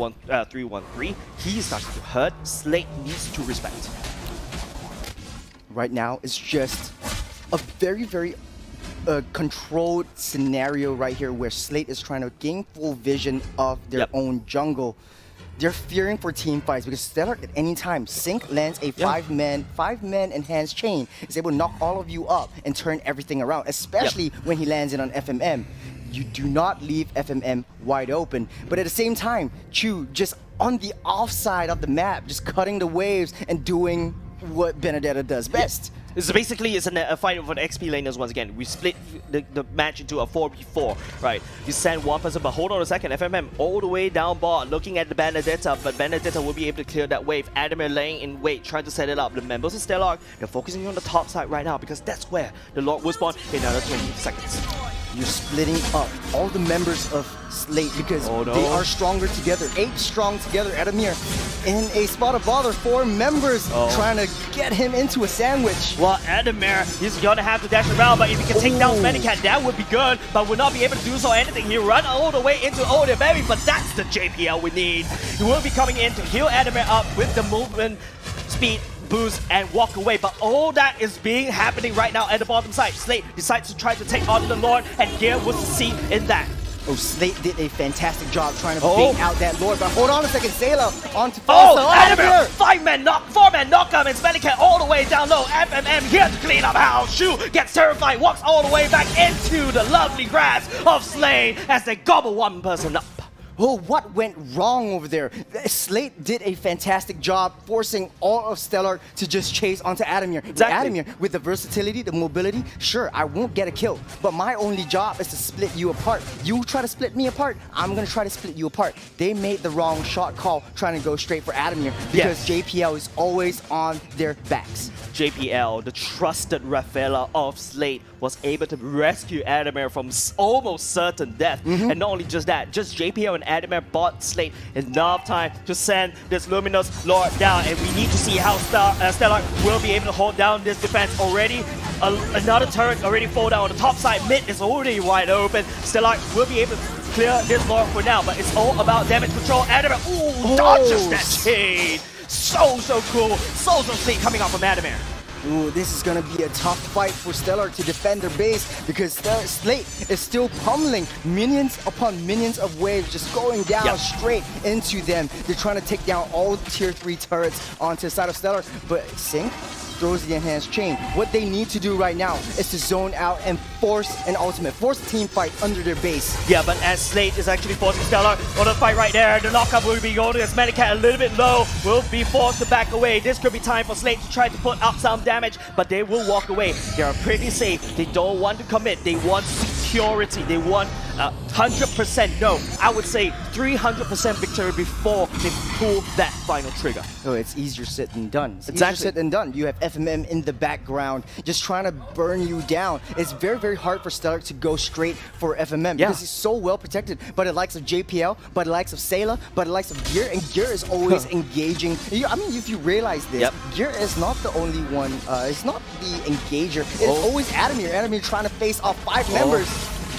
Speaker 6: 313. He's starting to hurt. Slate needs to respect.
Speaker 7: Right now, it's just a very, very controlled scenario right here where Slate is trying to gain full vision of their own jungle. They're fearing for team fights because Stellark at any time, Sync lands a 5-man enhanced chain, is able to knock all of you up and turn everything around, especially when he lands it on FMM. You do not leave FMM wide open, but at the same time, Chu just on the offside of the map, just cutting the waves and doing what Benedetta does best.
Speaker 6: It's basically a fight for the XP laners once again. We split the match into a 4v4, right? You send one person, but hold on a second. FMM all the way down bot, looking at the Benedetta, but Benedetta will be able to clear that wave. Adamir laying in wait, trying to set it up. The members of Stellark, they're focusing on the top side right now because that's where the Lord will spawn in another 20 seconds.
Speaker 7: You're splitting up all the members of Slate because they are stronger together. 8 strong together. Adamir in a spot of bother. 4 members trying to get him into a sandwich.
Speaker 6: Well, Adamir, he's gonna have to dash around, but if he can take down Smellycat, that would be good, but will not be able to do so anything. He'll run all the way into Odia Baby, but that's the JPL we need. He will be coming in to heal Adamir up with the movement speed boost and walk away, but all that is happening right now at the bottom side. Slate decides to try to take on the Lord, and Gear was the seed in that.
Speaker 7: Oh, Slate did a fantastic job trying to bait out that Lord, but hold on a second, Sailor onto Forza.
Speaker 6: Adamir! 4-man knockup, and Smellycat all the way down low. FMM here to clean up house. Shu gets terrified, walks all the way back into the lovely grass of Slate as they gobble one person up.
Speaker 7: Oh, what went wrong over there? Slate did a fantastic job forcing all of Stellark to just chase onto Adamir.
Speaker 6: Exactly.
Speaker 7: Adamir, with the versatility, the mobility, sure, I won't get a kill, but my only job is to split you apart. You try to split me apart, I'm going to try to split you apart. They made the wrong shot call trying to go straight for Adamir because JPL is always on their backs.
Speaker 6: JPL, the trusted Rafaela of Slate, was able to rescue Adamir from almost certain death. And not only just that, just JPL and Adamir bought Slate enough time to send this Luminous Lord down. And we need to see how Stellark will be able to hold down this defense already. Another turret already fall down on the top side. Mid is already wide open. Stellark will be able to clear this Lord for now, but it's all about damage control. Adamir, ooh, dodges that chain. So cool. So sweet coming out from Adamir.
Speaker 7: Ooh, this is gonna be a tough fight for Stellark to defend their base because Slate is still pummeling minions upon minions of waves, just going down straight into them. They're trying to take down all tier 3 turrets onto the side of Stellark, but Sync throws the enhanced chain. What they need to do right now is to zone out and force an ultimate, force a team fight under their base.
Speaker 6: Yeah, but as Slate is actually forcing Stellark on the fight right there, the knockup will be going to his Medicat a little bit low, will be forced to back away. This could be time for Slate to try to put up some damage, but they will walk away. They are pretty safe. They don't want to commit. They want security. They want 100%, no, I would say 300% victory before they pull that final trigger.
Speaker 7: Oh, it's easier said than done. It's
Speaker 6: Exactly.
Speaker 7: easier said than done. You have FMM in the background just trying to burn you down. It's very hard for Stellark to go straight for FMM because he's so well protected by the likes of JPL, by the likes of Sayla, by the likes of Gear, and Gear is always engaging. I mean, if you realize this, Gear is not the only one, it's not the engager. It's always Adamir. Adamir trying to face off 5 members.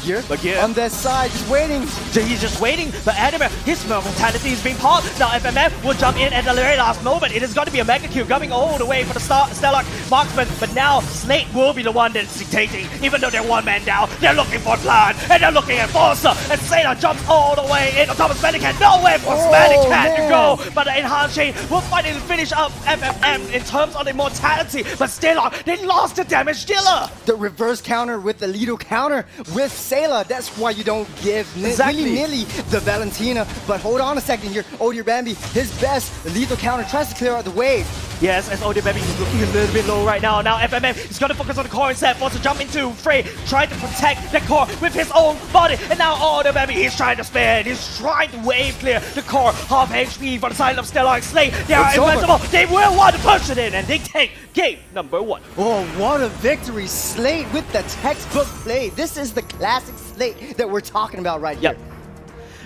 Speaker 7: Gear on their side, just waiting.
Speaker 6: He's just waiting, but Adamir, his mentality is being popped. Now FMF will jump in at the very last moment. It is going to be a mega kill coming all the way for the Stellark marksman, but now Slate will be the one that's dictating. Even though they're one man down, they're looking for Plan, and they're looking at Forcer, and Sayla jumps all the way in on top of Medicat. Nowhere for Medicat to go, but the enhanced chain will finally finish up FMM in terms of immortality, but Stellark, they lost the damage dealer.
Speaker 7: The reverse counter with the lethal counter with Sayla. That's why you don't give willy-nilly the Valentina. But hold on a second here. Odir Bambi, his best lethal counter, tries to clear out the wave.
Speaker 6: Yes, as Odir Bambi is looking a little bit low right now. Now FMM is going to focus on the core instead. Wants to jump into Frey, trying to protect the core with his own body. And now Odir Bambi, he's trying to spin. He's trying to wave clear the core. Half HP for the side of Stellark. Slate, they are invincible. They will want to push it in, and they take game number 1.
Speaker 7: Oh, what a victory. Slate with the textbook play. This is the classic Slate that we're talking about right here.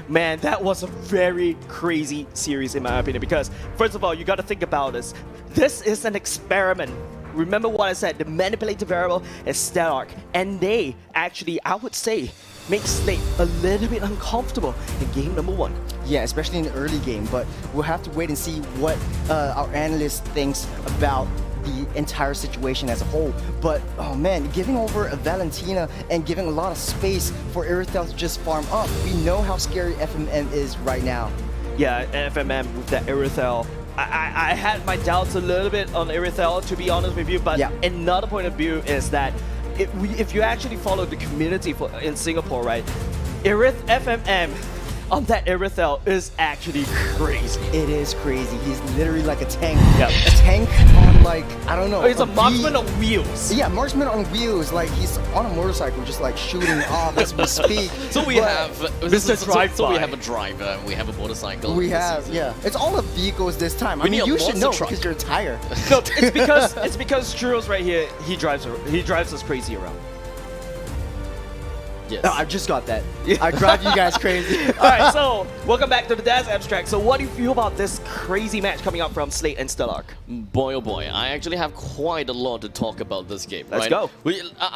Speaker 6: Man, that was a very crazy series in my opinion, because first of all, you got to think about this. This is an experiment. Remember what I said, the manipulated variable is Stellark, and they actually, I would say, make Slate a little bit uncomfortable in game number 1.
Speaker 7: Yeah, especially in the early game, but we'll have to wait and see what our analyst thinks about the entire situation as a whole. But oh man, giving over a Valentina and giving a lot of space for Irithel to just farm up. We know how scary FMM is right now.
Speaker 6: Yeah, FMM with that Irithel. I had my doubts a little bit on Irithel, to be honest with you, but another point of view is that if you actually follow the community in Singapore, right, FMM on that Irithel is actually crazy.
Speaker 7: It is crazy. He's literally like a tank.
Speaker 6: Yep.
Speaker 7: A tank on like, I don't know.
Speaker 6: It's a marksman on wheels.
Speaker 7: Yeah, marksman on wheels. Like he's on a motorcycle just like shooting off as we speak.
Speaker 11: So we have
Speaker 6: Mr. Drive-by.
Speaker 11: So we have a driver and we have a motorcycle.
Speaker 7: We have, it's all the vehicles this time.
Speaker 11: We need
Speaker 7: you
Speaker 11: a
Speaker 7: should know
Speaker 11: truck.
Speaker 7: because you're a tire.
Speaker 6: No, it's because Churros right here, he drives us crazy around.
Speaker 11: Yes.
Speaker 7: No, I just got that. I drive you guys crazy.
Speaker 6: Alright, so welcome back to the Daz Abstract. So what do you feel about this crazy match coming up from Slate and Stellark?
Speaker 11: Boy oh boy, I actually have quite a lot to talk about this game.
Speaker 6: Let's
Speaker 11: right?
Speaker 6: go.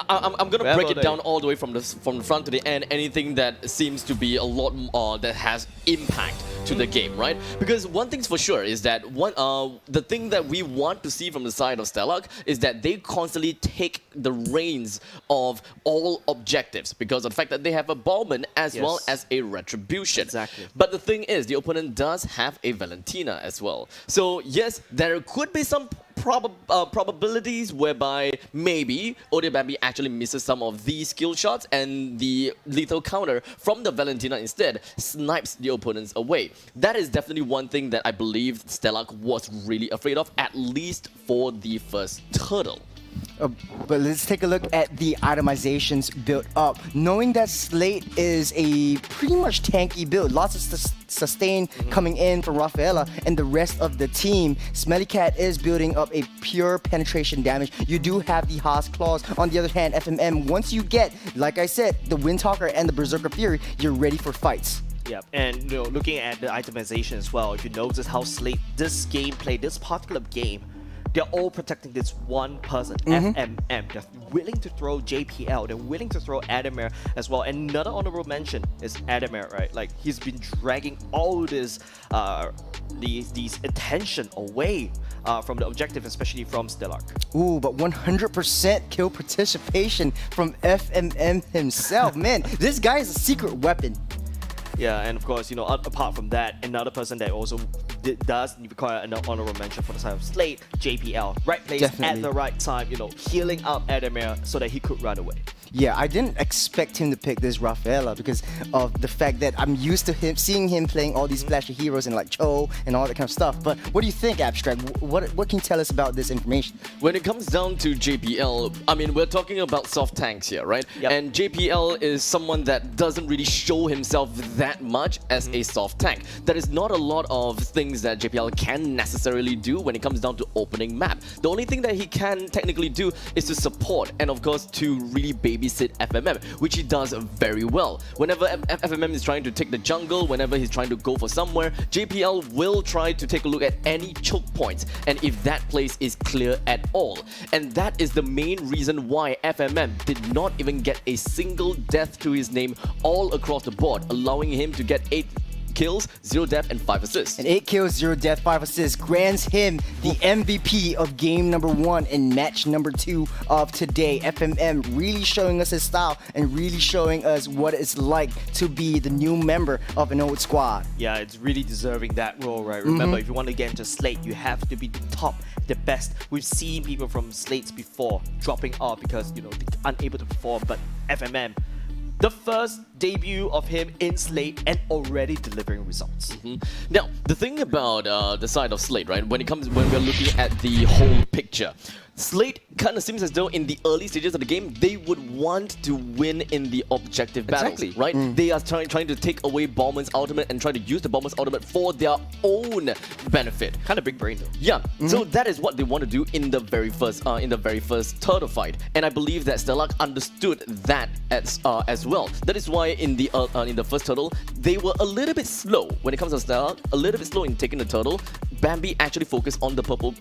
Speaker 11: I'm gonna break it down all the way from the front to the end. Anything that seems to be a lot that has impact to the game, right? Because one thing's for sure is that the thing that we want to see from the side of Stellark is that they constantly take the reins of all objectives because of the fact that they have a Ballman as well as a Retribution.
Speaker 6: Exactly.
Speaker 11: But the thing is, the opponent does have a Valentina as well. So yes, there could be some probabilities whereby maybe Bambi actually misses some of these skill shots and the lethal counter from the Valentina instead snipes the opponents away. That is definitely one thing that I believe Stellark was really afraid of, at least for the first turtle.
Speaker 7: But let's take a look at the itemizations built up. Knowing that Slate is a pretty much tanky build, lots of sustain coming in from Rafaela and the rest of the team. Smelly Cat is building up a pure penetration damage. You do have the Haas Claws. On the other hand, FMM, once you get, like I said, the Windtalker and the Berserker Fury, you're ready for fights.
Speaker 6: Yeah, and looking at the itemization as well, if you notice how Slate, this gameplay, this particular game, they're all protecting this one person, FMM. They're willing to throw JPL, they're willing to throw Adamir as well. And another honorable mention is Adamir, right? Like, he's been dragging all this, these attention away from the objective, especially from Stellark.
Speaker 7: Ooh, but 100% kill participation from FMM himself. Man, this guy is a secret weapon.
Speaker 6: Yeah, and of course, apart from that, another person that also does require an honorable mention for the side of Slate, JPL. Right place at the right time, healing up Adamir so that he could run away.
Speaker 7: Yeah, I didn't expect him to pick this Rafaela because of the fact that I'm used to seeing him playing all these flashy heroes and like Cho and all that kind of stuff. But what do you think, Abstract? What can you tell us about this information?
Speaker 11: When it comes down to JPL, I mean, we're talking about soft tanks here, right? Yep. And JPL is someone that doesn't really show himself that much as a soft tank. There is not a lot of things that JPL can necessarily do when it comes down to opening map. The only thing that he can technically do is to support and of course to really babysit FMM, which he does very well. Whenever FMM is trying to take the jungle, whenever he's trying to go for somewhere, JPL will try to take a look at any choke points, and if that place is clear at all. And that is the main reason why FMM did not even get a single death to his name all across the board, allowing him to get 8 kills, 0 death, and 5 assists.
Speaker 7: And 8 kills, 0 death, 5 assists grants him the MVP of game number 1 and match number 2 of today. FMM really showing us his style and really showing us what it's like to be the new member of an old squad.
Speaker 6: Yeah, it's really deserving that role, right? Remember, if you want to get into Slate, you have to be the top, the best. We've seen people from Slates before dropping off because, they're unable to perform, but FMM, the first debut of him in Slate and already delivering results.
Speaker 11: Now, the thing about the side of Slate, right, when we're looking at the whole picture, Slate kind of seems as though in the early stages of the game, they would want to win in the objective battles, right? They are trying to take away Bauman's ultimate and try to use the Bauman's ultimate for their own benefit.
Speaker 6: Kind of big brain though.
Speaker 11: Yeah, so that is what they want to do in the very first turtle fight, and I believe that Stellark understood that as well. That is why in the first turtle, they were a little bit slow when it comes to Stellark, a little bit slow in taking the turtle. Bambi actually focused on the purple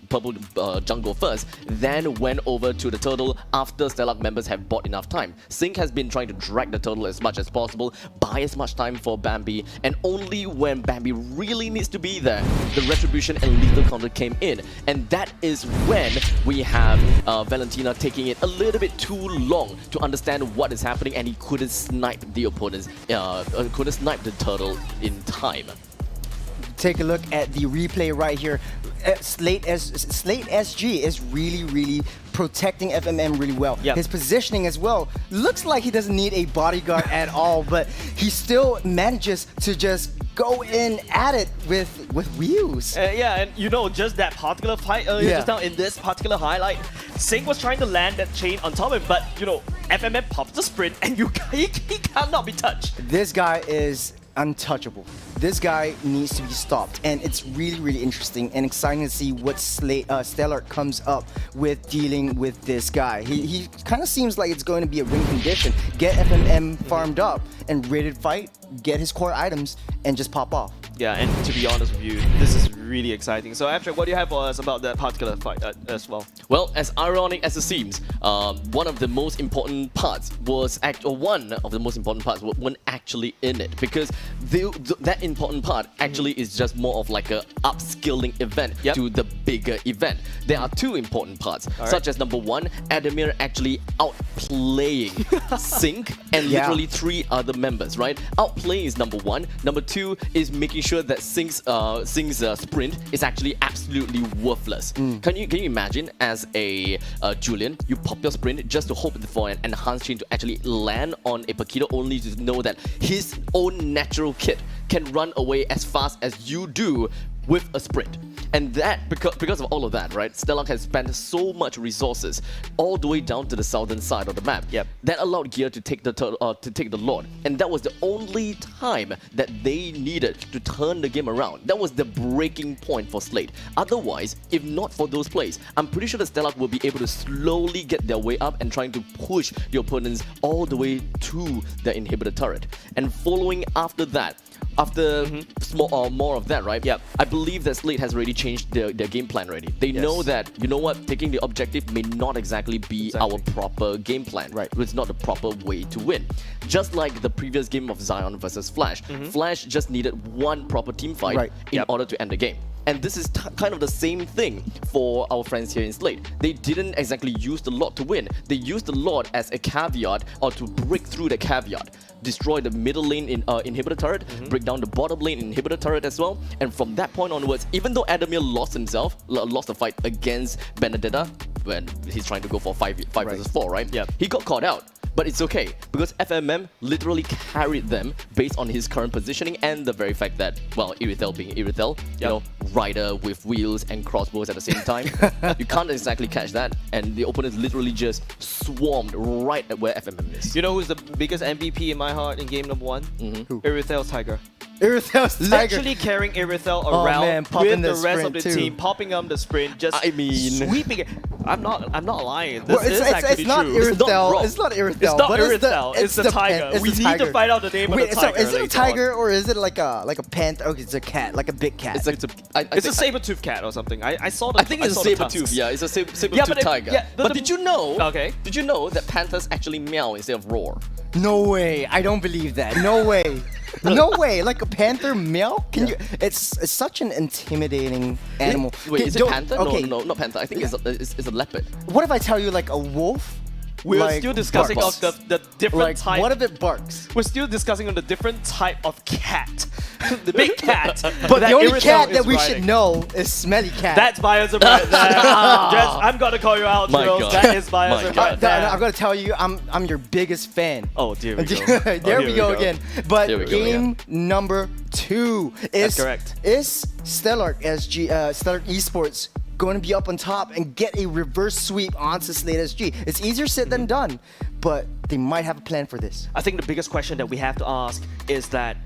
Speaker 11: jungle first, then went over to the turtle after Stellark members have bought enough time. Sync has been trying to drag the turtle as much as possible, buy as much time for Bambi, and only when Bambi really needs to be there, the retribution and lethal counter came in. And that is when we have Valentina taking it a little bit too long to understand what is happening, and he couldn't snipe the opponents, couldn't snipe the turtle in time.
Speaker 7: Take a look at the replay right here. Slate SG is really protecting FMM really well. His positioning as well looks like he doesn't need a bodyguard at all, but he still manages to just go in at it with wheels.
Speaker 6: Yeah, and just that particular fight earlier just now in this particular highlight, Sync was trying to land that chain on top of him, but FMM pops the sprint and he cannot be touched.
Speaker 7: This guy is untouchable. This guy needs to be stopped, and it's really interesting and exciting to see what Stellark comes up with dealing with this guy. He kind of seems like it's going to be a win condition. Get FMM farmed up and ready to fight, get his core items, and just pop off.
Speaker 6: Yeah, and to be honest with you, this is really exciting. So, Abstract, what do you have for us about that particular fight as well?
Speaker 11: Well, as ironic as it seems, one of the most important parts wasn't actually in it, because that important part actually is just more of like a upskilling event to the bigger event. There are 2 important parts, such as number 1, Adamir actually outplaying Sync and literally 3 other members, right? Outplaying is number 1. Number 2 is making sure that Sync's sprint sprint is actually absolutely worthless. Can you imagine as a Julian, you pop your sprint just to hope for an enhanced chain to actually land on a Paquito, only to know that his own natural kit can run away as fast as you do with a sprint. And that, because of all of that, right, Stellark has spent so much resources all the way down to the southern side of the map. That allowed Gear to take the Lord, and that was the only time that they needed to turn the game around. That was the breaking point for Slate. Otherwise, if not for those plays, I'm pretty sure the Stellark will be able to slowly get their way up and trying to push the opponents all the way to the inhibitor turret. And following after that, after more of that, right? I believe that Slate has already changed their game plan already. They know that, you know what, taking the objective may not exactly be our proper game plan. It's not the proper way to win. Just like the previous game of Zion versus Flash. Flash just needed one proper team fight in order to end the game. And this is kind of the same thing for our friends here in Slate. They didn't exactly use the Lord to win. They used the Lord as a caveat, or to break through the caveat. Destroy the middle lane in inhibitor turret, break down the bottom lane inhibitor turret as well. And from that point onwards, even though Adamir lost the fight against Benedetta when he's trying to go for 5 versus 4, right? He got caught out. But it's okay, because FMM literally carried them based on his current positioning and the very fact that, well, Irithel being Irithel, you know, rider with wheels and crossbows at the same time. You can't exactly catch that, and the opponents literally just swarmed right at where FMM is.
Speaker 12: You know who's the biggest MVP in my heart in game number 1? Who? Irithel's Tiger.
Speaker 7: Irithel's Tiger.
Speaker 12: Literally carrying Irithel around with the rest of the team, popping up the sprint, just sweeping it. I'm not lying. This is actually true.
Speaker 7: It's not Irithel.
Speaker 12: It's not Irithel. It's the Tiger. We need to find out the name of the Tiger.
Speaker 7: So is it a tiger or is it like a panther? Okay, it's a cat, like a big cat.
Speaker 12: It's a saber-toothed cat or something. I saw the.
Speaker 11: I think it's a saber-tooth. Yeah, it's a saber-tooth tiger. But did you know? Okay. Did you know that panthers actually meow instead of roar?
Speaker 7: No way. I don't believe that. No way. No way. Like a panther meow? Can you? It's such an intimidating animal.
Speaker 11: Wait, is it panther? Okay. No, not panther. I think it's a leopard.
Speaker 7: What if I tell you like a wolf?
Speaker 12: We're still discussing of the different type.
Speaker 7: What if it barks?
Speaker 12: We're still discussing on the different type of cat. The big cat.
Speaker 7: But the only cat that we should know is Smelly Cat.
Speaker 12: That's biasm right there. I'm gonna call you out, Jules. That is biasm right there.
Speaker 7: I'm gonna tell you, I'm your biggest fan.
Speaker 12: Oh, dear we go.
Speaker 7: There we go again. But game number 2 is Stellark SG, Stellark Esports going to be up on top and get a reverse sweep onto Slate SG. It's easier said than done, but they might have a plan for this.
Speaker 12: I think the biggest question that we have to ask is that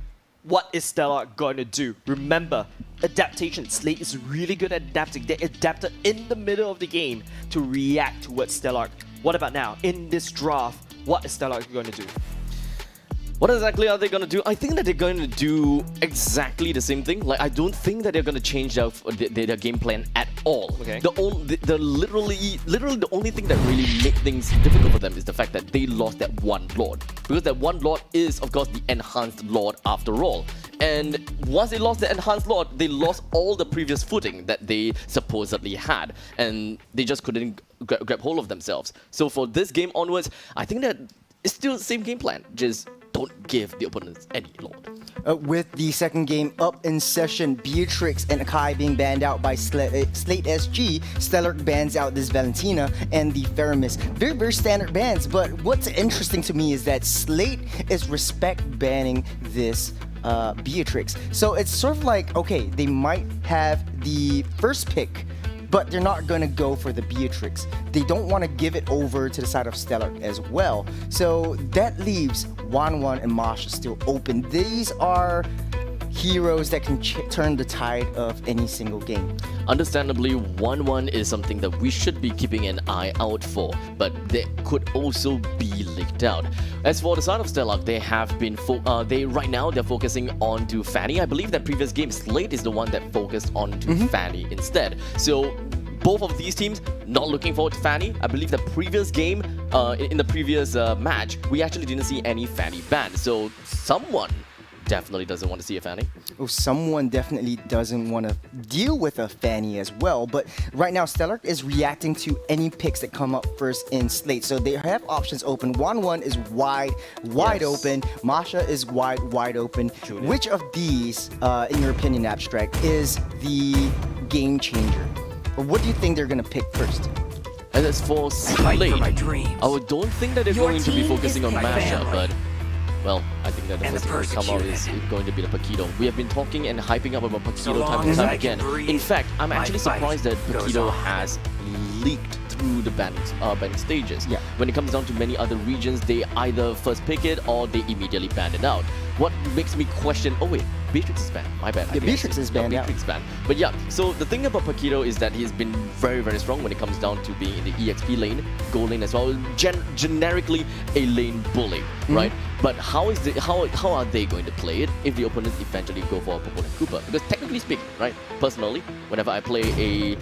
Speaker 12: what is Stellark going to do? Remember, adaptation. Slate is really good at adapting. They adapted in the middle of the game to react towards Stellark. What about now? In this draft, what is Stellark going to do?
Speaker 11: What exactly are they going to do? I think that they're going to do exactly the same thing. Like, I don't think that they're going to change their game plan at all.
Speaker 12: Okay.
Speaker 11: Literally the only thing that really made things difficult for them is the fact that they lost that one Lord. Because that one Lord is, of course, the enhanced Lord after all. And once they lost the enhanced Lord, they lost all the previous footing that they supposedly had. And they just couldn't grab hold of themselves. So for this game onwards, I think that it's still the same game plan. Just don't give the opponents any Lord.
Speaker 7: With the second game up in session, Beatrix and Akai being banned out by Slate SG, Stellark bans out this Valentina and the Feramis. Very, very standard bans, but what's interesting to me is that Slate is respect banning this Beatrix. So it's sort of like, okay, they might have the first pick, but they're not going to go for the Beatrix. They don't want to give it over to the side of Stellark as well. So that leaves 1-1 and Masha still open. These are heroes that can turn the tide of any single game.
Speaker 11: Understandably, 1-1 is something that we should be keeping an eye out for, but they could also be leaked out. As for the side of Stellark, they have been right now they're focusing on to Fanny. I believe that previous game Slate is the one that focused on to Fanny instead. So both of these teams not looking forward to Fanny. I believe the previous game, in the previous match, we actually didn't see any Fanny ban. So someone definitely doesn't want to see a Fanny.
Speaker 7: Oh, someone definitely doesn't want to deal with a Fanny as well. But right now, Stellark is reacting to any picks that come up first in Slate. So they have options open. 1-1 is wide open. Masha is wide open.
Speaker 11: Julia.
Speaker 7: Which of these, in your opinion, Abstract, is the game changer? Or what do you think they're going to pick first?
Speaker 11: And as for Slate, I don't think that they're going to be focusing on Masha, but well, I think that the first thing to come out is going to be the Paquito. We have been talking and hyping up about Paquito time and time again. In fact, I'm actually surprised that Paquito has leaked through the banning stages.
Speaker 7: Yeah.
Speaker 11: When it comes down to many other regions, they either first pick it or they immediately ban it out. What makes me question, oh wait, Beatrix is banned. My bad.
Speaker 7: Yeah, Beatrix is banned.
Speaker 11: Beatrix is banned. But yeah, so the thing about Paquito is that he's been very, very strong when it comes down to being in the EXP lane, gold lane as well. Generically a lane bully, right? But how are they going to play it if the opponents eventually go for a Purple and Cooper? Because technically speaking, right? Personally, whenever I play a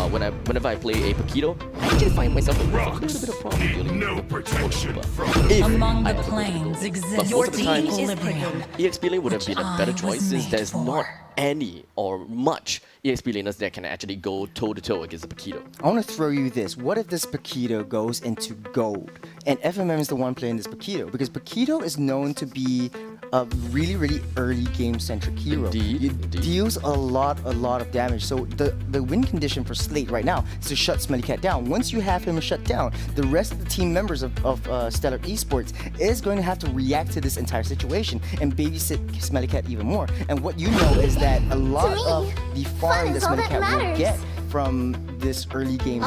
Speaker 11: whenever I play a Paquito, I actually find myself with a little bit of problem dealing with Purple and Cooper.
Speaker 9: Among the planes exists
Speaker 11: Your team
Speaker 9: equilibrium.
Speaker 11: EXP lane would have been a better choice since there's not any or much EXP laners that can actually go toe-to-toe against the Paquito.
Speaker 7: I want to throw you this. What if this Paquito goes into gold and FMM is the one playing this Paquito? Because Paquito is known to be a really, really early game-centric hero.
Speaker 11: Indeed.
Speaker 7: Deals a lot of damage. So the win condition for Slate right now is to shut Smelly Cat down. Once you have him shut down, the rest of the team members of Stellark Esports is going to have to react to this entire situation and babysit Smelly Cat even more. And what you know is that a lot of the farm that Smelly Cat will get from this early game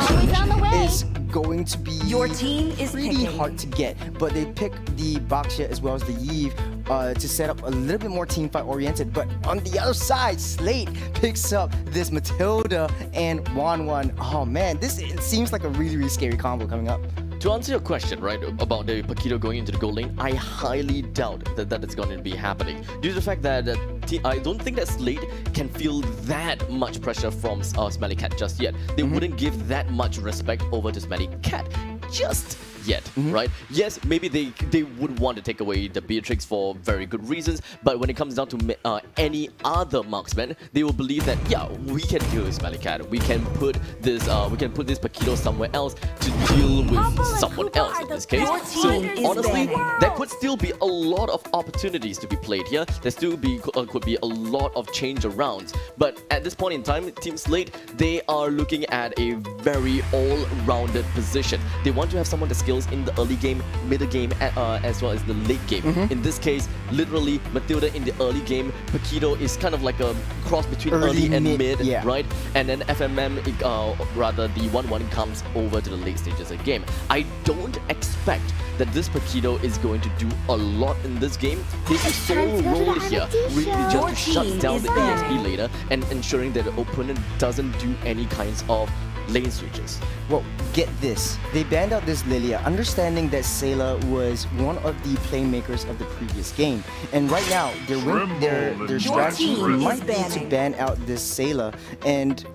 Speaker 7: is going to be pretty hard to get. But they pick the Baxia as well as the Yve to set up a little bit more teamfight oriented. But on the other side, Slate picks up this Matilda and Wanwan. Oh man, it seems like a really, really scary combo coming up.
Speaker 11: To answer your question, right, about the Paquito going into the gold lane, I highly doubt that is going to be happening. Due to the fact that I don't think that Slate can feel that much pressure from Smelly Cat just yet. They wouldn't give that much respect over to Smelly Cat just yet, right? Yes, maybe they would want to take away the Beatrix for very good reasons, but when it comes down to any other marksman, they will believe that yeah, we can deal with Smelly Cat. We can put this Paquito somewhere else to deal with someone else in this case. So honestly, there could still be a lot of opportunities to be played here. There still could be a lot of change arounds, but at this point in time, Team Slate, they are looking at a very all-rounded position. They want to have someone that scales in the early game, middle game, as well as the late game. In this case, literally, Matilda in the early game, Paquito is kind of like a cross between early and mid, right? And then FMM, rather the 1-1 comes over to the late stages of the game. I don't expect that this Paquito is going to do a lot in this game. His sole role here really just to shut down the EXP later and ensuring that the opponent doesn't do any kinds of lane switches.
Speaker 7: Well, get this. They banned out this Lilia, understanding that Sayla was one of the playmakers of the previous game. And right now, their strategy might be to ban out this Sayla and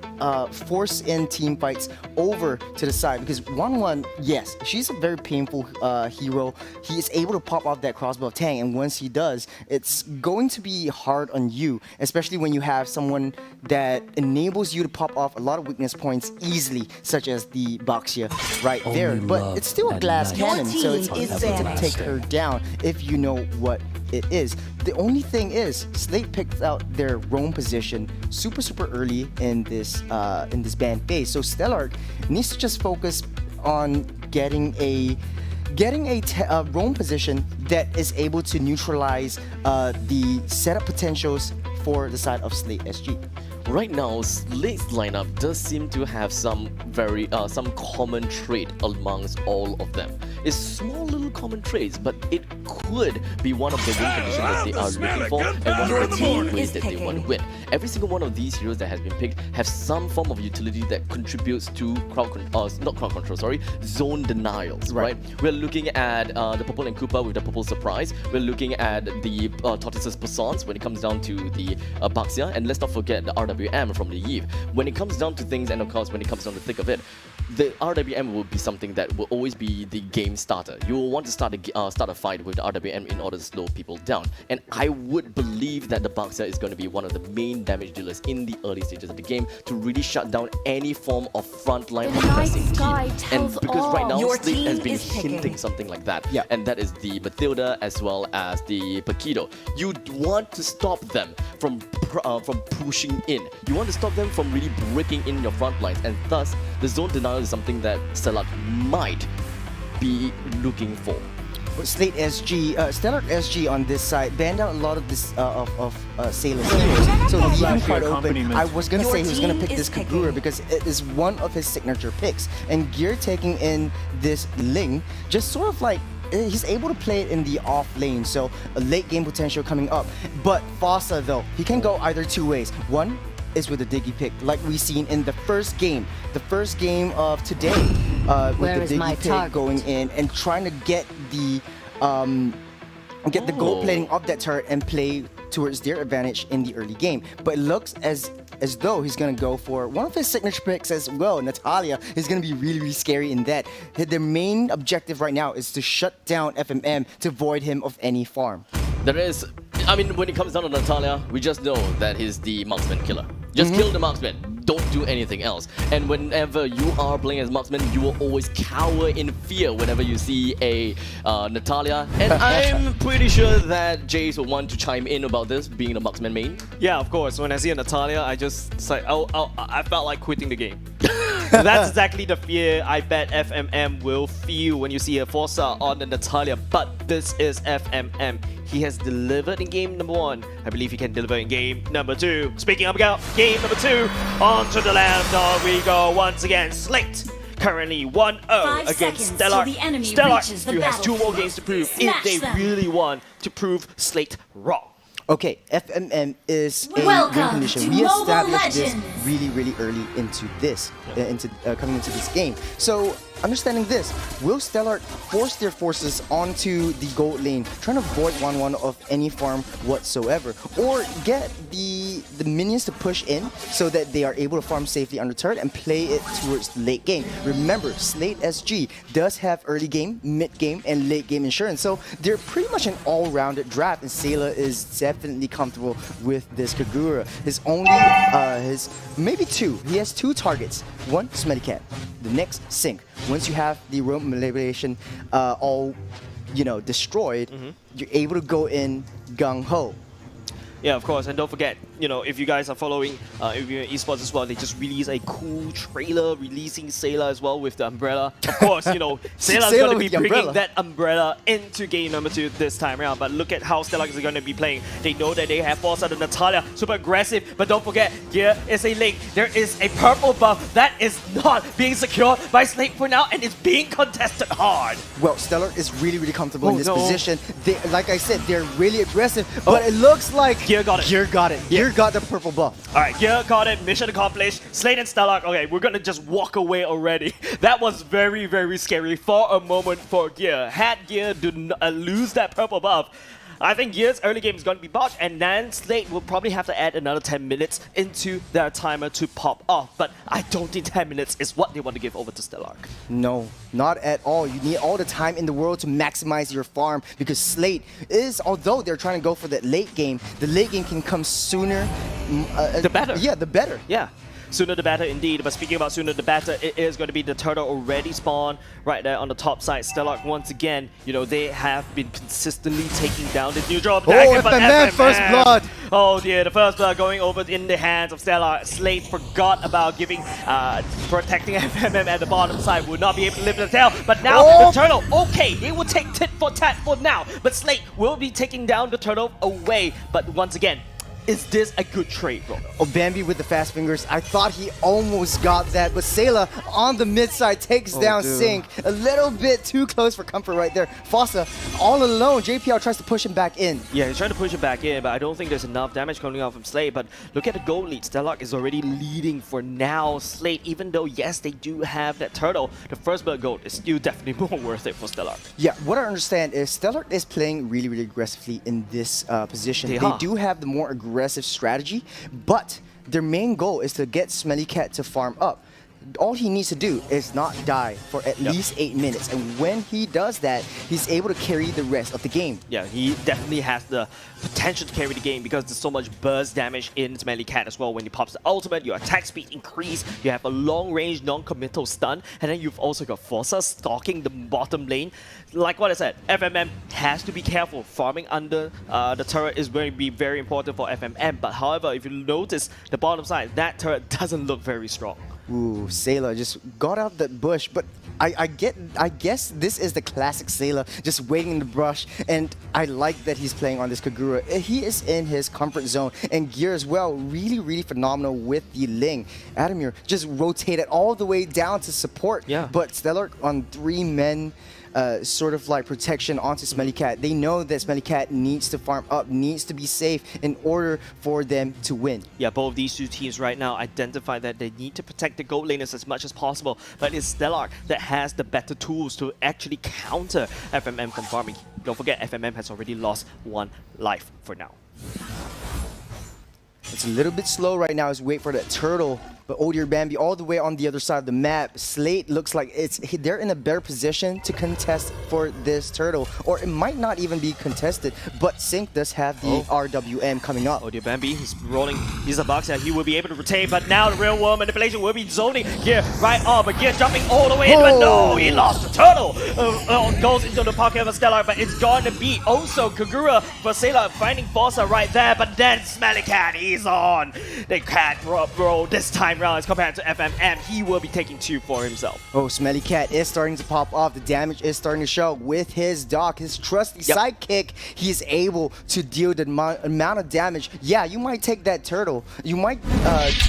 Speaker 7: force in team fights over to the side. Because 1-1, yes, she's a very painful hero. He is able to pop off that crossbow of Tang, and once he does, it's going to be hard on you, especially when you have someone that enables you to pop off a lot of weakness points easily, such as the Baxia right there. But it's still a glass cannon, so it's easy to take her down if you know what it is. The only thing is, Slate picked out their roam position super early in this ban phase. So Stellark needs to just focus on getting a roam position that is able to neutralize the setup potentials for the side of Slate SG.
Speaker 11: Right now, Slate's lineup does seem to have some common trait amongst all of them. It's small little common traits, but it could be one of the win conditions that they are looking for and one of the main ways that they want to win. Every single one of these heroes that has been picked have some form of utility that contributes to zone denials, right? We're looking at the Purple and Koopa with the Purple Surprise. We're looking at the Tortoise's Passants when it comes down to the Baxia, and let's not forget the RWM from the Yve. When it comes down to things, and of course when it comes down to the thick of it, the RWM will be something that will always be the game starter. You will want to start a fight with the RWM in order to slow people down. And I would believe that the Baxter is going to be one of the main damage dealers in the early stages of the game to really shut down any form of frontline or pressing team. And because right now Slate has been hinting something like that, and that is the Matilda as well as the Paquito. You want to stop them from pushing in. You want to stop them from really breaking in your front lines, and thus the zone denial is something that Stellark might be looking for.
Speaker 7: Slate SG, Stellark SG on this side banned out a lot of this of Sailor's heroes, so leaving quite open. I was gonna say he was gonna pick this Kagura because it is one of his signature picks, and Gear taking in this Ling just sort of like he's able to play it in the off lane, so a late game potential coming up. But Fossa though, he can go either two ways. One is with the Diggy pick, like we seen in the first game of today, with the Diggy pick going in and trying to get the gold plating of that turret and play towards their advantage in the early game. But it looks as though he's gonna go for one of his signature picks as well. Natalia is gonna be really, really scary in that. Their main objective right now is to shut down FMM to void him of any farm.
Speaker 11: There is, I mean, when it comes down to Natalia, we just know that he's the marksman killer. Just kill the marksman. Don't do anything else. And whenever you are playing as marksman, you will always cower in fear whenever you see a Natalia. And I'm pretty sure that Jace will want to chime in about this, being the marksman main.
Speaker 12: Yeah, of course. When I see a Natalia, I just say, I felt like quitting the game. That's exactly the fear I bet FMM will feel when you see a Forza on the Natalia. But this is FMM. He has delivered in game number 1. I believe he can deliver in game number 2. Speaking of game number 2, on to the land we go once again. Slate currently 1-0 against Stellark. Stellark still has 2 more games to prove if they really want to prove Slate wrong.
Speaker 7: Okay, FMM is a win condition. We established this really, really early into this, coming into this game. So, understanding this, will Stellark force their forces onto the gold lane, trying to void 1-1 of any farm whatsoever, or get the minions to push in so that they are able to farm safely under turret and play it towards the late game? Remember, Slate SG does have early game, mid game, and late game insurance, so they're pretty much an all-rounded draft, and Sayla is definitely comfortable with this Kagura. His only, maybe 2. He has 2 targets. One, Smelly Cat. The next, Sync. Once you have the roam manipulation all, destroyed, you're able to go in gung-ho.
Speaker 12: Yeah, of course, and don't forget, if you guys are following esports as well, they just released a cool trailer releasing Sayla as well with the umbrella. Of course, Sayla's going to be bringing that umbrella into game number 2 this time around. But look at how Stellark is going to be playing. They know that they have Forza and Natalia, super aggressive, but don't forget, here is a link. There is a purple buff that is not being secured by Slate for now, and it's being contested hard.
Speaker 7: Well, Stellark is really, really comfortable in this position. They, like I said, they're really aggressive, but it looks like
Speaker 12: Gear got it.
Speaker 7: Gear got it. Gear got the purple buff.
Speaker 12: Alright, Gear got it. Mission accomplished. Slate and Stellark. Okay, we're gonna just walk away already. That was very, very scary for a moment for Gear. Had Gear lose that purple buff, I think Gear's early game is going to be botched, and then Slate will probably have to add another 10 minutes into their timer to pop off. But I don't think 10 minutes is what they want to give over to Stellark.
Speaker 7: No, not at all. You need all the time in the world to maximize your farm, because Slate is, although they're trying to go for that late game, the late game can come sooner.
Speaker 12: The better.
Speaker 7: Yeah, the better.
Speaker 12: Yeah. Sooner the better indeed. But speaking about sooner the better, it is going to be the turtle already spawned right there on the top side. Stellark, once again, they have been consistently taking down the neutral attack.
Speaker 7: Oh, FMM, first blood!
Speaker 12: Oh dear, the first blood going over in the hands of Stellark. Slate forgot about protecting FMM at the bottom side. Would not be able to lift the tail. But now the turtle, okay, they will take tit for tat for now. But Slate will be taking down the turtle away. But once again, is this a good trade, bro?
Speaker 7: Oh, Bambi with the fast fingers. I thought he almost got that, but Sayla on the mid side takes down Sync. A little bit too close for comfort right there. Fossa all alone. JPL tries to push him back in.
Speaker 12: Yeah, he's trying to push him back in, but I don't think there's enough damage coming out from Slate. But look at the goal lead. Stellark is already leading for now. Slate, even though, yes, they do have that turtle, the first blood gold is still definitely more worth it for Stellark.
Speaker 7: Yeah, what I understand is Stellark is playing really, really aggressively in this position. They do have the more aggressive strategy, but their main goal is to get Smelly Cat to farm up. all he needs to do is not die for at least 8 minutes. And when he does that, he's able to carry the rest of the game.
Speaker 12: Yeah, he definitely has the potential to carry the game because there's so much burst damage in Smelly Cat as well. When he pops the ultimate, your attack speed increase, you have a long-range, non-committal stun, and then you've also got Forza stalking the bottom lane. Like what I said, FMM has to be careful. Farming under the turret is going to be very important for FMM, but however, if you notice the bottom side, that turret doesn't look very strong.
Speaker 7: Ooh, Sailor just got out that bush, but I guess this is the classic Sailor, just waiting in the brush, and I like that he's playing on this Kagura. He is in his comfort zone, and Gear as well, really phenomenal with the Ling. Adamir just rotated all the way down to support, but Stellark on 3 men, sort of like protection onto Smelly Cat. They know that Smelly Cat needs to farm up, needs to be safe in order for them to win.
Speaker 12: Yeah, both of these two teams right now identify that they need to protect the gold laners as much as possible, but it's Stellark that has the better tools to actually counter FMM from farming. Don't forget, FMM has already lost 1 life for now.
Speaker 7: It's a little bit slow right now as we wait for that turtle, but Oh Dear Bambi all the way on the other side of the map. Slate looks like they're in a better position to contest for this turtle, or it might not even be contested, but Sync does have the RWM coming up.
Speaker 12: Oh Dear Bambi, he's rolling, he's a box that he will be able to retain, but now the real world manipulation will be zoning Gear right on, but Gear jumping all the way in, but no, he lost the turtle! Goes into the pocket of Stellark, but it's going to be also Kagura for Sailor finding Forza right there, but then Smelly Cat, he's on! They can't roll this time round as compared to FMM. He will be taking 2 for himself.
Speaker 7: Oh, Smelly Cat is starting to pop off. The damage is starting to show with his dog, his trusty sidekick. He is able to deal the amount of damage. Yeah, you might take that turtle. You might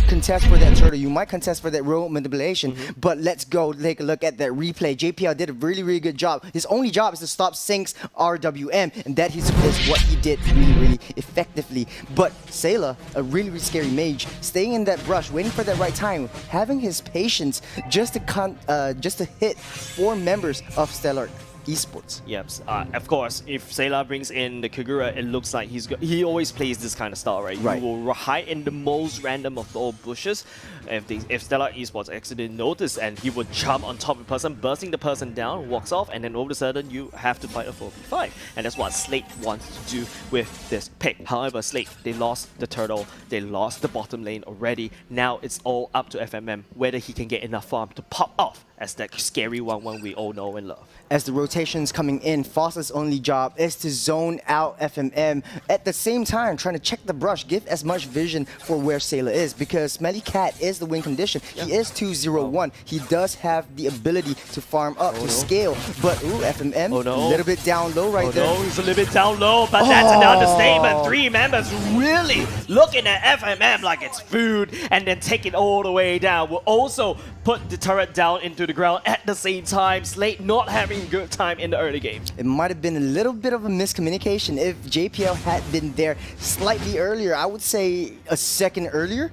Speaker 7: contest for that turtle. You might contest for that roll manipulation. But let's go take a look at that replay. JPL did a really good job. His only job is to stop Sync's RWM, and that is what he did really effectively. But Sailor, a really scary mage, staying in that brush, waiting for that right time, having his patience just to hit 4 members of Stellark Esports.
Speaker 12: Yep, of course, if Sailor brings in the Kagura, it looks like he always plays this kind of style, right? He will hide in the most random of all bushes. If Stellark Esports actually notice, and he would jump on top of the person, bursting the person down, walks off, and then all of a sudden you have to fight a 4v5. And that's what Slate wants to do with this pick. However, Slate, they lost the turtle, they lost the bottom lane already. Now it's all up to FMM whether he can get enough farm to pop off as that scary 1-1 we all know and love.
Speaker 7: As the rotations coming in, Foster's only job is to zone out FMM. At the same time, trying to check the brush, give as much vision for where Sailor is, because Smelly Cat is the win condition. He is 2-0-1. He does have the ability to farm up, to scale. But FMM, a little bit down low right there.
Speaker 12: He's a little bit down low, but that's an understatement. 3 members really looking at FMM like it's food, and then take it all the way down. Will also put the turret down into the ground at the same time. Slate not having a good time in the early game.
Speaker 7: It might have been a little bit of a miscommunication. If JPL had been there slightly earlier, I would say a second earlier,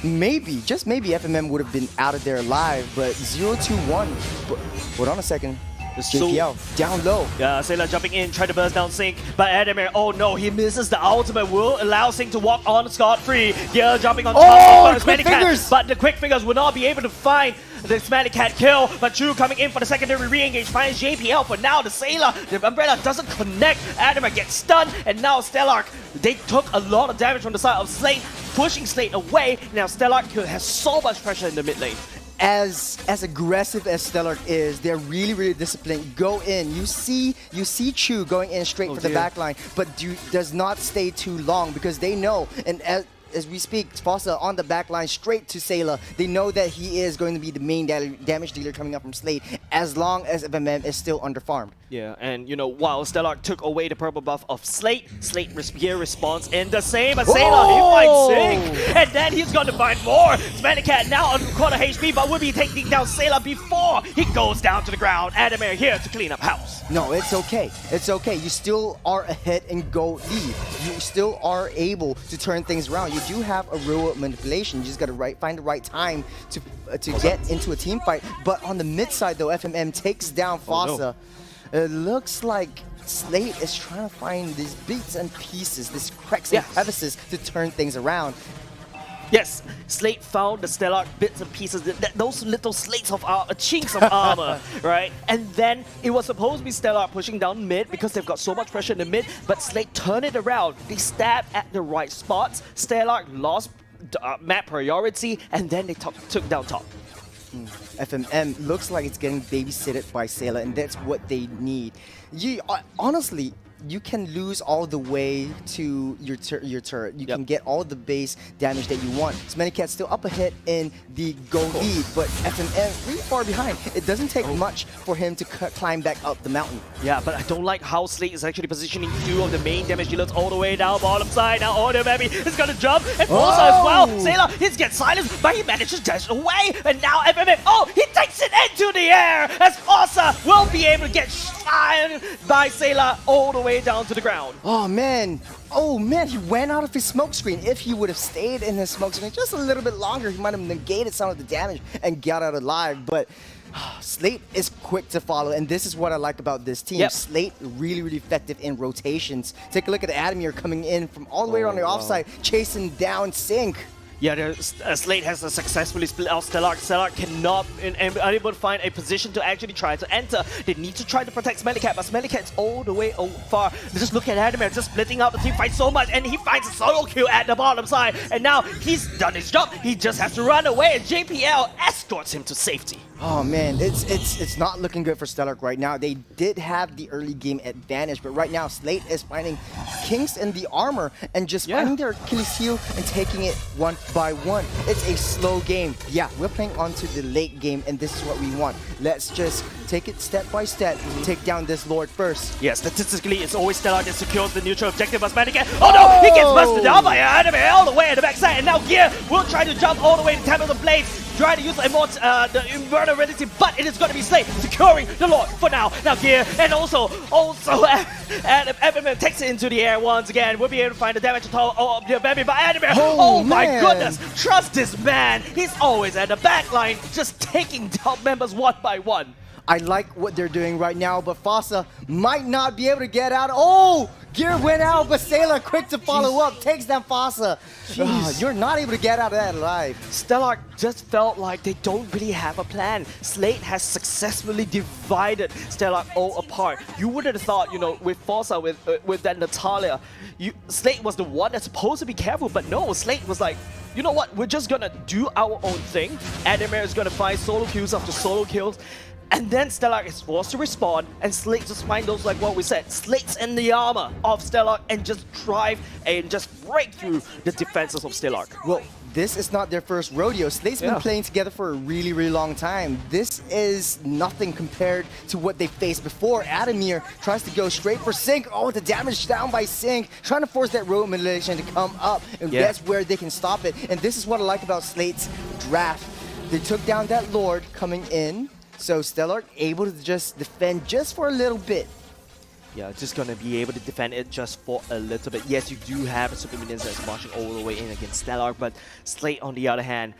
Speaker 7: maybe, just maybe, FMM would have been out of there alive. But 0-2-1. Hold on a second. JPL down low.
Speaker 12: Yeah, Sailor jumping in, try to burst down Sync, but Adamir, oh no, he misses the ultimate, will allow Sync to walk on scot-free. Yeah, jumping on top of Smelly Cat, but the quick fingers will not be able to find the Smelly Cat kill, but Chu coming in for the secondary re-engage, finds JPL, but now the Sailor, the Umbrella doesn't connect, Adamir gets stunned, and now Stellark, they took a lot of damage from the side of Slate, pushing Slate away. Now Stellark has so much pressure in the mid lane.
Speaker 7: As aggressive as Stellark is, they're really disciplined. Go in. You see Chu going in straight for the backline, but does not stay too long because they know, and as we speak, Fossa on the backline straight to Sailor. They know that he is going to be the main damage dealer coming up from Slate as long as FMM is still underfarmed.
Speaker 12: Yeah, and you know, while Stellark took away the purple buff of Slate, here responds in the same, but Sailor, he finds Sync, and then he's going to find more. Smelly Cat now on quarter HP, but will be taking down Sailor before he goes down to the ground. Adamir here to clean up house.
Speaker 7: No, it's okay. It's okay. You still are ahead in gold lead. You still are able to turn things around. You do have a real manipulation. You just got to find the right time to get into a team fight. But on the mid side, though, FMM takes down Fossa. It looks like Slate is trying to find these bits and pieces, these cracks and crevices to turn things around.
Speaker 12: Yes, Slate found the Stellark bits and pieces, those little slates of chinks of armor, right? And then it was supposed to be Stellark pushing down mid because they've got so much pressure in the mid, but Slate turned it around. They stabbed at the right spots. Stellark lost map priority, and then they took down top.
Speaker 7: FMM looks like it's getting babysitted by Sailor, and that's what they need. Honestly, you can lose all the way to your turret. You can get all the base damage that you want. SMG still up ahead in the go lead, but FMM really far behind. It doesn't take much for him to climb back up the mountain.
Speaker 12: Yeah, but I don't like how Slate is actually positioning two of the main damage dealers all the way down bottom side. Now MLBB is gonna jump and Forza as well. Sailor, he gets silenced, but he manages to dash away. And now FMM, he takes it into the air as Forza will be able to get shot by Sailor all the way down to the ground.
Speaker 7: Oh man, he went out of his smoke screen. If he would have stayed in his smoke screen just a little bit longer, he might have negated some of the damage and got out alive. But Slate is quick to follow, and this is what I like about this team. Slate really, really effective in rotations. Take a look at Adamir coming in from all the way around the offside, chasing down Sync.
Speaker 12: Yeah, Slate has successfully split out Stellark. Stellark cannot and unable to find a position to actually try to enter. They need to try to protect SMG, but SMG's all the way far. Just look at Adamir just splitting out the team fight so much, and he finds a solo kill at the bottom side. And now he's done his job. He just has to run away, and JPL escorts him to safety.
Speaker 7: Oh man, it's not looking good for Stellark right now. They did have the early game advantage, but right now Slate is finding kinks in the armor and just finding their Achilles heel and taking it one by one. It's a slow game. Yeah, we're playing onto the late game, and this is what we want. Let's just take it step by step, take down this Lord first.
Speaker 12: Yeah, statistically, it's always Stellark that secures the neutral objective. But SMG, oh no, he gets busted down by Adamir all the way at the backside, and now Gear will try to jump all the way to tap on the blades. Try to use the invulnerability, but it is going to be Slate securing the Lord for now. Now Gear, and also FMM takes it into the air once again. We'll be able to find the damage on top of the baby by Adamir. Oh my goodness, trust this man. He's always at the back line, just taking down members one by one.
Speaker 7: I like what they're doing right now, but Fossa might not be able to get out. Oh! Gear went out, but Sailor quick to follow up, takes down Fossa. You're not able to get out of that alive.
Speaker 12: Stellark just felt like they don't really have a plan. Slate has successfully divided Stellark all apart. You would have thought, with Fossa, with that Natalia, Slate was the one that's supposed to be careful, but no, Slate was like, you know what, we're just gonna do our own thing. Adamir is gonna find solo kills after solo kills. And then Stellark is forced to respond, and Slate just find those, like what we said, Slate's in the armor of Stellark and just drive and just break through the defenses of Stellark.
Speaker 7: Well, this is not their first rodeo. Slate's been playing together for a really, really long time. This is nothing compared to what they faced before. Adamir tries to go straight for Sync. Oh, the damage down by Sync, trying to force that road manipulation to come up, and that's where they can stop it. And this is what I like about Slate's draft. They took down that Lord coming in. So Stellark able to just defend just for a little bit.
Speaker 12: Yeah, just gonna be able to defend it just for a little bit. Yes, you do have a Super Minions that's marching all the way in against Stellark, but Slate on the other hand,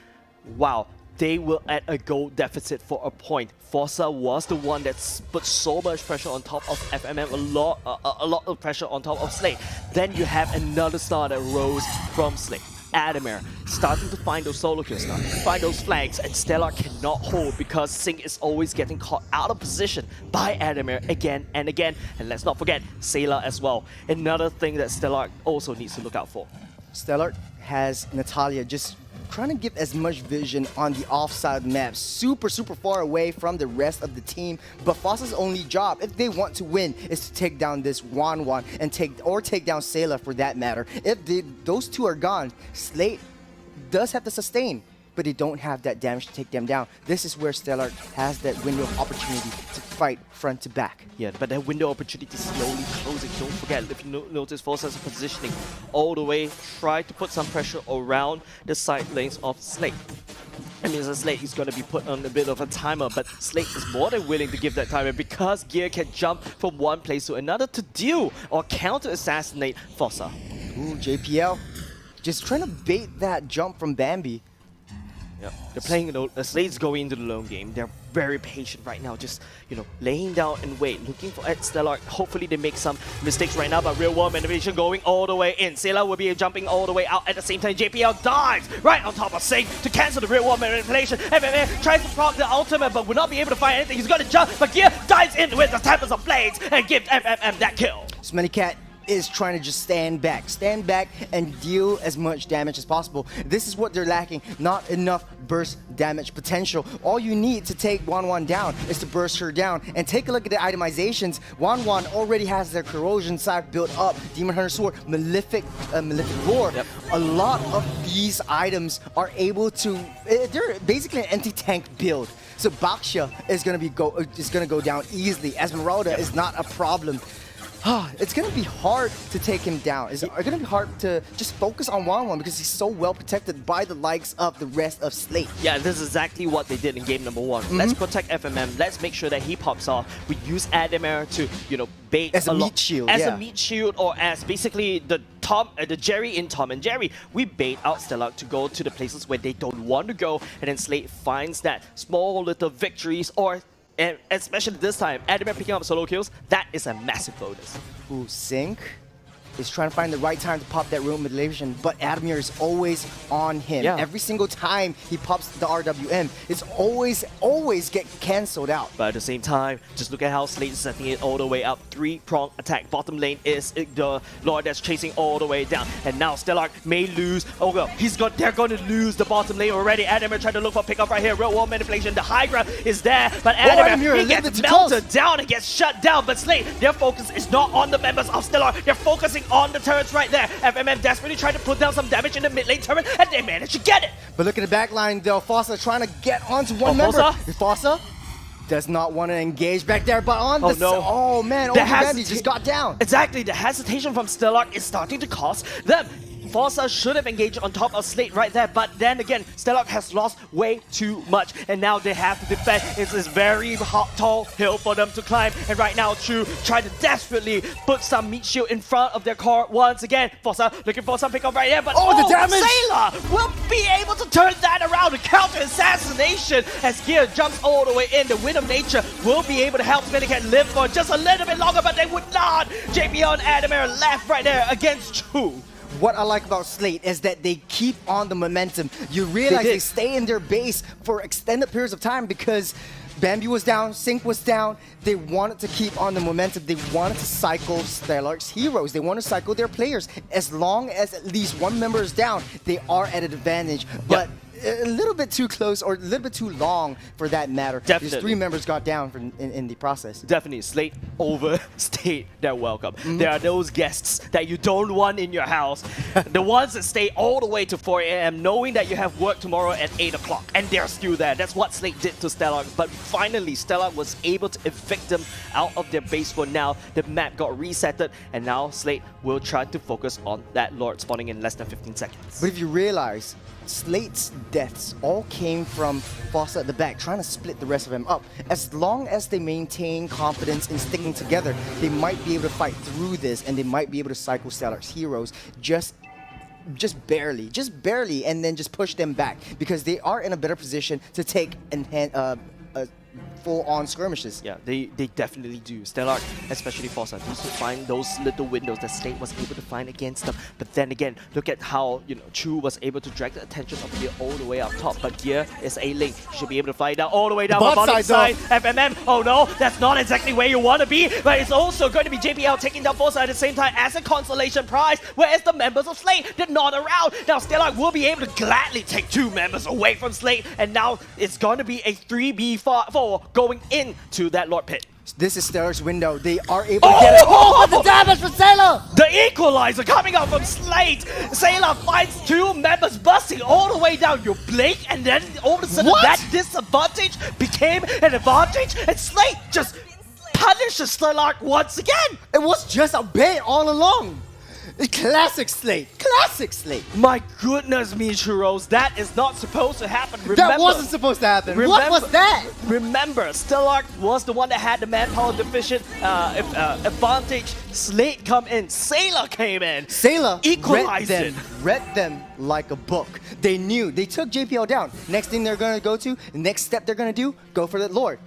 Speaker 12: wow, they were at a goal deficit for a point. Fossa was the one that put so much pressure on top of FMM, a lot of pressure on top of Slate. Then you have another star that rose from Slate. Adamir starting to find those solo kills now, find those flanks, and Stellark cannot hold because Sync is always getting caught out of position by Adamir again and again. And let's not forget Sailor as well. Another thing that Stellark also needs to look out for.
Speaker 7: Stellark has Natalia just trying to give as much vision on the offside map, super far away from the rest of the team. But Fossa's only job, if they want to win, is to take down this Wan and take down Sailor for that matter. If those two are gone, Slate does have to sustain, but they don't have that damage to take them down. This is where Stellark has that window of opportunity to fight front to back.
Speaker 12: Yeah, but that window of opportunity is slowly closing. Don't forget, if you notice, Forza's positioning all the way, try to put some pressure around the side lanes of Slate. I mean, Slate is going to be put on a bit of a timer, but Slate is more than willing to give that timer because Gear can jump from one place to another to deal or counter-assassinate Forza.
Speaker 7: Ooh, JPL just trying to bait that jump from Bambi.
Speaker 12: Yep. They're playing, Slate's going into the lone game. They're very patient right now, just, laying down and wait, looking for at Stellark. Hopefully they make some mistakes right now, but real world manipulation going all the way in. Sailor will be jumping all the way out at the same time. JPL dives right on top of Safe to cancel the real world manipulation. MMA tries to proc the ultimate, but will not be able to find anything. He's going to jump, but Gear dives in with the Tempest of Blades and gives MMM that kill.
Speaker 7: Smellycat is trying to just stand back and deal as much damage as possible. This is what they're lacking, not enough burst damage potential. All you need to take Wanwan down is to burst her down. And take a look at the itemizations. Wanwan already has their corrosion side built up. Demon Hunter Sword, Malefic Lore.
Speaker 12: Yep.
Speaker 7: A lot of these items are able to, they're basically an anti-tank build. So Baksha is gonna go down easily. Esmeralda is not a problem. It's going to be hard to take him down. It's going to be hard to just focus on Wanwan because he's so well protected by the likes of the rest of Slate.
Speaker 12: Yeah, this is exactly what they did in game number 1. Let's protect FMM. Let's make sure that he pops off. We use Adamir to, bait
Speaker 7: as a meat shield.
Speaker 12: As a meat shield, or as basically the Jerry in Tom and Jerry. We bait out Stellark to go to the places where they don't want to go, and then Slate finds that small little victories, or and especially this time, Adamir picking up solo kills, that is a massive bonus.
Speaker 7: Ooh, Sync is trying to find the right time to pop that room manipulation, but Adamir is always on him.
Speaker 12: Yeah.
Speaker 7: Every single time he pops the RWM, it's always get cancelled out.
Speaker 12: But at the same time, just look at how Slate is setting it all the way up. 3-prong attack. Bottom lane is the Lord that's chasing all the way down. And now Stellark may lose. Oh well, they're going to lose the bottom lane already. Adamir trying to look for pickup right here. Real world manipulation. The high ground is there, but Adamir, he gets melted down and gets shut down. But Slate, their focus is not on the members of Stellark. They're focusing on the turrets right there. FMM desperately trying to put down some damage in the mid lane turret, and they managed to get it.
Speaker 7: But look at the back line though. Fossa trying to get onto one member. Fossa does not want to engage back there, but on the... Oh man, he just got down.
Speaker 12: Exactly, the hesitation from Stellark is starting to cost them. Fossa should have engaged on top of Slate right there, but then again, Stellark has lost way too much, and now they have to defend. It's this very tall hill for them to climb, and right now, Chu trying to desperately put some meat shield in front of their core once again. Fossa looking for some pickup right here, but
Speaker 7: the damage!
Speaker 12: Sailor will be able to turn that around to counter assassination as Gear jumps all the way in. The Wind of Nature will be able to help Smellycat live for just a little bit longer, but they would not. JPL and Adamir left right there against Chu.
Speaker 7: What I like about Slate is that they keep on the momentum. You realize they stay in their base for extended periods of time because Bambi was down, Sync was down. They wanted to keep on the momentum. They wanted to cycle Stellark's heroes. They want to cycle their players. As long as at least one member is down, they are at an advantage. But a little bit too close or a little bit too long for that matter.
Speaker 12: Definitely.
Speaker 7: These 3 members got down in the process.
Speaker 12: Definitely. Slate overstayed their welcome. There are those guests that you don't want in your house. The ones that stay all the way to 4 a.m. knowing that you have work tomorrow at 8 o'clock. And they're still there. That's what Slate did to Stellark. But finally, Stellark was able to evict them out of their base for now. The map got resetted. And now Slate will try to focus on that Lord spawning in less than 15 seconds.
Speaker 7: But if you realize, Slate's deaths all came from Fossa at the back, trying to split the rest of them up. As long as they maintain confidence in sticking together, they might be able to fight through this, and they might be able to cycle Stellark's heroes just barely, and then just push them back, because they are in a better position to take full-on skirmishes.
Speaker 12: Yeah, they definitely do. Stellark, especially Fossa, needs to find those little windows that Slate was able to find against them. But then again, look at how Chu was able to drag the attention of Gear all the way up top. But Gear is a link. He should be able to fly down all the way down the bottom side. FMM, oh no, that's not exactly where you want to be. But it's also going to be JPL taking down Fossa at the same time as a consolation prize. Whereas the members of Slate, they're not around. Now Stellark will be able to gladly take 2 members away from Slate. And now it's going to be a 3v4 going into that Lord Pit.
Speaker 7: This is Stellark's window. They are able to get it.
Speaker 6: But the damage from Sailor!
Speaker 12: The equalizer coming out from Slate. Sailor finds 2 members busting all the way down. You blink, and then all of a sudden that disadvantage became an advantage, and Slate just punishes Stellark once again.
Speaker 7: It was just a bait all along. Classic Slate! Classic Slate!
Speaker 12: My goodness, Michiros, that is not supposed to happen. Remember,
Speaker 7: That wasn't supposed to happen. What was that?
Speaker 12: Remember, Stellark was the one that had the manpower deficient advantage. Slate come in, Sailor came in.
Speaker 7: Sailor
Speaker 12: equalized it.
Speaker 7: read them like a book. They knew. They took JPL down. Next thing they're going to go to, the next step they're going to do, go for the Lord.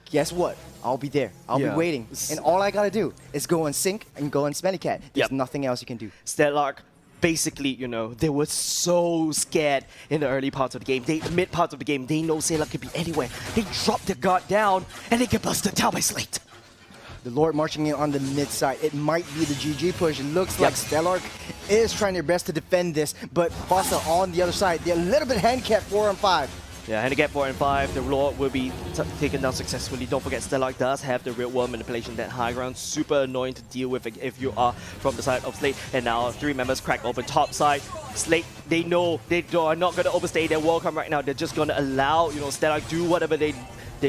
Speaker 7: Guess what? I'll be there. I'll be waiting. And all I got to do is go and sync and go and Smelly Cat. There's nothing else you can do.
Speaker 12: Stellark, basically, you know, they were so scared in the early parts of the game. The mid parts of the game, they know Sailor could be anywhere. They dropped their guard down and they get busted down by Slate.
Speaker 7: The Lord marching in on the mid side. It might be the GG push. It looks like Stellark is trying their best to defend this, but Fossa on the other side, they're a little bit handicapped 4 on 5.
Speaker 12: Yeah, handicap 4 and 5, the Lord will be taken down successfully. Don't forget, Stellark does have the real world manipulation, that high ground. Super annoying to deal with if you are from the side of Slate. And now 3 members crack open top side. Slate, they know they are not going to overstay their welcome right now. They're just going to allow, you know, Stellark do whatever they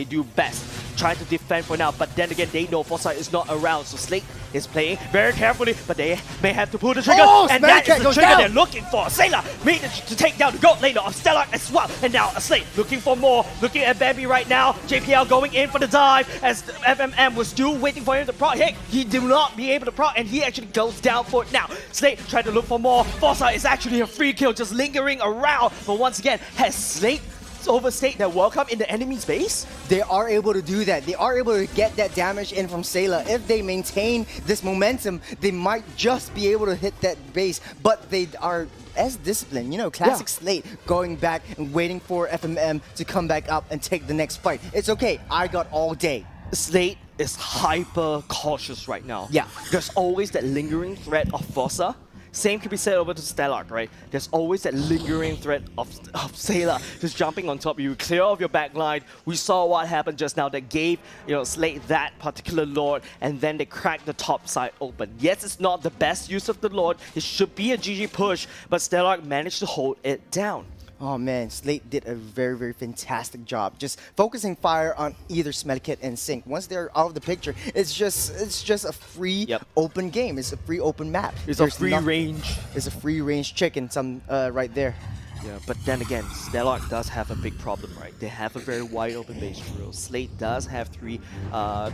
Speaker 12: do best. Try to defend for now, but then again, they know Foresight is not around, so Slate is playing very carefully, but they may have to pull the trigger, and that is the trigger they're looking for. Sailor made it to take down the gold laner of Stellark as well, and now Slate looking for more, looking at Bambi right now. JPL going in for the dive, as FMM was still waiting for him to proc. Hey, he did not be able to proc, and he actually goes down for it now. Slate trying to look for more. Foresight is actually a free kill, just lingering around, but once again, has Slate overstayed their welcome in the enemy's base?
Speaker 7: They are able to do that. They are able to get that damage in from Sailor. If they maintain this momentum, they might just be able to hit that base, but they are as disciplined. You know, classic Slate going back and waiting for FMM to come back up and take the next fight. It's okay. I got all day.
Speaker 12: Slate is hyper cautious right now.
Speaker 7: Yeah.
Speaker 12: There's always that lingering threat of Fossa. Same can be said over to Stellark, right? There's always that lingering threat of Sailor just jumping on top of you, clear off your backline. We saw what happened just now that gave, you know, Slate that particular Lord, and then they cracked the top side open. Yes, it's not the best use of the Lord. It should be a GG push, but Stellark managed to hold it down.
Speaker 7: Oh man, Slate did a very, very fantastic job. Just focusing fire on either Smelly Cat and Sync. Once they're out of the picture, it's just a free open game. It's a free open map.
Speaker 12: It's a free range.
Speaker 7: It's a free range chicken. Some right there.
Speaker 12: Yeah, but then again, Stellark does have a big problem, right? They have a very wide open base drill. Slate does have 3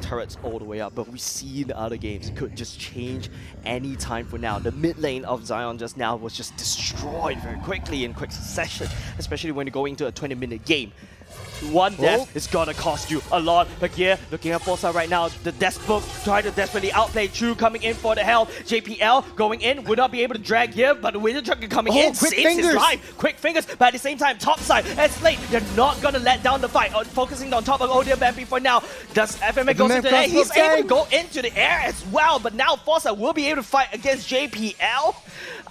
Speaker 12: turrets all the way up, but we see in the other games it could just change any time for now. The mid lane of Zion just now was just destroyed very quickly in quick succession, especially when you go into a 20-minute game. One death is gonna cost you a lot. But here, looking at Forza right now, the Death Book trying to desperately outplay True coming in for the help. JPL going in, would not be able to drag here, but the Winter Trucker coming in,
Speaker 7: quick
Speaker 12: saves
Speaker 7: fingers.
Speaker 12: his life. Quick fingers, but at the same time, top side, and Slate, they're not gonna let down the fight. Focusing on top of Odia Bambi for now. Does FMA goes into the air? He's able to go into the air as well, but now Forza will be able to fight against JPL.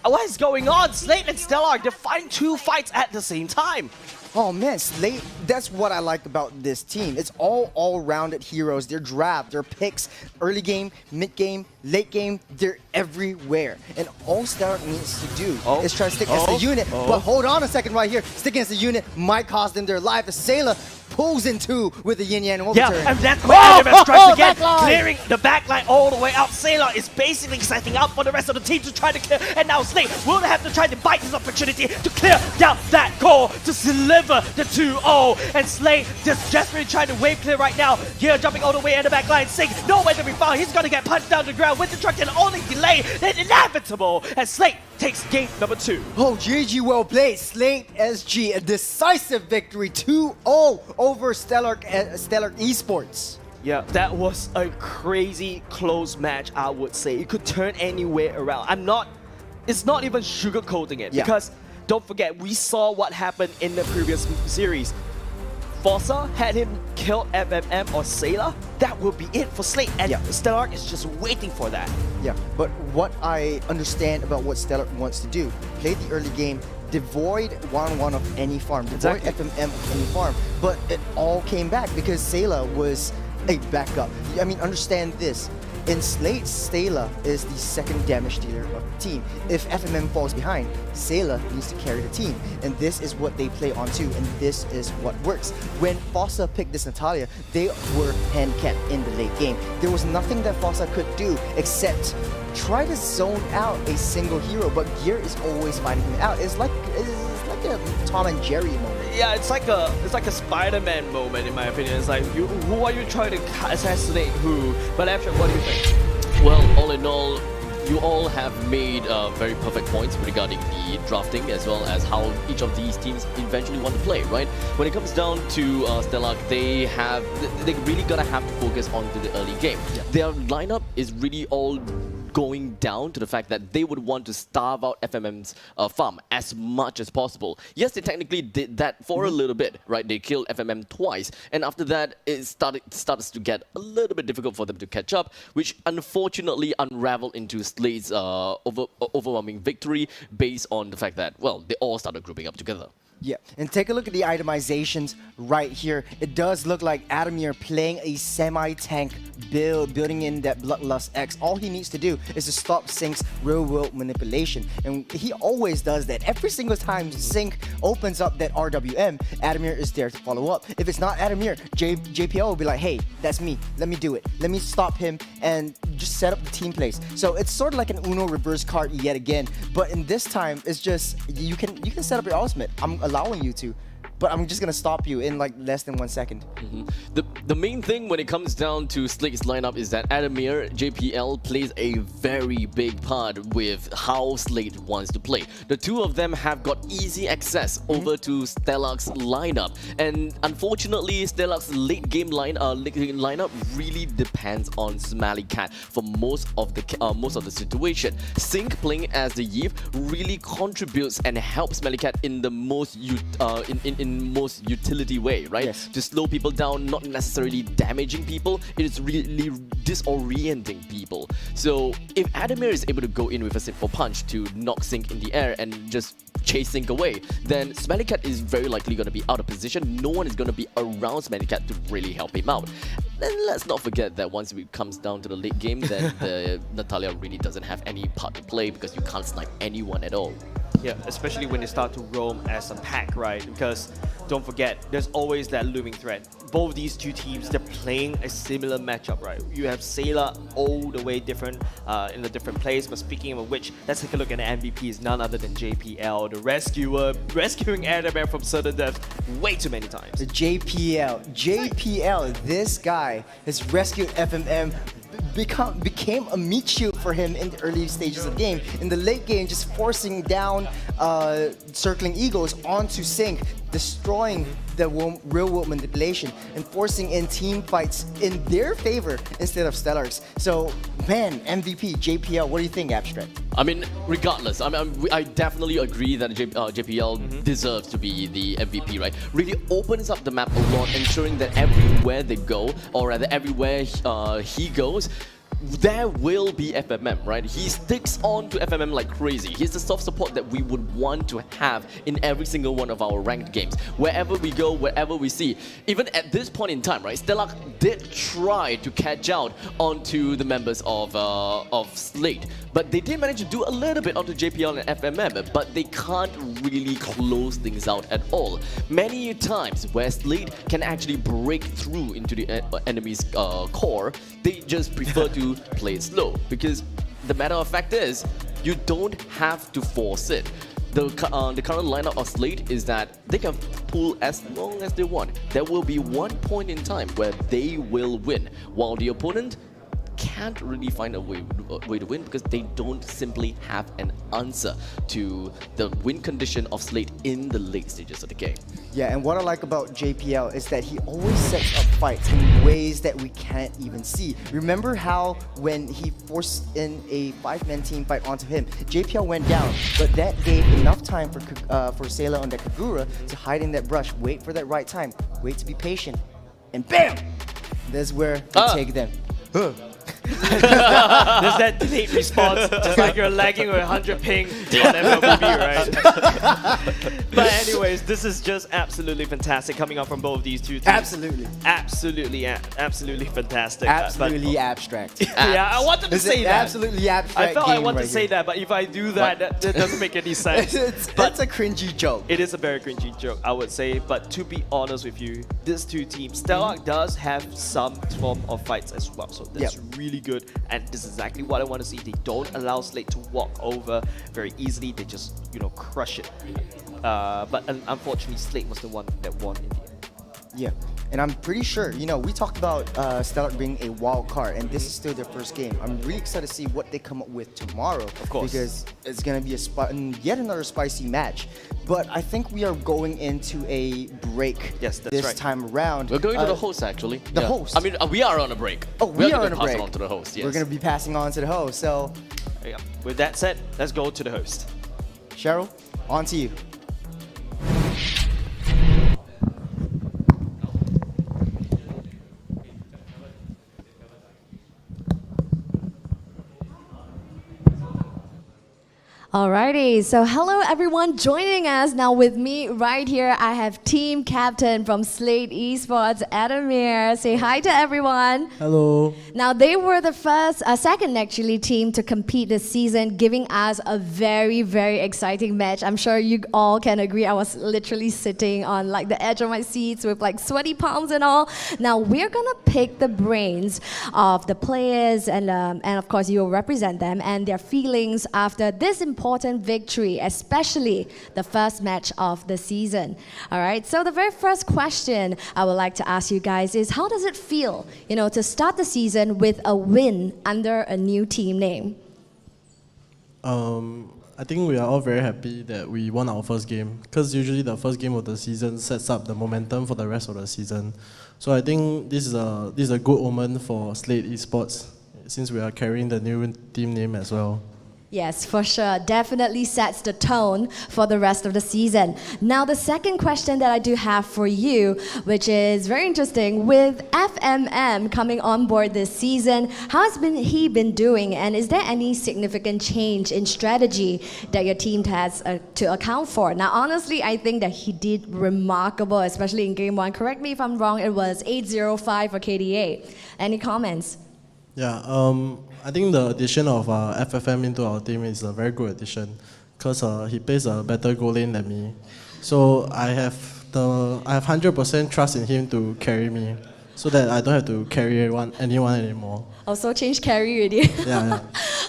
Speaker 12: What is going on? Slate and Stellark, they're fighting 2 fights at the same time.
Speaker 7: Oh man, Slate, that's what I like about this team. It's all-rounded heroes. They're draft, they're picks, early game, mid game, late game, they're everywhere. And all Stellark needs to do is try to stick as a unit. But hold on a second right here. Sticking as a unit might cost them their life. The Sailor pulls in 2 with the yin-yang overturn.
Speaker 12: Yeah, and that's where FMF strikes again, clearing the backline all the way out. Sailor is basically setting up for the rest of the team to try to clear, and now Slate will have to try to bite this opportunity to clear down that core to deliver the 2-0. And Slate just desperately trying to wave clear right now. Here, jumping all the way in the backline. Sync, nowhere to be found. He's gonna get punched down to the ground with the truck and only delay the inevitable. And Slate takes game number 2.
Speaker 7: Oh, GG, well played. Slate SG, a decisive victory, 2-0 over Stellark Esports.
Speaker 12: Yeah, that was a crazy close match, I would say. It could turn anywhere around. It's not even sugarcoating it, because don't forget, we saw what happened in the previous series. Fossa had him kill FMM or Sailor, that would be it for Slate, and Stellark is just waiting for that.
Speaker 7: Yeah, but what I understand about what Stellark wants to do, play the early game, devoid 1-1 of any farm, devoid FMM of any farm, but it all came back because Sailor was a backup. I mean, understand this. In Slate, Stela is the second damage dealer of the team. If FMM falls behind, Stela needs to carry the team. And this is what they play on too, and this is what works. When Fossa picked this Natalia, they were handicapped in the late game. There was nothing that Fossa could do except try to zone out a single hero, but Gear is always finding him out. It's like a Tom and Jerry moment.
Speaker 12: Yeah, it's like a Spider-Man moment in my opinion. It's like, who are you trying to assassinate who? But Abstract, what do you think?
Speaker 11: Well, all in all, you all have made very perfect points regarding the drafting as well as how each of these teams eventually want to play, right? When it comes down to Stellark, they really gotta have to focus on to the early game. Yeah. Their lineup is really all going down to the fact that they would want to starve out FMM's farm as much as possible. Yes, they technically did that for a little bit, right? They killed FMM twice, and after that, it starts to get a little bit difficult for them to catch up, which unfortunately unraveled into Slate's overwhelming victory based on the fact that, well, they all started grouping up together.
Speaker 7: Yeah, and take a look at the itemizations right here. It does look like Adamir playing a semi-tank build, building in that Bloodlust X. All he needs to do is to stop Sync's real-world manipulation. And he always does that. Every single time Sync opens up that RWM, Adamir is there to follow up. If it's not Adamir, JPL will be like, hey, that's me. Let me do it. Let me stop him and just set up the team plays. So it's sort of like an Uno reverse card yet again. But in this time, it's just, you can set up your ultimate. I'm allowing you to, but I'm just gonna stop you in like less than 1 second.
Speaker 11: The main thing when it comes down to Slate's lineup is that Adamir, JPL plays a very big part with how Slate wants to play. The two of them have got easy access over to Stellark's lineup, and unfortunately Stellark's late game lineup really depends on Smelly Cat for most of the situation. Sync playing as the Yves really contributes and helps Smelly Cat in the most most utility way, right?
Speaker 7: Yes.
Speaker 11: To slow people down, not necessarily damaging people. It is really disorienting people. So if Adamir is able to go in with a simple punch to knock Sync in the air and just chase Sync away, then Smelly Cat is very likely going to be out of position. No one is going to be around Smelly Cat to really help him out. Then let's not forget that once it comes down to the late game, then the Natalia really doesn't have any part to play because you can't snipe anyone at all.
Speaker 12: Yeah, especially when they start to roam as a pack, right? Because don't forget, there's always that looming threat. Both these two teams, they're playing a similar matchup, right? You have Sailor all the way different in a different place, but speaking of which, let's take a look at the MVP is none other than JPL, the rescuer, rescuing Adamir from sudden death way too many times.
Speaker 7: The JPL, this guy has rescued FMM, became a meat shield for him in the early stages of the game. In the late game, just forcing down circling Eagles onto Sync, destroying the real-world manipulation and forcing in team fights in their favor instead of Stellark's. So, man, MVP, JPL, what do you think, Abstract?
Speaker 11: I mean, regardless, I definitely agree that JPL deserves to be the MVP, right? Really opens up the map a lot, ensuring that everywhere they go, or rather everywhere he goes, there will be FMM, right? He sticks on to FMM like crazy. He's the soft support that we would want to have in every single one of our ranked games. Wherever we go, wherever we see. Even at this point in time, right, Stellark did try to catch out onto the members of Slate, but they did manage to do a little bit onto JPL and FMM, but they can't really close things out at all. Many times where Slate can actually break through into the enemy's core, they just prefer to play it slow, because the matter of fact is, you don't have to force it. The current lineup of Slate is that they can pull as long as they want. There will be one point in time where they will win, while the opponent can't really find a way to win because they don't simply have an answer to the win condition of Slate in the late stages of the game.
Speaker 7: Yeah, and what I like about JPL is that he always sets up fights in ways that we can't even see. Remember how when he forced in a 5-man team fight onto him, JPL went down, but that gave enough time for Sailor on that Kagura to hide in that brush, wait for that right time, wait to be patient, and BAM! That's where we take them.
Speaker 12: There's that delayed response, just like you're lagging with 100 ping on MLBB, right? But anyways, this is just absolutely fantastic coming up from both of these two teams.
Speaker 7: Absolutely.
Speaker 12: Absolutely fantastic.
Speaker 7: Absolutely abstract.
Speaker 12: Yeah, I wanted to say that.
Speaker 7: Absolutely abstract.
Speaker 12: I felt I
Speaker 7: game
Speaker 12: wanted
Speaker 7: right
Speaker 12: to say
Speaker 7: here.
Speaker 12: that, but if I do that, that doesn't make any sense.
Speaker 7: It's a cringy joke.
Speaker 12: It is a very cringy joke, I would say. But to be honest with you, these two teams, Stellark does have some form of fights as well. So that's really good. And this is exactly what I want to see. They don't allow Slate to walk over very easily. They just, crush it. But unfortunately, Slate was the one that won in the end.
Speaker 7: Yeah, and I'm pretty sure, we talked about Stellark being a wild card, and this is still their first game. I'm really excited to see what they come up with tomorrow.
Speaker 12: Of course.
Speaker 7: Because it's going to be yet another spicy match. But I think we are going into a break this time around.
Speaker 11: We're going to the host, actually.
Speaker 7: The host?
Speaker 11: I mean, we are on a break.
Speaker 7: Oh, we are on a
Speaker 11: pass
Speaker 7: break.
Speaker 11: it on to the host, yes.
Speaker 7: We're going to be passing on to the host, so...
Speaker 12: Yeah. With that said, let's go to the host.
Speaker 7: Cheryl, on to you.
Speaker 5: Alrighty, so hello everyone joining us. Now with me right here, I have team captain from Slate Esports, Adamir. Say hi to everyone.
Speaker 13: Hello.
Speaker 5: Now they were the second actually team to compete this season, giving us a very, very exciting match. I'm sure you all can agree. I was literally sitting on like the edge of my seats with like sweaty palms and all. Now we're gonna pick the brains of the players and of course you will represent them and their feelings after this important victory, especially the first match of the season. All right, so the very first question I would like to ask you guys is, how does it feel, to start the season with a win under a new team name?
Speaker 13: I think we are all very happy that we won our first game, because usually the first game of the season sets up the momentum for the rest of the season. So I think this is a good omen for Slate Esports, since we are carrying the new team name as well.
Speaker 5: Yes, for sure. Definitely sets the tone for the rest of the season. Now, the second question that I do have for you, which is very interesting, with FMM coming on board this season, how has he been doing? And is there any significant change in strategy that your team has to account for? Now, honestly, I think that he did remarkable, especially in game one. Correct me if I'm wrong, it was 8-0-5 for KDA. Any comments?
Speaker 13: Yeah, I think the addition of FFM into our team is a very good addition, because he plays a better goal lane than me. So I have 100% trust in him to carry me, so that I don't have to carry anyone anymore.
Speaker 5: Also change carry already.
Speaker 13: Yeah.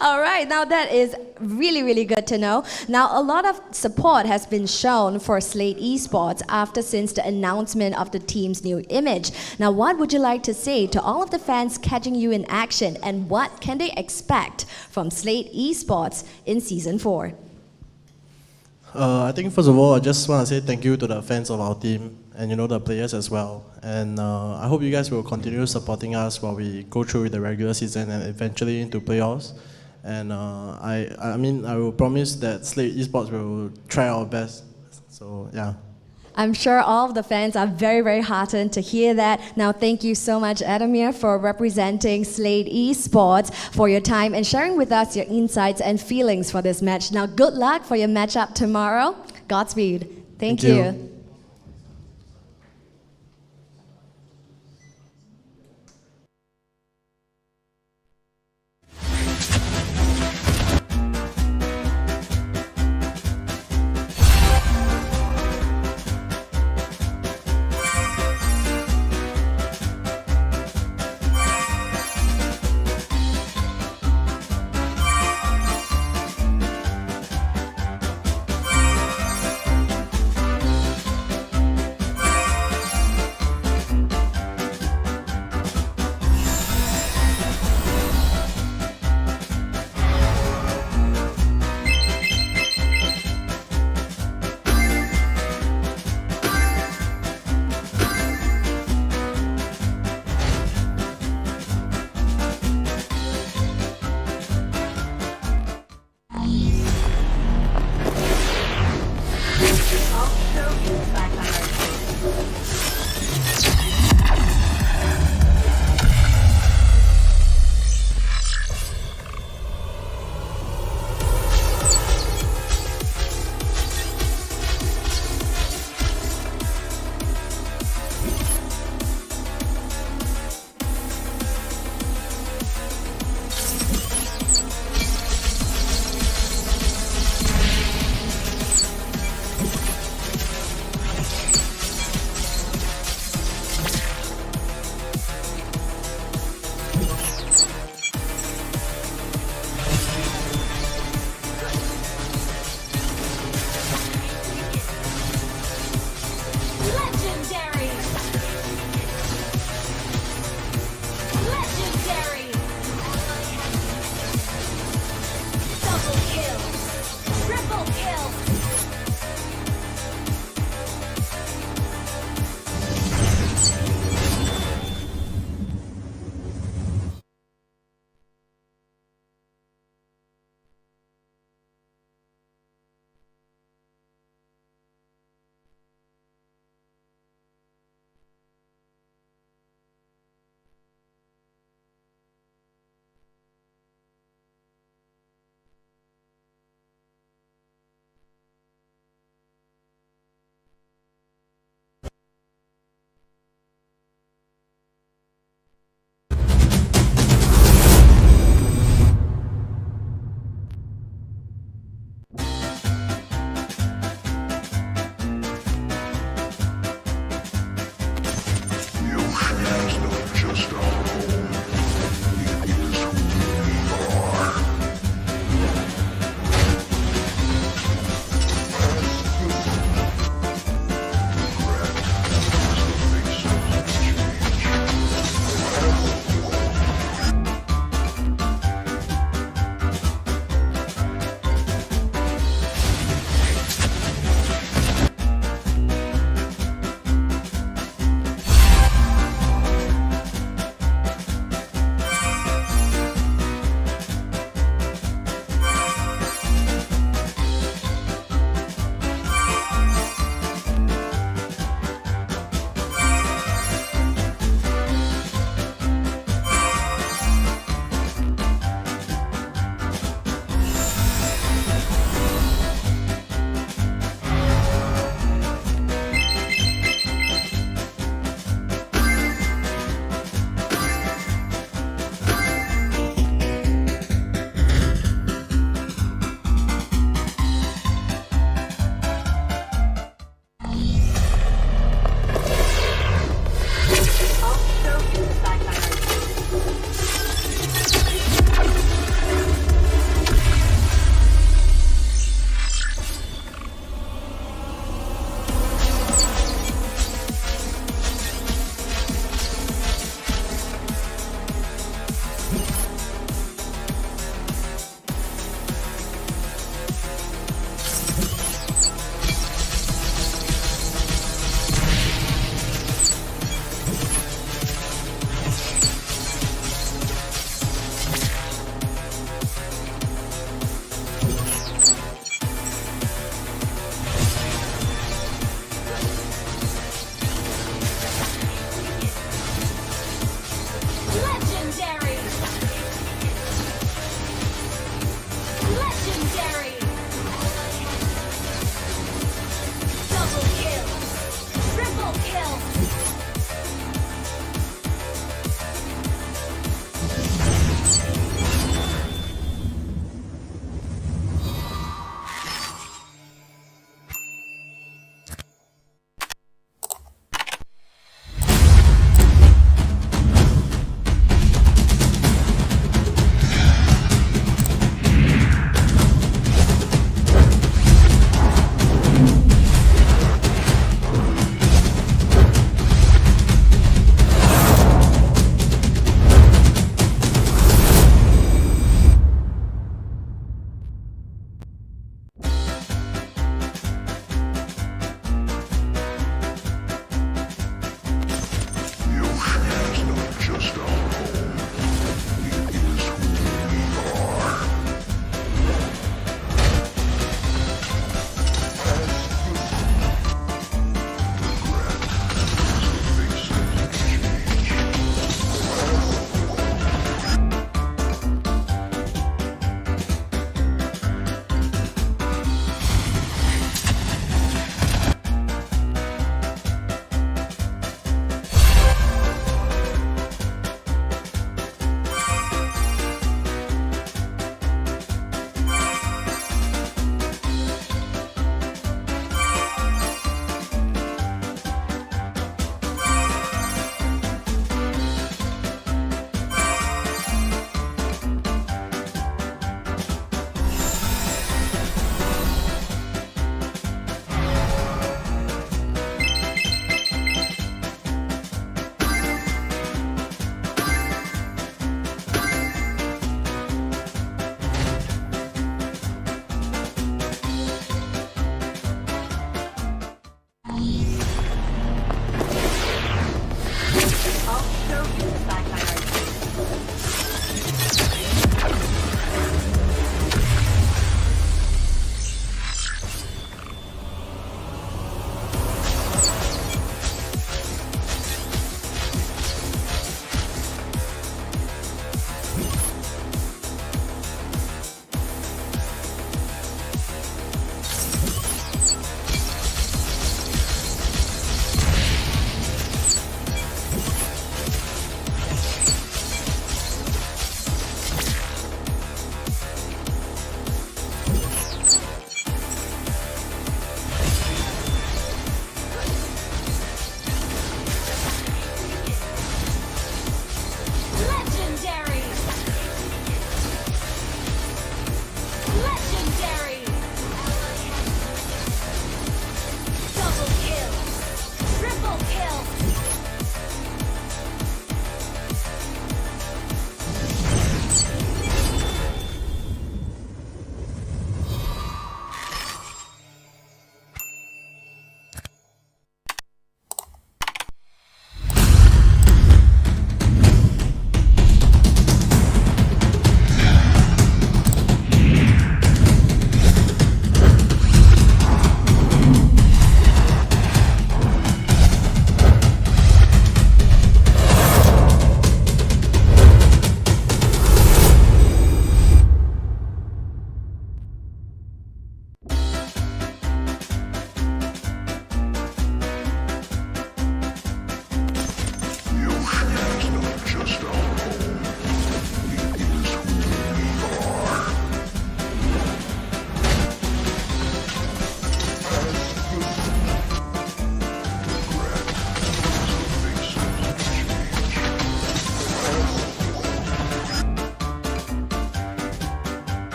Speaker 5: All right, now that is really, really good to know. Now, a lot of support has been shown for Slate Esports since the announcement of the team's new image. Now, what would you like to say to all of the fans catching you in action, and what can they expect from Slate Esports in Season 4?
Speaker 13: I think first of all, I just want to say thank you to the fans of our team and the players as well. And I hope you guys will continue supporting us while we go through the regular season and eventually into playoffs. And I will promise that Slate Esports will try our best. So yeah.
Speaker 5: I'm sure all of the fans are very, very heartened to hear that. Now, thank you so much, Adamir, for representing Slate Esports, for your time and sharing with us your insights and feelings for this match. Now, good luck for your matchup tomorrow. Godspeed. Thank you.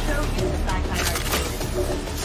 Speaker 9: So use the backside arc.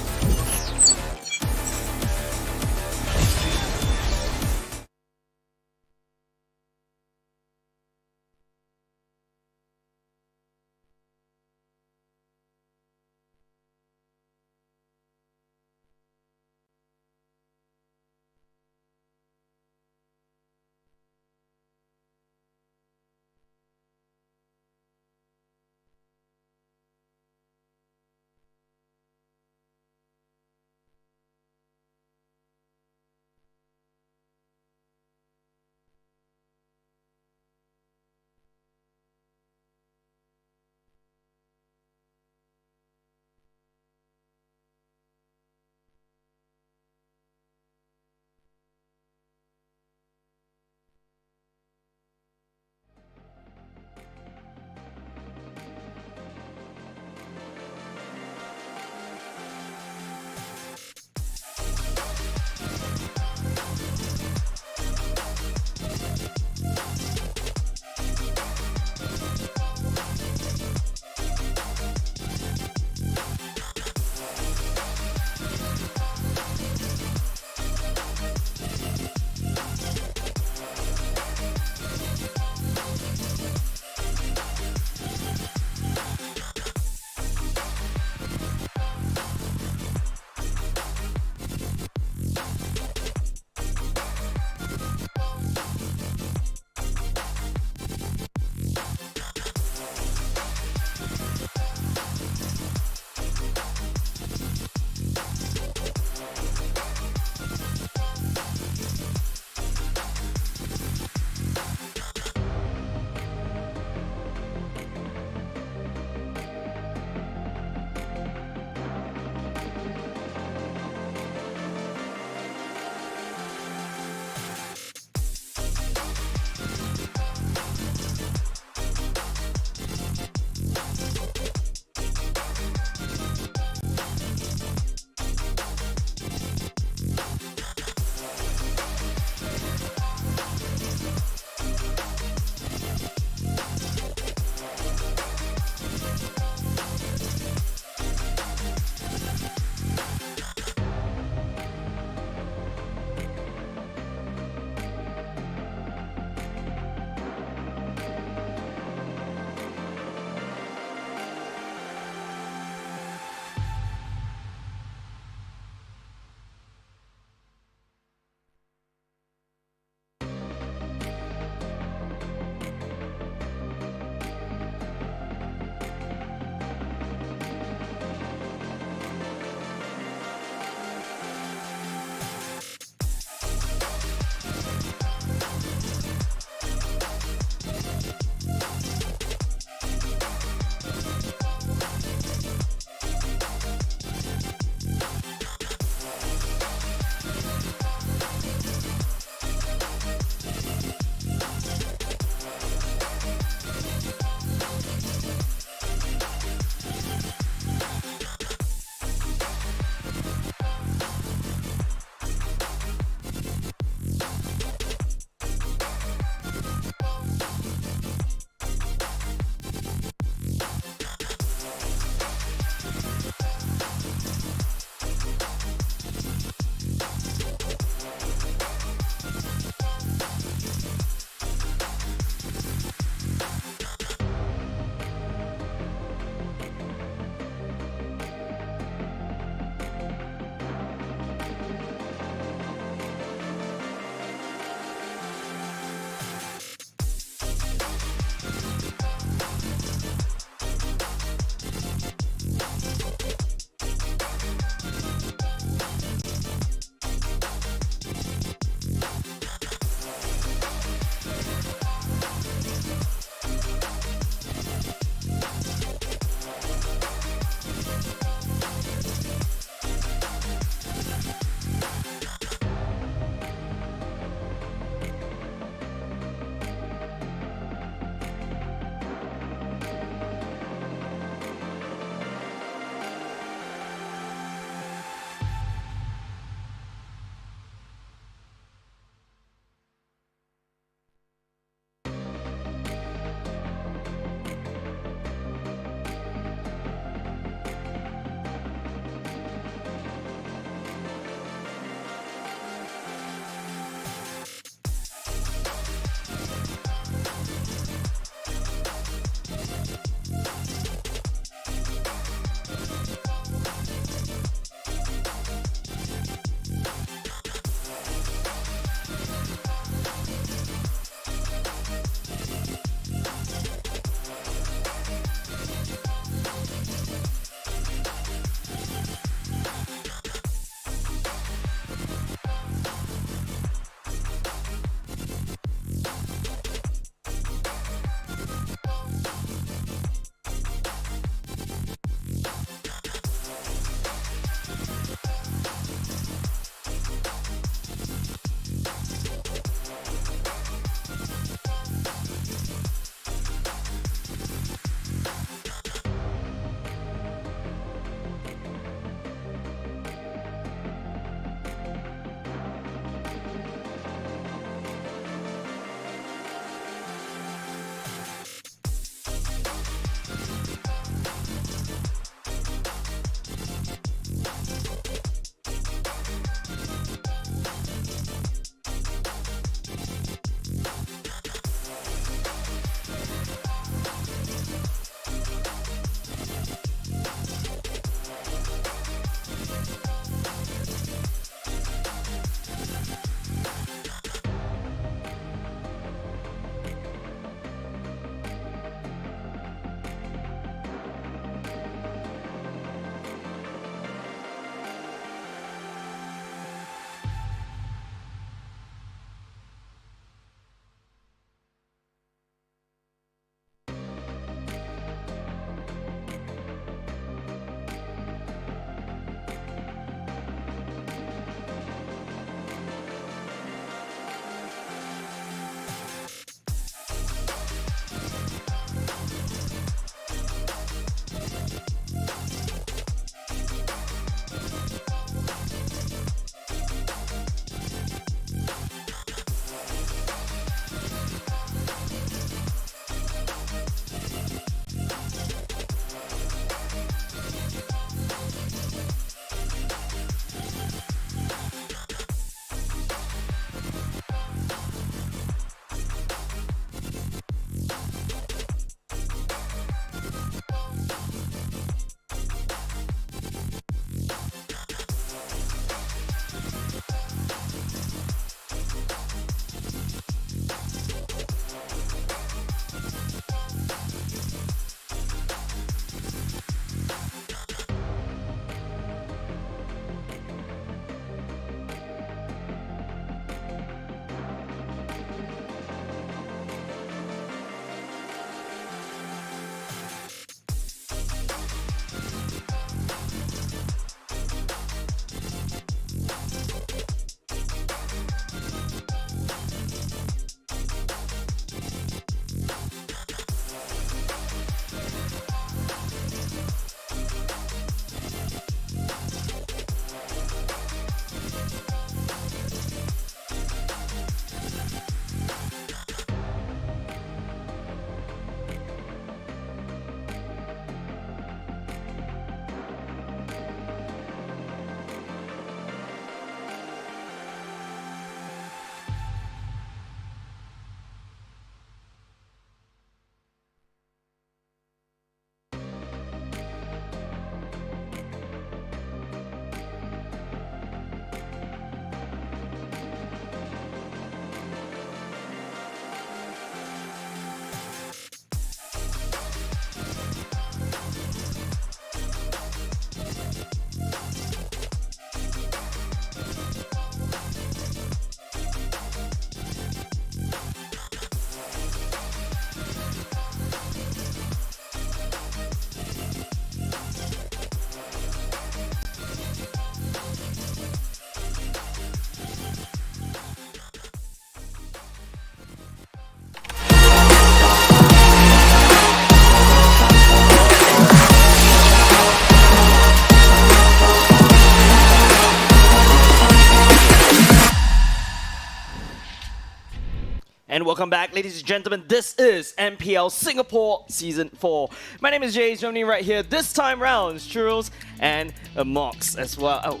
Speaker 12: And welcome back, ladies and gentlemen. This is MPL Singapore Season 4. My name is Jay, joining right here this time round, Churros and Mox as well. Oh,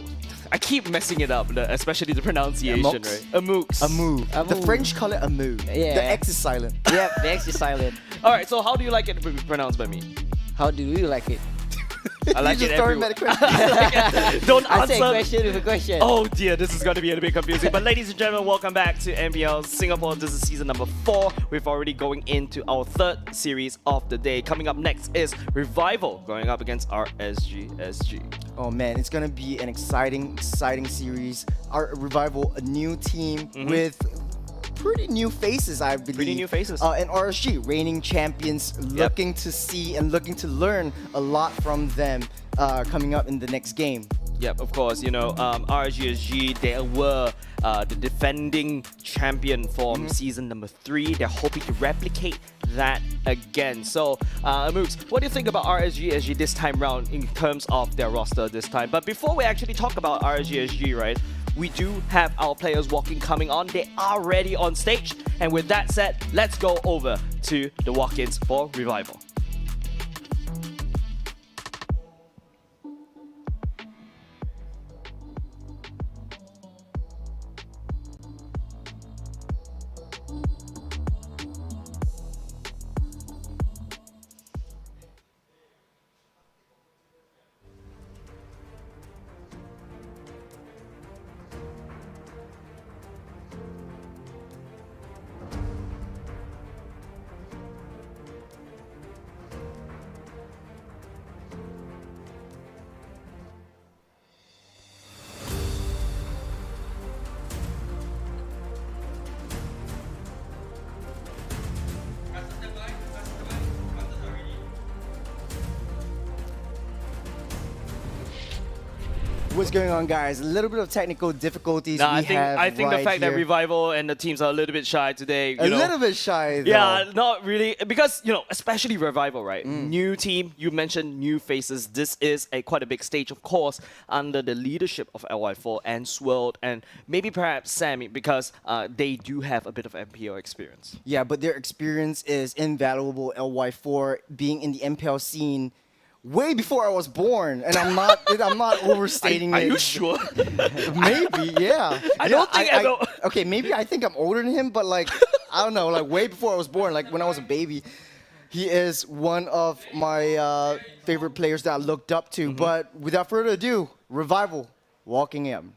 Speaker 12: I keep messing it up, especially the pronunciation, right? Amooks.
Speaker 7: The French call it amoo.
Speaker 6: Yeah.
Speaker 7: The X is silent.
Speaker 6: Yep, the X is silent.
Speaker 12: All right, so how do you like it to be pronounced by me?
Speaker 6: How do you like it?
Speaker 12: I like it everywhere. Don't
Speaker 6: I
Speaker 12: answer.
Speaker 6: say question with a question.
Speaker 12: Oh dear, this is going to be a bit confusing. But ladies and gentlemen, welcome back to MPL Singapore. This is season number 4. We're already going into our 3rd series of the day. Coming up next is Revival going up against RSG SG.
Speaker 7: Oh man, it's gonna be an exciting series. Our Revival, a new team with pretty new faces, I believe.
Speaker 12: Pretty new faces.
Speaker 7: And RSG, reigning champions, looking to see and looking to learn a lot from them coming up in the next game.
Speaker 12: Yep, of course. You know, RSG SG, they were the defending champion from season number 3. They're hoping to replicate that again. So, Mooks, what do you think about RSG SG this time round in terms of their roster this time? But before we actually talk about RSG SG, right, we do have our players walking coming on. They are ready on stage. And with that said, let's go over to the walk-ins for Revival.
Speaker 7: What's going on, guys? A little bit of technical difficulties.
Speaker 12: I think the fact that Revival and the teams are a little bit shy today.
Speaker 7: A little bit shy, though.
Speaker 12: Yeah, not really. Because, you know, especially Revival, right? New team, you mentioned new faces. This is quite a big stage, of course, under the leadership of LY4 and Swirled and maybe perhaps Sammy, because they do have a bit of MPL experience.
Speaker 7: Yeah, but their experience is invaluable. LY4 being in the MPL scene way before I was born, and I'm not overstating it.
Speaker 12: Are you sure?
Speaker 7: Maybe, yeah.
Speaker 12: I don't think
Speaker 7: okay, maybe I think I'm older than him, but like I don't know, like way before I was born, like when I was a baby. He is one of my favorite players that I looked up to. But without further ado, Revival walking in.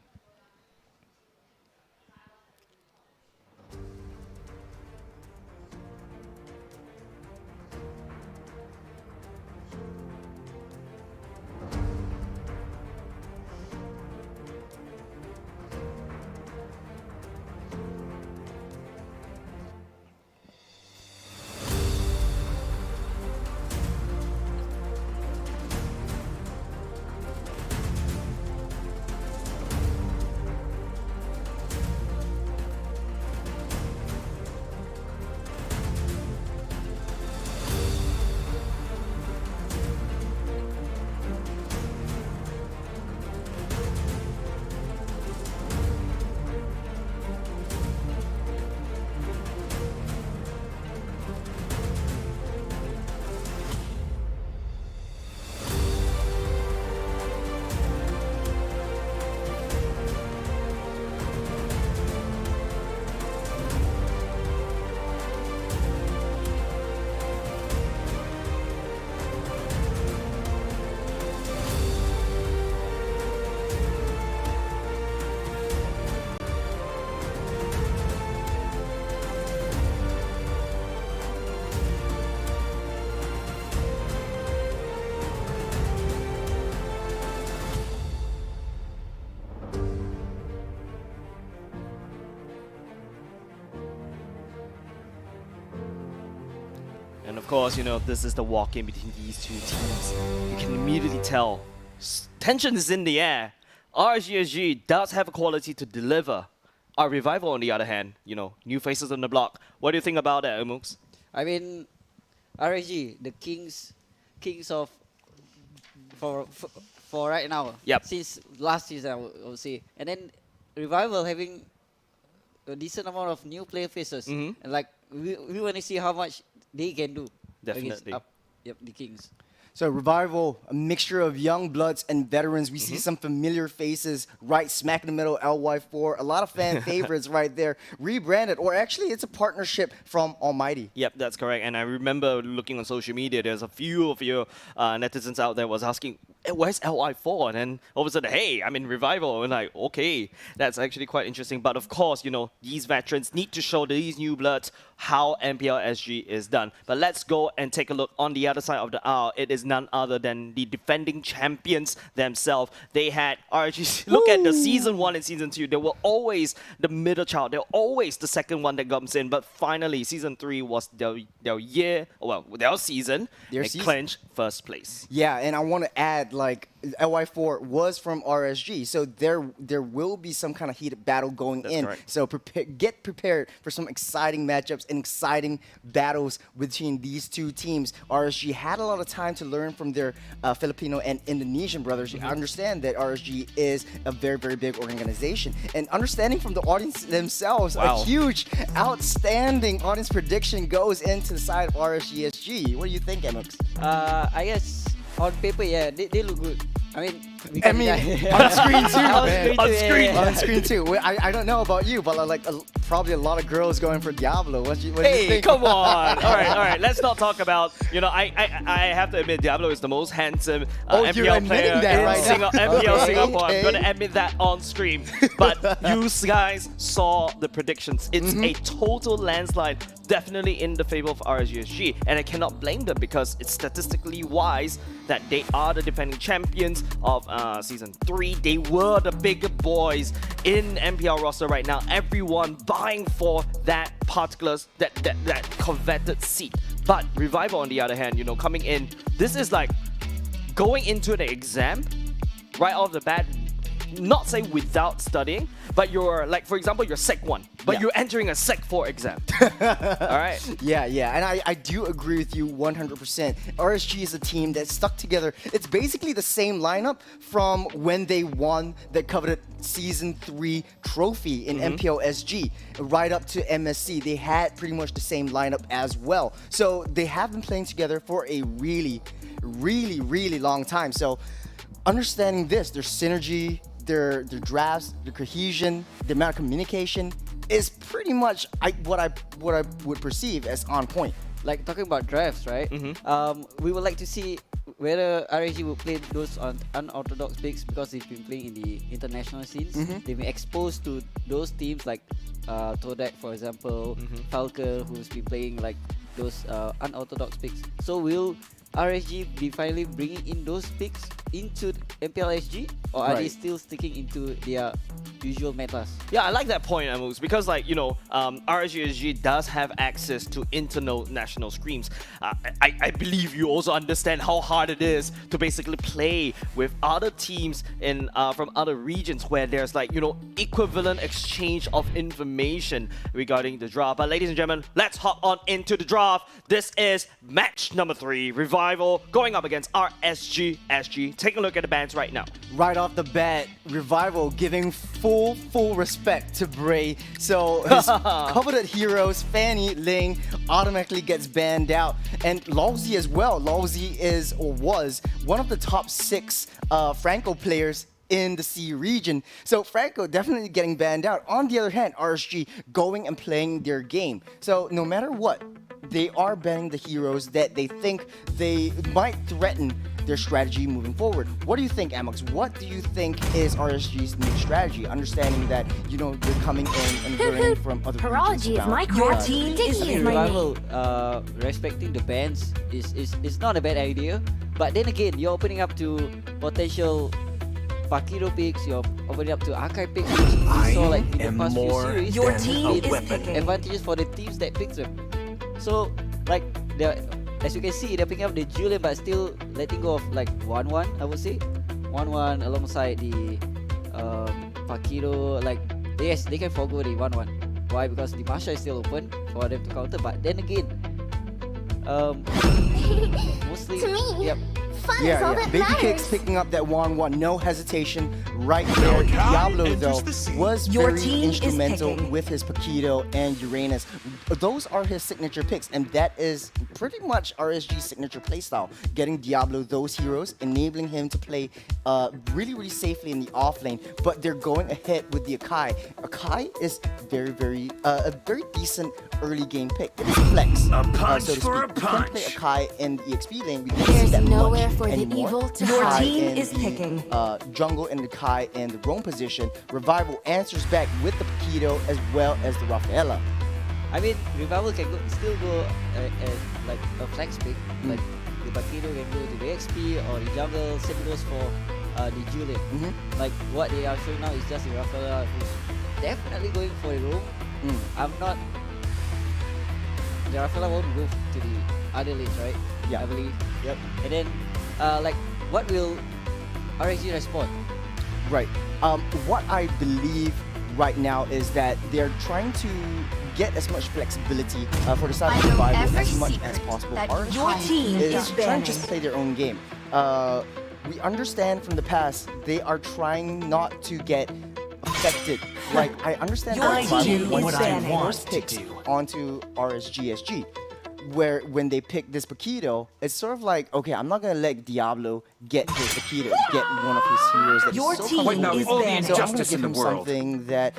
Speaker 12: And of course, you know, this is the walk-in between these two teams. You can immediately tell tension is in the air. RSG SG does have a quality to deliver. Our Revival, on the other hand, you know, new faces on the block. What do you think about that, Mooks?
Speaker 6: I mean, RSG, the kings of for right now.
Speaker 12: Yep.
Speaker 6: Since last season, I would say, and then Revival having
Speaker 8: a decent amount of new player faces. And like we want to see how much they can do.
Speaker 12: Definitely.
Speaker 8: Against the Kings.
Speaker 7: So Revival, a mixture of young bloods and veterans. We see some familiar faces right smack in the middle, LY4. A lot of fan favorites right there. Rebranded, or actually it's a partnership from Almighty.
Speaker 12: Yep, that's correct. And I remember looking on social media, there's a few of your netizens out there was asking, where's LY4? And then all of a sudden, hey, I'm in Revival. And like, okay, that's actually quite interesting. But of course, you know, these veterans need to show these new bloods how MPL SG is done. But let's go and take a look on the other side of the aisle. It is none other than the defending champions themselves. They had RSG. Look at the Season 1 and Season 2. They were always the middle child. They were always the second one that comes in. But finally, Season 3 was their year, well, their season. They clinched first place.
Speaker 7: Yeah, and I want to add, like, LY4 was from RSG, so there will be some kind of heated battle going in.
Speaker 12: Correct.
Speaker 7: So get prepared for some exciting matchups and exciting battles between these two teams. RSG had a lot of time to learn from their Filipino and Indonesian brothers. I understand that RSG is a very, very big organization. And understanding from the audience themselves, a huge, outstanding audience prediction goes into the side of RSG SG. What do you think, Emux?
Speaker 8: I guess on paper, yeah, they look good. I mean,
Speaker 7: on screen too.
Speaker 8: On
Speaker 7: screen too. Well, I don't know about you, but like probably a lot of girls going for Diablo. What do you think?
Speaker 12: Come on! all right. Let's not talk about. You know, I have to admit, Diablo is the most handsome MPL player in MPL Singapore. I'm going to admit that on stream. But you guys saw the predictions. It's a total landslide, definitely in the favor of RSG SG, and I cannot blame them because it's statistically wise that they are the defending champions of Season 3. They were the bigger boys in MPL roster right now. Everyone vying for that particular, that coveted seat. But Revival, on the other hand, you know, coming in, this is like going into the exam right off the bat. Not say without studying, but you're like, for example, you're Sec 1, but you're entering a Sec 4 exam. All right?
Speaker 7: Yeah, and I do agree with you 100%. RSG is a team that stuck together. It's basically the same lineup from when they won the coveted Season 3 trophy in MPL SG, right up to MSC. They had pretty much the same lineup as well. So they have been playing together for a really, really, really long time. So understanding this, their synergy, their drafts, their cohesion, the amount of communication is pretty much what I would perceive as on point.
Speaker 8: Like talking about drafts, right? We would like to see whether RSG will play those unorthodox picks because they've been playing in the international scenes. They've been exposed to those teams like Todak, for example, Falker, who's been playing like those unorthodox picks. So will RSG be finally bringing in those picks into MPL SG, or are they still sticking into their usual metas?
Speaker 12: Yeah, I like that point, Amos, because like, you know, RSG SG does have access to international screens. I believe you also understand how hard it is to basically play with other teams in from other regions where there's like, you know, equivalent exchange of information regarding the draft. But ladies and gentlemen, let's hop on into the draft. This is match number 3, Revival going up against RSG SG. Take a look at the bans right now.
Speaker 7: Right off the bat, Revival giving full respect to Bray. So his coveted heroes, Fanny, Ling, automatically gets banned out. And Lawsy as well. Lawsy is, or was, one of the top 6 Franco players in the C region. So Franco definitely getting banned out. On the other hand, RSG going and playing their game. So no matter what, they are banning the heroes that they think they might threaten their strategy moving forward. What do you think, Amox? What do you think is RSG's new strategy? Understanding that, you know, they're coming in and learning from other
Speaker 10: Parology is my
Speaker 8: Your
Speaker 10: team is my
Speaker 8: Revival respecting the bans is not a bad idea, but then again, you're opening up to potential Pakiro picks, you're opening up to archive picks, which we saw like in the past few series.
Speaker 10: Your team is picking
Speaker 8: advantages for the teams that pick them. So, like, as you can see, they're picking up the Julian, but still letting go of like 1-1, I would say. 1-1 alongside the Pakiro. Like, yes, they can forgo the 1-1. Why? Because the Masha is still open for them to counter. But then again, mostly,
Speaker 10: to me,
Speaker 5: fun is all that
Speaker 7: Baby
Speaker 5: matters.
Speaker 7: Kicks picking up that 1-1, no hesitation right there. Diablo, though, was very instrumental with his Paquito and Uranus. Those are his signature picks, and that is pretty much RSG's signature playstyle. Getting Diablo those heroes, enabling him to play really, really safely in the off lane, but they're going ahead with the Akai. Akai is a very decent early game pick. It is flex,
Speaker 9: A punch
Speaker 7: so to
Speaker 9: for
Speaker 7: speak.
Speaker 9: a
Speaker 7: You can
Speaker 9: punch.
Speaker 7: play Akai in the XP lane. We didn't
Speaker 10: There's
Speaker 7: see that
Speaker 10: nowhere
Speaker 7: much
Speaker 10: for the
Speaker 7: anymore.
Speaker 10: evil to
Speaker 7: Akai
Speaker 10: hide. Your team
Speaker 7: in
Speaker 10: is
Speaker 7: the,
Speaker 10: picking.
Speaker 7: Jungle and the Kai in the roam position. Revival answers back with the Paquito as well as the Rafaela.
Speaker 8: I mean, Revival can still go like a flex pick. Like the Paquito can go to the XP or the jungle. Same goes for the Julian. Like what they are showing now is just the Rafaela who's definitely going for a roam. I'm not. The Rafaela won't go to the other lanes, right?
Speaker 7: Yeah.
Speaker 8: I believe.
Speaker 7: Yep.
Speaker 8: And then, like, what will RSG respond?
Speaker 7: Right. What I believe right now is that they're trying to get as much flexibility for the side of Revival as much as possible. RSG
Speaker 10: your team
Speaker 7: is
Speaker 10: is
Speaker 7: trying
Speaker 10: banning.
Speaker 7: to just play their own game. We understand from the past they are trying not to get affected. Like, I understand
Speaker 10: Your
Speaker 7: that Revival
Speaker 10: team
Speaker 7: wants
Speaker 10: is
Speaker 7: to
Speaker 10: banning.
Speaker 7: force picks onto RSG SG. Where when they pick this Paquito, it's sort of like, okay, I'm not gonna let Diablo get his Paquito, get one of his heroes that
Speaker 10: Your
Speaker 7: is so
Speaker 10: team
Speaker 7: comfortable
Speaker 10: is
Speaker 7: with.
Speaker 10: banning.
Speaker 7: So I'm gonna
Speaker 9: Injustice
Speaker 7: give
Speaker 9: in
Speaker 7: him
Speaker 9: the world.
Speaker 7: something that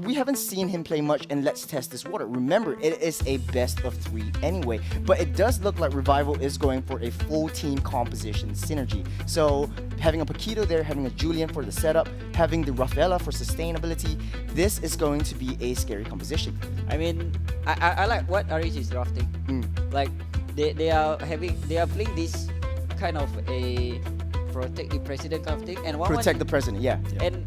Speaker 7: we haven't seen him play much in Let's Test This Water. Remember, it is a best of 3 anyway, but it does look like Revival is going for a full team composition synergy. So having a Paquito there, having a Julian for the setup, having the Rafaela for sustainability, this is going to be a scary composition.
Speaker 8: I mean, I like what RSG is drafting. Like they are playing this kind of a protect the president kind of thing, and
Speaker 7: Protect the president, yeah.
Speaker 8: And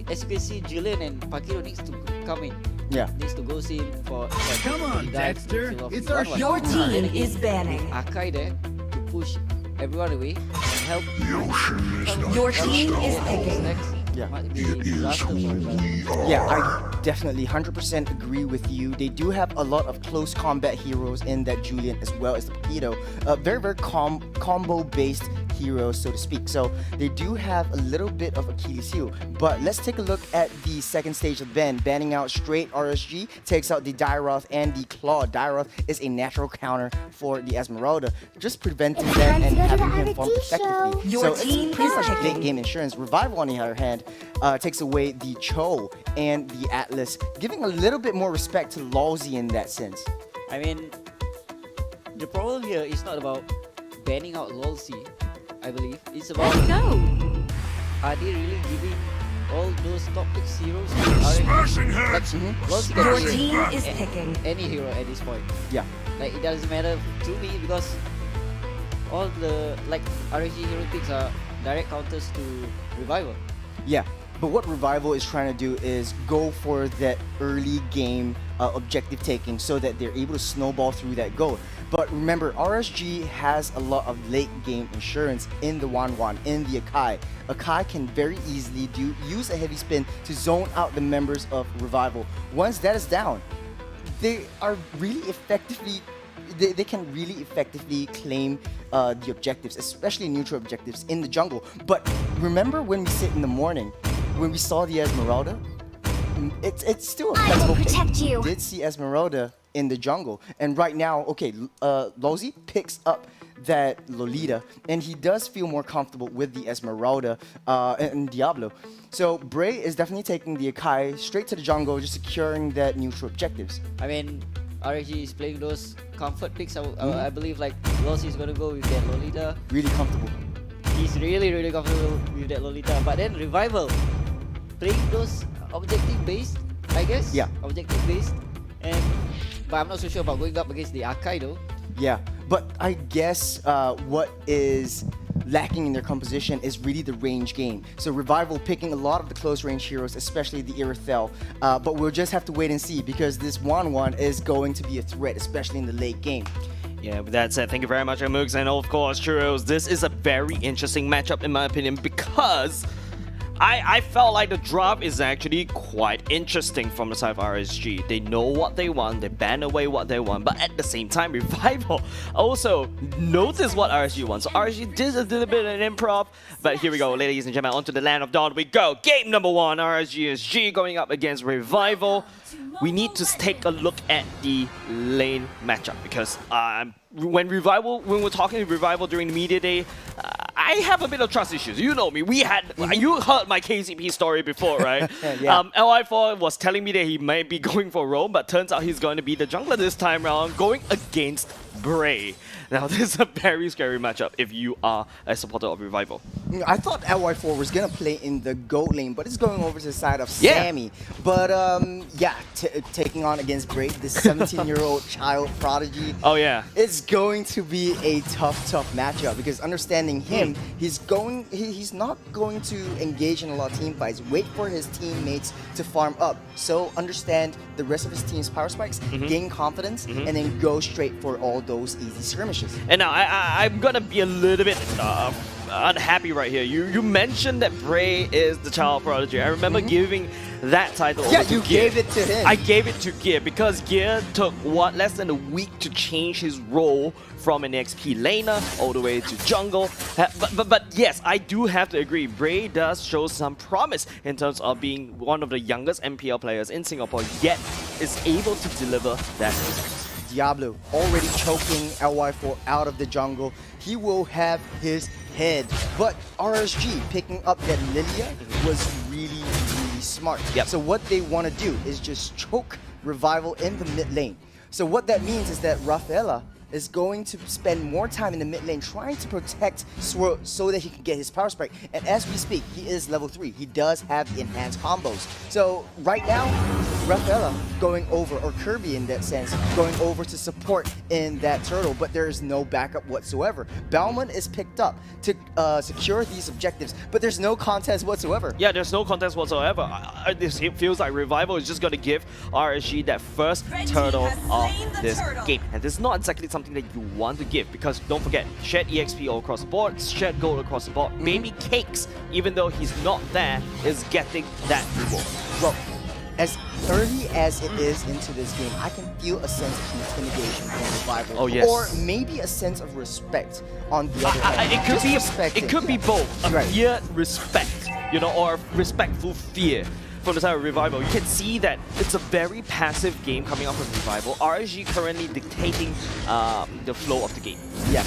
Speaker 8: as you can see, Julian and Paquito needs to come in.
Speaker 7: Yeah.
Speaker 8: Needs to go in for
Speaker 9: Come on,
Speaker 8: the dive
Speaker 9: Dexter.
Speaker 8: kill of
Speaker 9: It's
Speaker 8: the
Speaker 9: our
Speaker 8: 1-1.
Speaker 10: Your
Speaker 8: Then
Speaker 10: team
Speaker 8: again,
Speaker 10: is banning.
Speaker 8: Akai there to push everyone away and help.
Speaker 10: Your team is picking.
Speaker 7: Yeah.
Speaker 8: Might be disaster for Revival.
Speaker 7: Yeah, I definitely 100% agree with you. They do have a lot of close combat heroes in that Julian as well as the Paquito. Very, very combo-based heroes, so to speak. So they do have a little bit of Achilles heel. But let's take a look at the second stage of ban. Banning out straight RSG, takes out the Dairoth and the Claw. Dairoth is a natural counter for the Esmeralda, just preventing them and having him farm effectively.
Speaker 10: Your
Speaker 7: So it's
Speaker 10: team
Speaker 7: pretty
Speaker 10: is
Speaker 7: much
Speaker 10: picking.
Speaker 7: late game insurance. Revival, on the other hand, takes away the Cho and the Atlas, giving a little bit more respect to Lawsy in that sense.
Speaker 8: I mean, the problem here is not about banning out Lolsy, I believe. It's about are they really giving all those top pick heroes to
Speaker 9: Smashing
Speaker 8: RSG? Like,
Speaker 9: hits.
Speaker 8: Lolsy can
Speaker 10: Your
Speaker 8: play
Speaker 10: team is picking.
Speaker 8: any hero at this point.
Speaker 7: Yeah.
Speaker 8: Like, it doesn't matter to me because all the RSG hero picks are direct counters to Revival.
Speaker 7: Yeah, but what Revival is trying to do is go for that early game objective taking so that they're able to snowball through that goal. But remember, RSG has a lot of late game insurance in the 1-1, in the Akai. Akai can very easily use a heavy spin to zone out the members of Revival. Once that is down, they are really effectively they can really effectively claim the objectives, especially neutral objectives in the jungle. But remember when we sit in the morning, when we saw the Esmeralda, it's still a flexible pick.
Speaker 5: protect you.
Speaker 7: We did see Esmeralda in the jungle, and right now, okay, Lawsy picks up that Lolita, and he does feel more comfortable with the Esmeralda and Diablo. So Bray is definitely taking the Akai straight to the jungle, just securing that neutral objectives.
Speaker 8: I mean, RSG is playing those comfort picks. I believe like Lolsy is going to go with that Lolita.
Speaker 7: Really comfortable.
Speaker 8: He's really, really comfortable with that Lolita. But then Revival, playing those objective based, I guess.
Speaker 7: Yeah.
Speaker 8: Objective based. But I'm not so sure about going up against the Akai though.
Speaker 7: Yeah, but I guess what is lacking in their composition is really the range game. So Revival picking a lot of the close range heroes, especially the Irithel. But we'll just have to wait and see because this 1-1 is going to be a threat, especially in the late game.
Speaker 12: Yeah, with that said, thank you very much, Moogs, and of course, Churros. This is a very interesting matchup in my opinion because I felt like the draft is actually quite interesting from the side of RSG. They know what they want, they ban away what they want, but at the same time, Revival also notice what RSG wants. So RSG did a little bit of an improv, but here we go, ladies and gentlemen, onto the land of dawn we go. Game number 1, RSG SG going up against Revival. We need to take a look at the lane matchup because when we're talking to Revival during the media day, I have a bit of trust issues. You know me. You heard my KCP story before, right?
Speaker 7: Yeah.
Speaker 12: LI4 was telling me that he might be going for roam, but turns out he's going to be the jungler this time around, going against Bray. Now, this is a very scary matchup if you are a supporter of Revival.
Speaker 7: I thought LY4 was going to play in the goat lane, but it's going over to the side of Sammy. But yeah, taking on against Bray, this 17-year-old child prodigy.
Speaker 12: Oh, yeah.
Speaker 7: It's going to be a tough matchup because understanding him, he's not going to engage in a lot of team fights, wait for his teammates to farm up. So understand the rest of his team's power spikes, gain confidence, and then go straight for all those easy skirmishes.
Speaker 12: And now I'm gonna be a little bit unhappy right here. You mentioned that Bray is the child prodigy. I remember giving that title over to
Speaker 7: you
Speaker 12: Gear.
Speaker 7: gave it to him.
Speaker 12: I gave it to Gear because Gear took less than a week to change his role from an XP laner all the way to jungle. But yes, I do have to agree. Bray does show some promise in terms of being one of the youngest MPL players in Singapore, yet is able to deliver that result.
Speaker 7: Diablo already choking LY4 out of the jungle. He will have his head. But RSG picking up that Lilia was really smart. So what they want to do is just choke Revival in the mid lane. So what that means is that Rafaela is going to spend more time in the mid lane trying to protect Swirl so that he can get his power spike. And as we speak, he is level 3. He does have the enhanced combos. So right now, Rafaela going over, or Kirby in that sense, going over to support in that turtle, but there is no backup whatsoever. Bauman is picked up to secure these objectives, but there's no contest whatsoever.
Speaker 12: Yeah, there's no contest whatsoever. It feels like Revival is just going to give RSG that first turtle of this game. And this is not exactly something that you want to give because don't forget, shared EXP all across the board, shared gold across the board. Baby Cakes, even though he's not there, is getting that reward.
Speaker 7: Well, as early as it is into this game, I can feel a sense of intimidation from Revival.
Speaker 12: Oh, yes.
Speaker 7: Or maybe a sense of respect on the other end.
Speaker 12: It could be both. A fear, respect, you know, or respectful fear. From the side of Revival, you can see that it's a very passive game coming up from Revival. RSG currently dictating the flow of the game.
Speaker 7: Yeah.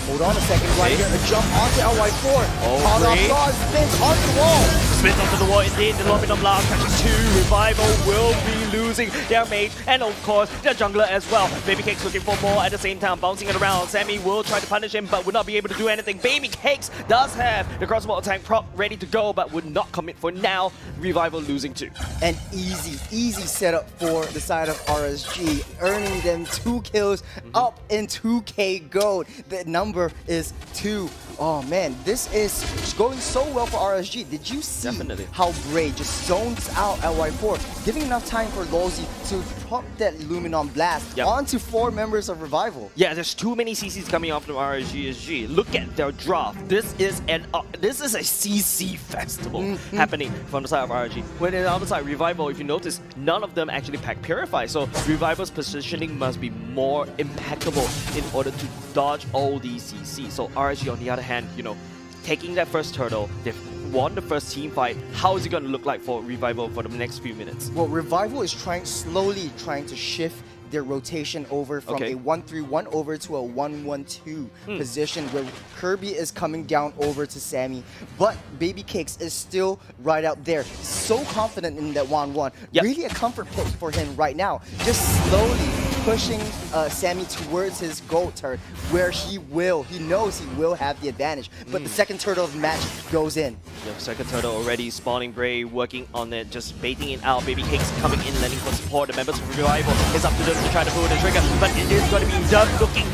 Speaker 7: Hold on a second, right here. A jump onto LY4. Caught off guard, spins onto the wall.
Speaker 12: Spins onto the wall indeed. The Lobby of Blast catches 2. Revival will be losing their mate and of course their jungler as well. Baby Cakes looking for more at the same time, bouncing it around. Sammy will try to punish him but would not be able to do anything. Baby Cakes does have the crossbow attack prop ready to go but would not commit for now. Revival losing 2.
Speaker 7: An easy setup for the side of RSG, earning them 2 kills up in 2k gold. The number is 2. Oh man, this is going so well for RSG. Did you see how Bray just zones out LY4, giving enough time for Lolzy to pop that Luminon Blast onto 4 members of Revival?
Speaker 12: Yeah, there's too many CCs coming off from RSG SG. Look at their draft. This is a CC festival happening from the side of RSG. When on the other side, Revival, if you notice, none of them actually pack Purify. So Revival's positioning must be more impeccable in order to dodge all these CCs. So RSG on the other hand, you know, taking that first turtle, they've won the first team fight. How is it going to look like for Revival for the next few minutes?
Speaker 7: Well, Revival is slowly trying to shift their rotation over from a 1-3-1 over to a 1-1-2 position where Kirby is coming down over to Sammy, but Baby Cakes is still right out there. So confident in that 1-1. Really a comfort pick for him right now. Just slowly pushing Sammy towards his gold turret where he knows he will have the advantage. But the second turtle of the match goes in.
Speaker 12: The second turtle already spawning. Bray working on it, just baiting it out. Baby Cakes coming in, lending for support. The members of Revival is up to them to try to pull the trigger, but it is going to be done looking.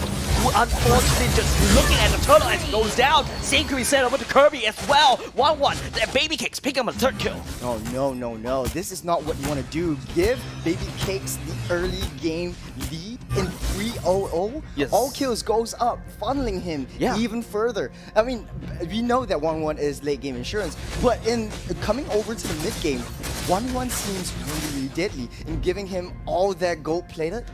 Speaker 12: Unfortunately, just looking at the turtle as it goes down. Same can be said over to Kirby as well. 1-1. That Baby Cakes pick up a third kill.
Speaker 7: Oh, no. This is not what you want to do. Give Baby Cakes the early game lead in 3 6-0-0,
Speaker 12: Yes.
Speaker 7: all kills goes up, funneling him even further. I mean, we know that 1-1 is late game insurance, but in coming over to the mid game, 1-1 seems really deadly in giving him all that gold plated.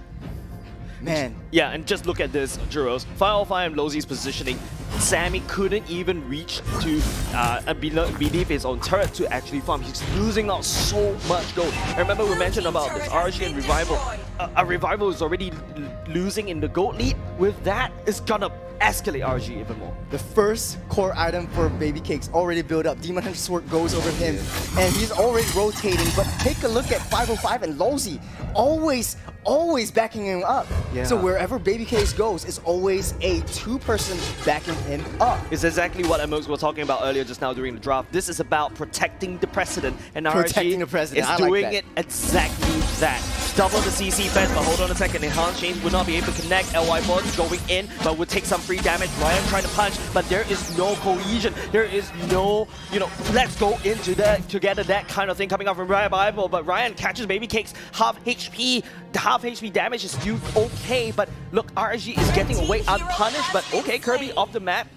Speaker 7: Man.
Speaker 12: Yeah, and just look at this, Juros. Firefly and Lozi's positioning. Sammy couldn't even reach to beneath his own turret to actually farm. He's losing out so much gold. I remember we mentioned about this RSG and Revival. A Revival is already losing in the gold lead. With that, it's gonna escalate RSG even more.
Speaker 7: The first core item for Baby Cakes already built up. Demon Hunter Sword goes over him, and he's already rotating. But take a look at 505 and Lozi, always backing him up.
Speaker 12: Yeah.
Speaker 7: So wherever Baby Cakes goes, it's always a two-person backing him up.
Speaker 12: It's exactly what Emox were talking about earlier just now during the draft. This is about protecting the precedent, and
Speaker 7: Protecting
Speaker 12: RSG
Speaker 7: the precedent,
Speaker 12: is
Speaker 7: I like
Speaker 12: doing
Speaker 7: that.
Speaker 12: it exactly that. Double the CC fence, but hold on a second. Enhanced Chains will not be able to connect. LY4 going in, but will take some free damage. Ryan trying to punch, but there is no cohesion. There is no, let's go into that together, that kind of thing coming out from Revival. But Ryan catches Baby Cakes, half HP. The half HP damage is still okay, but look, RSG is getting away unpunished. But okay, Kirby off the map,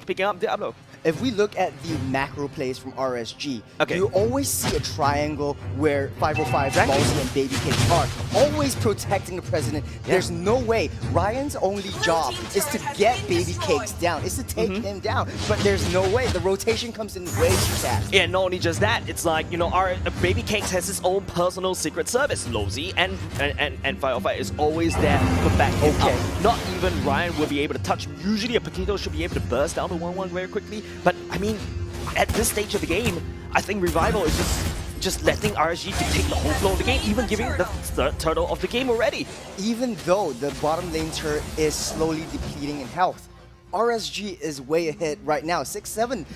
Speaker 12: picking up Diablo.
Speaker 7: If we look at the macro plays from RSG,
Speaker 12: Okay.
Speaker 7: you always see a triangle where 505, Balsy, and Baby Cakes are always protecting the president. There's no way. Ryan's only job is to get Baby Cakes down, is to take him down. But there's no way. The rotation comes in way too fast.
Speaker 12: And not only just that, it's like, our Baby Cakes has his own personal secret service. Lozi and 505 is always there to back him up. Not even Ryan will be able to touch. Usually a Potato should be able to burst down the 1-1 very quickly. But I mean, at this stage of the game, I think Revival is just letting RSG to take the whole flow of the game, even giving the third turtle of the game already.
Speaker 7: Even though the bottom lane turret is slowly depleting in health, RSG is way ahead right now. 7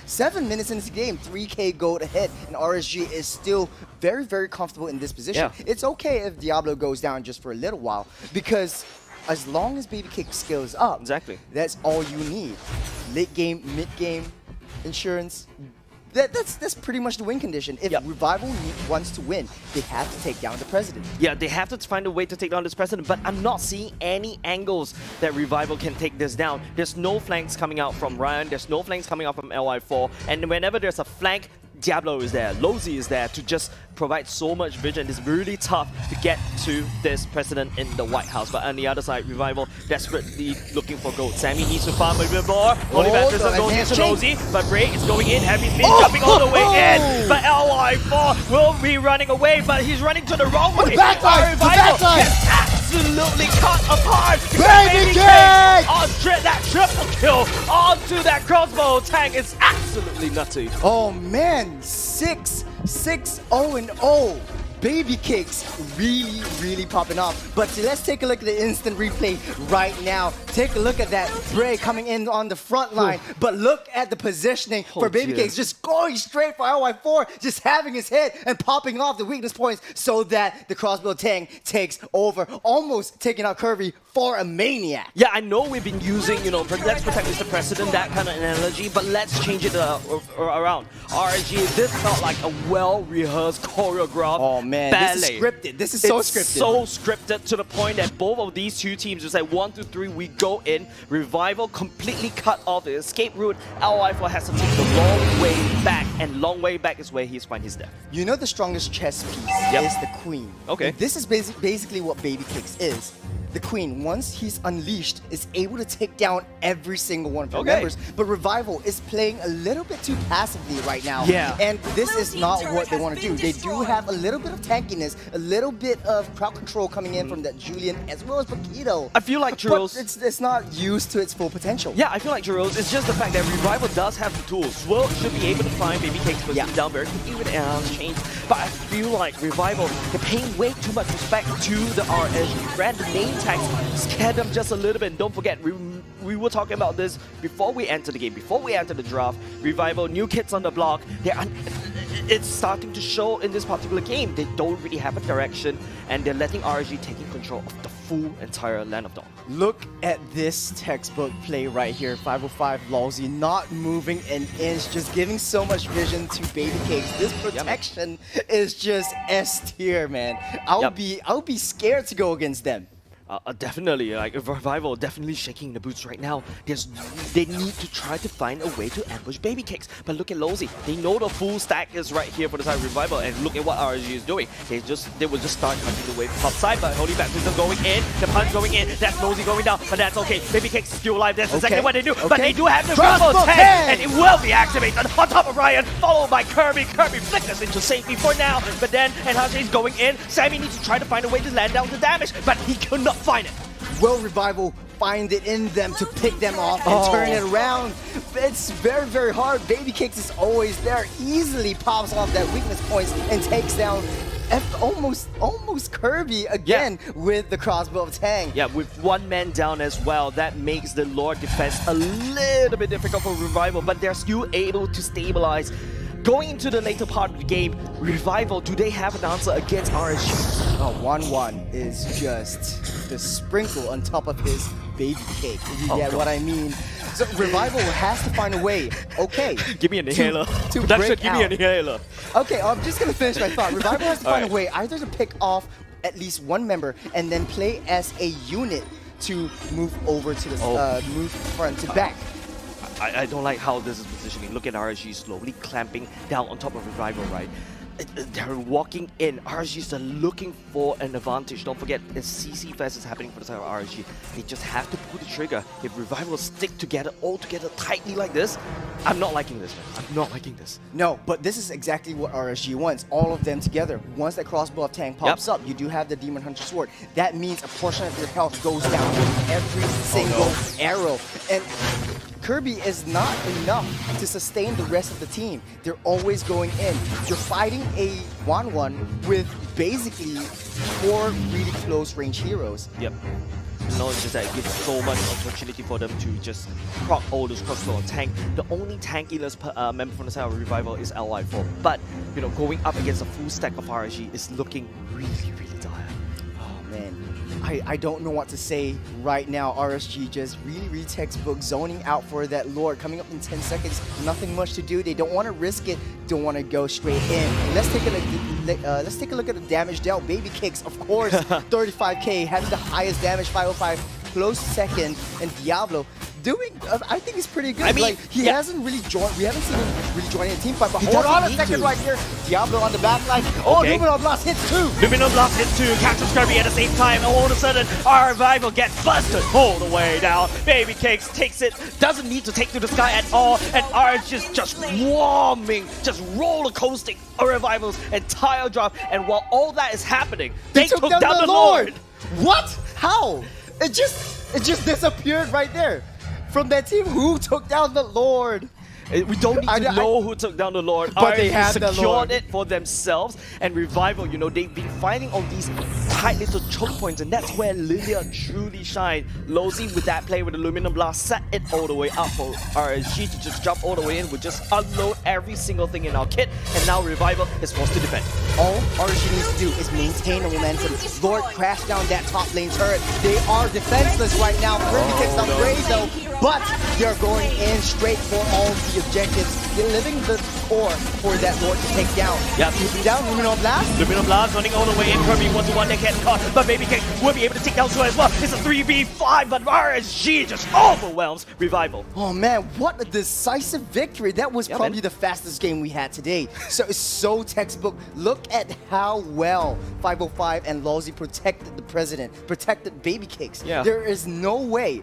Speaker 7: minutes into the game, 3k gold ahead, and RSG is still very, very comfortable in this position.
Speaker 12: Yeah.
Speaker 7: It's okay if Diablo goes down just for a little while, because as long as Baby Cake scales up, that's all you need. Late game, mid game, insurance. That's pretty much the win condition. If Revival wants to win, they have to take down the president.
Speaker 12: Yeah, they have to find a way to take down this president, but I'm not seeing any angles that Revival can take this down. There's no flanks coming out from Ryan, there's no flanks coming out from LY4, and whenever there's a flank, Diablo is there, Lozi is there to just provide so much vision. It's really tough to get to this president in the White House. But on the other side, Revival desperately looking for gold. Sammy needs to farm a bit more. Only Baptist is going into Lozi, but Bray is going in. Heavy Spin jumping all the way in. But LY4 will be running away, but he's running to the wrong way.
Speaker 7: Backside!
Speaker 12: Revival gets absolutely cut apart.
Speaker 7: Baby Cake!
Speaker 12: On that triple kill onto that crossbow tank is absolutely nutty.
Speaker 7: Oh man, 6-0-0. Baby Cakes really popping off. But let's take a look at the instant replay right now. Take a look at that Bray coming in on the front line. But look at the positioning for Baby Cakes. Just going straight for LY4, just having his head and popping off the weakness points so that the crossbow tank takes over. Almost taking out Kirby for a maniac.
Speaker 12: Yeah, I know we've been using, let's protect Mr. President, that kind of analogy, but let's change it around. RSG, this felt like a well-rehearsed, choreographed
Speaker 7: man,
Speaker 12: ballet.
Speaker 7: this is scripted. This is so
Speaker 12: it's
Speaker 7: scripted.
Speaker 12: So scripted to the point that both of these two teams, it's like 1, 2, 3, we go in. Revival completely cut off the escape route. LY4 has to take the long way back, and long way back is where he's find his death.
Speaker 7: You know the strongest chess piece is the Queen.
Speaker 12: Okay.
Speaker 7: And this is basically what Baby Cakes is. The Queen, once he's unleashed, is able to take down every single one of her members. But Revival is playing a little bit too passively right now.
Speaker 12: Yeah.
Speaker 7: And this is not what they want to do. They do have a little bit of tankiness, a little bit of crowd control coming in from that Julian as well as Paquito.
Speaker 12: I feel like Juros...
Speaker 7: But it's not used to its full potential.
Speaker 12: Yeah, I feel like Juros, it's just the fact that Revival does have the tools. Swirl should be able to find Baby Cakes down very quickly with change. But I feel like Revival, they're paying way too much respect to the RSG brand. The name tags scare them just a little bit. And don't forget, we were talking about this before we enter the game, before we enter the draft. Revival, new kids on the block. It's starting to show in this particular game. They don't really have a direction, and they're letting RSG taking control of the full entire Land of Dawn.
Speaker 7: Look at this textbook play right here. 505 Lozi not moving an inch, just giving so much vision to Baby Cakes. This protection is just S tier, man. I'll be scared to go against them.
Speaker 12: Definitely, like Revival definitely shaking the boots right now. They need to try to find a way to ambush Baby Cakes. But look at Lozy. They know the full stack is right here for the side of Revival, and look at what RSG is doing. They will just start hunting the wave top side, but Holy Baptism going in, the punch going in, that's Lozy going down, but that's okay. Baby Cakes is still alive, that's exactly what they do. But they do have the Crossbow tag, and it will be activated on top of Ryan, followed by Kirby. Kirby flickers into safety for now, but then Enhanced is going in. Sammy needs to try to find a way to land down the damage, but he could not find it.
Speaker 7: Will Revival find it in them to pick them off and turn it around? It's very, very hard. Baby Cakes is always there, easily pops off that weakness points and takes down almost Kirby again with the Crossbow of Tang.
Speaker 12: Yeah, with one man down as well, that makes the Lord defense a little bit difficult for Revival, but they're still able to stabilize. Going into the later part of the game, Revival, do they have an answer against RSG?
Speaker 7: 1-1 is just the sprinkle on top of his baby cake, if you get what I mean. So Revival has to find a way,
Speaker 12: give me an inhaler.
Speaker 7: Production,
Speaker 12: give me an inhaler.
Speaker 7: Okay, I'm just going to finish my thought. Revival has to find a way either to pick off at least one member and then play as a unit to move over to the move front to back.
Speaker 12: I don't like how this is positioning. Look at RSG slowly clamping down on top of Revival, right? They're walking in. RSGs are looking for an advantage. Don't forget, the CC Fest is happening for the side of RSG. They just have to pull the trigger. If Revival stick together, all together tightly like this, I'm not liking this, man. I'm not liking this.
Speaker 7: No, but this is exactly what RSG wants. All of them together. Once that Crossbow of Tang pops up, you do have the Demon Hunter Sword. That means a portion of your health goes down with every single arrow. And Kirby is not enough to sustain the rest of the team. They're always going in. You're fighting a 1-1 with basically 4 really close range heroes.
Speaker 12: Yep. No, it's just that it gives so much opportunity for them to just proc all those crossbow on tank. The only tankiness member from the side of Revival is LY4. But, you know, going up against a full stack of RSG is looking really, really dire.
Speaker 7: Oh, man. I don't know what to say right now. RSG just really textbook zoning out for that Lord coming up in 10 seconds. Nothing much to do. They don't want to risk it. Don't want to go straight in. Let's take a look at the damage dealt. Baby Cakes, of course, 35k, having the highest damage, 505, close second, and Diablo doing, I think he's pretty good. I mean, like, he hasn't really joined, we haven't seen him really joining a team fight, but hold on a second right here. Diablo on the back line. Oh, Luminal Blast hits 2.
Speaker 12: Luminal Blast hits 2, catches Kirby at the same time. All of a sudden, our Revival gets busted all the way down. Baby Cakes takes it, doesn't need to take to the sky at all, and Orange is just warming, just roller coasting our Revival's entire drop. And while all that is happening, they took down the Lord.
Speaker 7: What? How? It just disappeared right there. From that team, who took down the Lord?
Speaker 12: We don't need to know who took down the Lord.
Speaker 7: But they have
Speaker 12: secured
Speaker 7: the Lord.
Speaker 12: it for themselves. And Revival, you know, they've been finding all these tight little choke points, and that's where Lilia truly shined. Lozy with that play with the Luminum Blast set it all the way up for RSG to just jump all the way in, would just unload every single thing in our kit, and now Revival is forced to defend.
Speaker 7: All RSG needs to do is maintain the momentum. Lord crashed down that top lane turret. They are defenseless right now. Kirby takes some grade though, but they're going in straight for all the objectives. They're living the core for that Lord to take down.
Speaker 12: Yeah,
Speaker 7: keeping down Luminal Blast.
Speaker 12: Luminal Blast running all the way in. Kirby 1-to-1, they can't caught, but Baby Cake will be able to take down Sue as well. It's a 3v5, but RSG just overwhelms Revival.
Speaker 7: Oh man, what a decisive victory. That was probably the fastest game we had today. So it's so textbook. Look at how well 505 and Lozy protected the president, protected Baby Cakes.
Speaker 12: Yeah.
Speaker 7: There is no way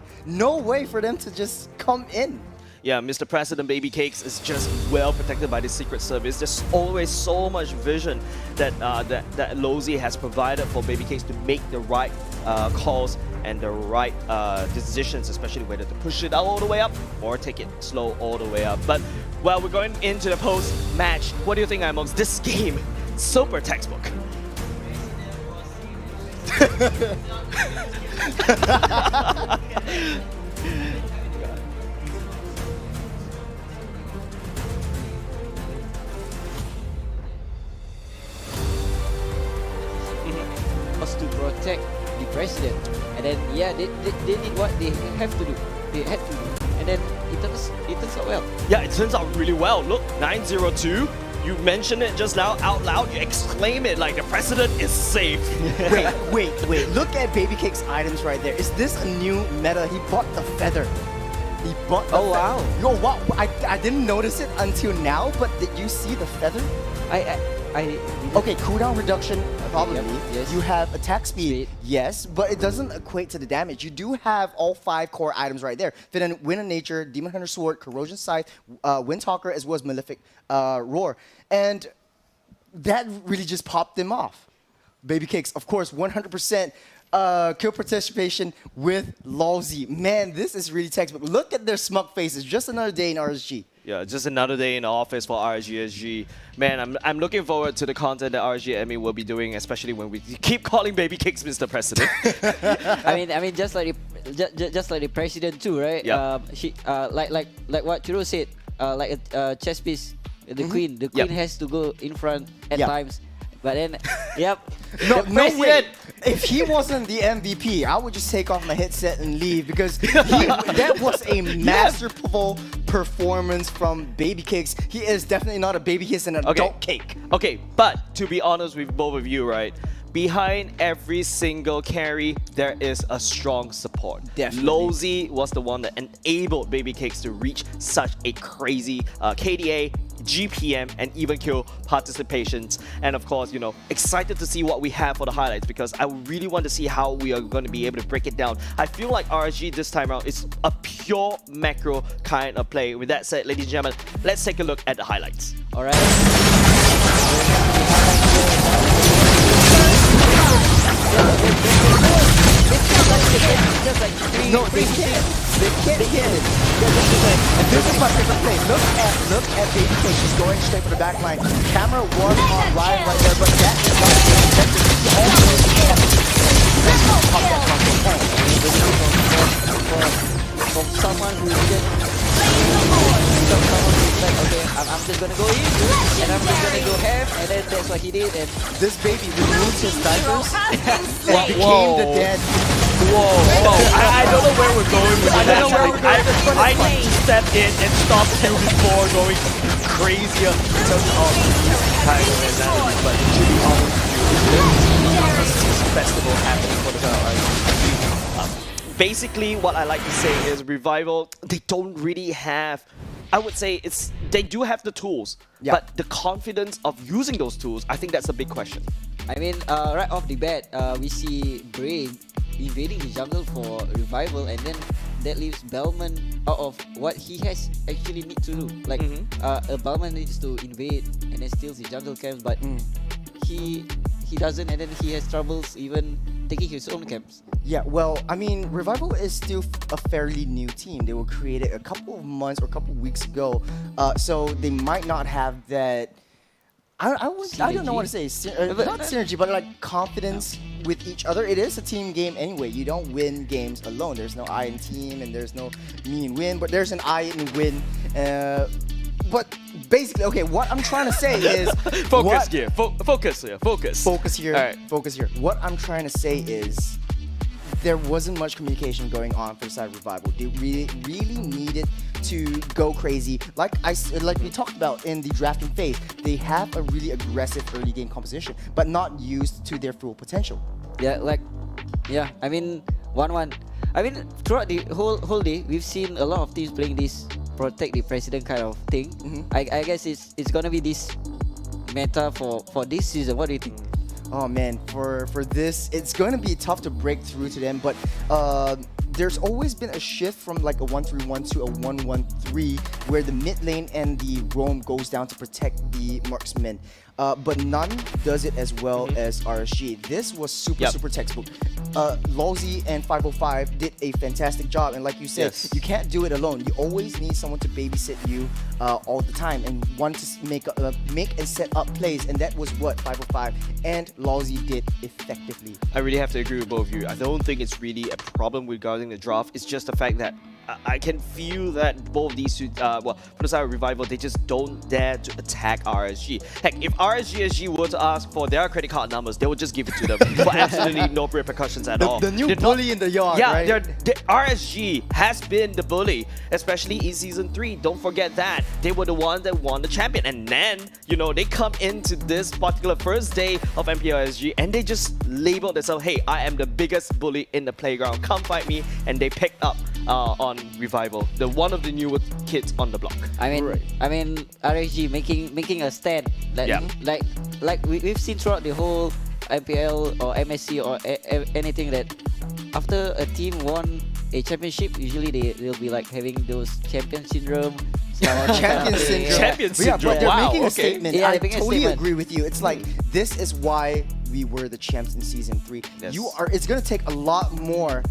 Speaker 7: for them to just come in.
Speaker 12: Yeah, Mr. President Baby Cakes is just well protected by the Secret Service. There's always so much vision that that Lozy has provided for Baby Cakes to make the right calls and the right decisions, especially whether to push it all the way up or take it slow all the way up. But, well, we're going into the post-match. What do you think, Imox? This game, super textbook.
Speaker 8: To protect the president, and then they did what they have to do. They had to do, and then it turns out well.
Speaker 12: Yeah, it turns out really well. Look, 902. You mentioned it just now out loud. You exclaim it like the president is safe.
Speaker 7: Wait. Look at Baby Cake's items right there. Is this a new meta? He bought the feather. He bought the
Speaker 8: wow.
Speaker 7: Yo, wow. I didn't notice it until now, but did you see the feather? Okay, cooldown reduction, probably.
Speaker 8: Yes.
Speaker 7: You have attack speed, yes, but it doesn't equate to the damage. You do have all 5 core items right there. Wind of Nature, Demon Hunter Sword, Corrosion Scythe, Windtalker, as well as Malefic Roar. And that really just popped them off. Baby Cakes, of course, 100% kill participation with Lawsy. Man, this is really textbook. Look at their smug faces. Just another day in RSG.
Speaker 12: Yeah, just another day in the office for RSG SG. Man, I'm looking forward to the content that RSG Emmy will be doing, especially when we keep calling Baby Cakes Mr. President.
Speaker 8: I mean, just like the president too, right?
Speaker 12: Yeah.
Speaker 8: Like what Churro said, like a chess piece, the queen has to go in front at times. But then,
Speaker 7: No way. If he wasn't the MVP, I would just take off my headset and leave because that was a masterful performance from Baby Cakes. He is definitely not a baby, he's an adult cake.
Speaker 12: Okay, but to be honest with both of you, right? Behind every single carry, there is a strong support.
Speaker 7: Definitely.
Speaker 12: Lowsy was the one that enabled Baby Cakes to reach such a crazy KDA, GPM, and even kill participations. And of course, you know, excited to see what we have for the highlights because I really want to see how we are going to be able to break it down. I feel like RSG this time around is a pure macro kind of play. With that said, ladies and gentlemen, let's take a look at the highlights.
Speaker 8: All right.
Speaker 7: No, they can't. They can't hit it. And this is my favorite play. Look at Baby Cake. She's going straight for the back line. Camera was on Ryan right there, but that is not effective. He almost
Speaker 8: from someone who didn't someone who's like, okay, I'm just gonna go in and I'm just gonna go ham, and then that's what he did. And
Speaker 7: this baby removed his diapers and became the dad.
Speaker 12: I don't know where we're going with that. I need to step in and stop you before going crazier in terms of title and that. But to be honest with you, this festival happening for the basically, what I like to say is Revival, they don't really have, I would say they do have the tools, but the confidence of using those tools, I think that's a big question.
Speaker 8: I mean, right off the bat, we see Brain invading the jungle for Revival, and then that leaves Bellman out of what he has actually need to do. Like, Bellman needs to invade and then steals the jungle camps, but he doesn't, and then he has troubles even taking his own camps.
Speaker 7: Yeah, well, I mean, Revival is still a fairly new team. They were created a couple of months or a couple of weeks ago, so they might not have that. I don't know what to say. Not synergy, but like confidence with each other. It is a team game anyway. You don't win games alone. There's no I in team, and there's no me in win, but there's an I in win. But basically, okay, what I'm trying to say is
Speaker 12: focus here. Focus here.
Speaker 7: Focus here.
Speaker 12: All right.
Speaker 7: Focus here. What I'm trying to say is there wasn't much communication going on for side Revival. They really needed to go crazy. Like we talked about in the drafting phase, they have a really aggressive early game composition, but not used to their full potential.
Speaker 8: Yeah, I mean, 1-1. I mean, throughout the whole day, we've seen a lot of teams playing this protect the president kind of thing. I guess it's gonna be this meta for this season. What do you think?
Speaker 7: Oh man, for this, it's going to be tough to break through to them, but there's always been a shift from like a 1-3-1 to a 1-1-3 where the mid lane and the roam goes down to protect the marksman. But none does it as well as RSG. This was super textbook. Lawsy and 505 did a fantastic job, and like you said, you can't do it alone. You always need someone to babysit you all the time and want to make and set up plays, and that was what 505 and Lawsy did effectively.
Speaker 12: I really have to agree with both of you. I don't think it's really a problem regarding the draft. It's just the fact that I can feel that both these two, well, for the side of Revival, they just don't dare to attack RSG. Heck, if RSG SG were to ask for their credit card numbers, they would just give it to them for absolutely no repercussions at all.
Speaker 7: The new bully in the yard,
Speaker 12: yeah,
Speaker 7: right?
Speaker 12: RSG has been the bully, especially in Season 3. Don't forget that. They were the ones that won the champion. And then, you know, they come into this particular first day of MPL SG and they just label themselves, hey, I am the biggest bully in the playground. Come fight me. And they picked up on Revival, the one of the newer kids on the block.
Speaker 8: I mean, RSG making a stand. Like we've seen throughout the whole MPL or MSC or anything that after a team won a championship, usually they'll be like having those champion syndrome.
Speaker 7: Champion syndrome.
Speaker 12: Champion syndrome.
Speaker 7: But they're
Speaker 12: Wow,
Speaker 7: making a
Speaker 12: okay.
Speaker 7: statement.
Speaker 8: Yeah,
Speaker 7: I
Speaker 8: they're making a
Speaker 7: totally
Speaker 8: statement.
Speaker 7: agree with you. It's like this is why we were the champs in Season 3.
Speaker 12: Yes.
Speaker 7: It's gonna take a lot more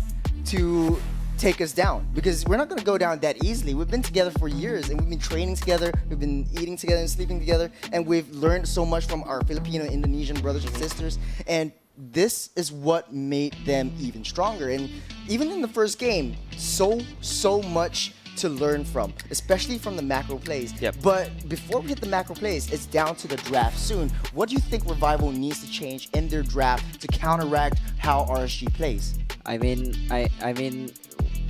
Speaker 7: to take us down because we're not going to go down that easily. We've been together for years and we've been training together, we've been eating together and sleeping together, and we've learned so much from our Filipino Indonesian brothers and sisters, and this is what made them even stronger. And even in the first game, so much to learn from, especially from the macro plays.
Speaker 12: Yep.
Speaker 7: But before we hit the macro plays, it's down to the draft soon. What do you think Revival needs to change in their draft to counteract how RSG plays?
Speaker 8: I mean,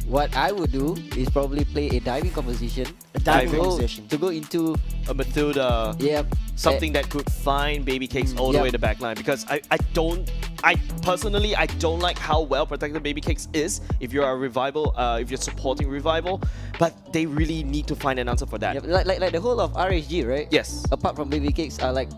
Speaker 8: what I would do is probably play a diving composition.
Speaker 7: A diving
Speaker 8: to go-
Speaker 7: composition.
Speaker 8: To go into
Speaker 12: A Matilda,
Speaker 8: Yep.
Speaker 12: something that could find Baby Cakes all the way to the back line, because I personally don't like how well protected Baby Cakes is if you're a Revival, if you're supporting Revival, but they really need to find an answer for that.
Speaker 8: Yep, like the whole of RSG, right?
Speaker 12: Yes.
Speaker 8: Apart from baby cakes are like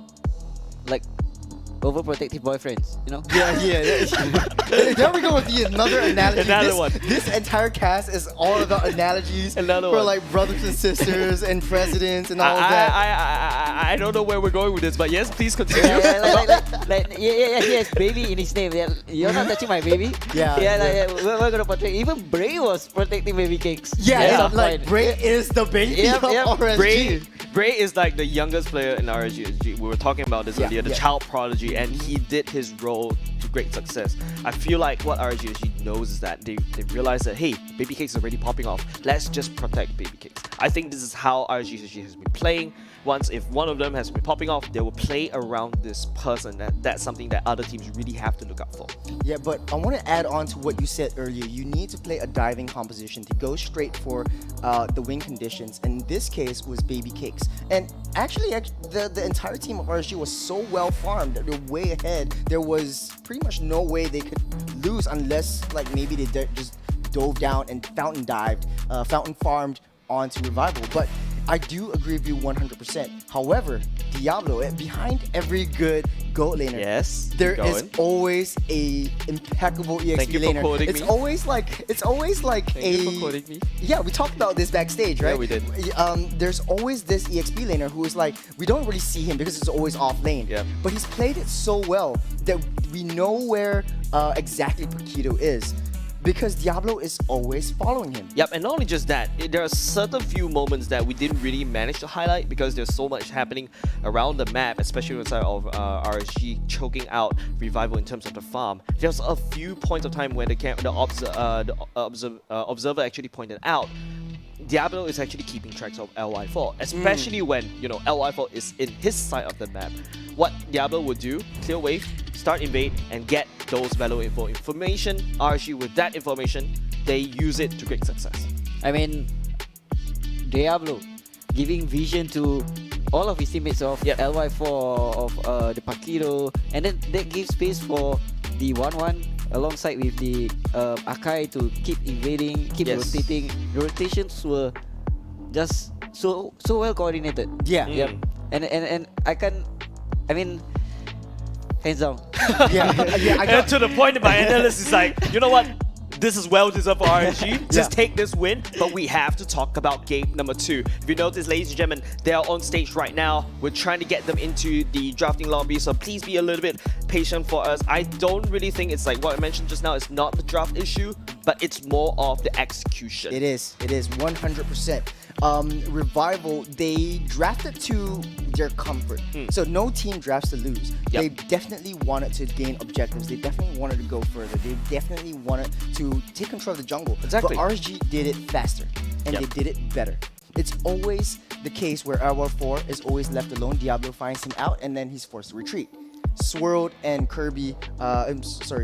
Speaker 8: overprotective boyfriends, you know?
Speaker 7: Yeah. There we go with another analogy.
Speaker 12: Another one.
Speaker 7: This entire cast is all about analogies
Speaker 12: Another
Speaker 7: for
Speaker 12: one.
Speaker 7: like brothers and sisters and presidents and all of that.
Speaker 12: I don't know where we're going with this, but yes, please continue.
Speaker 8: He has baby in his name. Yeah, you're not touching my baby.
Speaker 7: Yeah.
Speaker 8: We're gonna portray. Even Bray was protecting baby cakes.
Speaker 7: Yeah,
Speaker 8: at some
Speaker 7: like
Speaker 8: point.
Speaker 7: Bray is the baby
Speaker 8: Yep,
Speaker 7: of
Speaker 8: yep.
Speaker 7: RSG.
Speaker 12: Bray is like the youngest player in RSG SG. We were talking about this earlier, the child prodigy, and he did his role to great success. I feel like what RSG SG knows is that they realize that, hey, Baby Cakes is already popping off. Let's just protect Baby Cakes. I think this is how RSG SG has been playing. Once, if one of them has been popping off, they will play around this person. That's something that other teams really have to look out for.
Speaker 7: Yeah, but I want to add on to what you said earlier. You need to play a diving composition to go straight for the win conditions. In this case, was Baby Cakes. And actually, the entire team of RSG was so well farmed. They're way ahead. There was pretty much no way they could lose unless, like, maybe they just dove down and fountain farmed onto Revival. But I do agree with you 100%. However, Diablo, behind every good goat laner,
Speaker 12: yes,
Speaker 7: there is always a impeccable EXP
Speaker 12: Thank you for
Speaker 7: laner.
Speaker 12: quoting
Speaker 7: It's
Speaker 12: me.
Speaker 7: always like
Speaker 12: Thank you for quoting me.
Speaker 7: Yeah, we talked about this backstage, right?
Speaker 12: Yeah, we did.
Speaker 7: There's always this EXP laner who is like, we don't really see him because it's always off lane.
Speaker 12: Yeah.
Speaker 7: But he's played it so well that we know where exactly Paquito is, because Diablo is always following him.
Speaker 12: Yep, and not only just that, there are certain few moments that we didn't really manage to highlight because there's so much happening around the map, especially inside of RSG choking out Revival in terms of the farm. There's a few points of time where the observer actually pointed out Diablo is actually keeping tracks of LY4, especially when, you know, LY4 is in his side of the map. What Diablo would do, clear wave, start invade, and get those valuable information. RSG, with that information, they use it to great success.
Speaker 8: I mean, Diablo giving vision to all of his teammates of LY4, of the Paquito, and then that gives space for the 1-1 alongside with the Akai to keep invading, keep rotating. The rotations were just so well coordinated.
Speaker 7: Yeah.
Speaker 8: Yep. And I mean, hands down.
Speaker 12: And to the point that my analyst is like, you know what? This is well deserved for RSG. Just take this win, but we have to talk about game number 2. If you notice, ladies and gentlemen, they are on stage right now. We're trying to get them into the drafting lobby, so please be a little bit patient for us. I don't really think it's like what I mentioned just now. It's not the draft issue. but it's more of the execution.
Speaker 7: It is 100%. Revival, they drafted to their comfort. So no team drafts to lose. They definitely wanted to gain objectives. They definitely wanted to go further. They definitely wanted to take control of the jungle.
Speaker 12: Exactly.
Speaker 7: But RSG did it faster, and they did it better. It's always the case where LR4 is always left alone. Diablo finds him out, and then he's forced to retreat. Swirled and Kirby,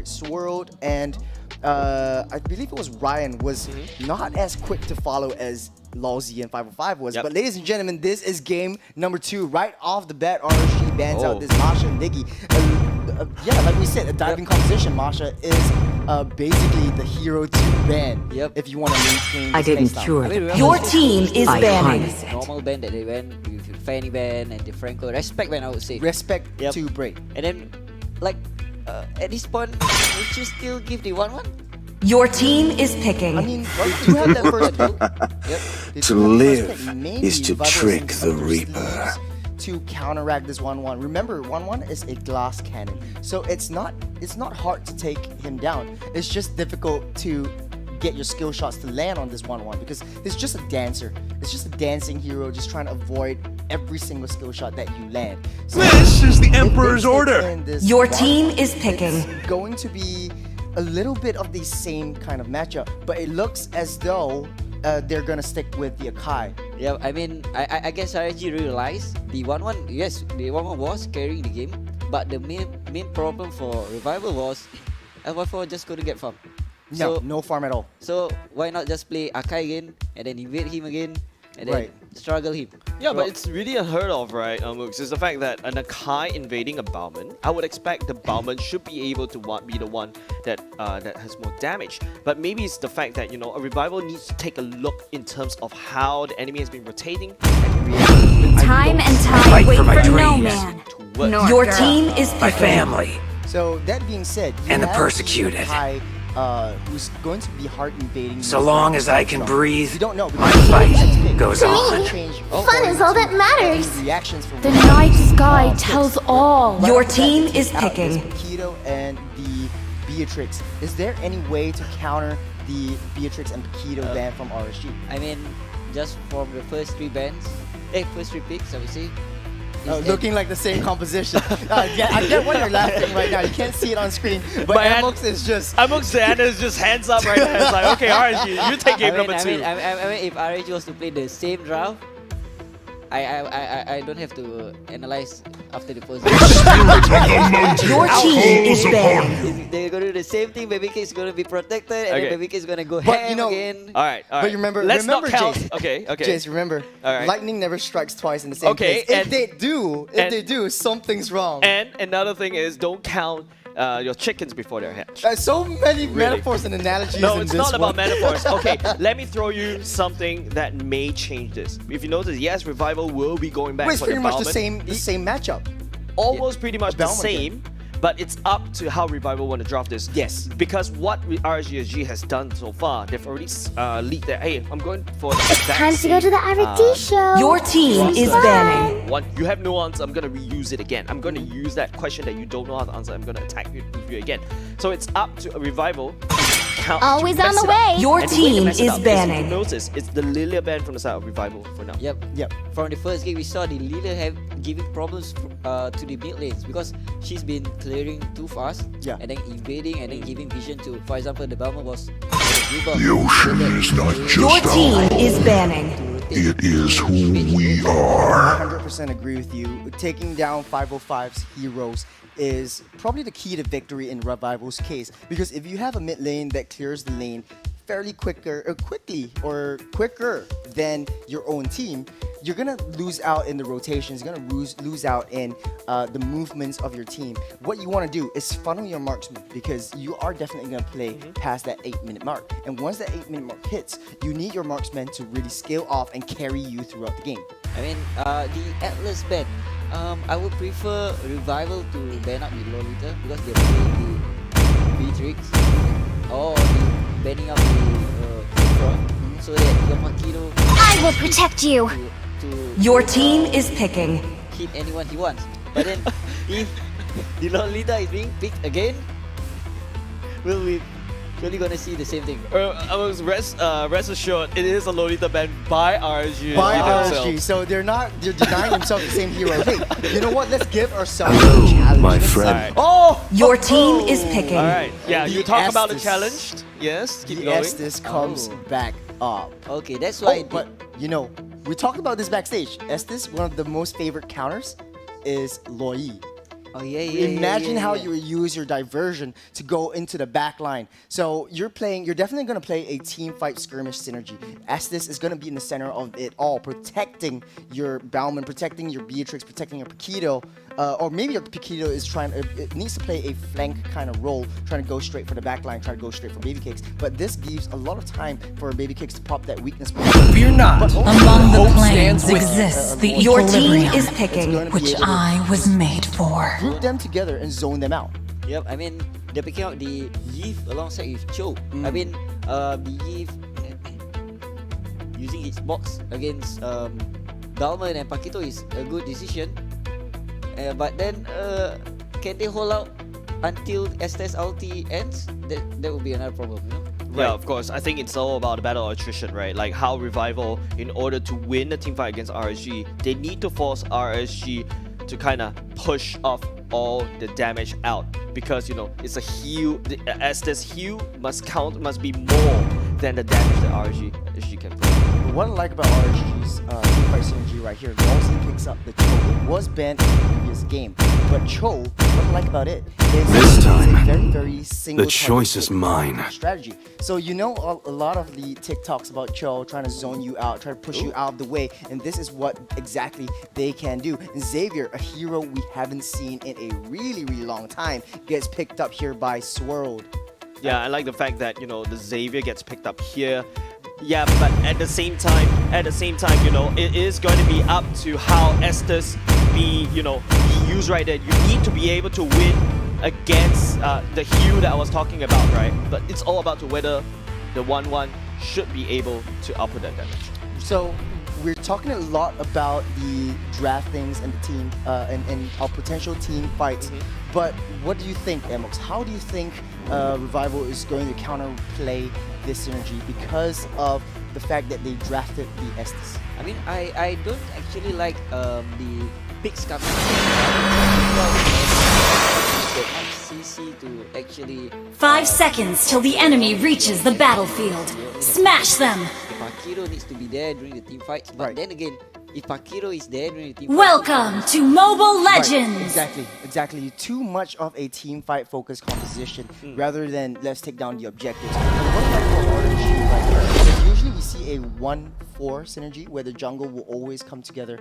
Speaker 7: Swirled and I believe it was Ryan was not as quick to follow as Lawsy and 505 was. But ladies and gentlemen, this is game number 2. Right off the bat, RSG bans out this Masha and Niggy. Yeah, like we said, a diving composition. Masha is basically the hero to ban if you want to maintain.
Speaker 10: I didn't cure it. Your team is banning.
Speaker 8: Normal ban that they went with Fanny ban and the Franco. Respect ban, I would say.
Speaker 7: Respect to break.
Speaker 8: And then, like, at this point, would you still give the 1-1?
Speaker 10: Your team is picking.
Speaker 7: I mean, you have that first pick.
Speaker 14: To live is to trick the Reaper.
Speaker 7: To counteract this 1-1. Remember, 1-1 is a glass cannon, so it's not hard to take him down. It's just difficult to get your skill shots to land on this 1-1 because it's just a dancer. It's just a dancing hero just trying to avoid every single skill shot that you land. So
Speaker 14: this is the Emperor's order.
Speaker 10: Your team is picking.
Speaker 7: It's going to be a little bit of the same kind of matchup, but it looks as though they're gonna stick with the Akai.
Speaker 8: Yeah, I mean, I guess RSG realized the 1-1. Yes, the 1-1 was carrying the game, but the main problem for Revival was L4 just couldn't get farm.
Speaker 7: No farm at all.
Speaker 8: So why not just play Akai again and then invade him again and then struggle him?
Speaker 12: Yeah, but it's really unheard of, right, Mooks? It's the fact that an Akai invading a Bowman. I would expect the Bowman should be able to be the one that that has more damage. But maybe it's the fact that, you know, a Revival needs to take a look in terms of how the enemy has been rotating.
Speaker 10: Time and time wait for no man. Your team is
Speaker 14: my family.
Speaker 7: So that being said,
Speaker 14: and the persecuted.
Speaker 7: Who's going to be hard invading.
Speaker 14: So long as I can breathe,
Speaker 7: you don't know,
Speaker 14: my fight goes on.
Speaker 15: Fun is all that matters.
Speaker 7: The
Speaker 15: night sky tells all.
Speaker 10: Your team is picking.
Speaker 7: Paquito and the Beatrix. Is there any way to counter the Beatrix and Paquito ban from RSG?
Speaker 8: I mean, just from the first 3 bans, first 3 picks, I would say.
Speaker 7: Looking like the same composition. I get why you're laughing right now. You can't see it on screen, but Amux is just...
Speaker 12: Amux is just hands up right now. It's like, okay, RSG, you take game number 2.
Speaker 8: I mean, if RSG was to play the same draft, I don't have to analyze after the post.
Speaker 10: Your team is banned.
Speaker 8: They're going to do the same thing. Baby K is going to be protected, and then Baby K is going to go ham again.
Speaker 12: All right.
Speaker 7: But remember,
Speaker 12: let's not count.
Speaker 7: Jace,
Speaker 12: okay.
Speaker 7: Jace, remember, lightning never strikes twice in the same place.
Speaker 12: And
Speaker 7: if they do, something's wrong.
Speaker 12: And another thing is, don't count your chickens before they're hatched.
Speaker 7: So many metaphors and analogies.
Speaker 12: No, it's not about metaphors. Okay, let me throw you something that may change this. If you notice, yes, Revival will be going back.
Speaker 7: It's pretty much the same matchup.
Speaker 12: Almost pretty much the same. But it's up to how Revival want to draft this.
Speaker 7: Yes.
Speaker 12: Because what RSG SG has done so far, they've already leaked that, hey, I'm going for the exact
Speaker 15: Time to go to the RSG show.
Speaker 10: Your team is banning.
Speaker 12: One, you have no answer, I'm going to reuse it again. I'm going to use that question that you don't know how to answer. I'm going to attack you with you again. So it's up to a Revival.
Speaker 15: Always on the way.
Speaker 10: Your team is banning.
Speaker 12: Notice, it's the Lilia ban from the side of Revival for now.
Speaker 8: Yep. From the first game, we saw the Lilia giving problems to the mid lanes because she's been clearing too fast and then invading and then giving vision to, for example, the Balmer was
Speaker 14: The ocean is not just
Speaker 10: your team is banning.
Speaker 14: It is who we are.
Speaker 7: 100% agree with you. Taking down 505's heroes is probably the key to victory in Revival's case, because if you have a mid lane that clears the lane fairly quicker than your own team, you're gonna lose out in the rotations. You're gonna lose out in the movements of your team. What you want to do is funnel your marksman, because you are definitely gonna play past that 8-minute mark. And once that 8-minute mark hits, you need your marksman to really scale off and carry you throughout the game.
Speaker 8: I mean, the Atlas ban, I would prefer Revival to ban out the Lolita because they're playing the Beatrix, or the banning out the Kifra, so that your Makino
Speaker 15: I will protect you.
Speaker 10: Your team is picking.
Speaker 8: Hit anyone he wants. But then, if the Lolita is being picked again, will we surely gonna see the same thing.
Speaker 12: Rest assured, it is a Lolita ban by RSG.
Speaker 7: By RSG,
Speaker 12: themselves.
Speaker 7: so they're denying themselves the same hero. Hey, you know what? Let's give ourselves
Speaker 14: Hello,
Speaker 7: a challenge.
Speaker 14: my
Speaker 7: Let's-
Speaker 14: friend.
Speaker 7: Oh!
Speaker 10: Your team is picking.
Speaker 12: Alright, yeah, you talk about the
Speaker 7: Estes.
Speaker 12: challenge. Yes, keep
Speaker 7: The
Speaker 12: going.
Speaker 7: Estes comes back up.
Speaker 8: Okay, that's why.
Speaker 7: But you know, we talked about this backstage. Estes, one of the most favorite counters, is Loi.
Speaker 8: Oh yeah.
Speaker 7: Imagine how you would use your diversion to go into the back line. So you're definitely going to play a team fight skirmish synergy. Estes is going to be in the center of it all, protecting your Bauman, protecting your Beatrix, protecting your Paquito. Or maybe your Paquito is it needs to play a flank kind of role, trying to go straight for the back line, trying to go straight for Baby Cakes. But this gives a lot of time for Baby Cakes to pop that weakness.
Speaker 9: Fear not.
Speaker 10: Among the
Speaker 9: Hope
Speaker 10: planes
Speaker 9: stands with
Speaker 10: exists the
Speaker 9: you.
Speaker 10: your team
Speaker 9: Equilibrium.
Speaker 10: is picking, which I was made for.
Speaker 7: Group them together and zone them out.
Speaker 8: Yep, I mean, they're picking out the Yves alongside with Cho. I mean, the Yves using his box against Dalman and Paquito is a good decision. But then, can they hold out until Estes ulti ends? That would be another problem, you know?
Speaker 12: Yeah, of course. I think it's all about the battle of attrition, right? Like how Revival, in order to win the team fight against RSG, they need to force RSG to kind of push off all the damage out, because you know it's a heal. Estes heal must be more than the damage that RSG can put.
Speaker 7: What I like about RSG's team fight synergy right here, Mostly picks up the Cho. It was banned in the previous game, but Cho, what I like about it is
Speaker 14: This
Speaker 7: it's
Speaker 14: time,
Speaker 7: a very, very single
Speaker 14: the choice is mine.
Speaker 7: strategy. So you know a lot of the TikToks about Cho trying to zone you out, trying to push you out of the way, and this is what exactly they can do. And Xavier, a hero we haven't seen in a really, really long time, gets picked up here by Swirled.
Speaker 12: Yeah, I like the fact that the Xavier gets picked up here. Yeah, but at the same time, you know, it is going to be up to how Estes be used right there. You need to be able to win against the hue that I was talking about, right? But it's all about to whether the 1-1 should be able to output that damage.
Speaker 7: So we're talking a lot about the draftings and the team and our potential team fights. But what do you think, Emox? How do you think Revival is going to counterplay this synergy because of the fact that they drafted the Estes?
Speaker 8: I mean, I don't actually like the picks coming. CC to actually
Speaker 10: 5 seconds till the enemy reaches the battlefield. Smash them!
Speaker 8: Paquito needs to be there during the team fights, but then again, if Paquito is there during the team
Speaker 10: Welcome to Mobile Legends!
Speaker 7: Right, exactly. Too much of a team fight focused composition rather than let's take down the objectives. Usually we see a 1-4 synergy where the jungle will always come together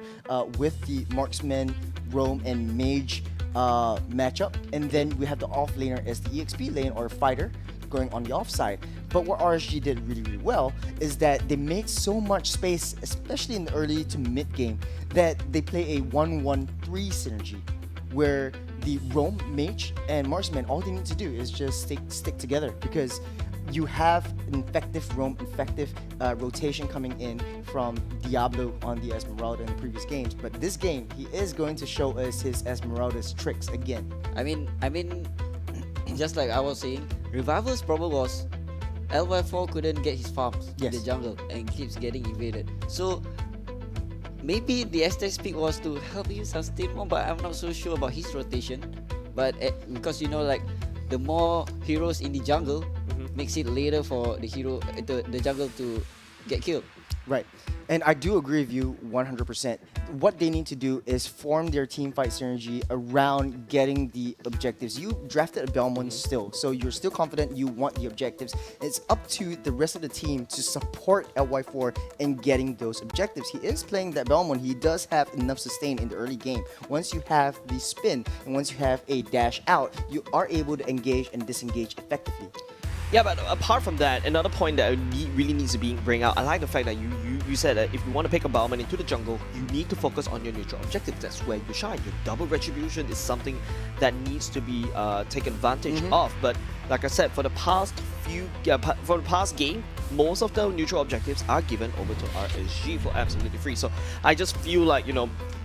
Speaker 7: with the marksman, roam, and mage matchup, and then we have the off laner as the EXP lane or fighter going on the offside. But what RSG did really, really well is that they made so much space, especially in the early to mid game, that they play a 1-1-3 synergy where the roam, mage, and marksman, all they need to do is just stick together, because you have an effective roam, effective rotation coming in from Diablo on the Esmeralda in the previous games. But this game, he is going to show us his Esmeralda's tricks again.
Speaker 8: I mean, just like I was saying, Revival's problem was LY4 couldn't get his farms in the jungle and keeps getting invaded. So maybe the Estes pick was to help you sustain more, but I'm not so sure about his rotation. But because like the more heroes in the jungle makes it later for the hero the jungle to get killed.
Speaker 7: Right. And I do agree with you 100%. What they need to do is form their team fight synergy around getting the objectives. You drafted a Belmont still, so you're still confident you want the objectives. It's up to the rest of the team to support LY4 in getting those objectives. He is playing that Belmont. He does have enough sustain in the early game. Once you have the spin and once you have a dash out, you are able to engage and disengage effectively.
Speaker 12: Yeah, but apart from that, another point that really needs to bring out, I like the fact that you said that if you want to pick a Bauman into the jungle, you need to focus on your neutral objective. That's where you shine. Your double retribution is something that needs to be taken advantage of. But like I said, for the past game, most of the neutral objectives are given over to RSG for absolutely free. So I just feel like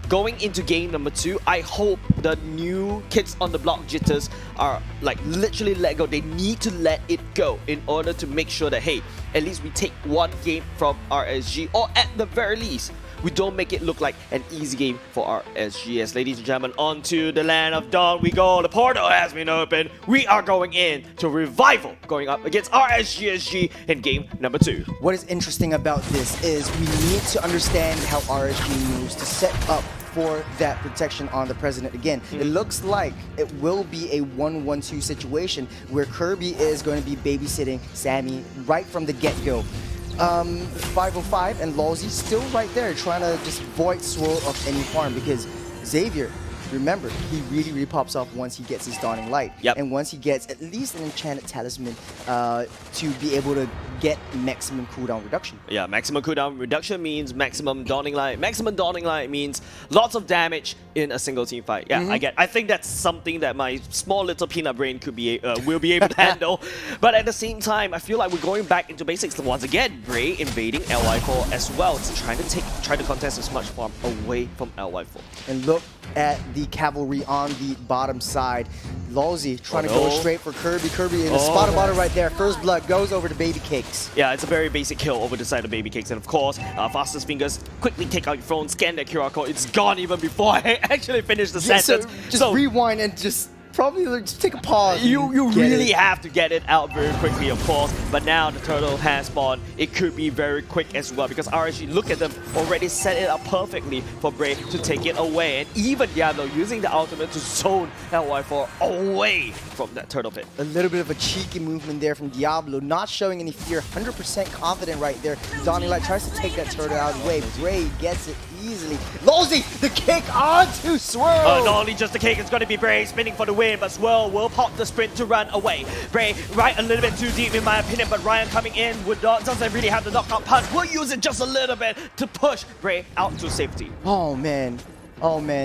Speaker 12: going into game number 2, I hope the new kids on the block jitters are like literally let go. They need to let it go in order to make sure that, hey, at least we take one game from RSG, or at the very least, we don't make it look like an easy game for RSG. As ladies and gentlemen, onto the land of dawn we go. The portal has been opened. We are going in to Revival, going up against RSG SG in game number 2.
Speaker 7: What is interesting about this is we need to understand how RSG moves to set up for that protection on the president again. It looks like it will be a 1-1-2 situation where Kirby is going to be babysitting Sammy right from the get-go. 505 and Lawsy still right there trying to just void swirl of any harm, because Xavier, remember, he really pops off once he gets his Dawning Light. And once he gets at least an enchanted talisman to be able to get maximum cooldown reduction.
Speaker 12: Yeah, maximum cooldown reduction means maximum Dawning Light. Maximum Dawning Light means lots of damage in a single team fight. Yeah, I think that's something that my small little peanut brain could be will be able to handle. But at the same time, I feel like we're going back into basics once again. Bray invading LY4 as well, to try to contest as much farm away from LY4.
Speaker 7: And look at the cavalry on the bottom side. Lawsy trying to go straight for Kirby. Kirby in the spot about right there. First blood goes over to Baby Cakes.
Speaker 12: Yeah, it's a very basic kill over the side of Baby Cakes. And of course, Fastest Fingers, quickly take out your phone, scan that QR code. It's gone even before I actually finished the sentence.
Speaker 7: So just rewind and just probably just take a pause.
Speaker 12: You really have to get it out very quickly, of course. But now the turtle has spawned. It could be very quick as well, because RSG, look at them, already set it up perfectly for Bray to take it away. And even Diablo using the ultimate to zone LY4 away from that turtle pit.
Speaker 7: A little bit of a cheeky movement there from Diablo, not showing any fear, 100% confident right there. Dawning Light tries to take that turtle out of the way. Bray gets it easily. Lawsy, the kick onto Swirl!
Speaker 12: Not only just the kick, it's going to be Bray spinning for the win, but Swirl will pop the sprint to run away. Bray right a little bit too deep in my opinion, but Ryan coming in doesn't really have the knockout punch. We'll use it just a little bit to push Bray out to safety.
Speaker 7: Oh man,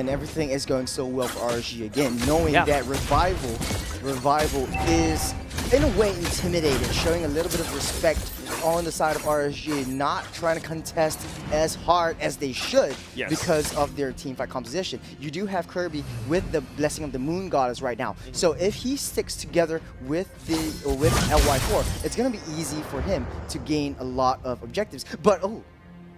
Speaker 7: everything is going so well for RSG again, knowing that Revival is in a way intimidated, showing a little bit of respect on the side of RSG, not trying to contest as hard as they should because of their teamfight composition. You do have Kirby with the Blessing of the Moon Goddess right now, so if he sticks together with LY4, it's going to be easy for him to gain a lot of objectives. But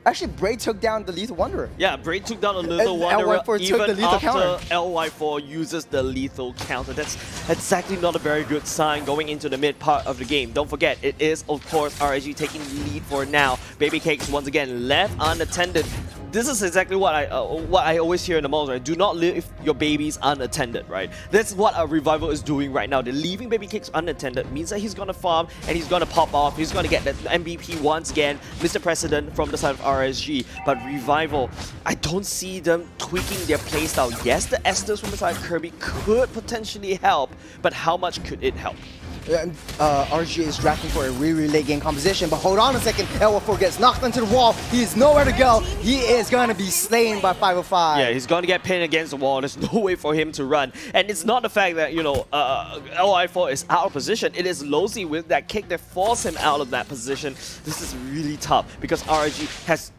Speaker 7: actually, Bray took down the Lethal Wanderer.
Speaker 12: Yeah, Bray took down the Lethal Wanderer even after LY4 uses the lethal counter. That's exactly not a very good sign going into the mid part of the game. Don't forget, it is, of course, RSG taking lead for now. Baby Cakes, once again, left unattended. This is exactly what I always hear in the most, right? Do not leave your babies unattended, right? That's what a Revival is doing right now. They're leaving Baby Cakes unattended. Means that he's gonna farm and he's gonna pop off. He's gonna get that MVP once again, Mr. President from the side of RSG. But Revival, I don't see them tweaking their playstyle. Yes, the Esthers from the side of Kirby could potentially help, but how much could it help?
Speaker 7: RSG is drafting for a really late game composition, but hold on a second, LY4 gets knocked into the wall. He's nowhere to go. He is going to be slain by 505.
Speaker 12: Yeah, he's going to get pinned against the wall. There's no way for him to run. And it's not the fact that, you know, LY4 is out of position. It is Losey with that kick that forced him out of that position. This is really tough because RSG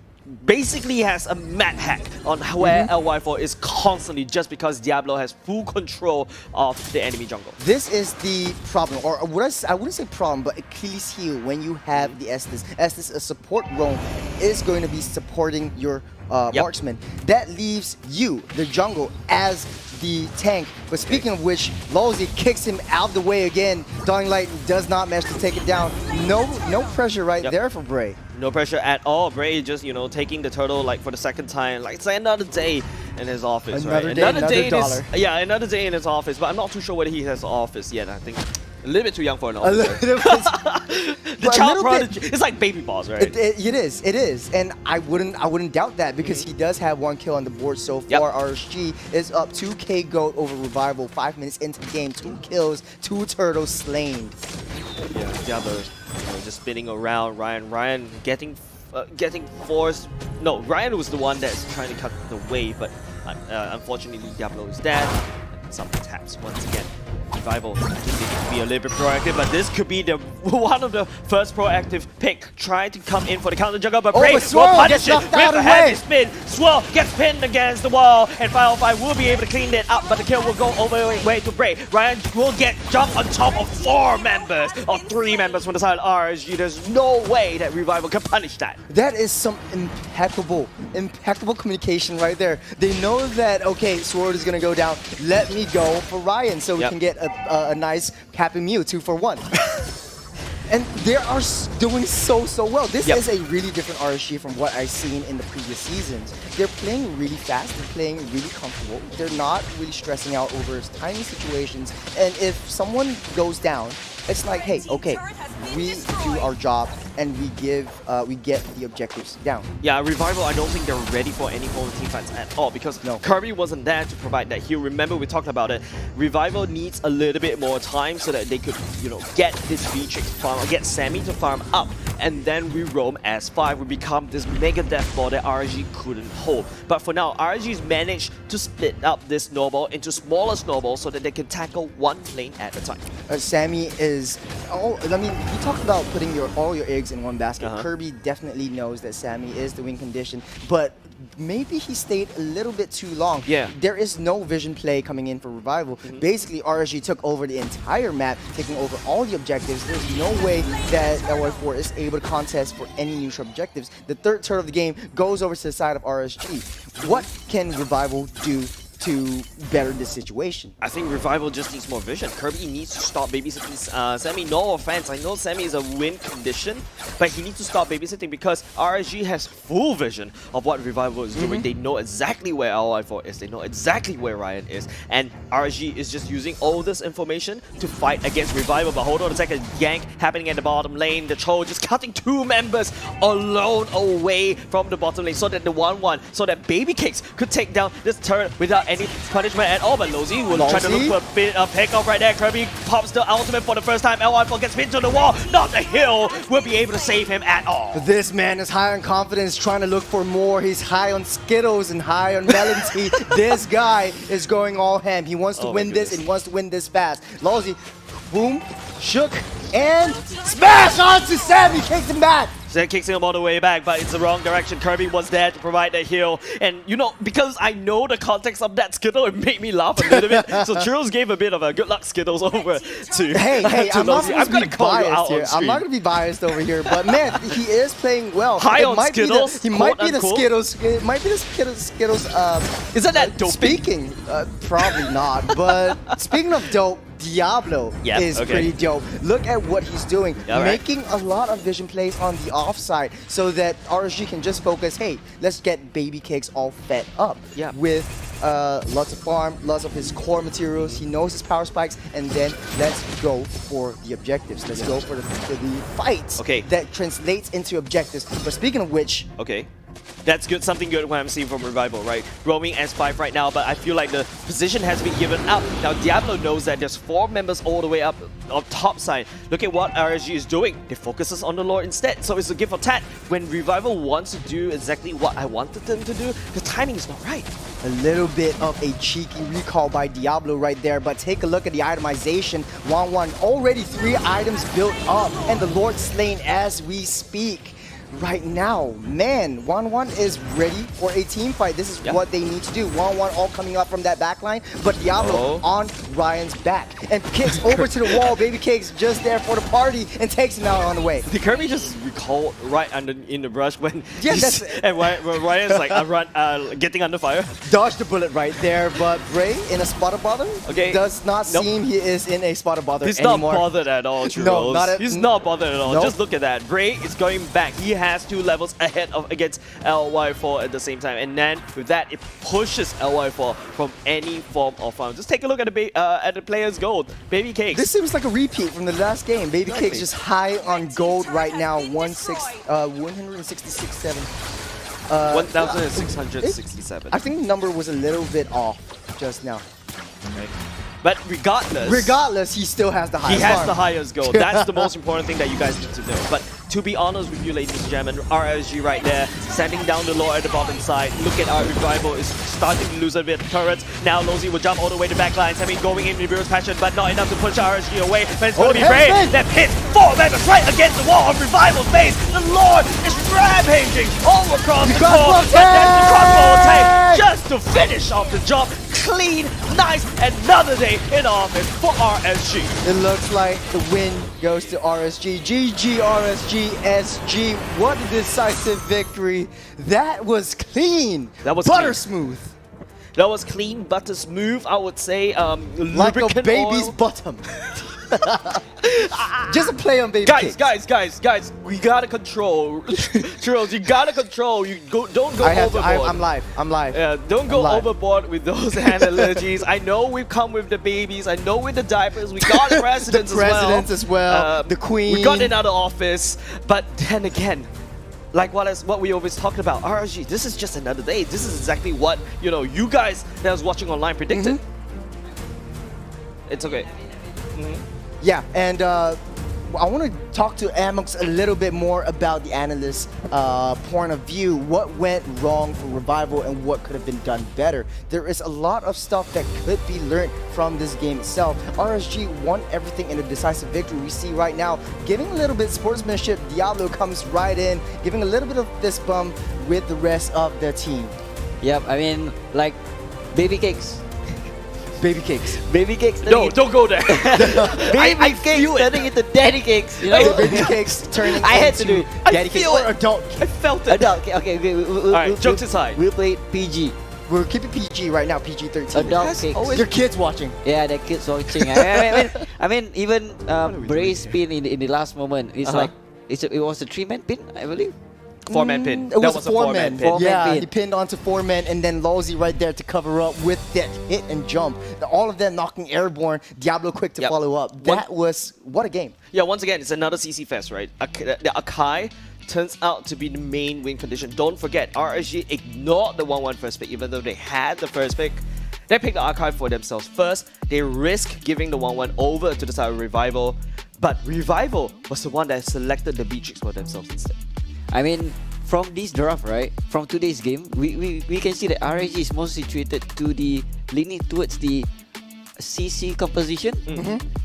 Speaker 12: basically has a mad hack on where LY4 is constantly, just because Diablo has full control of the enemy jungle.
Speaker 7: This is the problem, or I wouldn't say problem, but Achilles heel when you have the Esthers. Esthers, a support roam, is going to be supporting your marksman. That leaves you, the jungle, as the tank. But speaking of which, Lawsy kicks him out of the way again. Dawning Light does not manage to take it down. No pressure right there for Bray.
Speaker 12: No pressure at all. Bray just, you know, taking the turtle like for the second time. Like, it's like another day in his office,
Speaker 7: another day, another dollar.
Speaker 12: Another day in his office. But I'm not too sure whether he has an office yet. I think a little bit too young for an office. The child prodigy. It's like baby boss, right?
Speaker 7: It is, and I wouldn't doubt that, because he does have 1 kill on the board so far. RSG is up 2K gold over Revival. 5 minutes into the game, 2 kills, 2 turtles slain.
Speaker 12: Yeah, Diablo just spinning around. Ryan getting forced. No, Ryan was the one that's trying to cut the wave, but unfortunately Diablo is dead. And some taps once again. Revival, I think they need to be a little bit proactive, but this could be the one of the first proactive pick trying to come in for the counter juggle, but Bray will punish it with a heavy spin. Swirl gets pinned against the wall, and 505 will be able to clean it up, but the kill will go over way to Bray. Ryan will get jumped on top of 4 members, or 3 members from the side of RSG. There's no way that Revival can punish that.
Speaker 7: That is some impeccable communication right there. They know that, okay, Sword is going to go down. Let me go for Ryan so we can get a nice Happy Mew 2-for-1. And they are doing so well. This is a really different RSG from what I've seen in the previous seasons. They're playing really fast. They're playing really comfortable. They're not really stressing out over tiny situations. And if someone goes down, it's like, hey, okay, we do our job and we get the objectives down.
Speaker 12: Yeah, Revival, I don't think they're ready for any form of team fights at all because Kirby wasn't there to provide that heal. Remember, we talked about it. Revival needs a little bit more time so that they could, get this Beatrix farm, or get Sammy to farm up, and then we roam as 5. We become this mega death ball that RSG couldn't hold. But for now, RSG's managed to split up this snowball into smaller snowballs so that they can tackle one lane at a time.
Speaker 7: Sammy is, you talked about putting all your eggs in one basket. Kirby definitely knows that Sammy is the win condition, but maybe he stayed a little bit too long.
Speaker 12: Yeah.
Speaker 7: There is no vision play coming in for Revival. Basically, RSG took over the entire map, taking over all the objectives. There's no way that LY4 is able to contest for any neutral objectives. The third turn of the game goes over to the side of RSG. What can Revival do to better this situation?
Speaker 12: I think Revival just needs more vision. Kirby needs to stop babysitting Sammy. No offense, I know Sammy is a win condition, but he needs to stop babysitting because RSG has full vision of what Revival is doing. They know exactly where LY4 is, they know exactly where Ryan is, and RSG is just using all this information to fight against Revival. But hold on a second, gank happening at the bottom lane. The Cho just cutting 2 members alone away from the bottom lane so that the 1-1, so that Baby Cakes could take down this turret without any punishment at all. But Lozy will try to look for a bit of pick-off right there. Kirby pops the ultimate for the first time. LY4 gets pinned to the wall. Not the hill will be able to save him at all.
Speaker 7: This man is high on confidence, trying to look for more. He's high on Skittles and high on melon tea. This guy is going all ham. He wants to win this and he wants to win this fast. Lozy, boom, shook, and smash onto Sammy, kicks him back.
Speaker 12: Zed kicks him all the way back, but it's the wrong direction. Kirby was there to provide the heal. And, because I know the context of that Skittle, it made me laugh a little bit. So Churros gave a bit of a good luck Skittles over to
Speaker 7: Hey,
Speaker 12: to
Speaker 7: I'm not
Speaker 12: I'm
Speaker 7: going to
Speaker 12: call you
Speaker 7: biased
Speaker 12: out
Speaker 7: here.
Speaker 12: on stream.
Speaker 7: I'm not going to be biased over here, but man, he is playing well.
Speaker 12: High on Skittles,
Speaker 7: He might be the Skittles. It might be the Skittles.
Speaker 12: Isn't that dope?
Speaker 7: Speaking, probably not. But speaking of dope, Diablo is pretty dope. Look at what he's doing, making a lot of vision plays on the offside so that RSG can just focus, hey, let's get Baby Cakes all fed up with lots of farm, lots of his core materials. He knows his power spikes, and then let's go for the objectives. Let's go for the fights that translates into objectives. But speaking of which,
Speaker 12: that's good, something good when I'm seeing from Revival, right? Roaming S5 right now, but I feel like the position has been given up. Now Diablo knows that there's 4 members all the way up on top side. Look at what RSG is doing. They focuses on the Lord instead. So it's a give or tat. When Revival wants to do exactly what I wanted them to do, the timing is not right.
Speaker 7: A little bit of a cheeky recall by Diablo right there, but take a look at the itemization. 1-1, already 3 items built up, and the Lord slain as we speak. Right now, man, 1-1 is ready for a team fight. This is what they need to do. 1-1 all coming up from that back line, but Diablo on Ryan's back. And kicks over to the wall. Baby Cakes just there for the party and takes him out on the way.
Speaker 12: Did Kirby just recall right in the brush when and Ryan's like getting under fire?
Speaker 7: Dodged the bullet right there, but Bray in a spot of bother does not seem he is in a spot of bother anymore.
Speaker 12: He's not bothered at all, Churros. He's not bothered at all. Just look at that. Bray is going back. He has 2 levels ahead against LY4 at the same time, and then with that it pushes LY4 from any form of farm. Just take a look at the player's gold. Baby Cakes.
Speaker 7: This seems like a repeat from the last game. Baby Cakes just high on gold right now. 166.7.
Speaker 12: 1,667.
Speaker 7: I think the number was a little bit off just now.
Speaker 12: But regardless,
Speaker 7: he still has the highest.
Speaker 12: He has
Speaker 7: farm.
Speaker 12: the highest gold. That's the most important thing that you guys need to know. But to be honest with you, ladies and gentlemen, RSG right there, sending down the lore at the bottom side. Look at our Revival is starting to lose a bit of turrets. Now Lozy will jump all the way to backlines, having going in reverse passion, but not enough to push RSG away. But it's going to be Brave that hits 4 members right against the wall of Revival's base. The Lord is rampaging all across the court, but then the crossbow attack just to finish off the job. Clean, nice, another day in office for RSG.
Speaker 7: It looks like the win goes to RSG. GG RSG SG. What a decisive victory. That was clean.
Speaker 12: That was
Speaker 7: butter
Speaker 12: clean.
Speaker 7: smooth.
Speaker 12: That was clean, butter smooth, I would say.
Speaker 7: Like a baby's bottom. Just a play on baby
Speaker 12: guys,
Speaker 7: kicks.
Speaker 12: guys, we gotta control. Churros, you gotta control. Don't go overboard.
Speaker 7: I'm live.
Speaker 12: Yeah, don't go overboard with those analogies. I know we've come with the babies. I know with the diapers. We got the presidents
Speaker 7: as well. The queen.
Speaker 12: We got another office. But then again, like what we always talked about, RSG, this is just another day. This is exactly what, you guys that was watching online predicted. It's okay.
Speaker 7: Yeah, and I want to talk to Amox a little bit more about the analyst point of view. What went wrong for Revival and what could have been done better? There is a lot of stuff that could be learned from this game itself. RSG won everything in a decisive victory. We see right now, giving a little bit sportsmanship, Diablo comes right in, giving a little bit of fist bump with the rest of the team.
Speaker 8: Yep, I mean, like, baby cakes.
Speaker 7: Baby cakes.
Speaker 8: Baby cakes.
Speaker 12: No, don't go there.
Speaker 8: Baby cakes turning into daddy cakes. You know?
Speaker 7: Baby cakes turning
Speaker 8: I had to do
Speaker 7: into
Speaker 8: it.
Speaker 7: daddy cakes or adult cakes.
Speaker 12: I felt it.
Speaker 8: Adult. Okay.
Speaker 12: Alright, jokes aside.
Speaker 8: We'll play PG.
Speaker 7: We're keeping PG right now, PG-13.
Speaker 8: Adult cakes.
Speaker 7: Your kids watching.
Speaker 8: Yeah, the kids watching. I mean, even Bray's pin in the last moment. It's like it was a 3-man pin, I believe.
Speaker 12: 4-man pin.
Speaker 7: It was a 4-man pin. Yeah,
Speaker 8: pin.
Speaker 7: he pinned onto 4 men and then Lozy right there to cover up with that hit and jump. All of them knocking airborne. Diablo quick to follow up. That was, what a game.
Speaker 12: Yeah, once again, it's another CC Fest, right? The Akai turns out to be the main win condition. Don't forget, RSG ignored the 1-1 first pick, even though they had the first pick. They picked the Akai for themselves first. They risk giving the 1-1 over to the side of Revival. But Revival was the one that selected the B-Chicks for themselves instead.
Speaker 8: I mean, from this draft, right, from today's game, we can see that RSG is more situated to the leaning towards the CC composition.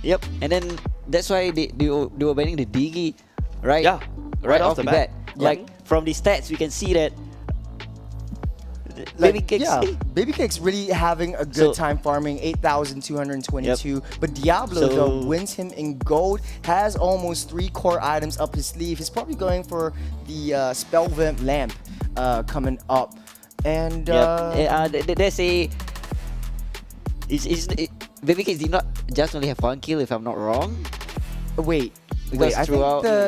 Speaker 8: Yep, and then that's why they were banning the Digi, right?
Speaker 12: Yeah,
Speaker 8: right off the bat. Like from the stats, we can see that. Baby Cakes.
Speaker 7: Yeah, Baby Cakes really having a good time farming, 8,222.
Speaker 8: Yep.
Speaker 7: But Diablo, though, wins him in gold, has almost 3 core items up his sleeve. He's probably going for the Spellvamp Lamp coming up. And
Speaker 8: there's a... Baby Cakes did not just only have 1 kill, if I'm not wrong.
Speaker 7: Wait, I think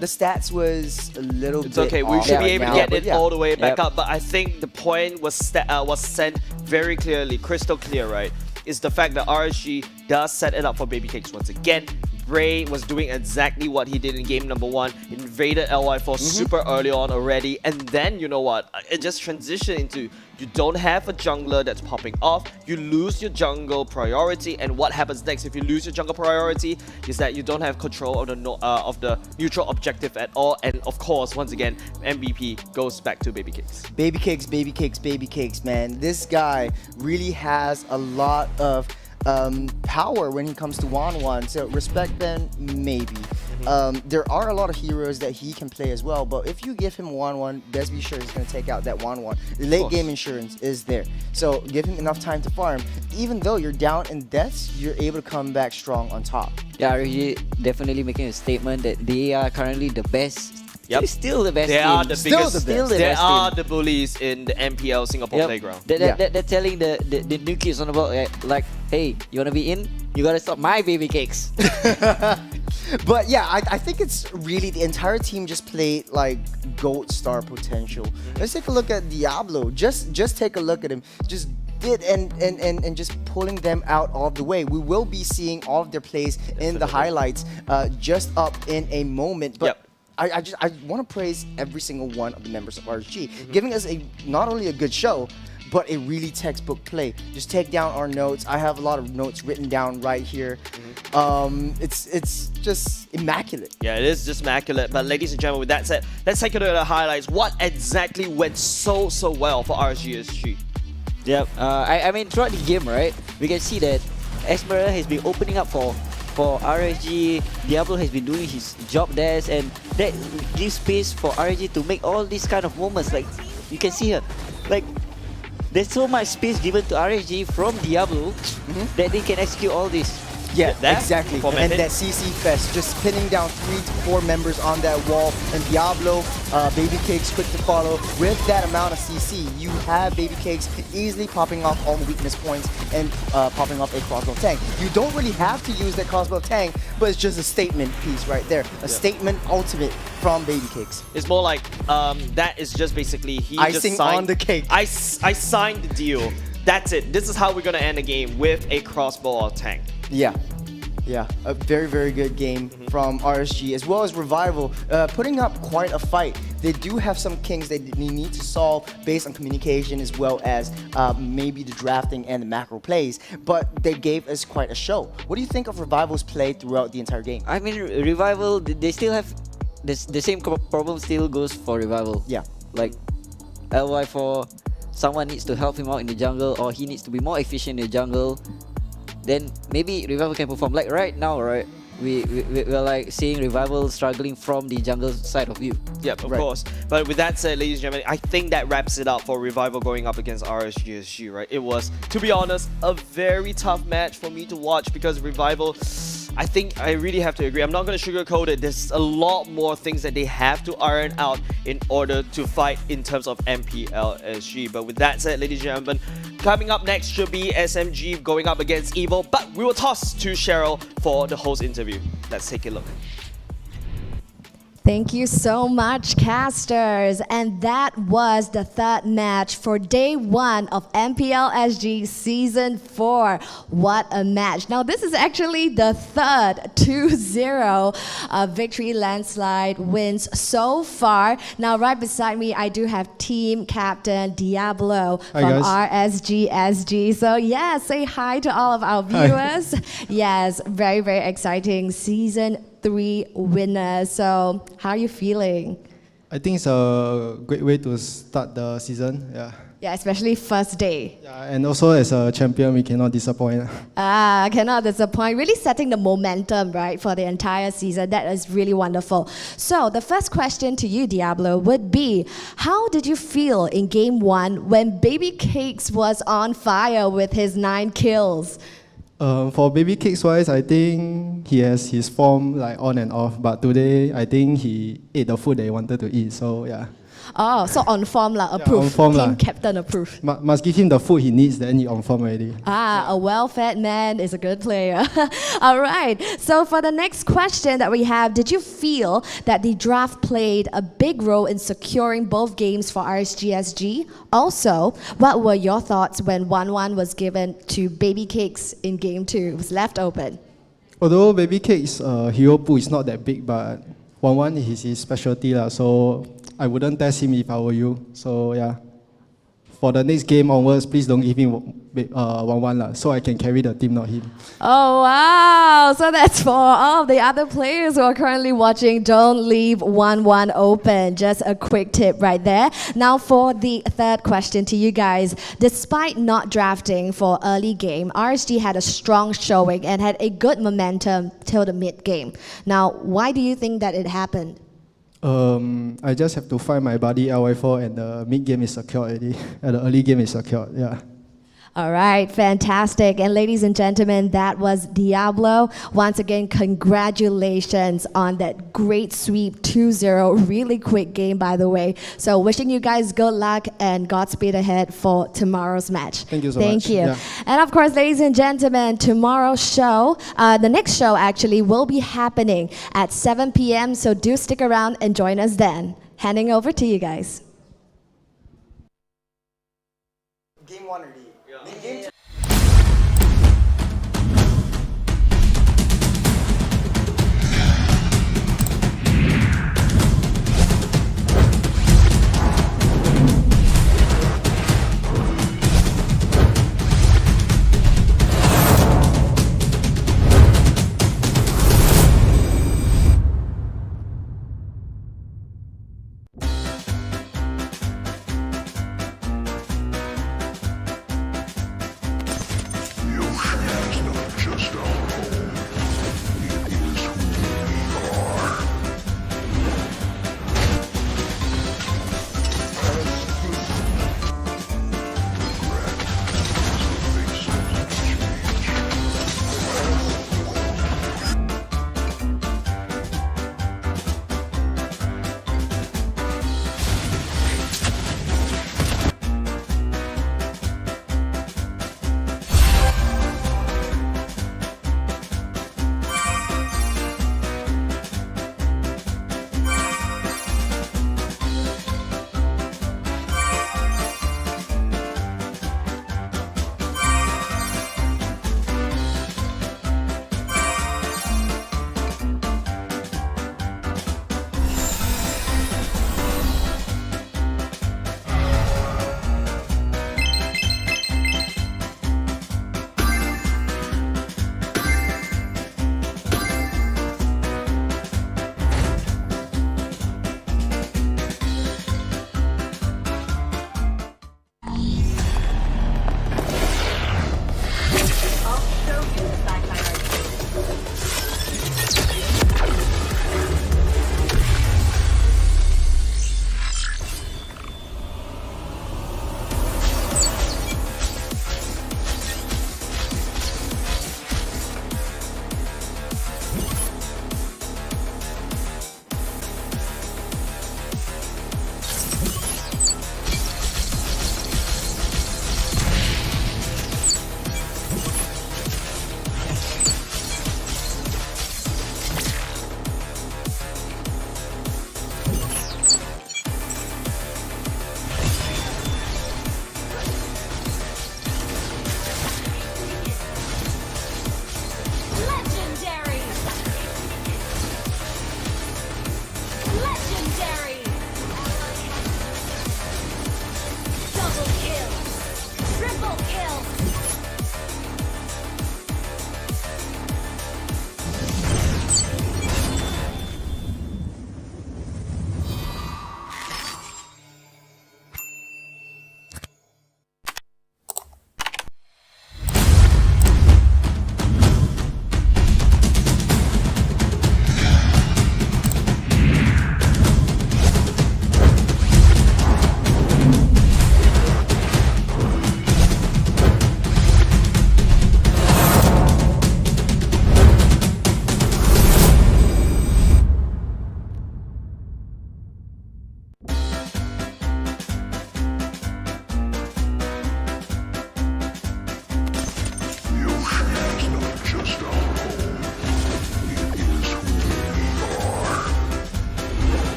Speaker 7: the stats was a little bit.
Speaker 12: It's okay. We should be able to get it all the way back
Speaker 8: Yep.
Speaker 12: up. But I think the point was sent very clearly, crystal clear, right? Is the fact that RSG does set it up for Baby Cakes once again. Bray was doing exactly what he did in game number 1, invaded LY4 super early on already, and then you know what? It just transitioned into you don't have a jungler that's popping off, you lose your jungle priority, and what happens next if you lose your jungle priority is that you don't have control of the neutral objective at all, and of course, once again, MVP goes back to Baby Cakes.
Speaker 7: Baby Cakes, Baby Cakes, Baby Cakes, man. This guy really has a lot of power when he comes to 1-1, so respect them, maybe. There are a lot of heroes that he can play as well, but if you give him 1-1, best be sure he's going to take out that 1-1. The late game insurance is there, so give him enough time to farm. Even though you're down in deaths, you're able to come back strong on top.
Speaker 8: Yeah, RSG definitely making a statement that they are currently the best.
Speaker 12: Yep.
Speaker 8: Still the best
Speaker 12: They
Speaker 8: team.
Speaker 12: are the biggest.
Speaker 8: Still the
Speaker 12: They
Speaker 8: best
Speaker 12: are
Speaker 8: team.
Speaker 12: the bullies in the MPL Singapore playground.
Speaker 8: They're telling the new kids on the block, like, hey, you want to be in? You got to stop my Baby Cakes.
Speaker 7: But yeah, I think it's really the entire team just played like gold star potential. Let's take a look at Diablo. Just take a look at him. Just did and just pulling them out of the way. We will be seeing all of their plays in the highlights just up in a moment. But I want to praise every single one of the members of RSG, giving us not only a good show, but a really textbook play. Just take down our notes. I have a lot of notes written down right here. It's just immaculate.
Speaker 12: Yeah, it is just immaculate. But ladies and gentlemen, with that said, let's take a look at the highlights. What exactly went so well for RSG SG?
Speaker 8: Yep. I mean, throughout the game, right, we can see that Esmeralda has been opening up for RSG. Diablo has been doing his job there, and that gives space for RSG to make all these kind of moments. Like you can see here, like there's so much space given to RSG from Diablo that they can execute all this.
Speaker 7: Yeah,
Speaker 12: that
Speaker 7: exactly. And that CC Fest, just pinning down 3 to 4 members on that wall. And Diablo, Baby Cakes quick to follow. With that amount of CC, you have Baby Cakes easily popping off all the weakness points and popping off a crossbow tank. You don't really have to use that crossbow tank, but it's just a statement piece right there. A statement ultimate from Baby Cakes.
Speaker 12: It's more like that is just basically he
Speaker 7: icing
Speaker 12: just signed,
Speaker 7: on the cake.
Speaker 12: I signed the deal. That's it. This is how we're gonna end the game, with a crossbow or tank.
Speaker 7: Yeah, a very, very good game from RSG, as well as Revival, putting up quite a fight. They do have some kinks they need to solve based on communication, as well as maybe the drafting and the macro plays, but they gave us quite a show. What do you think of Revival's play throughout the entire game?
Speaker 8: I mean, Revival, they still have the same problem still goes for Revival.
Speaker 7: Yeah.
Speaker 8: Like LY4, someone needs to help him out in the jungle, or he needs to be more efficient in the jungle. Then maybe Revival can perform. Like right now, right? We're like seeing Revival struggling from the jungle side of view.
Speaker 12: Yep, of course. But with that said, ladies and gentlemen, I think that wraps it up for Revival going up against RSG SG, right? It was, to be honest, a very tough match for me to watch, because Revival, I think I really have to agree. I'm not going to sugarcoat it. There's a lot more things that they have to iron out in order to fight in terms of MPL SG. But with that said, ladies and gentlemen, coming up next should be SMG going up against Evil. But we will toss to Cheryl for the host interview. Let's take a look.
Speaker 5: Thank you so much, casters. And that was the third match for day 1 of MPL SG Season 4. What a match. Now, this is actually the third 2-0 victory landslide wins so far. Now, right beside me, I do have team captain Diablo from RSG SG. So, yeah, say hi to all of our viewers. Yes, very, very exciting Season 3 winners. So how are you feeling?
Speaker 16: I think it's a great way to start the season.
Speaker 5: Yeah, especially first day.
Speaker 16: Yeah, and also as a champion, we cannot disappoint.
Speaker 5: Cannot disappoint. Really setting the momentum, right, for the entire season. That is really wonderful. So the first question to you, Diablo, would be, how did you feel in game 1 when Baby Cakes was on fire with his 9 kills?
Speaker 16: For Baby Cakes wise, I think he has his form like on and off, but today I think he ate the food that he wanted to eat, so yeah.
Speaker 5: Oh, so on form lah, approved.
Speaker 16: On form
Speaker 5: team captain approved.
Speaker 16: Must give him the food he needs, then he on form already.
Speaker 5: A well-fed man is a good player. All right, so for the next question that we have, did you feel that the draft played a big role in securing both games for RSG SG? Also, what were your thoughts when 1-1 was given to Baby Cakes in game 2? It was left open.
Speaker 16: Although Baby Cakes' hero pool is not that big, but 1-1 is his specialty, so I wouldn't test him if I were you. So yeah, for the next game onwards, please don't give him 1-1 so I can carry the team, not him.
Speaker 5: Oh wow! So that's for all of the other players who are currently watching. Don't leave 1-1 open. Just a quick tip right there. Now for the third question to you guys. Despite not drafting for early game, RSG had a strong showing and had a good momentum till the mid game. Now, why do you think that it happened?
Speaker 16: I just have to find my buddy LY4 and the mid game is secured already. And the early game is secured, yeah.
Speaker 5: All right, fantastic. And ladies and gentlemen, that was Diablo. Once again, congratulations on that great sweep 2-0. Really quick game, by the way. So wishing you guys good luck and Godspeed ahead for tomorrow's match.
Speaker 16: Thank you so much.
Speaker 5: Thank you.
Speaker 16: Yeah.
Speaker 5: And of course, ladies and gentlemen, tomorrow's show, the next show actually will be happening at 7 p.m. So do stick around and join us then. Handing over to you guys.
Speaker 7: Game 1 or D? Game 2.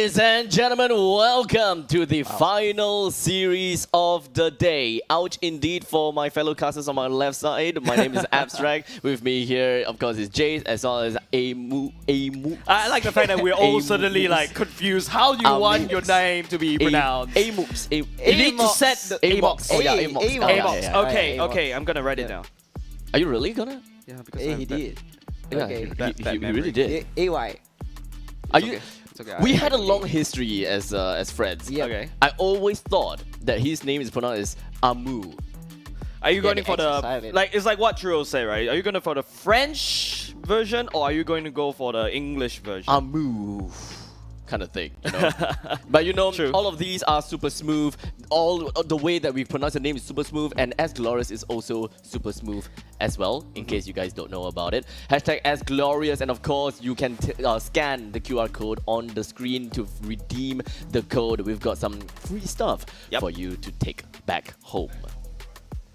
Speaker 11: Ladies and gentlemen, welcome to the final series of the day. Ouch indeed for my fellow casters on my left side. My name is Abstract. With me here, of course, is Jace, as well as Amu.
Speaker 12: I like the fact that we're all suddenly like confused. How do you want your name to be pronounced?
Speaker 11: Amoops.
Speaker 12: You need to set the
Speaker 11: Amox. Oh yeah, Amox.
Speaker 12: Amox. Okay, okay, I'm gonna write it down.
Speaker 11: Are you really gonna?
Speaker 12: Yeah, because
Speaker 7: He did.
Speaker 11: Yeah,
Speaker 7: Okay.
Speaker 11: he really did.
Speaker 7: AY.
Speaker 11: Are you?
Speaker 12: Okay,
Speaker 11: We had a long history as friends.
Speaker 7: Yeah.
Speaker 12: Okay.
Speaker 11: I always thought that his name is pronounced as Amu.
Speaker 12: Are you going
Speaker 7: the
Speaker 12: for
Speaker 7: extra
Speaker 12: the
Speaker 7: silent.
Speaker 12: like? It's like what Truro say, right? Are you going for the French version or are you going to go for the English version?
Speaker 11: Amu kind of thing, you know. But you know,
Speaker 12: True.
Speaker 11: all of these are super smooth. All the way that we pronounce the name is super smooth, and As Glorious is also super smooth as well, in case you guys don't know about it. Hashtag As Glorious, and of course, you can scan the QR code on the screen to redeem the code. We've got some free stuff for you to take back home.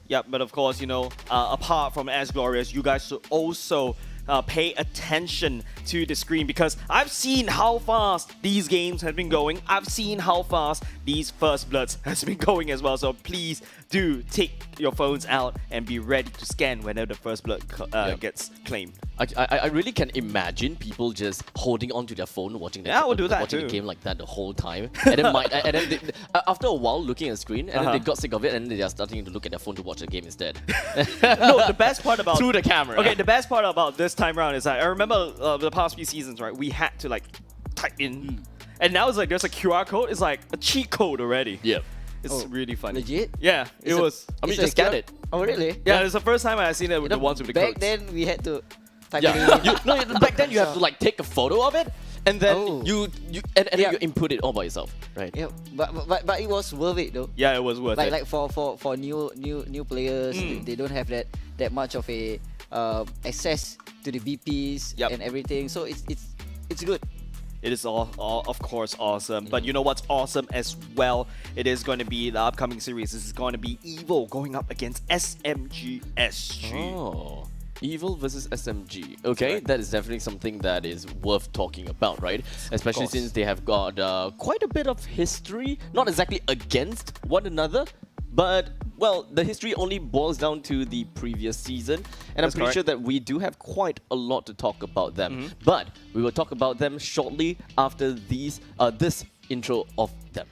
Speaker 12: Yeah, but of course, you know, apart from As Glorious, you guys should also pay attention to the screen because I've seen how fast these games have been going. I've seen how fast these First Bloods has been going as well. So please do take your phones out and be ready to scan whenever the First Blood gets claimed.
Speaker 11: I really can imagine people just holding onto their phone, watching the,
Speaker 12: Yeah, I would do that
Speaker 11: watching
Speaker 12: too.
Speaker 11: the game like that the whole time, and then they, after a while looking at the screen, and then they got sick of it, and then they are starting to look at their phone to watch the game instead.
Speaker 12: No, the best part about
Speaker 11: through the camera.
Speaker 12: Okay, the best part about this time around is that I remember the past few seasons, right? We had to like type in, and now it's like there's a QR code. It's like a cheat code already.
Speaker 11: Yeah.
Speaker 12: It's really funny.
Speaker 7: Legit?
Speaker 12: Yeah, it was.
Speaker 11: I mean, just scan it.
Speaker 7: Oh, really?
Speaker 12: Yeah, it's the first time I've seen it with the ones with the
Speaker 7: Back
Speaker 12: codes.
Speaker 7: then, we had to type
Speaker 11: Yeah.
Speaker 7: it in.
Speaker 11: No, back then you have to like take a photo of it, and then you then you input it all by yourself, right?
Speaker 7: Yeah, but it was worth it though.
Speaker 12: Yeah, it was worth it.
Speaker 7: Like for new players, they don't have that much of a access to the VPs and everything. So it's good.
Speaker 12: It is all of course awesome. But you know what's awesome as well? It is going to be the upcoming series. This is going to be Evil going up against SMG SG.
Speaker 11: Oh. Evil versus SMG. Okay, that is definitely something that is worth talking about, right? Especially since they have got quite a bit of history. Not exactly against one another, but, well, the history only boils down to the previous season. And I'm pretty sure that we do have quite a lot to talk about them. But we will talk about them shortly after this intro of them.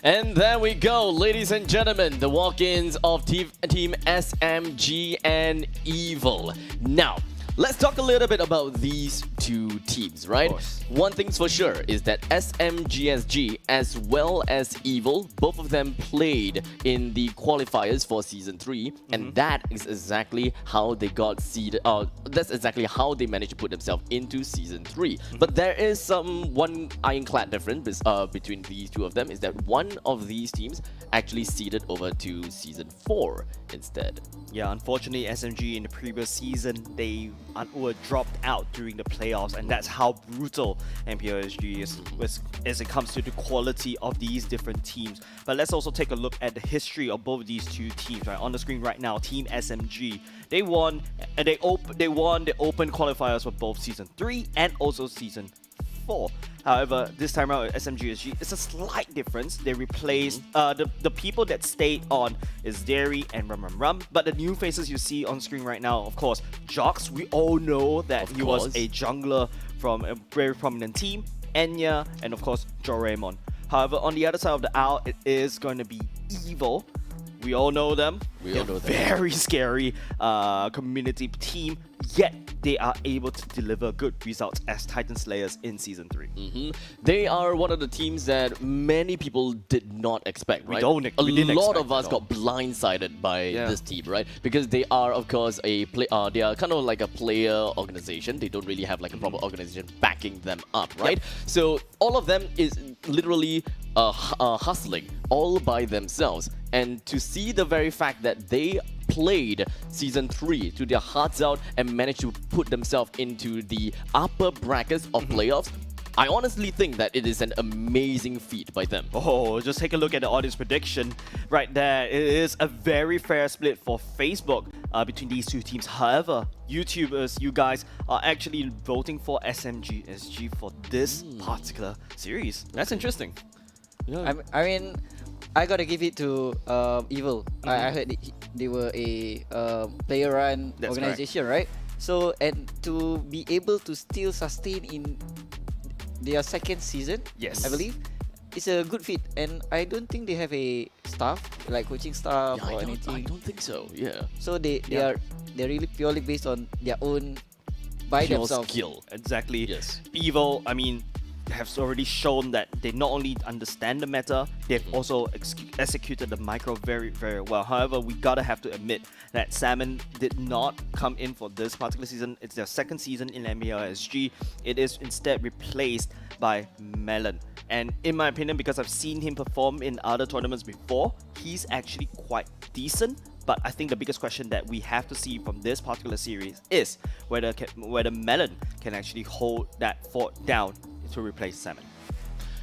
Speaker 11: And there we go, ladies and gentlemen, the walk-ins of Team SMG and Evil. Now, let's talk a little bit about these two teams, right? One thing's for sure is that SMG SG as well as Evil, both of them played in the qualifiers for Season 3, and that is exactly how they got seeded. That's exactly how they managed to put themselves into Season 3. But there is one ironclad difference between these two of them, is that one of these teams actually seeded over to Season 4 instead.
Speaker 12: Yeah, unfortunately, SMG in the previous season, they were dropped out during the playoffs, and that's how brutal MPL SG is as it comes to the quality of these different teams. But let's also take a look at the history of both these two teams. Right on the screen right now, Team SMG, they won the open qualifiers for both Season 3 and also Season 4. However, this time around at SMG SG, it's a slight difference. They replaced the people that stayed on is Dairy and Rum. But the new faces you see on screen right now, of course, Jox, we all know that he was a jungler from a very prominent team, Enya, and of course, Joraemon. However, on the other side of the aisle, it is going to be Evil. We all know them.
Speaker 11: We all know them.
Speaker 12: Very scary community team, yet they are able to deliver good results as Titan Slayers in Season 3.
Speaker 11: They are one of the teams that many people did not expect, right?
Speaker 12: We didn't
Speaker 11: lot
Speaker 12: expect
Speaker 11: of us
Speaker 12: at all.
Speaker 11: got blindsided by this team, right? Because they are, of course, they are kind of like a player organization. They don't really have like a proper organization backing them up, right? So all of them is literally hustling all by themselves. And to see the very fact that they played Season 3 to their hearts out and managed to put themselves into the upper brackets of playoffs, I honestly think that it is an amazing feat by them.
Speaker 12: Oh, just take a look at the audience prediction right there. It is a very fair split for Facebook between these two teams. However, YouTubers, you guys are actually voting for SMG SG for this particular series.
Speaker 11: That's interesting.
Speaker 8: I mean, I gotta give it to Evil. I heard they were a player-run organization, right? So, and to be able to still sustain in their second season, I believe, it's a good fit. And I don't think they have a staff, like coaching staff or anything.
Speaker 11: I don't think so, yeah.
Speaker 8: So they're really purely based on their own, by
Speaker 11: Pure
Speaker 8: themselves.
Speaker 11: skill.
Speaker 12: Exactly.
Speaker 11: Yes.
Speaker 12: Evil, I mean, have already shown that they not only understand the meta, they've also executed the micro very, very well. However, we gotta have to admit that Salmon did not come in for this particular season. It's their second season in MPL SG. It is instead replaced by Melon. And in my opinion, because I've seen him perform in other tournaments before, he's actually quite decent. But I think the biggest question that we have to see from this particular series is whether Melon can actually hold that fort down to replace Salmon.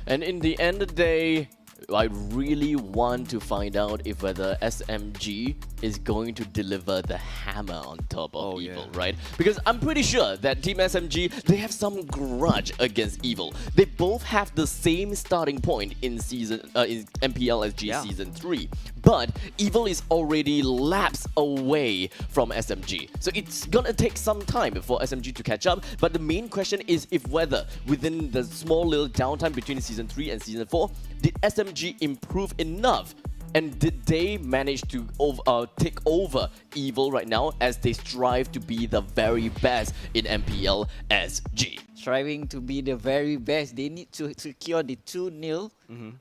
Speaker 11: And in the end of the day, I really want to find out if whether SMG is going to deliver the hammer on top of Evil, right? Because I'm pretty sure that Team SMG, they have some grudge against Evil. They both have the same starting point in MPL SG Season 3. But Evil is already laps away from SMG. So it's gonna take some time for SMG to catch up. But the main question is if whether within the small little downtime between Season 3 and Season 4, did SMG improve enough? And did they manage to take over Evil right now as they strive to be the very best in MPL SG?
Speaker 8: Striving to be the very best, they need to secure the 2-0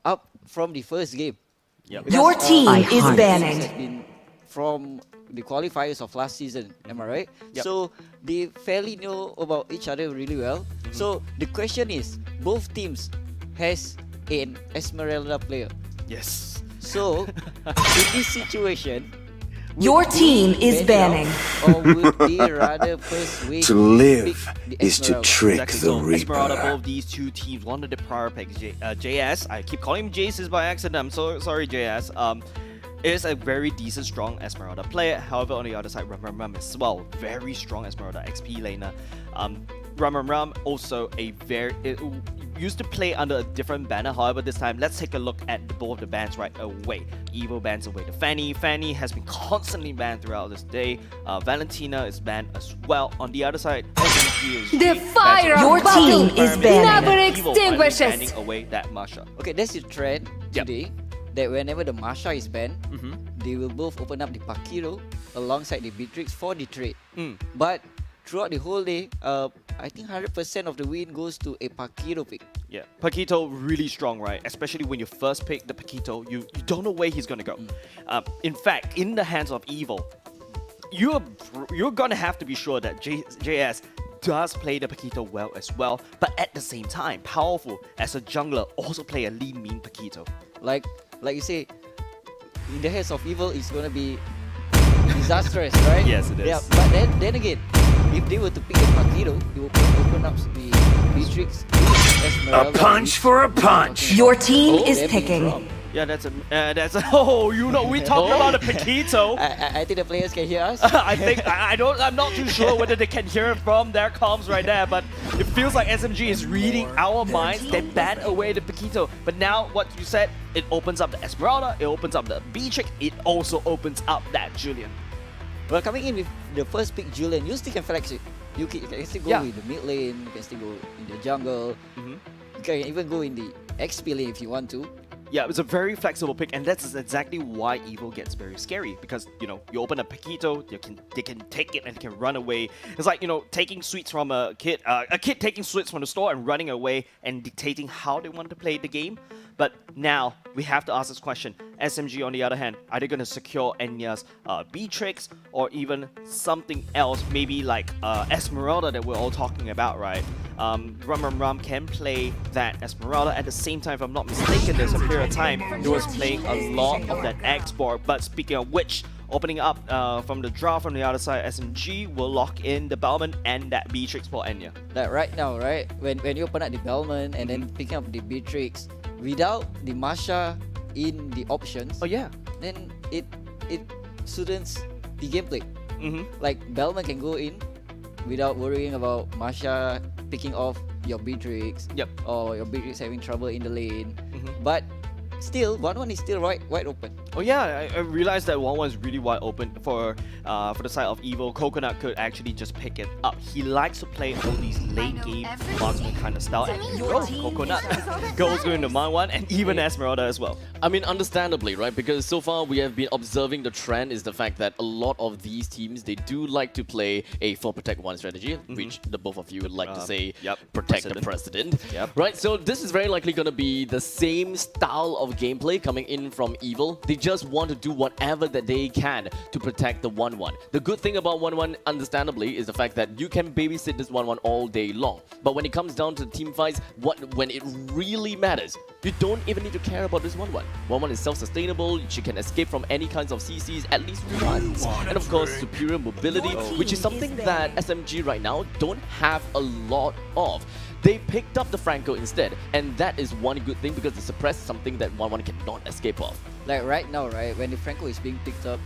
Speaker 8: up from the first game.
Speaker 10: Because, your team is banning.
Speaker 8: Has been from the qualifiers of last season, am I right? So they fairly know about each other really well. So the question is, both teams has an Esmeralda player.
Speaker 12: Yes.
Speaker 8: So in this situation,
Speaker 10: your team is banning.
Speaker 8: Or would they rather first wait
Speaker 14: to live is to trick the Reaper.
Speaker 12: Esmeralda, both these two teams, one of the prior picks, JS, I keep calling him Jace by accident, I'm so sorry JS, is a very decent, strong Esmeralda player. However, on the other side, Ram as well, very strong Esmeralda XP laner. Ram also a used to play under a different banner. However, this time, let's take a look at both of the bans right away. Evil bans away to Fanny. Fanny has been constantly banned throughout this day. Valentina is banned as well. On the other side, SMG
Speaker 10: the fire your team is banned. Never
Speaker 12: extinguishes. Banning away that Masha.
Speaker 8: Okay, that's the trend today. That whenever the Masha is banned, they will both open up the Pakiro alongside the Beatrix for the trade. But throughout the whole day, I think 100% of the win goes to a Pakito pick.
Speaker 12: Yeah, Pakito really strong, right? Especially when you first pick the Pakito, you don't know where he's gonna go. In fact, in the hands of Evil, you're gonna have to be sure that JS does play the Pakito well as well, but at the same time, powerful as a jungler, also play a lean mean Pakito.
Speaker 8: Like you say, in the hands of Evil, it's gonna be disastrous, right?
Speaker 12: Yes, it is.
Speaker 8: Yeah, but then again, if they were to pick a Pakito, it would open up the Beatrix.
Speaker 9: A punch for a punch.
Speaker 10: Your team is picking.
Speaker 12: Yeah, that's a oh, you know, we talked about a Pakito.
Speaker 8: I think the players can hear us.
Speaker 12: I'm not too sure whether they can hear it from their comms right there, but it feels like SMG is reading our minds. They ban away the Pakito, but now what you said, it opens up the Esmeralda, it opens up the Beatrix, it also opens up that Julian.
Speaker 8: Well, coming in with the first pick, Julian, you still can flex it. You can still go in the mid lane, you can still go in the jungle. can even go in the XP lane if you want to.
Speaker 12: Yeah, it's a very flexible pick, and that's exactly why Evil gets very scary, because you open a Paquito, they can take it and can run away. It's like taking sweets from a kid taking sweets from the store and running away and dictating how they want to play the game. But now we have to ask this question: SMG, on the other hand, are they going to secure Enya's B-Tricks or even something else, maybe like Esmeralda that we're all talking about, right? Rum can play that Esmeralda. At the same time, if I'm not mistaken, there's a period of time he was playing a lot of that export. But speaking of which, opening up from the draw from the other side, SMG will lock in the Bellman and that B-Tricks for Enya.
Speaker 8: Like right now, right? When you open up the Bellman and then picking up the B-Tricks, without the Masha in the options, then it suits the gameplay. Like Bellman can go in without worrying about Masha picking off your B-Tricks, or your B-Tricks having trouble in the lane. But still, 1-1 is still wide open.
Speaker 12: Oh yeah, I realized that 1-1 is really wide open for the side of Evil. Coconut could actually just pick it up. He likes to play all these late game marksman kind of style. And Coconut goes into 1-1 and even Esmeralda as well.
Speaker 11: I mean, understandably, right? Because so far we have been observing the trend is the fact that a lot of these teams, they do like to play a 4 protect 1 strategy, which the both of you would like to say protect the president. Right? So this is very likely going to be the same style of gameplay coming in from Evil. They just want to do whatever that they can to protect the 1-1. The good thing about 1-1, understandably, is the fact that you can babysit this 1-1 all day long. But when it comes down to team fights, when it really matters, you don't even need to care about this 1-1. 1-1 is self-sustainable, she can escape from any kinds of CCs at least once. And of course, superior mobility, which is something that SMG right now don't have a lot of. They picked up the Franco instead, and that is one good thing because it suppressed something that 1-1 cannot escape of.
Speaker 8: Like right now, right, when the Franco is being picked up,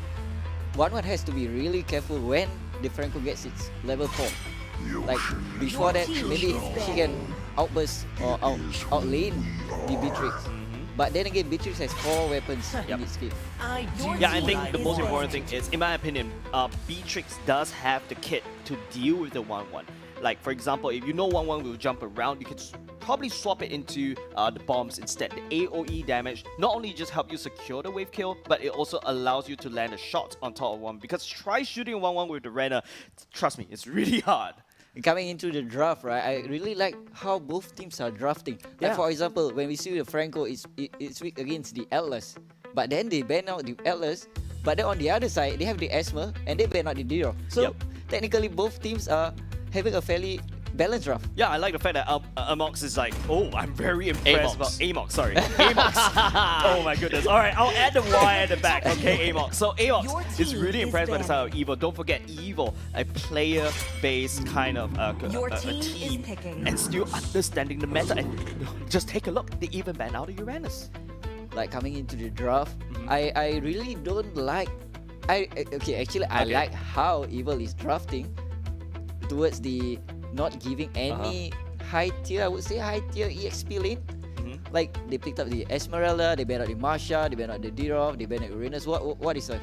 Speaker 8: 1-1 has to be really careful when the Franco gets its level 4. Like before that, maybe she can outburst or outlane the Beatrix. But then again, Beatrix has 4 weapons in its kit.
Speaker 12: Yeah, I think the most important thing is, in my opinion, Beatrix does have the kit to deal with the 1-1. Like, for example, if you know 1-1 will jump around, you can probably swap it into the bombs instead. The AoE damage not only just help you secure the wave kill, but it also allows you to land a shot on top of 1. Because try shooting 1-1 with the Renner, trust me, it's really hard.
Speaker 8: Coming into the draft, right, I really like how both teams are drafting. Like for example, when we see the Franco, it's weak against the Atlas. But then they ban out the Atlas. But then on the other side, they have the Esmer and they ban out the Diro. So technically both teams are having a fairly balanced draft.
Speaker 12: Yeah, I like the fact that Amox is like, oh, I'm very impressed about Amox, sorry. Amox. Oh my goodness. Alright, I'll add the Y at the back, okay, Amox. So Amox is really impressed by the side of Evil. Don't forget, Evil, a player-based kind of a team, and still understanding the meta. And just take a look, they even ban out of Uranus.
Speaker 8: Like coming into the draft, I really don't like... I like how Evil is drafting towards the not giving any high tier, I would say high tier EXP lane. Like they picked up the Esmeralda, they banned out the Masha, they banned out the Dirov, they banned out Uranus. What is that?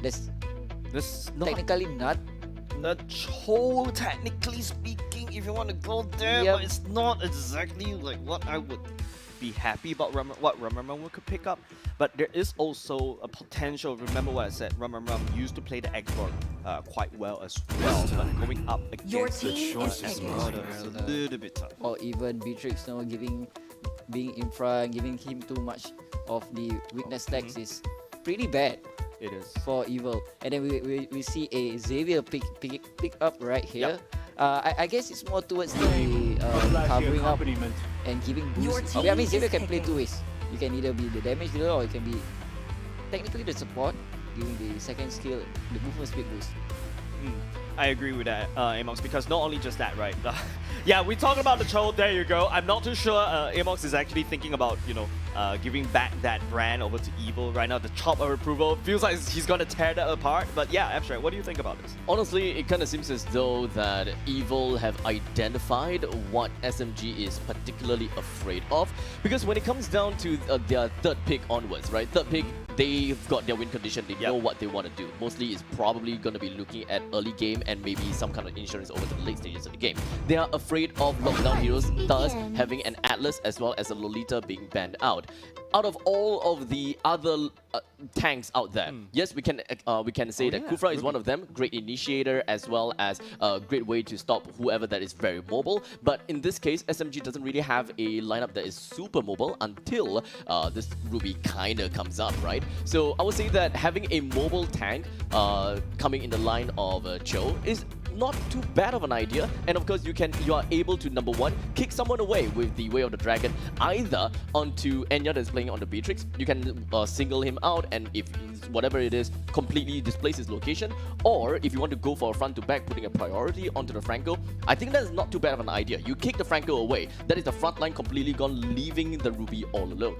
Speaker 8: That's technically not.
Speaker 12: Whole technically speaking, if you want to go there, but it's not exactly like what I would be happy about what Rum could pick up. But there is also a potential. Remember what I said, Rum used to play the export quite well as well, but going up against the Esmeralda is a little bit tough.
Speaker 8: Or even Beatrix now being in front, giving him too much of the weakness stacks is pretty bad.
Speaker 12: It is
Speaker 8: for Evil. And then we see a Xavier pick up right here. I guess it's more towards the covering up and giving boost. I mean, Xavier can play 2 ways. You can either be the damage dealer or you can be technically the support, giving the second skill, the movement speed boost.
Speaker 12: I agree with that, Amox, because not only just that, right? Yeah, we talk about the troll, there you go. I'm not too sure Amox is actually thinking about, giving back that brand over to Evil right now. The chop of approval feels like he's gonna tear that apart. But yeah, Abstract, what do you think about this?
Speaker 11: Honestly, it kind of seems as though that Evil have identified what SMG is particularly afraid of. Because when it comes down to their 3rd pick onwards, right? 3rd pick, they've got their win condition, they know what they want to do. Mostly it's probably going to be looking at early game and maybe some kind of insurance over to the late stages of the game. They are afraid of lockdown heroes, thus having an Atlas as well as a Lolita being banned out. Out of all of the other tanks out there, yes, we can say that Kufra is one of them. Great initiator as well as a great way to stop whoever that is very mobile. But in this case, SMG doesn't really have a lineup that is super mobile until this Ruby kinda comes up, right? So I would say that having a mobile tank coming in the line of Cho is not too bad of an idea, and of course you are able to, number one, kick someone away with the Way of the Dragon, either onto Enya that's playing on the Beatrix. You can single him out, and if whatever it is completely displace his location, or if you want to go for a front to back, putting a priority onto the Franco, I think that's not too bad of an idea. You kick the Franco away, that is the front line completely gone, leaving the Ruby all alone.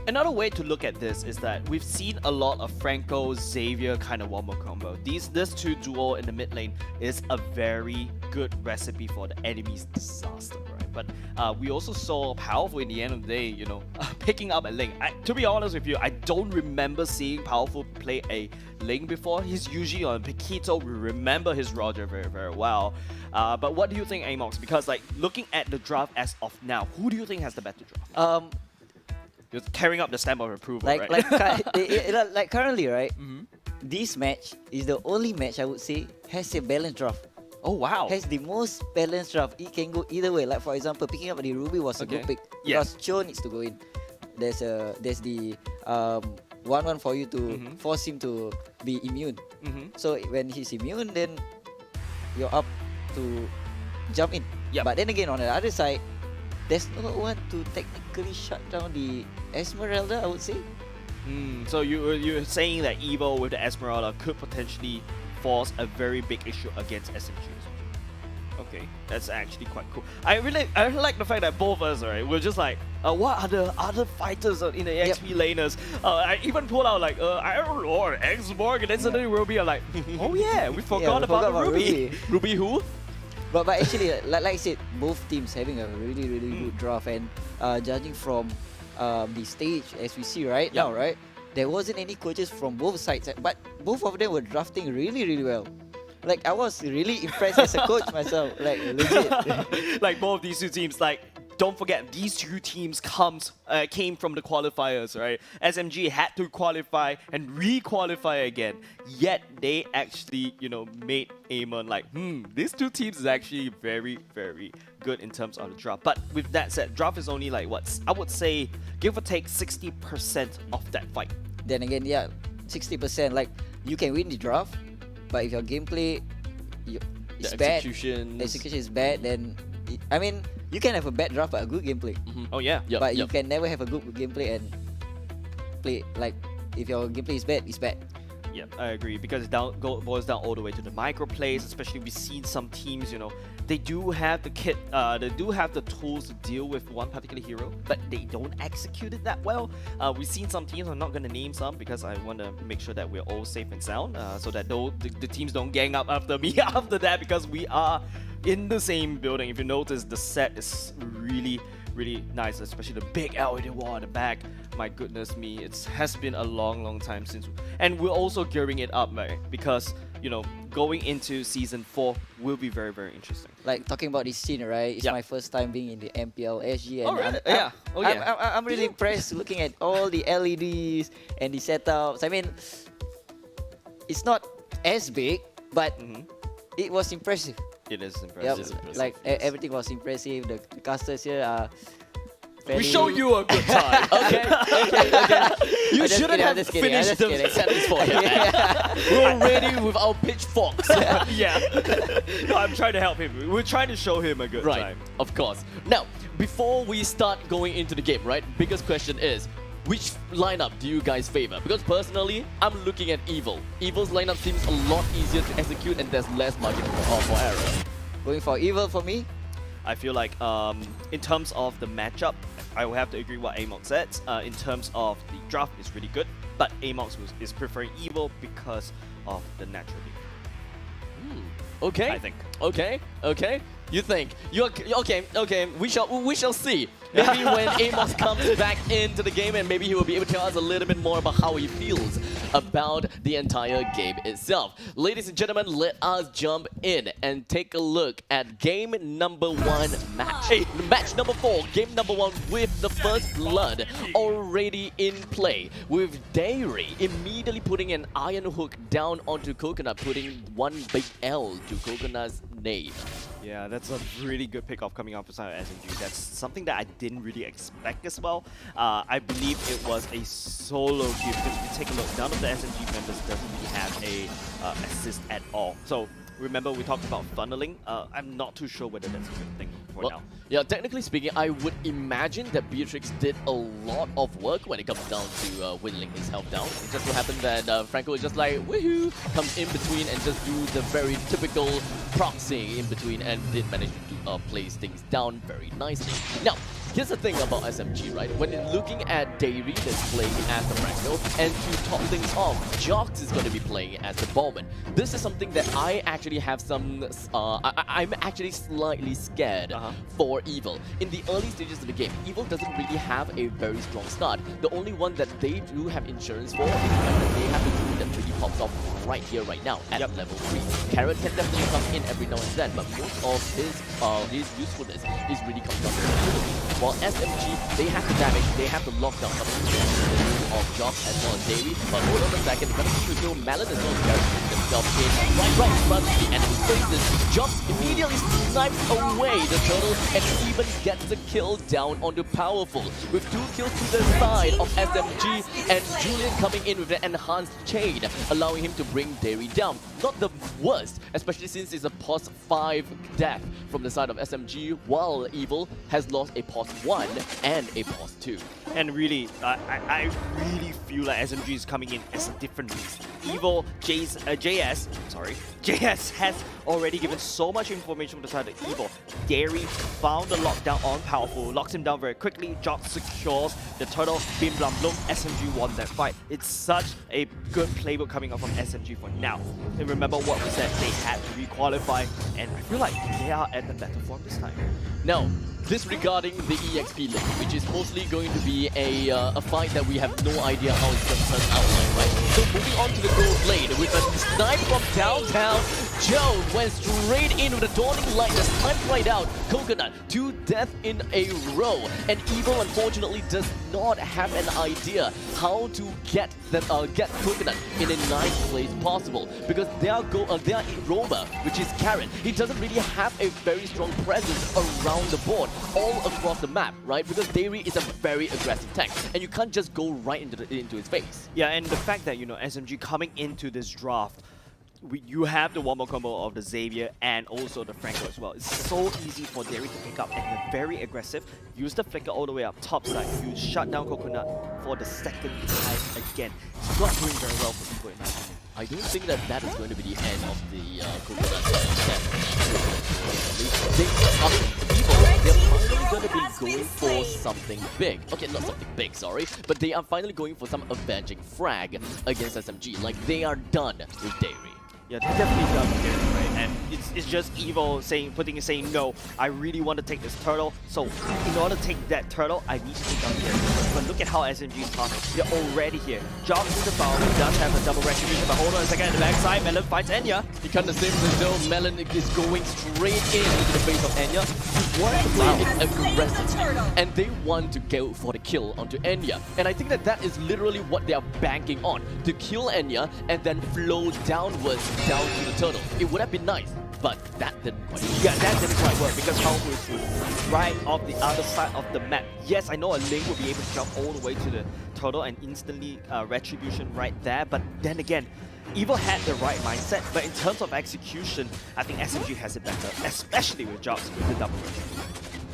Speaker 12: Another way to look at this is that we've seen a lot of Franco Xavier kind of wombo combo. This two duo in the mid lane is a very good recipe for the enemy's disaster, right? But we also saw Powerful in the end of the day, you know, picking up a lane. To be honest with you, I don't remember seeing Powerful play a lane before. He's usually on Paquito. We remember his Roger very, very well. But what do you think, Amox? Because like looking at the draft as of now, who do you think has the better draft? You're tearing up the stamp of approval, right?
Speaker 17: Like currently, right? This match is the only match I would say has a balanced draft.
Speaker 12: Oh wow!
Speaker 17: Has the most balanced draft. It can go either way. Like for example, picking up the Ruby was a good pick because Cho needs to go in. There's the 1-1 for you to force him to be immune. So when he's immune, then you're up to jump in. But then again, on the other side, there's no one to technically shut down the Esmeralda, I would say.
Speaker 12: So you're saying that Evo with the Esmeralda could potentially force a very big issue against SMG. Okay, that's actually quite cool. I like the fact that both of us, right, we're just like, what are the other fighters in the XP laners? I even pulled out like, Iron Lord, X-Borg, and then suddenly Ruby are like, oh yeah, we forgot about Ruby.
Speaker 11: Ruby who?
Speaker 17: But actually, like I said, both teams having a really good draft, and judging from the stage as we see right now, right, there wasn't any coaches from both sides, but both of them were drafting really well. Like I was really impressed as a coach myself, like legit.
Speaker 12: Like both of these two teams, like don't forget these two teams came from the qualifiers, right? SMG had to qualify and re-qualify again, yet they actually, you know, made Amon like, these two teams is actually very good in terms of the draft. But with that said, draft is only like what I would say, give or take 60% of that fight.
Speaker 17: Then again, 60%. Like you can win the draft, but if your gameplay is bad, execution is bad, then I mean, you can have a bad draft but a good gameplay.
Speaker 12: Oh yeah.
Speaker 17: But you can never have a good gameplay and play like if your gameplay is bad, it's bad.
Speaker 12: Yeah, I agree, because it boils down all the way to the micro plays. Especially we've seen some teams, you know, they do have the kit, they do have the tools to deal with one particular hero, but they don't execute it that well. We've seen some teams, I'm not going to name some because I want to make sure that we're all safe and sound, so that the teams don't gang up after me after that, because we are in the same building. If you notice, the set is really nice, especially the big LED wall at the back. My goodness me, it has been a long time since, and we're also gearing it up, right? Because, you know, going into season 4 will be very interesting.
Speaker 17: Like talking about this scene, right? It's my first time being in the MPL SG, and I'm really impressed looking at all the LEDs and the setups. I mean, it's not as big, but it was impressive.
Speaker 12: It is impressive.
Speaker 17: Like everything was impressive. The casters here are.
Speaker 11: We showed you a good time. okay. You shouldn't have finished the sentence for him. We're ready with our pitchforks.
Speaker 12: Yeah. No, I'm trying to help him. We're trying to show him a good time.
Speaker 11: Of course. Now, before we start going into the game, right? Biggest question is, which lineup do you guys favor? Because personally, I'm looking at Evil. Evil's lineup seems a lot easier to execute and there's less margin for error.
Speaker 17: Going for Evil for me?
Speaker 12: I feel like in terms of the matchup, I will have to agree what Amox said. In terms of the draft, is really good, but Amox is preferring Evil because of the natural league.
Speaker 11: Okay.
Speaker 12: I think.
Speaker 11: Okay. You think? Okay. We shall see. Maybe when Amos comes back into the game, and maybe he will be able to tell us a little bit more about how he feels about the entire game itself. Ladies and gentlemen, let us jump in and take a look at game number 1 match number 4, game number 1 with the first blood already in play, with Dairy immediately putting an iron hook down onto Coconut, putting one big L to Coconut's name.
Speaker 12: Yeah, that's a really good pick-off coming out for SMG. That's something that I didn't really expect as well. I believe it was a solo kill because if you take a look, none of the SMG members doesn't really have a assist at all. So remember we talked about funneling. I'm not too sure whether that's a good thing for now.
Speaker 11: Yeah, technically speaking, I would imagine that Beatrix did a lot of work when it comes down to whittling his health down. It just so happened that Franco is just like, woohoo, comes in between and just do the very typical proxying in between and did manage to place things down very nicely. Now, here's the thing about SMG, right? When looking at Dairy that's playing as the Franco, and to top things off, Jox is going to be playing as the Bowman. This is something that I actually have some... I'm actually slightly scared for Evil. In the early stages of the game, Evil doesn't really have a very strong start. The only one that they do have insurance for is the fact that they have the Druid that really pops off right here, right now, at level 3. Carrot can definitely come in every now and then, but most of his usefulness is really coming down to the utility. While SMG, they have the damage, they have the lockdown of Jox as well as Dairy, but hold on a second, gonna see to Melon as well as Carrot themselves in right in front of the enemy faces. Jox immediately snipes away the turtle and even gets the kill down onto Powerful, with 2 kills to the side of SMG and Julian coming in with an enhanced chain, allowing him to bring Dairy down. Not the worst, especially since it's a pos 5 death from the side of SMG, while Evil has lost a pos 1 and a pos 2.
Speaker 12: And really, I really feel like SMG is coming in as a different beast. Evil, JS has already given so much information from the side of Evil. Dairy found the lockdown on Powerful, locks him down very quickly, Jox secures the turtle, Bim Blam Bloom, SMG won that fight. It's such a good playbook coming up from SMG for now. And remember what we said, they had to requalify, and I feel like they are at the better form this time.
Speaker 11: Now, disregarding the EXP link, which is mostly going to be a fight that we have no idea how it's going to turn out like, right? So moving on to the gold blade with a snipe from downtown, Joe went straight in with a dawning light that sniped right out Coconut, 2 deaths in a row, and Evil unfortunately does not have an idea how to get Coconut in a nice place possible, because their roamer, which is Carrot, he doesn't really have a very strong presence around the board, all across the map, right? Because Dairy is a very aggressive tank, and you can't just go right into his face.
Speaker 12: Yeah, and the fact that, you know, SMG coming into this draft, you have the one more combo of the Xavier and also the Franco as well. It's so easy for Dairy to pick up, and they're very aggressive. Use the flicker all the way up top side. You shut down Coconut for the second time again. It's not doing very well for people in my opinion.
Speaker 11: I don't think that that is going to be the end of the Coconut set. They're finally going to be going for something big. Okay, not something big, sorry. But they are finally going for some avenging frag against SMG. Like, they are done with Dairy.
Speaker 12: Yeah, they're definitely done with it, right? And it's just Evil saying, no, I really want to take this turtle. So in order to take that turtle, I need to take down Dairy. But look at how SMG is talking. They're already here. Jox in the power, he does have a double retribution, but hold on a second, at the backside, Melon finds Enya.
Speaker 11: He kind of seems as though Melon is going straight into the face of Enya. He wants to play it aggressive, and they want to go for the kill onto Enya. And I think that that is literally what they are banking on, to kill Enya and then flow downwards down to the turtle. It would have been nice, but that didn't quite work.
Speaker 12: Yeah, that didn't quite work because Powerful is right off the other side of the map. Yes, I know a Link will be able to jump all the way to the turtle and instantly retribution right there, but then again, Evil had the right mindset, but in terms of execution, I think SMG has it better, especially with Jox with the double retribution.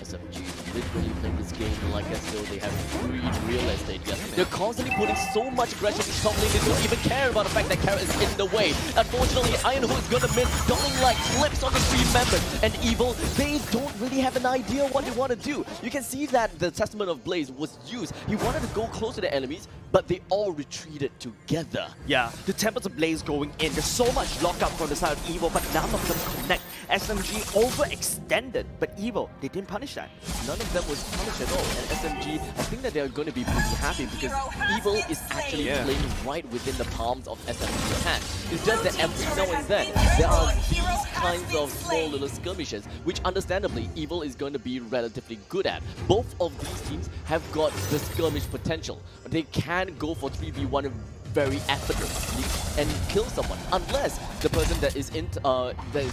Speaker 11: SMG literally playing this game like as though they have free real estate here. They're constantly putting so much aggression to top lane, they don't even care about the fact that Carrot is in the way. Unfortunately, Iron Hook is gonna miss. Dawning Light flips on the 3 members, and Evil, they don't really have an idea what they want to do. You can see that the Testament of Blaze was used. He wanted to go close to the enemies, but they all retreated together.
Speaker 12: Yeah, the Temples of Blaze going in. There's so much lockup from the side of Evil, but none of them connect. SMG overextended, but Evil, they didn't punish that.
Speaker 11: None of them was punished at all. And SMG, I think that they're going to be pretty happy because Evil is actually playing right within the palms of SMG's hand. It's just that every now and then, there are these kinds of small little skirmishes, which understandably, Evil is going to be relatively good at. Both of these teams have got the skirmish potential. They can go for 3v1 very effortlessly and kill someone, unless the person that is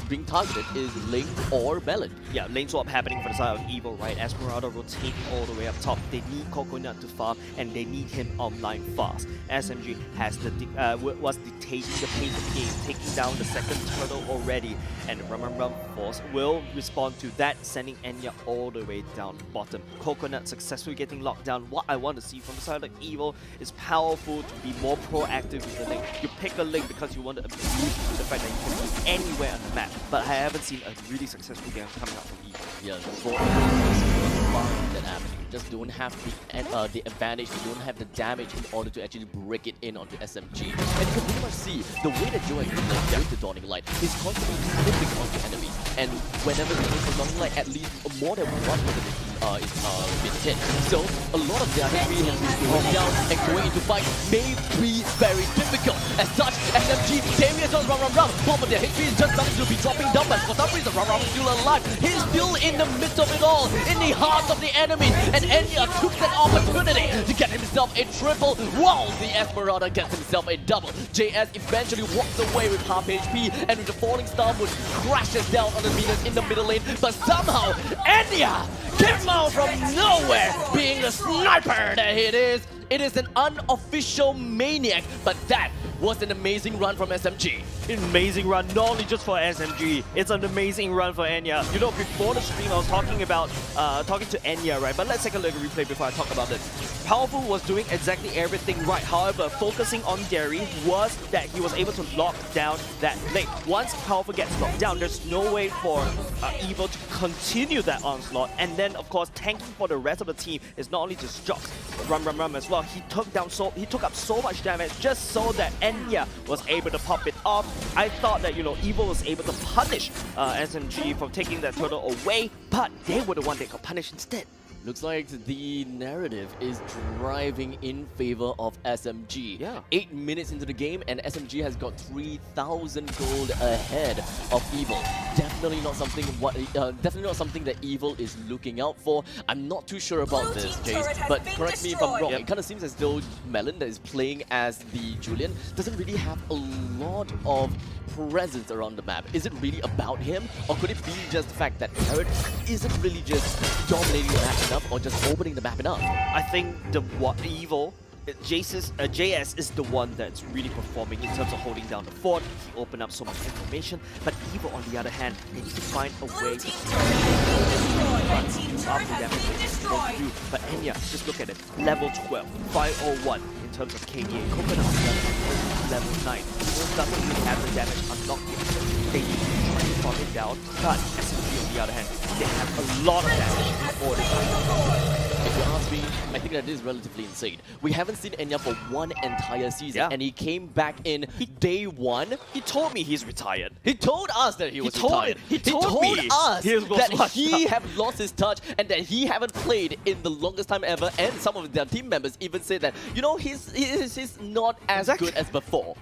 Speaker 11: being targeted is Ling or Melon.
Speaker 12: Yeah, lane swap happening for the side of Evil, right? Esmeralda rotating all the way up top. They need Coconut to farm, and they need him online fast. SMG has was dictating the pace of the game, taking down the second turtle already, and Rum Force will respond to that, sending Enya all the way down bottom. Coconut successfully getting locked down. What I want to see from the side of Evil is powerful to be more proactive with the lane. You pick a lane because you want to abuse the fact that you can be anywhere on the map, but I haven't seen a really successful game coming out from Evil.
Speaker 11: Yeah, for that happening. You just don't have the advantage, you don't have the damage in order to actually break it in onto SMG. And you can pretty much see the way that Joe actually plays with the Dawning Light is constantly slipping onto enemies. And whenever he hits the Dawning Light, at least more than one person is been hit. So a lot of their HP has been going down, and going into fight may be very difficult. As such, SMG, Darius on Rum. Both of their HP is just starting to be dropping down, but for some reason Rum is still alive. He's still in the midst of it all, in the heart of the enemy, and Enya took that opportunity to get himself a triple, while the Esmeralda gets himself a double. JS eventually walks away with half HP, and with the falling Starwood crashes down on the Venus in the middle lane, but somehow Enya came out from nowhere, being the sniper that it is. It is an unofficial maniac, but that was an amazing run from SMG.
Speaker 12: Amazing run, not only just for SMG, it's an amazing run for Enya. You know, before the stream I was talking about, talking to Enya, right? But let's take a look at the replay before I talk about it. Powerful was doing exactly everything right. However, focusing on Derry was that he was able to lock down that lane. Once Powerful gets locked down, there's no way for Evil to continue that onslaught. And then, of course, tanking for the rest of the team is not only just Jox, Rum as well. He took up so much damage just so that Enya was able to pop it off. I thought that, you know, Evil was able to punish SMG from taking that turtle away, but they were the one that got punished instead.
Speaker 11: Looks like the narrative is driving in favor of SMG.
Speaker 12: Yeah.
Speaker 11: 8 minutes into the game, and SMG has got 3,000 gold ahead of Evil. Definitely not something that Evil is looking out for. I'm not too sure about this, Jace, but correct me if I'm wrong. It kind of seems as though Melon, that is playing as the Julian, doesn't really have a lot of presence around the map. Is it really about him, or could it be just the fact that Carrot isn't really just dominating the map enough, or just opening the map enough?
Speaker 12: I think Evil, JS is the one that's really performing in terms of holding down the fort. He opened up so much information, but Evil, on the other hand, they need to find a way to but Enya, just look at it, level 12, 501 in terms of KDA. Coconut level 9. He doesn't really have the damage unlocked yet. They need to try to farm it down, but SMG on the other hand, they have a lot of damage before they
Speaker 11: If you ask me, I think that is relatively insane. We haven't seen Enya for one entire season, and he came back in day one.
Speaker 12: He told me he's retired.
Speaker 11: He told us that he was retired.
Speaker 12: He told
Speaker 11: us that he
Speaker 12: have
Speaker 11: have lost his touch and that he haven't played in the longest time ever. And some of their team members even say that, you know, he's not as good as before.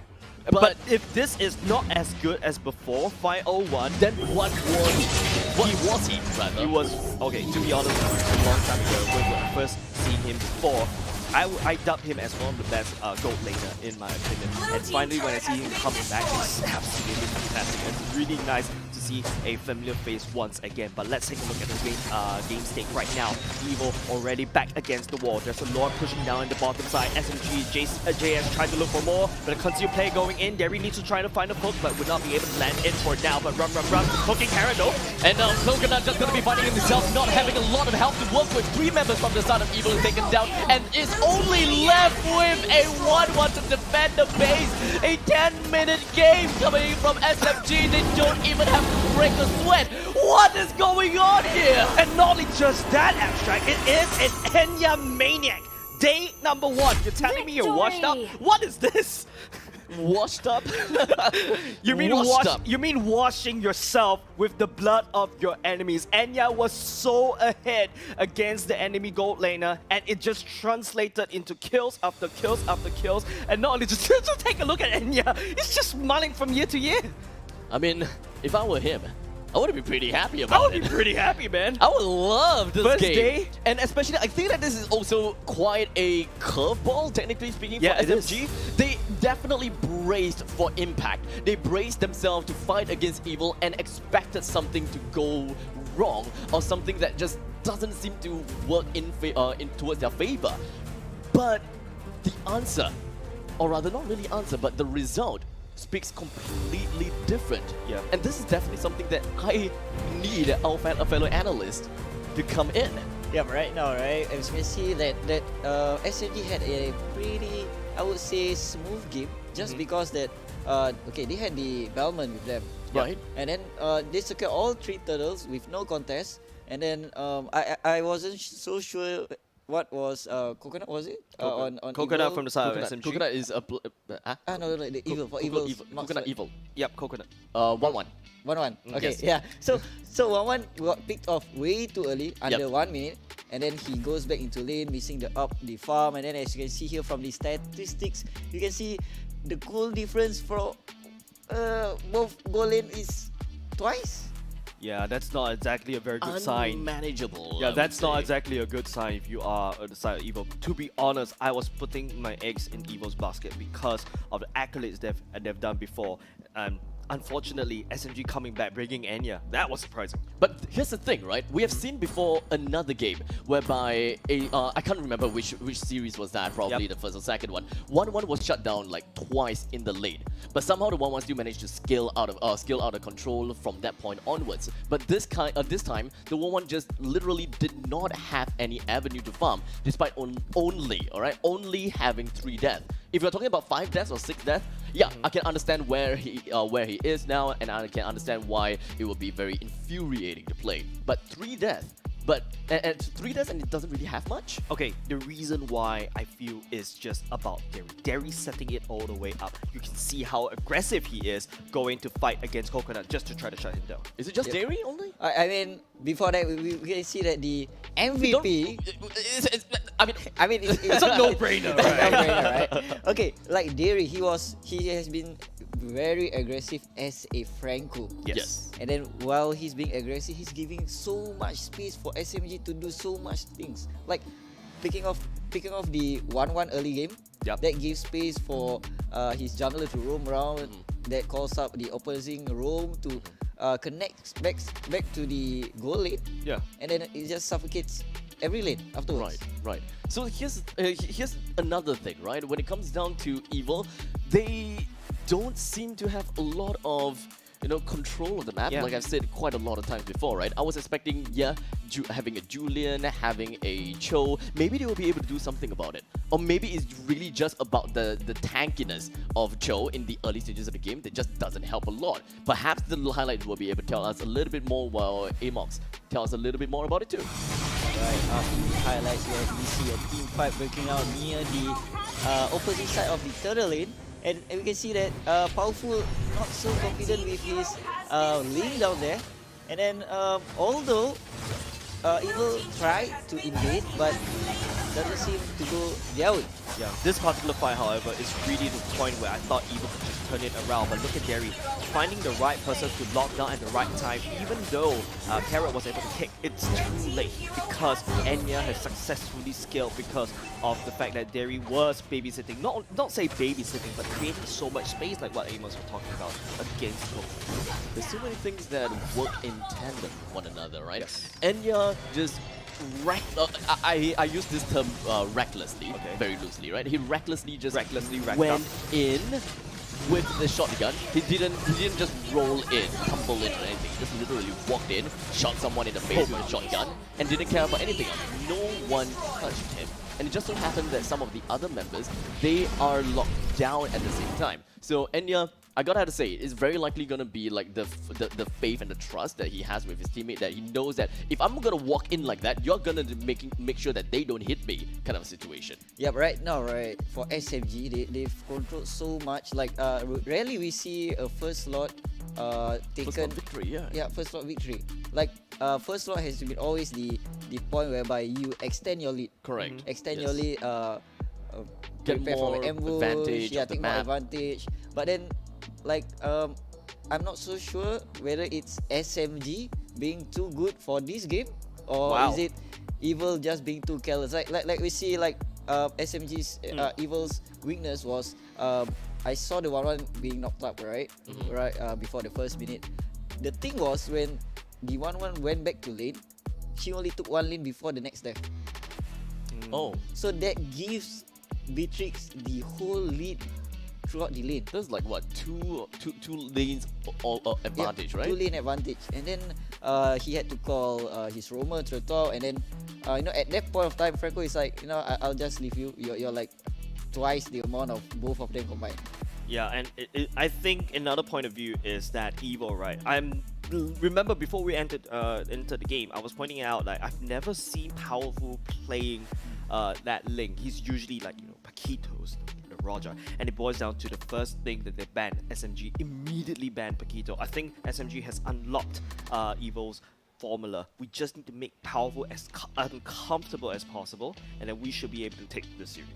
Speaker 12: But if this is not as good as before, 501,
Speaker 11: then what was he, rather?
Speaker 12: He was, okay, to be honest, a long time ago, when I first seen him before, I dubbed him as one of the best gold laner, in my opinion. And finally, when I see him coming back, it's absolutely fantastic. It's really nice to see a familiar face once again. But let's take a look at the game stake right now. Evil already back against the wall. There's a Lord pushing down in the bottom side. SMG, JS trying to look for more, but a concealed play going in. Derry needs to try to find a hook, but would not be able to land in for it now. But Rum, hooking Carrot though.
Speaker 11: And now Coconut just going to be fighting himself, not having a lot of help to work with. 3 members from the side of Evil is taken down, and is only left with a 1-1 to defend the base. A 10-minute game coming from SMG. They don't even have to break a sweat. What is going on here?
Speaker 12: And not only just that, Abstract, it is an Enya maniac. Day number 1. You're telling me you're washed up? What is this?
Speaker 11: Washed up?
Speaker 12: You mean You mean washing yourself with the blood of your enemies. Enya was so ahead against the enemy gold laner, and it just translated into kills after kills after kills. And not only just take a look at Enya, he's just smiling from year to year.
Speaker 11: I mean, if I were him, I would be pretty happy about it.
Speaker 12: I would be pretty happy, man.
Speaker 11: I would love this
Speaker 12: First
Speaker 11: game.
Speaker 12: day.
Speaker 11: And especially, I think that this is also quite a curveball, technically speaking, for SMG. They definitely braced for impact. They braced themselves to fight against evil and expected something to go wrong or something that just doesn't seem to work in towards their favor. But the answer, or rather not really answer, but the result speaks completely different.
Speaker 12: Yeah.
Speaker 11: And this is definitely something that I need a fellow analyst to come in.
Speaker 17: Yeah, but right now, right, as you can see that SMG had a pretty, I would say, smooth game, just because that, okay, they had the Bellman with them.
Speaker 11: Right.
Speaker 17: And then they secured all 3 turtles with no contest. And then I wasn't so sure what was Coconut, was it? On
Speaker 12: Coconut
Speaker 17: Evil?
Speaker 12: from the side of SMG.
Speaker 11: Coconut is a...
Speaker 17: no, the Evil. For Evil.
Speaker 11: Coconut Evil.
Speaker 12: Yep, Coconut.
Speaker 11: 1-1.
Speaker 17: 1-1. Okay,
Speaker 11: Yes.
Speaker 17: yeah. So 1-1 got picked off way too early, under 1 minute. And then he goes back into lane, missing the farm. And then as you can see here from the statistics, you can see the goal difference for both goal lane is twice.
Speaker 12: Yeah, that's not exactly a very good sign.
Speaker 11: Unmanageable.
Speaker 12: Yeah, that's not exactly a good sign if you are on the side of Evil. To be honest, I was putting my eggs in Evil's basket because of the accolades they've done before. Unfortunately, SMG coming back, bringing Enya, that was surprising.
Speaker 11: But here's the thing, right? We have seen before another game whereby I can't remember which series was that, probably the first or second one. 1-1 was shut down like twice in the lane, but somehow the 1-1 still managed to scale out of control from that point onwards. But this time, the 1-1 just literally did not have any avenue to farm, despite only having 3 deaths. If you're talking about 5 deaths or 6 deaths, yeah, I can understand where he is now, and I can understand why it would be very infuriating to play. But 3 deaths, and 3 deaths, and it doesn't really have much.
Speaker 12: Okay, the reason why I feel is just about Derry. Derry setting it all the way up. You can see how aggressive he is going to fight against Coconut just to try to shut him down.
Speaker 11: Is it just Derry only?
Speaker 17: I mean, before that, we can see that the MVP. I mean, it's
Speaker 12: a no-brainer, right?
Speaker 17: Right? Okay, like Derry, he has been very aggressive as a Franco.
Speaker 11: Yes.
Speaker 17: And then while he's being aggressive, he's giving so much space for SMG to do so much things. Like picking off the 1-1 early game.
Speaker 12: Yep.
Speaker 17: That gives space for his jungler to roam around. That calls up the opposing roam to connect back to the goal lane.
Speaker 12: Yeah.
Speaker 17: And then it just suffocates every lane afterwards.
Speaker 11: Right. So here's another thing, right? When it comes down to Evil, they don't seem to have a lot of control of the map. Like I've said quite a lot of times before, right? I was expecting, having a Julian, having a Cho, maybe they will be able to do something about it. Or maybe it's really just about the tankiness of Cho in the early stages of the game that just doesn't help a lot. Perhaps the highlights will be able to tell us a little bit more, while Amox tell us a little bit more about it too.
Speaker 17: Right, after the highlights, we see a team fight breaking out near the opposite side of the turtle lane. And we can see that Powerful not so confident with his lane down there. And then although Evil tried to invade, but doesn't seem to go their way.
Speaker 12: Yeah, this particular fight, however, is really the point where I thought Evil could just turn it around. But look at Derry, finding the right person to lock down at the right time. Even though Carrot was able to kick, it's too late because Enya has successfully scaled because of the fact that Derry was babysitting. Not say babysitting, but creating so much space like what Amos was talking about against Coco.
Speaker 11: There's so many things that work in tandem with one another, right?
Speaker 12: Yes.
Speaker 11: Enya just I use this term recklessly, very loosely, right? He recklessly went in with the shotgun. He didn't just roll in, tumble in or anything. He just literally walked in, shot someone in the face with a shotgun, and didn't care about anything else. No one touched him. And it just so happened that some of the other members, they are locked down at the same time. So Enya, I gotta have to say, it's very likely gonna be like the faith and the trust that he has with his teammate, that he knows that if I'm gonna walk in like that, you're gonna make sure that they don't hit me, kind of situation.
Speaker 17: Yeah, but right now, right, for SMG, they've controlled so much. Like, rarely we see a first slot taken.
Speaker 11: First slot victory, yeah.
Speaker 17: Yeah, first slot victory. Like, first slot has been always the point whereby you extend your lead.
Speaker 11: Correct.
Speaker 17: Extend your lead.
Speaker 11: Get
Speaker 17: prepare
Speaker 11: more
Speaker 17: for ambush,
Speaker 11: advantage
Speaker 17: yeah,
Speaker 11: of the
Speaker 17: take more
Speaker 11: map.
Speaker 17: advantage. But then, like, I'm not so sure whether it's SMG being too good for this game, or is it Evil just being too careless? Like we see, like SMG's Evil's weakness was I saw the 1-1 being knocked up, right? Right before the first minute. The thing was, when the 1-1 went back to lane, she only took one lane before the next death.
Speaker 11: Oh.
Speaker 17: So that gives Beatrix the whole lead throughout the lane.
Speaker 11: There's like what, two lanes all advantage, right?
Speaker 17: 2 lane advantage, and then he had to call his roamer to the top, and then at that point of time, Franco is like, I'll just leave you. You're like twice the amount of both of them combined.
Speaker 12: Yeah, and I think another point of view is that Evil, right? Remember before we entered into the game, I was pointing out like I've never seen Powerful playing that link. He's usually like Paquitos, Roger, and it boils down to the first thing that they banned. SMG immediately banned Paquito. I think SMG has unlocked Evil's formula. We just need to make Powerful as uncomfortable as possible, and then we should be able to take this series.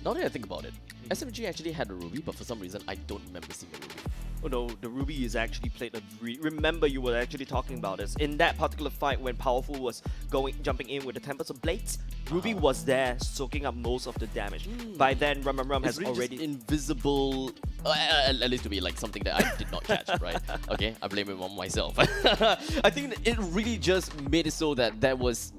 Speaker 11: Now that I think about it, SMG actually had a Ruby, but for some reason I don't remember seeing a Ruby.
Speaker 12: Oh no, the Ruby is actually played a remember you were actually talking about this. In that particular fight when Powerful was jumping in with the Tempest of Blades, Ruby was there soaking up most of the damage. By then, Rum has
Speaker 11: really
Speaker 12: already...
Speaker 11: just invisible, at least to be like something that I did not catch, right? Okay, I blame it on myself. I think it really just made it so that there was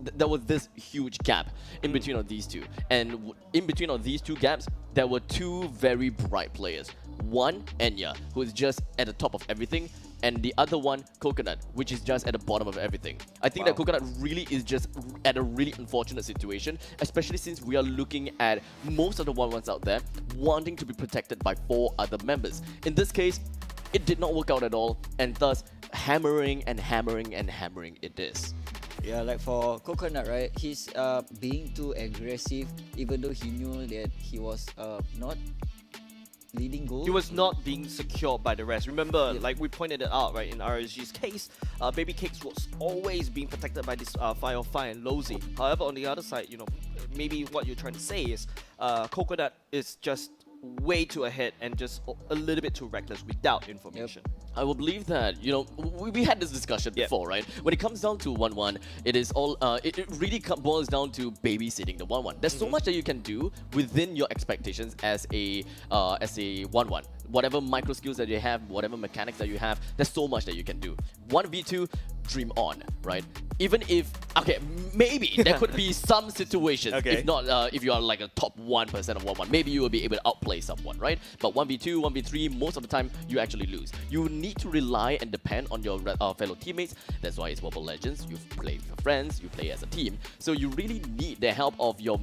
Speaker 11: this huge gap in between of these two. And in between of these two gaps, there were two very bright players. One, Enya, who is just at the top of everything, and the other one, Coconut, which is just at the bottom of everything. I think that Coconut really is just at a really unfortunate situation, especially since we are looking at most of the 1-1s out there wanting to be protected by 4 other members. In this case, it did not work out at all, and thus hammering and hammering and hammering it is.
Speaker 17: Yeah, like for Coconut, right? He's being too aggressive, even though he knew that he was not leading goal.
Speaker 12: He was not being secured by the rest. Remember, like we pointed it out, right, in RSG's case, Baby Cakes was always being protected by this Fire of Fire and Lozy. However, on the other side, maybe what you're trying to say is Coconut is just way too ahead and just a little bit too reckless without information.
Speaker 11: I will believe that, we had this discussion before, right? When it comes down to 1-1, it is all, it really boils down to babysitting the 1-1. There's so much that you can do within your expectations as a 1-1. Whatever micro skills that you have, whatever mechanics that you have, there's so much that you can do. 1v2, dream on, right? Even if, okay, maybe there could be some situations, if not, if you are like a top 1% of 1-1, maybe you will be able to outplay someone, right? But 1v2, 1v3, most of the time, you actually lose. You need to rely and depend on your fellow teammates. That's why it's Mobile Legends. You play with your friends, you play as a team. So you really need the help of your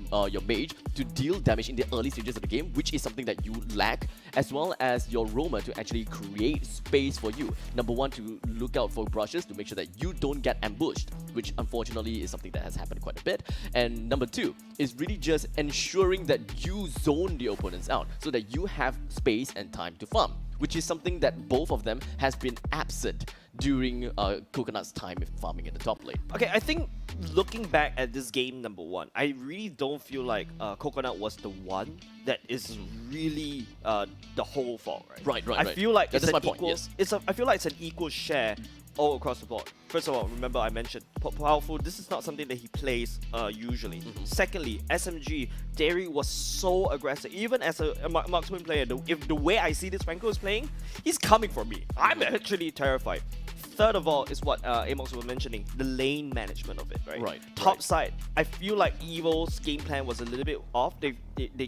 Speaker 11: mage to deal damage in the early stages of the game, which is something that you lack, as well as your roamer to actually create space for you. Number 1, to look out for brushes to make sure that you don't get ambushed, which unfortunately is something that has happened quite a bit. And number 2 is really just ensuring that you zone the opponents out so that you have space and time to farm, which is something that both of them has been absent during Coconut's time farming in the top lane.
Speaker 12: Okay, I think looking back at this game number 1, I really don't feel like Coconut was the one that is really the whole fault, right?
Speaker 11: Right.
Speaker 12: I feel like
Speaker 11: that's my point, yes.
Speaker 12: I feel like it's an equal share all across the board. First of all, remember I mentioned Powerful, this is not something that he plays usually. Secondly, SMG, Derry was so aggressive. Even as a marksman player, if the way I see this Franco is playing, he's coming for me. I'm actually terrified. Third of all is what Amos was mentioning, the lane management of it, right? Top side, I feel like Evil's game plan was a little bit off. They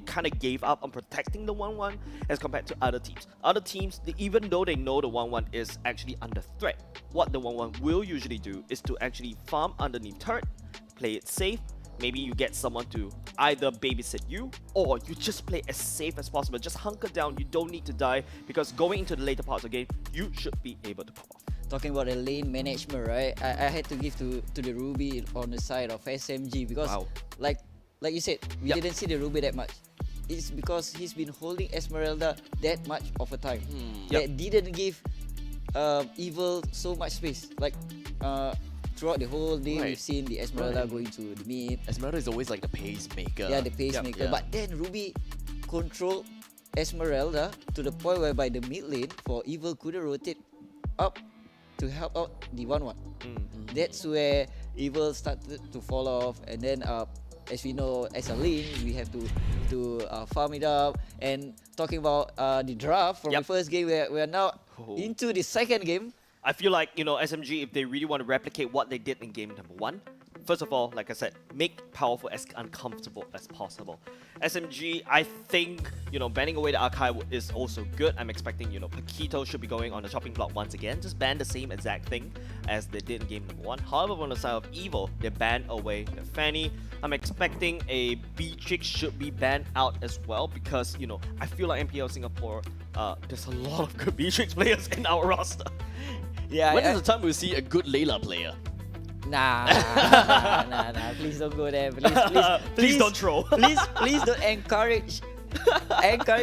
Speaker 12: kind of gave up on protecting the 1-1 as compared to other teams. Other teams, even though they know the 1-1 is actually under threat, what the 1-1 will usually do is to actually farm underneath turret, play it safe, maybe you get someone to either babysit you or you just play as safe as possible. Just hunker down, you don't need to die, because going into the later parts of the game, you should be able to pop off.
Speaker 17: Talking about the lane management, right? I had to give to the Ruby on the side of SMG because, like you said, we didn't see the Ruby that much. It's because he's been holding Esmeralda that much of a time. That didn't give Evil so much space. Like throughout the whole day, we've seen the Esmeralda going to the mid.
Speaker 11: Esmeralda is always like the pacemaker.
Speaker 17: Yeah, the pacemaker. But then Ruby controlled Esmeralda to the point whereby the mid lane for Evil couldn't rotate up to help out the 1-1. That's where Evil started to fall off, and then as we know, as a lane, we have to farm it up. And talking about the draft from the first game, we are now into the second game.
Speaker 12: I feel like, SMG, if they really want to replicate what they did in game number 1, first of all, like I said, make Powerful as uncomfortable as possible. SMG, I think, banning away the archive is also good. I'm expecting, Paquito should be going on the chopping block once again. Just ban the same exact thing as they did in game number 1. However, on the side of Evil, they banned away the Fanny. I'm expecting a B-Chick should be banned out as well because, I feel like MPL Singapore, there's a lot of good B-Chicks players in our roster.
Speaker 17: Yeah,
Speaker 11: when is the time we'll see a good Layla player?
Speaker 17: Nah. Please don't go there.
Speaker 12: Please don't troll.
Speaker 17: Please don't encourage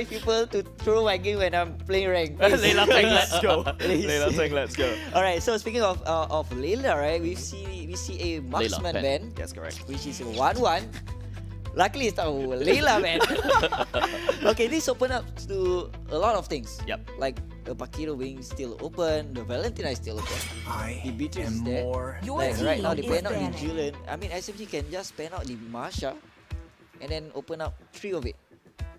Speaker 17: people to throw my game when I'm playing rank.
Speaker 12: Layla Teng, let's go. Layla Teng, let's go.
Speaker 17: Alright, so speaking of Layla, right? We see a marksman ban.
Speaker 12: Yes, correct.
Speaker 17: Which is 1-1. Luckily, it's not Layla ban. Okay, this opened up to a lot of things.
Speaker 12: Yep.
Speaker 17: Like the Paquito being still open, the Valentina is still open. The Beatrice is there. Like right now, they ban out the Julian. I mean, SMG can just ban out the Marsha and then open up 3 of it.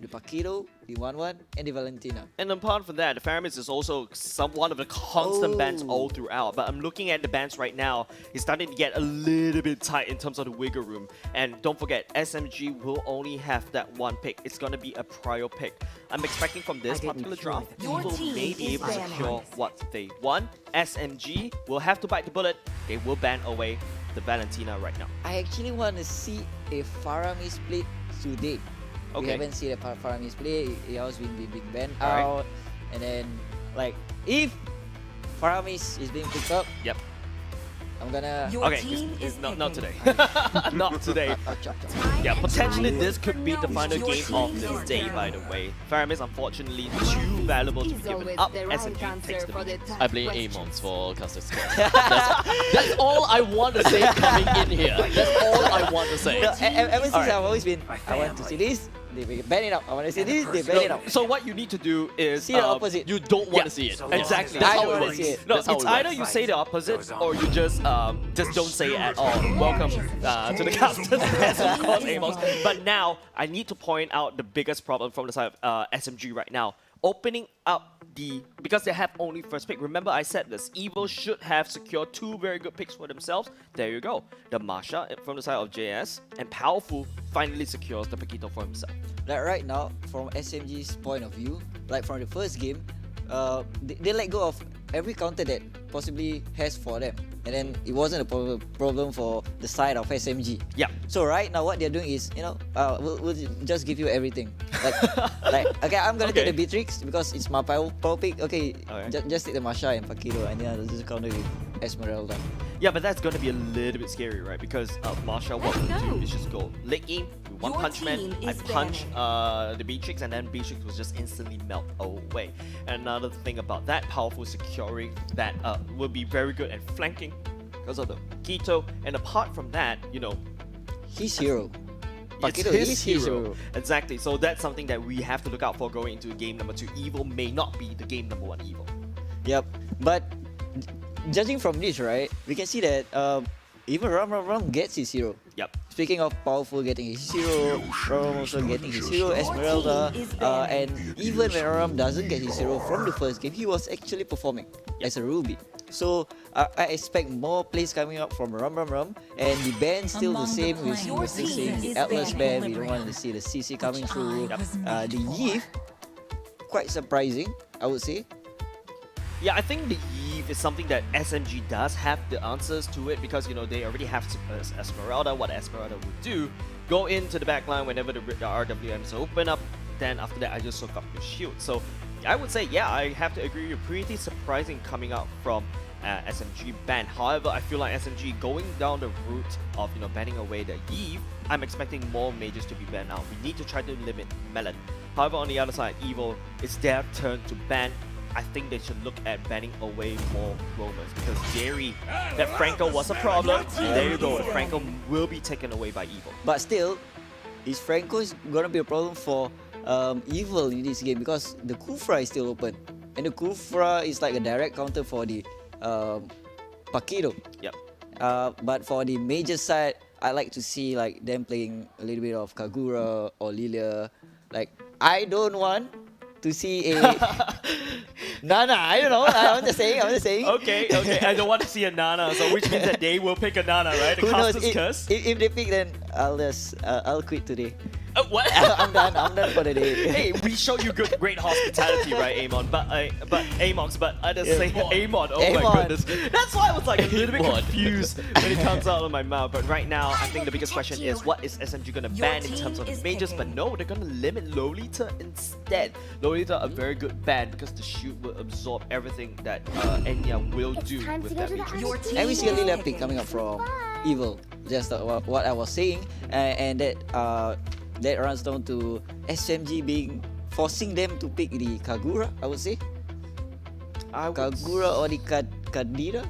Speaker 17: The Paquito, the 1-1, and the Valentina.
Speaker 12: And apart from that, the Faramis is also one of the constant bans all throughout. But I'm looking at the bans right now. It's starting to get a little bit tight in terms of the wiggle room. And don't forget, SMG will only have that one pick. It's going to be a prior pick. I'm expecting from this particular draft, Evil may be able to secure what they want. SMG will have to bite the bullet. They will ban away the Valentina right now.
Speaker 17: I actually want to see a Faramis split today.
Speaker 12: Okay.
Speaker 17: We haven't seen a Faramis play. He has been banned out. And then, like, if Faramis is being picked up, I'm gonna...
Speaker 12: not today. Not today. Yeah, potentially this could be the final game of this day, by the way. Faramis, unfortunately, too valuable to be given up. SMG takes the lead.
Speaker 11: I blame Amons for Custard Squad. That's all I want to say coming in here. That's all I want to say.
Speaker 17: No, ever since I've always been, I want to see this, they ban it out. I want to see this, they ban it out.
Speaker 12: So what you need to do is...
Speaker 17: see the opposite.
Speaker 11: You don't want to see it.
Speaker 12: Exactly.
Speaker 17: That's how it works.
Speaker 12: No, it's either you say the opposite or you just don't say it at all. Welcome to the cast. Of course, Amos. But now, I need to point out the biggest problem from the side of SMG right now. Opening up because they have only first pick. Remember I said this, Evil should have secured 2 very good picks for themselves. There you go. The Marsha from the side of JS and Powerful finally secures the Paquito for himself.
Speaker 17: Like right now, from SMG's point of view, like from the first game, they let go of every counter that possibly has for them. And then it wasn't a problem for the side of SMG.
Speaker 12: Yeah.
Speaker 17: So right now what they're doing is, we'll just give you everything. Like okay, I'm gonna take the Beatrix because it's my power pick. Okay, just take the Marsha and Paquito, and then I'll just counter with Esmeralda.
Speaker 12: Yeah, but that's gonna be a little bit scary, right? Because Marsha, what we'll do is just go late game, one punch man, I punch the Beatrix, and then Beatrix will just instantly melt away. And another thing about that, Powerful securing that will be very good at flanking because of the Paquito. And apart from that,
Speaker 17: he's hero.
Speaker 12: Paquito is his hero. Exactly. So that's something that we have to look out for going into game number 2. Evil may not be the game number 1 Evil.
Speaker 17: Yep. But judging from this, right, we can see that even Ram gets his hero.
Speaker 12: Yep.
Speaker 17: Speaking of Powerful getting his hero, Ram also getting his hero, Esmeralda, and even when Ram doesn't get his hero from the first game, he was actually performing as a Ruby. So I expect more plays coming up from Ram, and the ban still the same. We're still seeing the Atlas ban. We don't want to see the CC coming through. The Yves, quite surprising, I would say.
Speaker 12: Yeah, I think the Eve is something that SMG does have the answers to it, because, you know, they already have Esmeralda, what Esmeralda would do. Go into the backline whenever the RWMs open up, then after that I just soak up your shield. So I would say, yeah, I have to agree, you're pretty surprising coming out from SMG ban. However, I feel like SMG going down the route of, you know, banning away the Eve, I'm expecting more mages to be banned now. We need to try to limit Melon. However, on the other side, Evil, it's their turn to ban. I think they should look at banning away more roamers, because Jerry, that Franco was a problem, and there you go, Franco will be taken away by Evil.
Speaker 17: But still, is Franco gonna be a problem for Evil in this game, because the Kufra is still open, and the Kufra is like a direct counter for the Pakido.
Speaker 12: Yep.
Speaker 17: But for the major side, I like to see like them playing a little bit of Kagura or Lilia. Like, I don't want to see a Nana. I don't know. I'm just saying.
Speaker 12: Okay. I don't want to see a Nana, so which means that they will pick a Nana, right? The
Speaker 17: Who knows?
Speaker 12: Caster's Curse.
Speaker 17: If they pick, then I'll quit today.
Speaker 12: What?
Speaker 17: I'm done for the day.
Speaker 12: Hey, we show you great hospitality, right, Amon? But Amox, but I just say Amon. Oh my goodness. That's why I was like a little bit confused when it comes out of my mouth. But right now, I think the biggest question is, what is SMG gonna ban in terms of the majors? But no, they're gonna limit Lolita instead. Lolita, a very good ban, because the shield will absorb everything that Enya will do with that matrix.
Speaker 17: And we see a Lilia pick coming up from Evil. Just what I was saying, and that runs down to SMG forcing them to pick the Kagura, I would say. Kagura or the Kadira?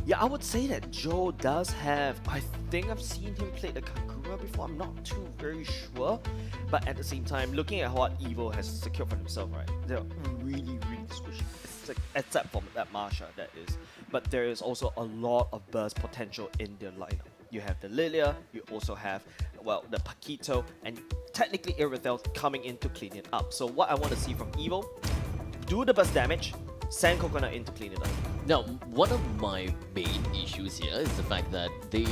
Speaker 12: Yeah, I would say that Joe does have, I think I've seen him play the Kagura before, I'm not too very sure. But at the same time, looking at what Evil has secured for himself, right, they're really squishy. Except for that Marsha, that is. But there is also a lot of burst potential in their lineup. You have the Lilia, you also have, well, the Paquito, and technically Irithel coming in to clean it up. So what I want to see from Evil, do the burst damage, send Coconut in to clean it up.
Speaker 11: Now, one of my main issues here is the fact that they,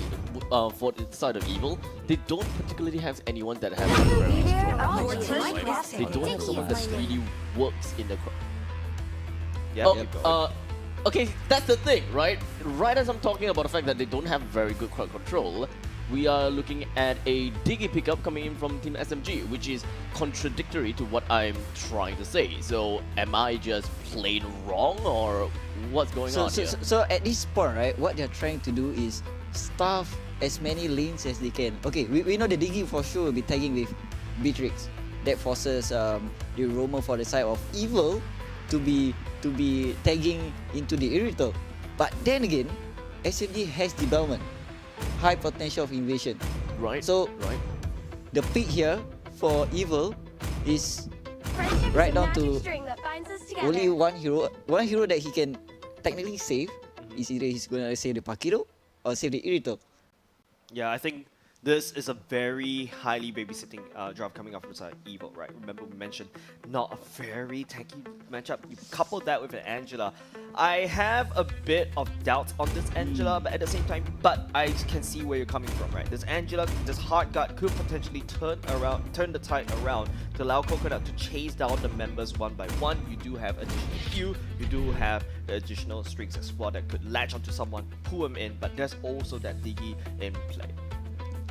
Speaker 11: for the side of Evil, they don't particularly have anyone that has a very strong control, right? They don't have someone that really works in the crowd.
Speaker 12: Yeah,
Speaker 11: okay, that's the thing, right? Right as I'm talking about the fact that they don't have very good crowd control, we are looking at a Diggy pickup coming in from Team SMG, which is contradictory to what I'm trying to say. So, am I just plain wrong, or what's going on here?
Speaker 17: So at this point, right, what they're trying to do is stuff as many lanes as they can. Okay, we know the Diggy for sure will be tagging with Beatrix. That forces the roamer for the side of Evil to be tagging into the Irithel. But then again, SMG has development, high potential of invasion.
Speaker 11: Right.
Speaker 17: So the pick here for Evil is right down to only one hero that he can technically save. Is either he's gonna save the Pakido or save the Irithel.
Speaker 12: Yeah, I think this is a very highly babysitting draft coming up from side Evil, right? Remember we mentioned not a very tanky matchup. You couple that with an Angela. I have a bit of doubt on this Angela, but at the same time, I can see where you're coming from, right? This Angela, this hard guard could potentially turn the tide around to allow Coconut to chase down the members one by one. You do have additional Q, you do have the additional strings as well that could latch onto someone, pull him in, but there's also that Diggy in play.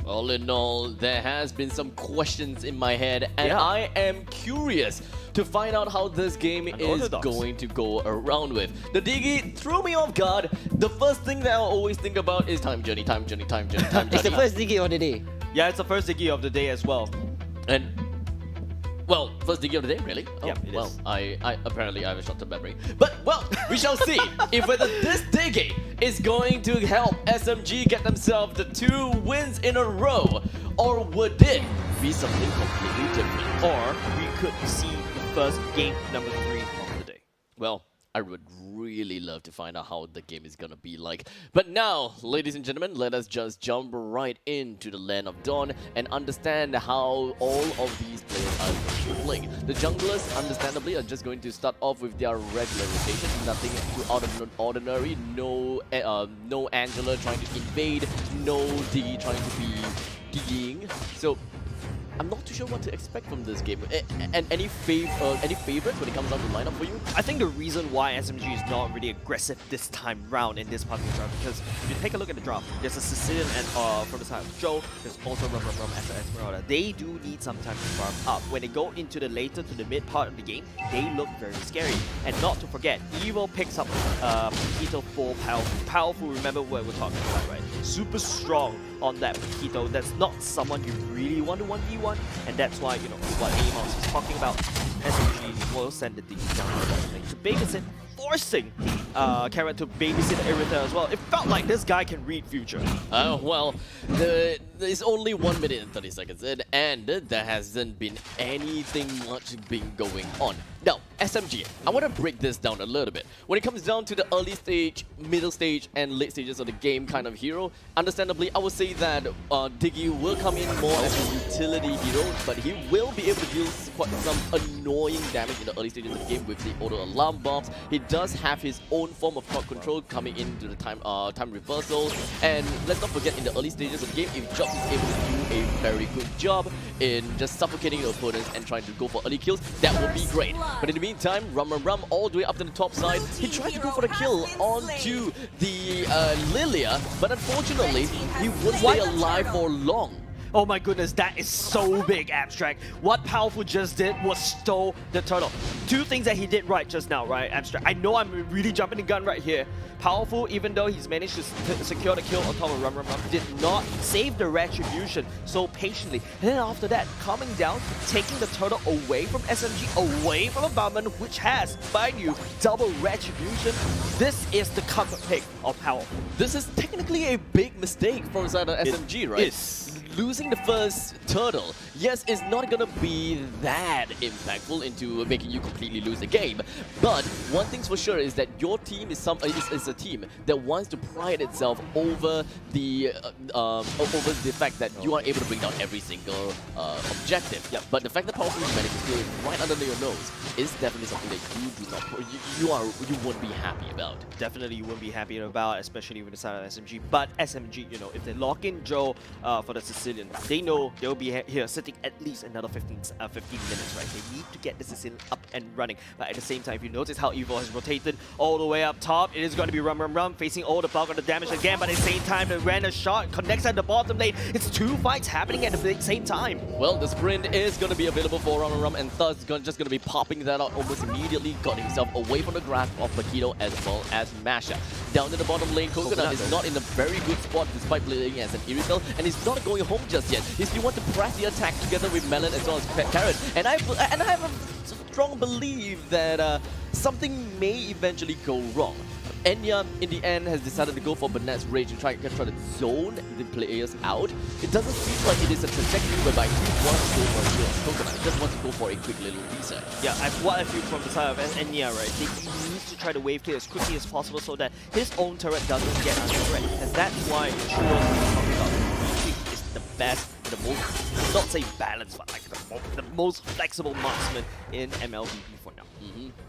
Speaker 11: All in all, there has been some questions in my head, and I am curious to find out how this game is going to go around with. The Diggy threw me off guard. The first thing that I'll always think about is time journey.
Speaker 17: It's the first Diggy of the day.
Speaker 12: Yeah, it's the first Diggy of the day as well.
Speaker 11: And well, first Diggy of the day, really? Oh,
Speaker 12: yeah, it
Speaker 11: well,
Speaker 12: is.
Speaker 11: I apparently I have a short-term memory. But, well, we shall see if whether this Diggy is going to help SMG get themselves the 2 wins in a row, or would it be something completely different?
Speaker 12: Or we could see the first game number 3 of the day.
Speaker 11: Well, I would really love to find out how the game is gonna be like. But now, ladies and gentlemen, let us just jump right into the Land of Dawn and understand how all of these players are going to play. The junglers, understandably, are just going to start off with their regular rotation. Nothing too out of the ordinary. No Angela trying to invade. No Diggy trying to be digging. So I'm not too sure what to expect from this game. And any favorites when it comes down to lineup for you?
Speaker 12: I think the reason why SMG is not really aggressive this time round in this part of the draft, because if you take a look at the draft, there's a Sicilian and from the side of Joe, there's also Rum as an Esmeralda. They do need some time to farm up. When they go into the later to the mid part of the game, they look very scary. And not to forget, Evo picks up Paquito for Powerful, remember what we're talking about, right? Super strong on that Paquito. That's not someone you really want to 1v1, and that's why, you know, what Amos is talking about, SMG will send the team down to babysit, forcing Carrot to babysit Aerithia as well. It felt like this guy can read future.
Speaker 11: Well, there's only 1 minute and 30 seconds in, and there hasn't been anything much been going on. Now, SMG, I want to break this down a little bit. When it comes down to the early stage, middle stage, and late stages of the game kind of hero, understandably, I would say that Diggy will come in more as a utility hero, but he will be able to deal quite some annoying damage in the early stages of the game with the auto alarm bombs. He does have his own form of crowd control coming into the time reversal, and let's not forget, in the early stages of the game, if Jock is able to do a very good job in just suffocating your opponents and trying to go for early kills, that would be great. But in the meantime, Rum all the way up to the top side, he tried to go for the kill onto the Lilia, but unfortunately, he wouldn't stay alive for long.
Speaker 12: Oh my goodness, that is so big, Abstract. What Powerful just did was stole the turtle. Two things that he did right just now, right, Abstract? I know I'm really jumping the gun right here. Powerful, even though he's managed to secure the kill on top of Rum, did not save the Retribution so patiently. And then after that, coming down, taking the turtle away from SMG, away from a Bowman, which has, mind you, double Retribution. This is the comfort pick of Powerful.
Speaker 11: This is technically a big mistake for inside of SMG, right?
Speaker 12: Yes.
Speaker 11: Losing the first turtle, yes, it's not gonna be that impactful into making you completely lose the game. But one thing's for sure is that your team is a team that wants to pride itself over the fact that you are able to bring down every single objective.
Speaker 12: Yep.
Speaker 11: But the fact that Powerful managed to steal it right under your nose is definitely something that you do not you won't be happy about.
Speaker 12: Definitely you won't be happy about, especially with the side of SMG. But SMG, you know, if they lock in Joe for the Sicilian, they know they'll be here sitting at least another 15 minutes, right? They need to get the Sicilian up and running. But at the same time, if you notice how Evo has rotated all the way up top, it is going to be Rum facing all the bulk of the damage again. But at the same time, the random shot connects at the bottom lane. It's two fights happening at the same time.
Speaker 11: Well, the sprint is going to be available for Rum, and thus just going to be popping that out almost immediately. Got himself away from the grasp of Paquito as well as Masha. Down in the bottom lane, Coconut is not in a very good spot despite playing as an Irithel, and he's not going home just yet. He still want to press the attack together with Melon as well as Carrot. And I have a strong belief that something may eventually go wrong. Enya, in the end, has decided to go for Burnett's Rage and try to zone the players out. It doesn't seem like it is a trajectory whereby he wants to go for a kill. Coconut just wants to go for a quick little reset.
Speaker 12: Yeah, what I feel from the side of Enya, right? He needs to try to wave clear as quickly as possible so that his own turret doesn't get under threat. And that's why Churros is talking about retreat is the best, the most, not say balanced, but like the most flexible marksman in MLBB for now.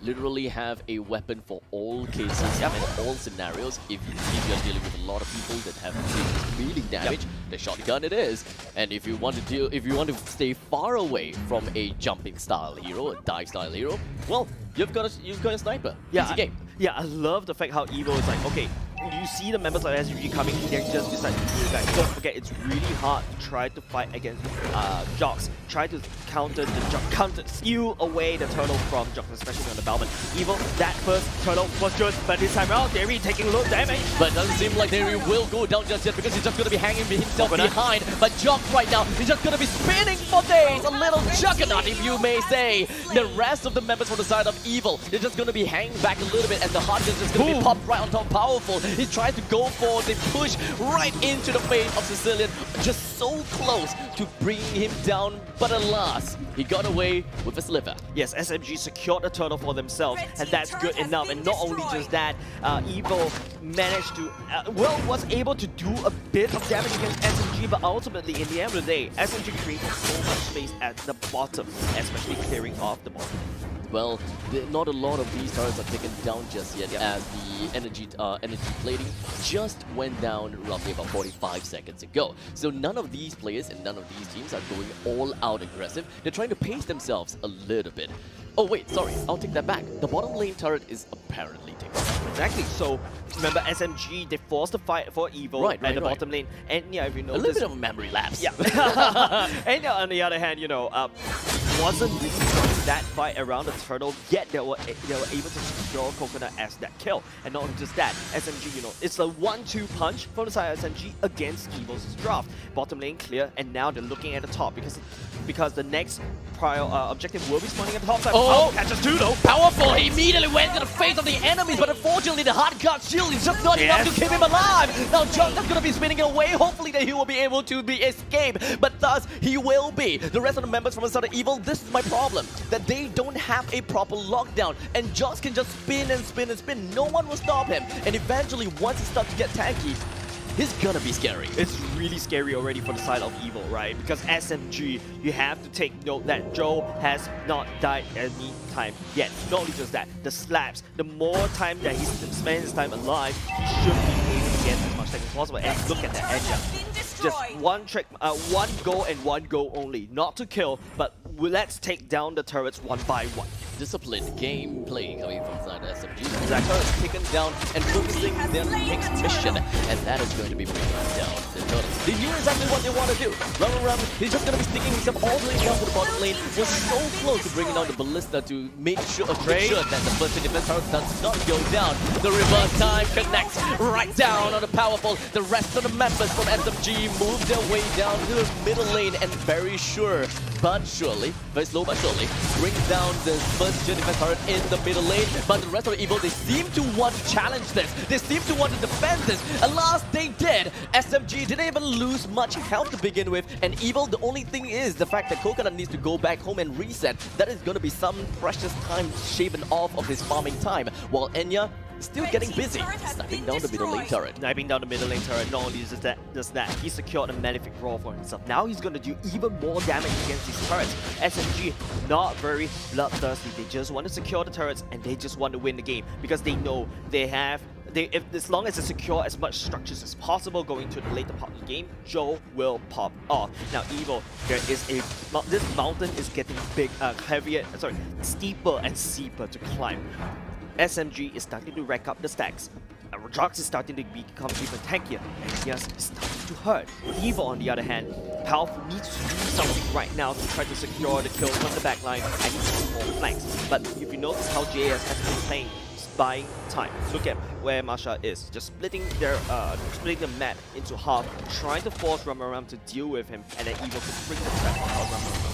Speaker 11: Literally have a weapon for all cases and all scenarios. If you're dealing with a lot of people that have really damage, the shotgun it is. And if you want to stay far away from a jumping style hero, a dive style hero, well, you've got a sniper.
Speaker 12: Yeah,
Speaker 11: Easy game.
Speaker 12: I love the fact how Evo is like, okay, you see the members of SG coming, they just decide to do that. Don't forget, it's really hard to try to fight against Jocks. Try to counter the steal away the turtle from Jocks, especially on the Balban. Evo, that first turtle was good, but this time around, Derry taking a little damage.
Speaker 11: But it doesn't seem like Derry will go down just yet because he's just going to be hanging himself behind. But Jocks right now, he's just going to be spinning for days. A little juggernaut, if you may say. The rest of the members from the side of Evil, they're just going to be hanging back a little bit, and the heart is just going to be popped right on top of Powerful. He tries to go for the push right into the face of Sicilian, just so close to bringing him down, but alas, he got away with a sliver.
Speaker 12: Yes, SMG secured the turtle for themselves, and that's good enough. And not only just that, Evo managed to, was able to do a bit of damage against SMG, but ultimately, in the end of the day, SMG created so much space at the bottom, especially clearing off the bottom.
Speaker 11: well, not a lot of these turrets are taken down just yet, as the energy plating just went down roughly about 45 seconds ago. So none of these players and none of these teams are going all out aggressive. They're trying to pace themselves a little bit. Oh wait, sorry, I'll take that back. The bottom lane turret is apparently taken down.
Speaker 12: Exactly. So remember, SMG, they forced the fight for Evil at the bottom lane, and yeah, if you notice,
Speaker 11: a little bit of a memory lapse.
Speaker 12: Yeah. And on the other hand, you know, wasn't really throwing that fight around the turtle, yet they were able to secure Coconut as that kill. And not just that, SMG, you know, it's a 1-2 punch from the side of SMG against Evil's draft. Bottom lane clear, and now they're looking at the top because the next prior objective will be spawning at the top side.
Speaker 11: Oh,
Speaker 12: catches two though.
Speaker 11: Powerful! He immediately went to the face of the enemies, but unfortunately the hard guard shield is just not enough to keep him alive. Now Jonathan's gonna be spinning away. Hopefully that he will be able to be escaped, but thus he will be. The rest of the members from the side of Evil, this is my problem, that they don't have a proper lockdown, and Joss can just spin and spin and spin. No one will stop him, and eventually once he starts to get tanky, he's gonna be scary.
Speaker 12: It's really scary already for the side of Evil, right? Because SMG, you have to take note that Joe has not died any time yet. Not only just that, the slaps, the more time that he spends his time alive, he should be able to get as much time as possible. And look at that Enya. Just one trick, one go and one go only. Not to kill, but let's take down the turrets one by one.
Speaker 11: Disciplined gameplay coming from side SMG. The turrets taken down and focusing their next mission, and that is going to be bringing down the turtles. They knew exactly what they want to do. Ram, he's just going to be sticking himself all the way down to the bottom lane. Was so close to bringing down the ballista to make sure that the first defense turret does not go down. The reverse time connects right down on the powerful. The rest of the members from SMG move their way down to the middle lane, and very sure but surely, very slow but surely, brings down the first gen defense turret in the middle lane. But the rest of the Evil, they seem to want to challenge this. They seem to want to defend this. Alas, they did. SMG didn't even lose much health to begin with. And Evil, the only thing is the fact that Coconut needs to go back home and reset. That is going to be some precious time shaven off of his farming time. While Enya still getting busy, sniping down the middle lane turret.
Speaker 12: Sniping down the middle lane turret, not only does that, he secured a Malefic Roar for himself. Now he's going to do even more damage against these turrets. SMG, not very bloodthirsty. They just want to secure the turrets, and they just want to win the game because they know they have as long as they secure as much structures as possible going to the later part of the game, Joe will pop off. Now Evil, this mountain is getting steeper and steeper to climb. SMG is starting to rack up the stacks. Rojox is starting to become even tankier, and yes, it's starting to hurt. Evil, on the other hand, Powerful needs to do something right now to try to secure the kill from the backline and use more flanks. But if you notice how JS has been playing, buying time. Look at where Masha is, just splitting the map into half, trying to force Ramaram to deal with him, and then Evil to bring the trap on Ramaram.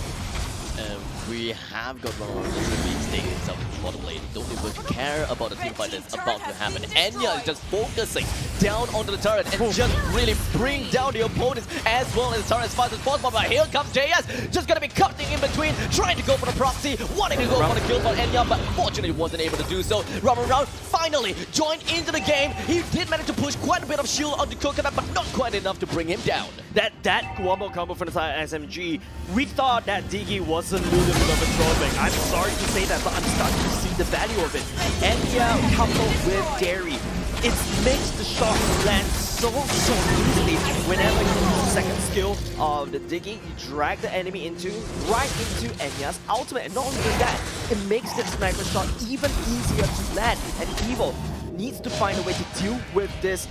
Speaker 11: We have got Ramaram being staying himself in the bottom lane. Don't even care about the team fight that's about to happen. Enya is just focusing down onto the turret and just really bring down the opponents as well as the turret as fast as possible. But here comes JS, just gonna be cutting in between, trying to go for the proxy, wanting to go for the kill for Enya, but unfortunately wasn't able to do so. Ramaram finally joined into the game. He did manage to push quite a bit of shield onto Coconut, but not quite enough to bring him down.
Speaker 12: That wombo combo from the side of SMG, we thought that Diggy was a little bit of a throwback. I'm sorry to say that, but I'm starting to see the value of it. Enya coupled with Derry, it makes the shot land so easily. Whenever you use the second skill of the digging, you drag the enemy right into Enya's ultimate. And not only that, it makes the sniper shot even easier to land. And Evil needs to find a way to deal with this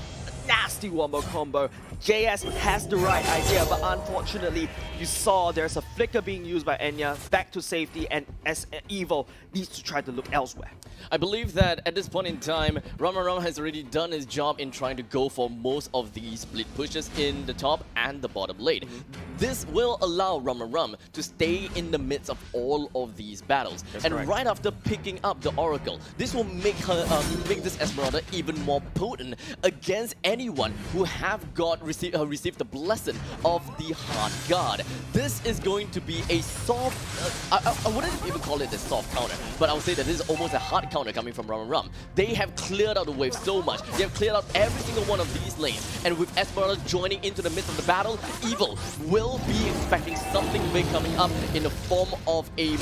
Speaker 12: nasty wombo combo. JS has the right idea, but unfortunately, you saw there's a flicker being used by Enya, back to safety, and as Evil needs to try to look elsewhere.
Speaker 11: I believe that at this point in time, Ramaram has already done his job in trying to go for most of these split pushes in the top and the bottom lane. This will allow Ramaram to stay in the midst of all of these battles.
Speaker 12: That's
Speaker 11: and
Speaker 12: correct.
Speaker 11: right after picking up the Oracle, this will make this Esmeralda even more potent against anyone who have received the blessing of the Hard Guard. This is going to be a soft, I wouldn't even call it a soft counter, but I would say that this is almost a hard counter coming from Ramaram. They have cleared out the wave so much. They have cleared out every single one of these lanes. And with Esmeralda joining into the midst of the battle, Evil will be expecting something big coming up in the form of a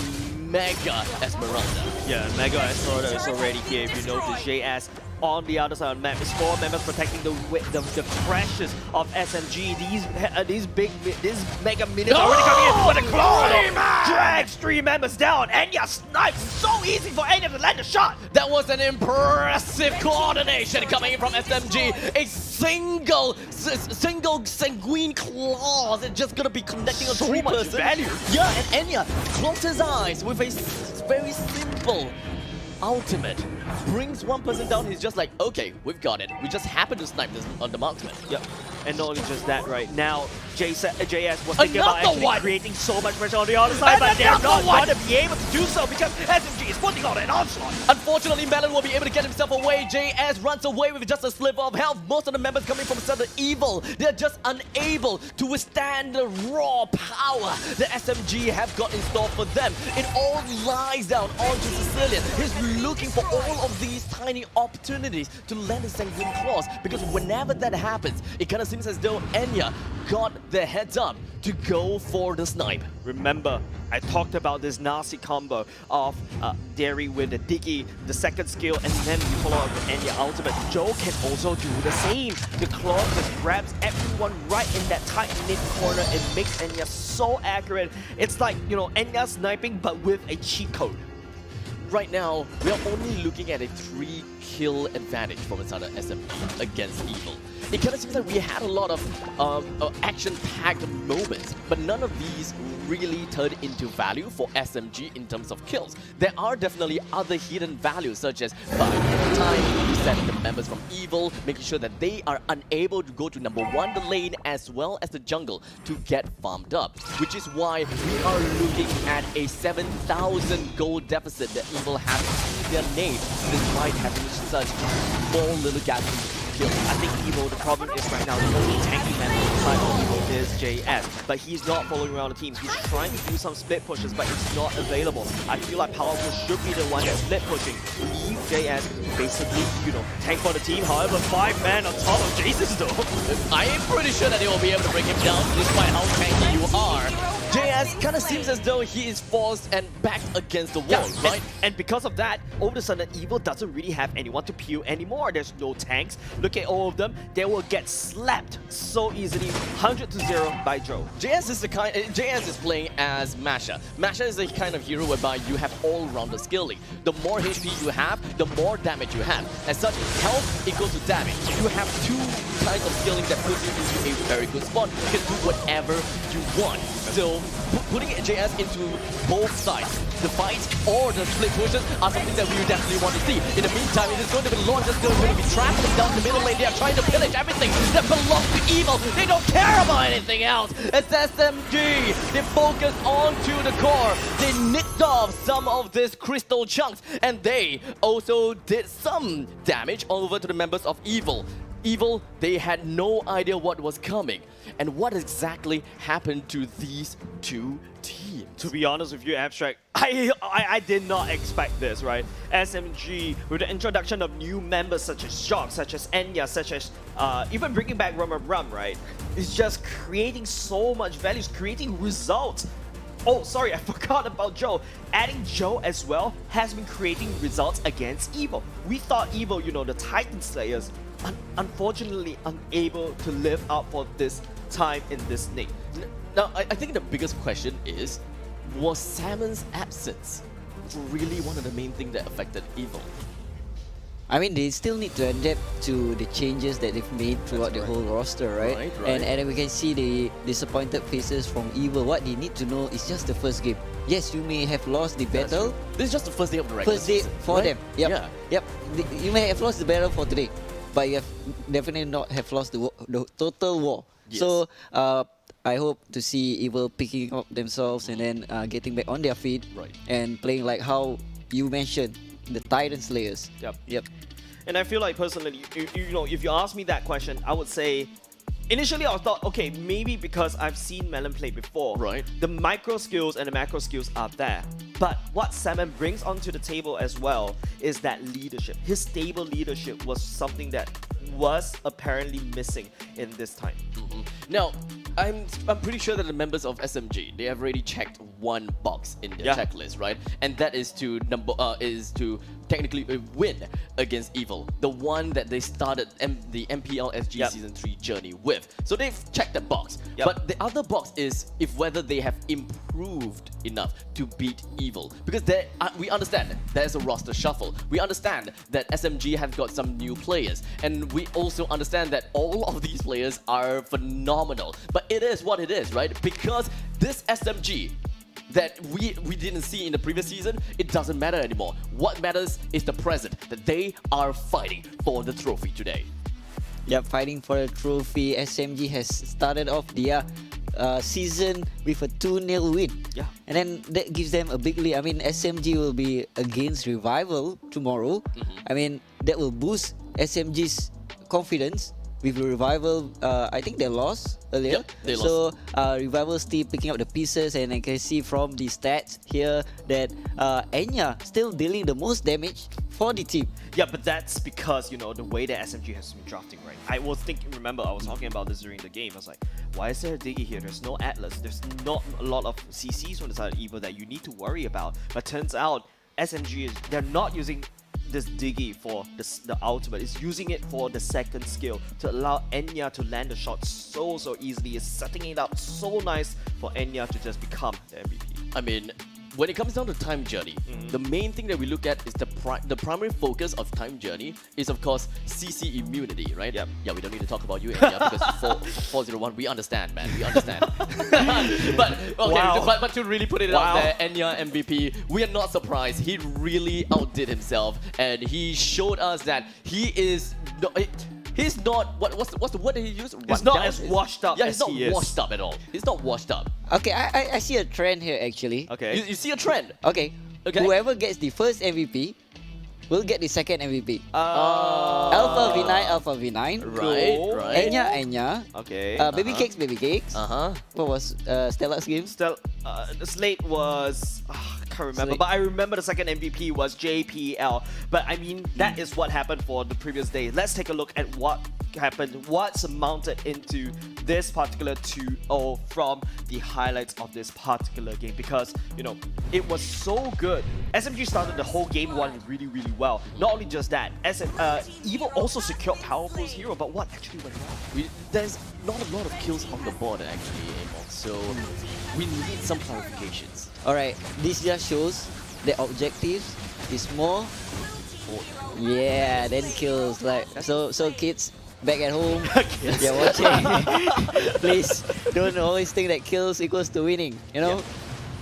Speaker 11: Mega Esmeralda.
Speaker 12: Yeah, Mega Esmeralda is already here. If you notice, JS on the other side of the map is 4 members protecting the crashes of SMG. These mega minions are already coming in with a claw. Drags 3 members down. Enya snipes. So easy for Enya to land a shot.
Speaker 11: That was an impressive coordination coming in from SMG. A single sanguine claws. It's just gonna be connecting a
Speaker 12: So
Speaker 11: 3-person.
Speaker 12: much value.
Speaker 11: Yeah, and Enya closed his eyes with a very simple ultimate. Brings 1 person down, he's just like, okay, we've got it. We just happen to snipe this on the marksman.
Speaker 12: Yep. And not only just that, right now, JS was thinking about actually creating so much pressure on the other side, but they're not going to be able to do so because SMG is putting on an onslaught.
Speaker 11: Unfortunately, Melon will be able to get himself away. JS runs away with just a sliver of health. Most of the members coming from Southern Evil, they're just unable to withstand the raw power that SMG have got in store for them. It all lies down onto Sicilian. He's looking for all of these tiny opportunities to land a sanguine claws, because whenever that happens, it kind of seems as though Enya got the heads up to go for the snipe.
Speaker 12: Remember, I talked about this nasty combo of Derry with the Diggy, the second skill, and then you follow up with Enya ultimate. Joe can also do the same. The claw just grabs everyone right in that tight-knit corner. It makes Enya so accurate. It's like, you know, Enya sniping but with a cheat code.
Speaker 11: Right now, we are only looking at a 3-kill advantage from inside of SMG against Evil. It kind of seems like we had a lot of action-packed moments, but none of these really turned into value for SMG in terms of kills. There are definitely other hidden values, such as buying time, resetting the members from Evil, making sure that they are unable to go to number 1 the lane as well as the jungle to get farmed up, which is why we are looking at a 7,000 gold deficit that Evil has in their name, despite having such small little gaps in kills.
Speaker 12: I think Evil, the problem is right now, the only tanky member inside of Evil is JS, but he's not following around the team. He's trying to do some split pushes, but it's not available. I feel like Powerful should be the one that's split pushing. Leave JS basically, you know, tank for the team. However, 5 men on top of Jason though.
Speaker 11: I am pretty sure that they will be able to bring him down despite how tanky you are. JS kind of seems as though he is forced and backed against the wall, right?
Speaker 12: And because of that, all of a sudden, Evil doesn't really have anyone to peel anymore. There's no tanks. Look at all of them. They will get slapped so easily, 100-0 by Joe.
Speaker 11: JS is playing as Masha. Masha is the kind of hero whereby you have all-rounder skilling. The more HP you have, the more damage you have. As such, health equals to damage. You have 2 kinds of skilling that puts you into a very good spot. You can do whatever you want. So, putting JS into both sides, the fight or the split pushes, are something that we definitely want to see. In the meantime, it is going to be Lord just going to be trapped down the middle lane. They are trying to pillage everything that belongs to Evil. They don't care about anything else. It's SMG. They focus onto the core. They nicked off some of these crystal chunks, and they also did some damage over to the members of Evil. Evil, they had no idea what was coming. And what exactly happened to these 2 teams?
Speaker 12: To be honest with you, Abstract, I did not expect this, right? SMG, with the introduction of new members such as Shock, such as Enya, such as even bringing back Rum, right? It's just creating so much value, it's creating results. Oh, sorry, I forgot about Joe. Adding Joe as well has been creating results against Evil. We thought Evil, you know, the Titan Slayers, unfortunately unable to live up for this time in this league.
Speaker 11: Now, I think the biggest question is, was Salmon's absence really one of the main things that affected Evil?
Speaker 17: I mean, they still need to adapt to the changes that they've made throughout the whole roster, right?
Speaker 11: Right.
Speaker 17: And we can see the disappointed faces from Evil. What they need to know is just the first game. Yes, you may have lost the battle.
Speaker 11: This is just the first day of the regular
Speaker 17: season. First day for them. Yep.
Speaker 11: Yeah.
Speaker 17: Yep. You may have lost the battle for today, but you have definitely not have lost the total war.
Speaker 11: Yes.
Speaker 17: So I hope to see Evil picking up themselves and then getting back on their feet and playing like how you mentioned, the Titan Slayers.
Speaker 12: Yep. And I feel like personally, you know, if you ask me that question, I would say, initially I thought, okay, maybe because I've seen Melon play before.
Speaker 11: Right.
Speaker 12: The micro skills and the macro skills are there. But what Salmon brings onto the table as well is that leadership. His stable leadership was something that was apparently missing in this time.
Speaker 11: Now, I'm pretty sure that the members of SMG, they have already checked one box in their checklist, right? And that is to technically win against Evil, the one that they started the MPL SG Season 3 journey with. So they've checked that box. But the other box is if whether they have improved enough to beat Evil. Because we understand there's a roster shuffle. We understand that SMG have got some new players. And we also understand that all of these players are phenomenal. But it is what it is, right? Because this SMG that we didn't see in the previous season, it doesn't matter anymore. What matters is the present, that they are fighting for the trophy today.
Speaker 17: Yep, fighting for the trophy. SMG has started off their season with a 2-0 win. And then that gives them a big lead. I mean, SMG will be against Revival tomorrow. I mean, that will boost SMG's confidence. With Revival, I think they lost earlier.
Speaker 11: They
Speaker 17: lost. So Revival still picking up the pieces, and I can see from the stats here that Enya still dealing the most damage for the team.
Speaker 12: Yeah, but that's because, you know, the way that SMG has been drafting, right? I was thinking, remember, I was talking about this during the game. I was like, why is there a Diggy here? There's no Atlas. There's not a lot of CCs on the side of Evil that you need to worry about. But turns out, SMG, they're not using this Diggy for the ultimate. It's using it for the second skill to allow Enya to land the shot so easily. It's setting it up so nice for Enya to just become the MVP.
Speaker 11: I mean, when it comes down to time journey, the main thing that we look at is the primary focus of time journey is, of course, CC immunity, right? Yeah, we don't need to talk about you, Enya, because 401, we understand, man. We understand. But okay, but to really put it out there, Enya MVP, we are not surprised. He really outdid himself, and he showed us that he is. He's not, what's the word that he used?
Speaker 12: He's not as washed up
Speaker 11: as he is. He's not washed up at all. He's not washed up.
Speaker 17: Okay, I see a trend here actually.
Speaker 11: Okay. You see a trend?
Speaker 17: Okay. Whoever gets the first MVP will get the second MVP. Alpha V9.
Speaker 11: Right.
Speaker 17: Enya.
Speaker 12: Okay.
Speaker 17: Baby Cakes. What was Stellark's game?
Speaker 12: The Slate was... I can't remember, but I remember the second MVP was JPL. But I mean, that is what happened for the previous day. Let's take a look at what happened, what's mounted into this particular 2-0 from the highlights of this particular game, because, you know, it was so good. SMG started the whole game one really well. Not only just that, Evil also secured Powerful's hero, but what actually went wrong?
Speaker 11: There's not a lot of kills on the board actually, Amon, so we need some clarifications.
Speaker 17: Alright, this just shows the objectives is more than kills. Like so kids back at home, you're watching. Please don't always think that kills equals to winning, you know?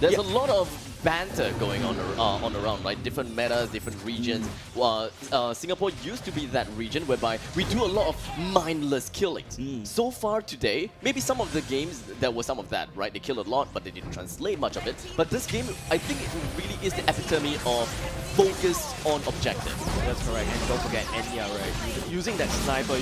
Speaker 11: There's a lot of banter going on around, right? Different metas, different regions. Singapore used to be that region whereby we do a lot of mindless killings. So far today, maybe some of the games, there was some of that, right? They kill a lot, but they didn't translate much of it. But this game, I think it really is the epitome of focus on objective.
Speaker 12: That's correct, and don't forget Enya, right? Using that sniper,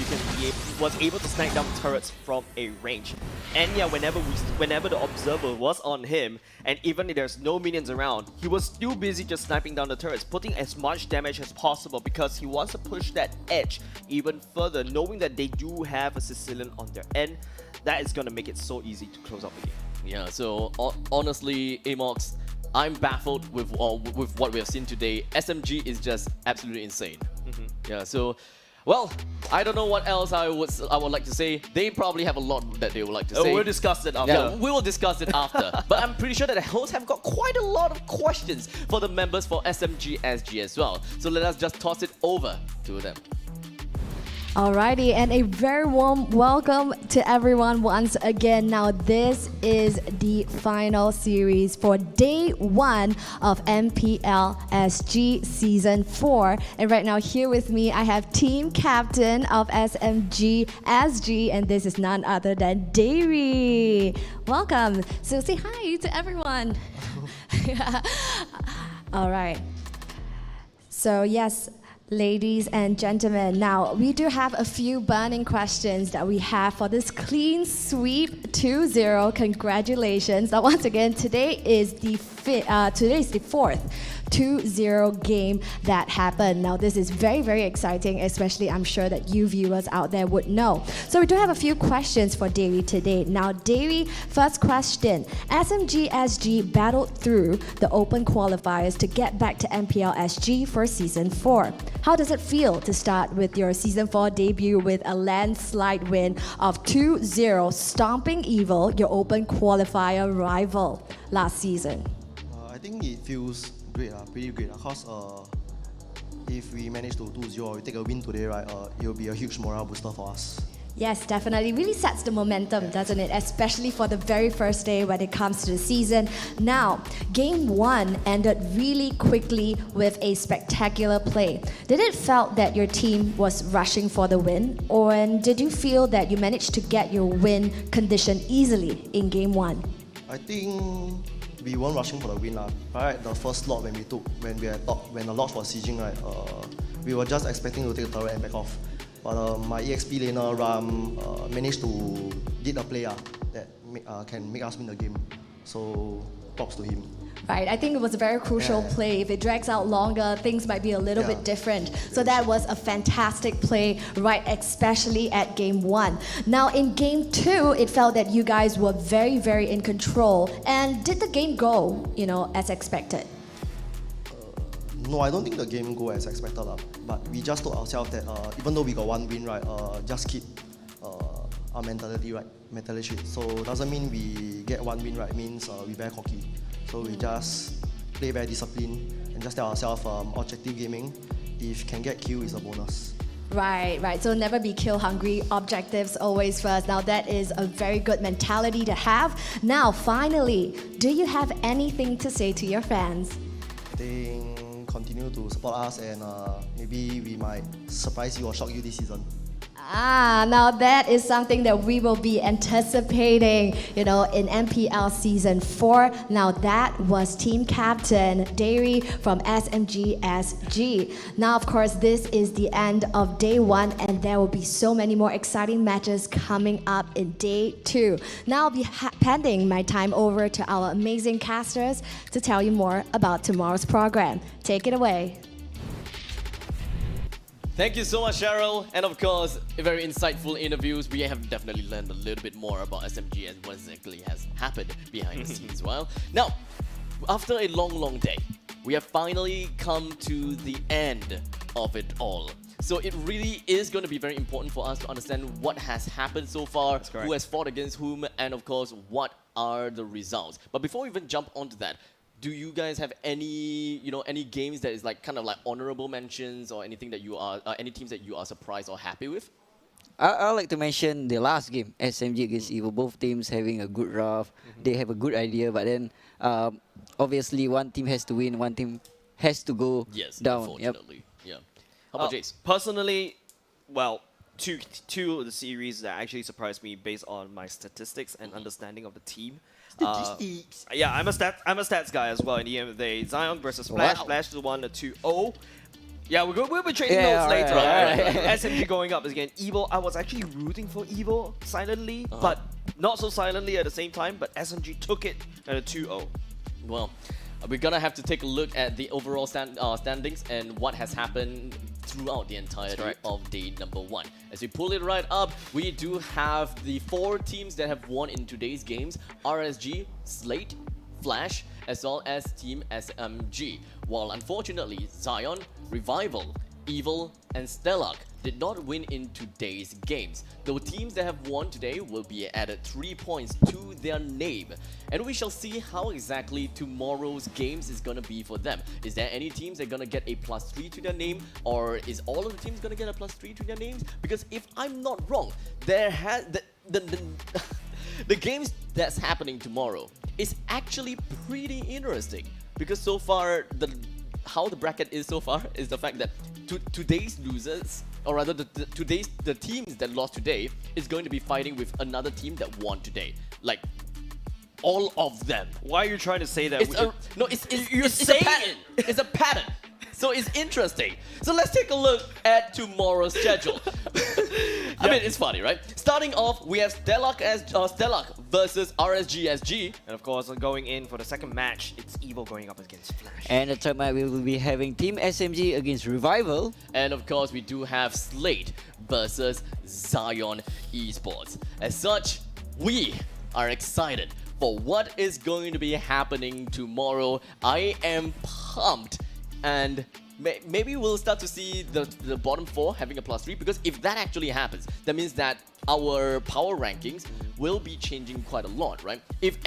Speaker 12: was able to snipe down turrets from a range. Enya, whenever the observer was on him, and even if there's no minions around, he was still busy just sniping down the turrets, putting as much damage as possible because he wants to push that edge even further, knowing that they do have a Sicilian on their end. That is going to make it so easy to close out the game.
Speaker 11: Yeah, so honestly, Amox, I'm baffled with what we have seen today. SMG is just absolutely insane. Yeah, so... Well, I don't know what else I would like to say. They probably have a lot that they would like to say.
Speaker 12: We'll discuss it after.
Speaker 11: Yeah, we will discuss it after. But I'm pretty sure that the hosts have got quite a lot of questions for the members for SMG SG as well. So let us just toss it over to them.
Speaker 5: Alrighty, and a very warm welcome to everyone once again. Now, this is the final series for day 1 of MPL SG Season 4. And right now, here with me, I have team captain of SMG SG, and this is none other than Davey. Welcome. So say hi to everyone. All right. So yes, ladies and gentlemen, now we do have a few burning questions that we have for this clean sweep 2-0. Congratulations. Now once again, today is the 4th 2-0 game that happened. Now this is very, very exciting, especially I'm sure that you viewers out there would know. So we do have a few questions for Davey today. Now Davey, first question. SMG SG battled through the open qualifiers to get back to MPL SG for Season 4. How does it feel to start with your Season 4 debut with a landslide win of 2-0, stomping Evil, your open qualifier rival, last season?
Speaker 4: I think it feels great, pretty great. Because if we manage to 2-0 or we take a win today, right, it will be a huge morale booster for us.
Speaker 5: Yes, definitely. Really sets the momentum, doesn't it? Especially for the very first day when it comes to the season. Now, Game 1 ended really quickly with a spectacular play. Did it felt that your team was rushing for the win? Or did you feel that you managed to get your win condition easily in Game 1?
Speaker 4: I think we weren't rushing for the win. Right, the first slot when the Lodge was sieging, right, we were just expecting to take the turret and back off. But my EXP laner Ram managed to get a play that can make us win the game. So props to him.
Speaker 5: Right, I think it was a very crucial play. If it drags out longer, things might be a little bit different. So that was a fantastic play, right, especially at Game 1. Now in Game 2, it felt that you guys were very, very in control. And did the game go, as expected?
Speaker 4: No, I don't think the game go as expected. But we just told ourselves that even though we got one win, right, just keep our mentality right, So doesn't mean we get one win, right, means we very cocky. So we just play very disciplined and just tell ourselves objective gaming. If can get kill is a bonus.
Speaker 5: Right. So never be kill hungry. Objectives always first. Now that is a very good mentality to have. Now finally, do you have anything to say to your fans?
Speaker 4: I think continue to support us and maybe we might surprise you or shock you this season.
Speaker 5: Now that is something that we will be anticipating, in MPL Season 4. Now that was Team Captain Dairy from SMG SG. Now, of course, this is the end of Day 1 and there will be so many more exciting matches coming up in Day 2. Now I'll be handing my time over to our amazing casters to tell you more about tomorrow's program. Take it away.
Speaker 11: Thank you so much, Cheryl. And of course, very insightful interviews. We have definitely learned a little bit more about SMG and what exactly has happened behind the scenes as well. Now, after a long, long day, we have finally come to the end of it all. So it really is going to be very important for us to understand what has happened so far, who has fought against whom, and of course, what are the results. But before we even jump onto that, do you guys have any, any games that is kind of like honorable mentions or anything that you are, any teams that you are surprised or happy with?
Speaker 17: I like to mention the last game, SMG against Evil. Both teams having a good rough. They have a good idea, but then obviously one team has to win, one team has to go down.
Speaker 11: Unfortunately. Yeah. How about Jace?
Speaker 12: Personally, well, two of the series that actually surprised me based on my statistics and understanding of the team. Yeah, I'm a stats guy as well in the end of the day. Zion versus Flash.
Speaker 17: Wow.
Speaker 12: Flash is 1-2-0. Yeah, we'll be trading notes later. Right. SMG going up against Evil. I was actually rooting for Evil silently, but not so silently at the same time. But SMG took it at a 2-0.
Speaker 11: Well, we're gonna have to take a look at the overall standings and what has happened throughout the entirety of day number 1. As we pull it right up, we do have the 4 teams that have won in today's games: RSG, Slate, Flash, as well as Team SMG. While unfortunately, Zion, Revival, Evil, and Stellark did not win in today's games. The teams that have won today will be added 3 points to their name. And we shall see how exactly tomorrow's games is gonna be for them. Is there any teams that are gonna get a +3 to their name? Or is all of the teams gonna get a +3 to their names? Because if I'm not wrong, there has the games that's happening tomorrow is actually pretty interesting. Because so far, how the bracket is so far is the fact that today's losers, or rather the teams that lost today, is going to be fighting with another team that won today. Like, all of them.
Speaker 12: Why are you trying to say that?
Speaker 11: It's a pattern. It's a pattern. So it's interesting. So let's take a look at tomorrow's schedule. I mean, it's funny, right? Starting off, we have Stellark versus RSG SG.
Speaker 12: And of course, going in for the second match, it's Evo going up against Flash.
Speaker 17: And the third match, we will be having Team SMG against Revival.
Speaker 11: And of course, we do have Slate versus Zion Esports. As such, we are excited for what is going to be happening tomorrow. I am pumped, and maybe we'll start to see the bottom 4 having a +3, because if that actually happens, that means that our power rankings will be changing quite a lot, right? If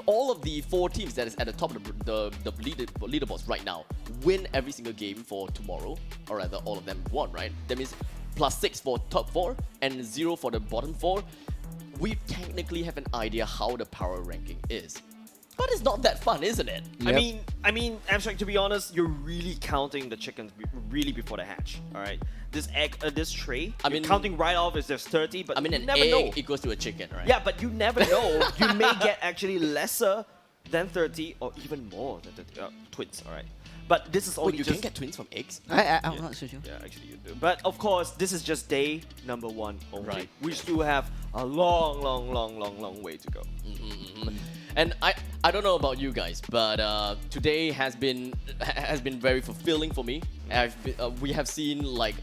Speaker 11: all of the 4 teams that is at the top of the leaderboards right now win every single game for tomorrow, or rather all of them won, right? That means +6 for top 4 and 0 for the bottom 4. We technically have an idea how the power ranking is. But it's not that fun, isn't it?
Speaker 12: Yep. I mean, Abstract, to be honest, you're really counting the chickens really before they hatch, all right? This egg, this tray, you're counting right off as there's 30, but
Speaker 11: I mean,
Speaker 12: you
Speaker 11: an
Speaker 12: never
Speaker 11: egg
Speaker 12: know.
Speaker 11: equals to a chicken, right?
Speaker 12: Yeah, but you never know. You may get actually lesser than 30 or even more than 30 twins, all right? But this is only
Speaker 11: you can get twins from eggs?
Speaker 17: I'm not so sure.
Speaker 12: Yeah, actually you do. But of course, this is just day number 1 only.
Speaker 11: Right.
Speaker 12: We still have a long way to go.
Speaker 11: And I don't know about you guys, but today has been very fulfilling for me. We have seen like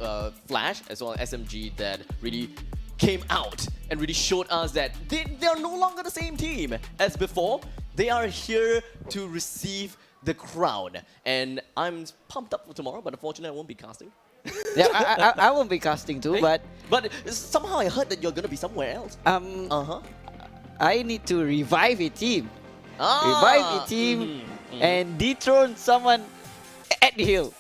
Speaker 11: Flash as well as SMG that really came out and really showed us that they are no longer the same team as before. They are here to receive the crown, and I'm pumped up for tomorrow, but unfortunately I won't be casting.
Speaker 17: Yeah, I won't be casting too, but
Speaker 11: somehow I heard that you're gonna be somewhere else.
Speaker 17: I need to revive a team. Revive a team and dethrone someone at the hill.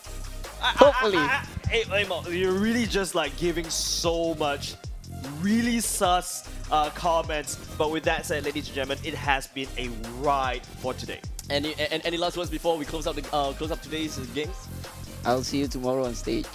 Speaker 17: Hopefully.
Speaker 12: Hey, Mo, you're really just like giving so much really sus comments. But with that said, ladies and gentlemen, it has been a ride for today.
Speaker 11: Any last words before we close up today's games?
Speaker 17: I'll see you tomorrow on stage.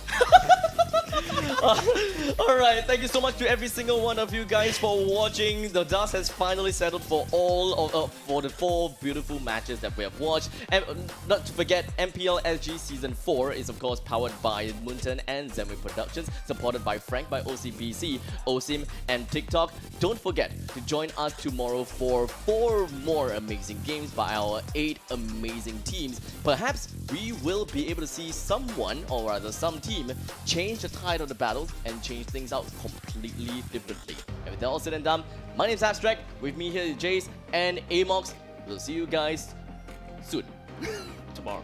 Speaker 11: Alright, thank you so much to every single one of you guys for watching. The dust has finally settled for for the 4 beautiful matches that we have watched. And not to forget, MPL SG Season 4 is of course powered by Moonton and Zenway Productions, supported by Frank by OCBC, OSIM and TikTok. Don't forget to join us tomorrow for 4 more amazing games by our 8 amazing teams. Perhaps we will be able to see someone, or rather some team, change the tide of the battles and change things out completely differently. And with that all said and done, my name is Abstract. With me here is Jace and Amox. We'll see you guys soon.
Speaker 12: Tomorrow.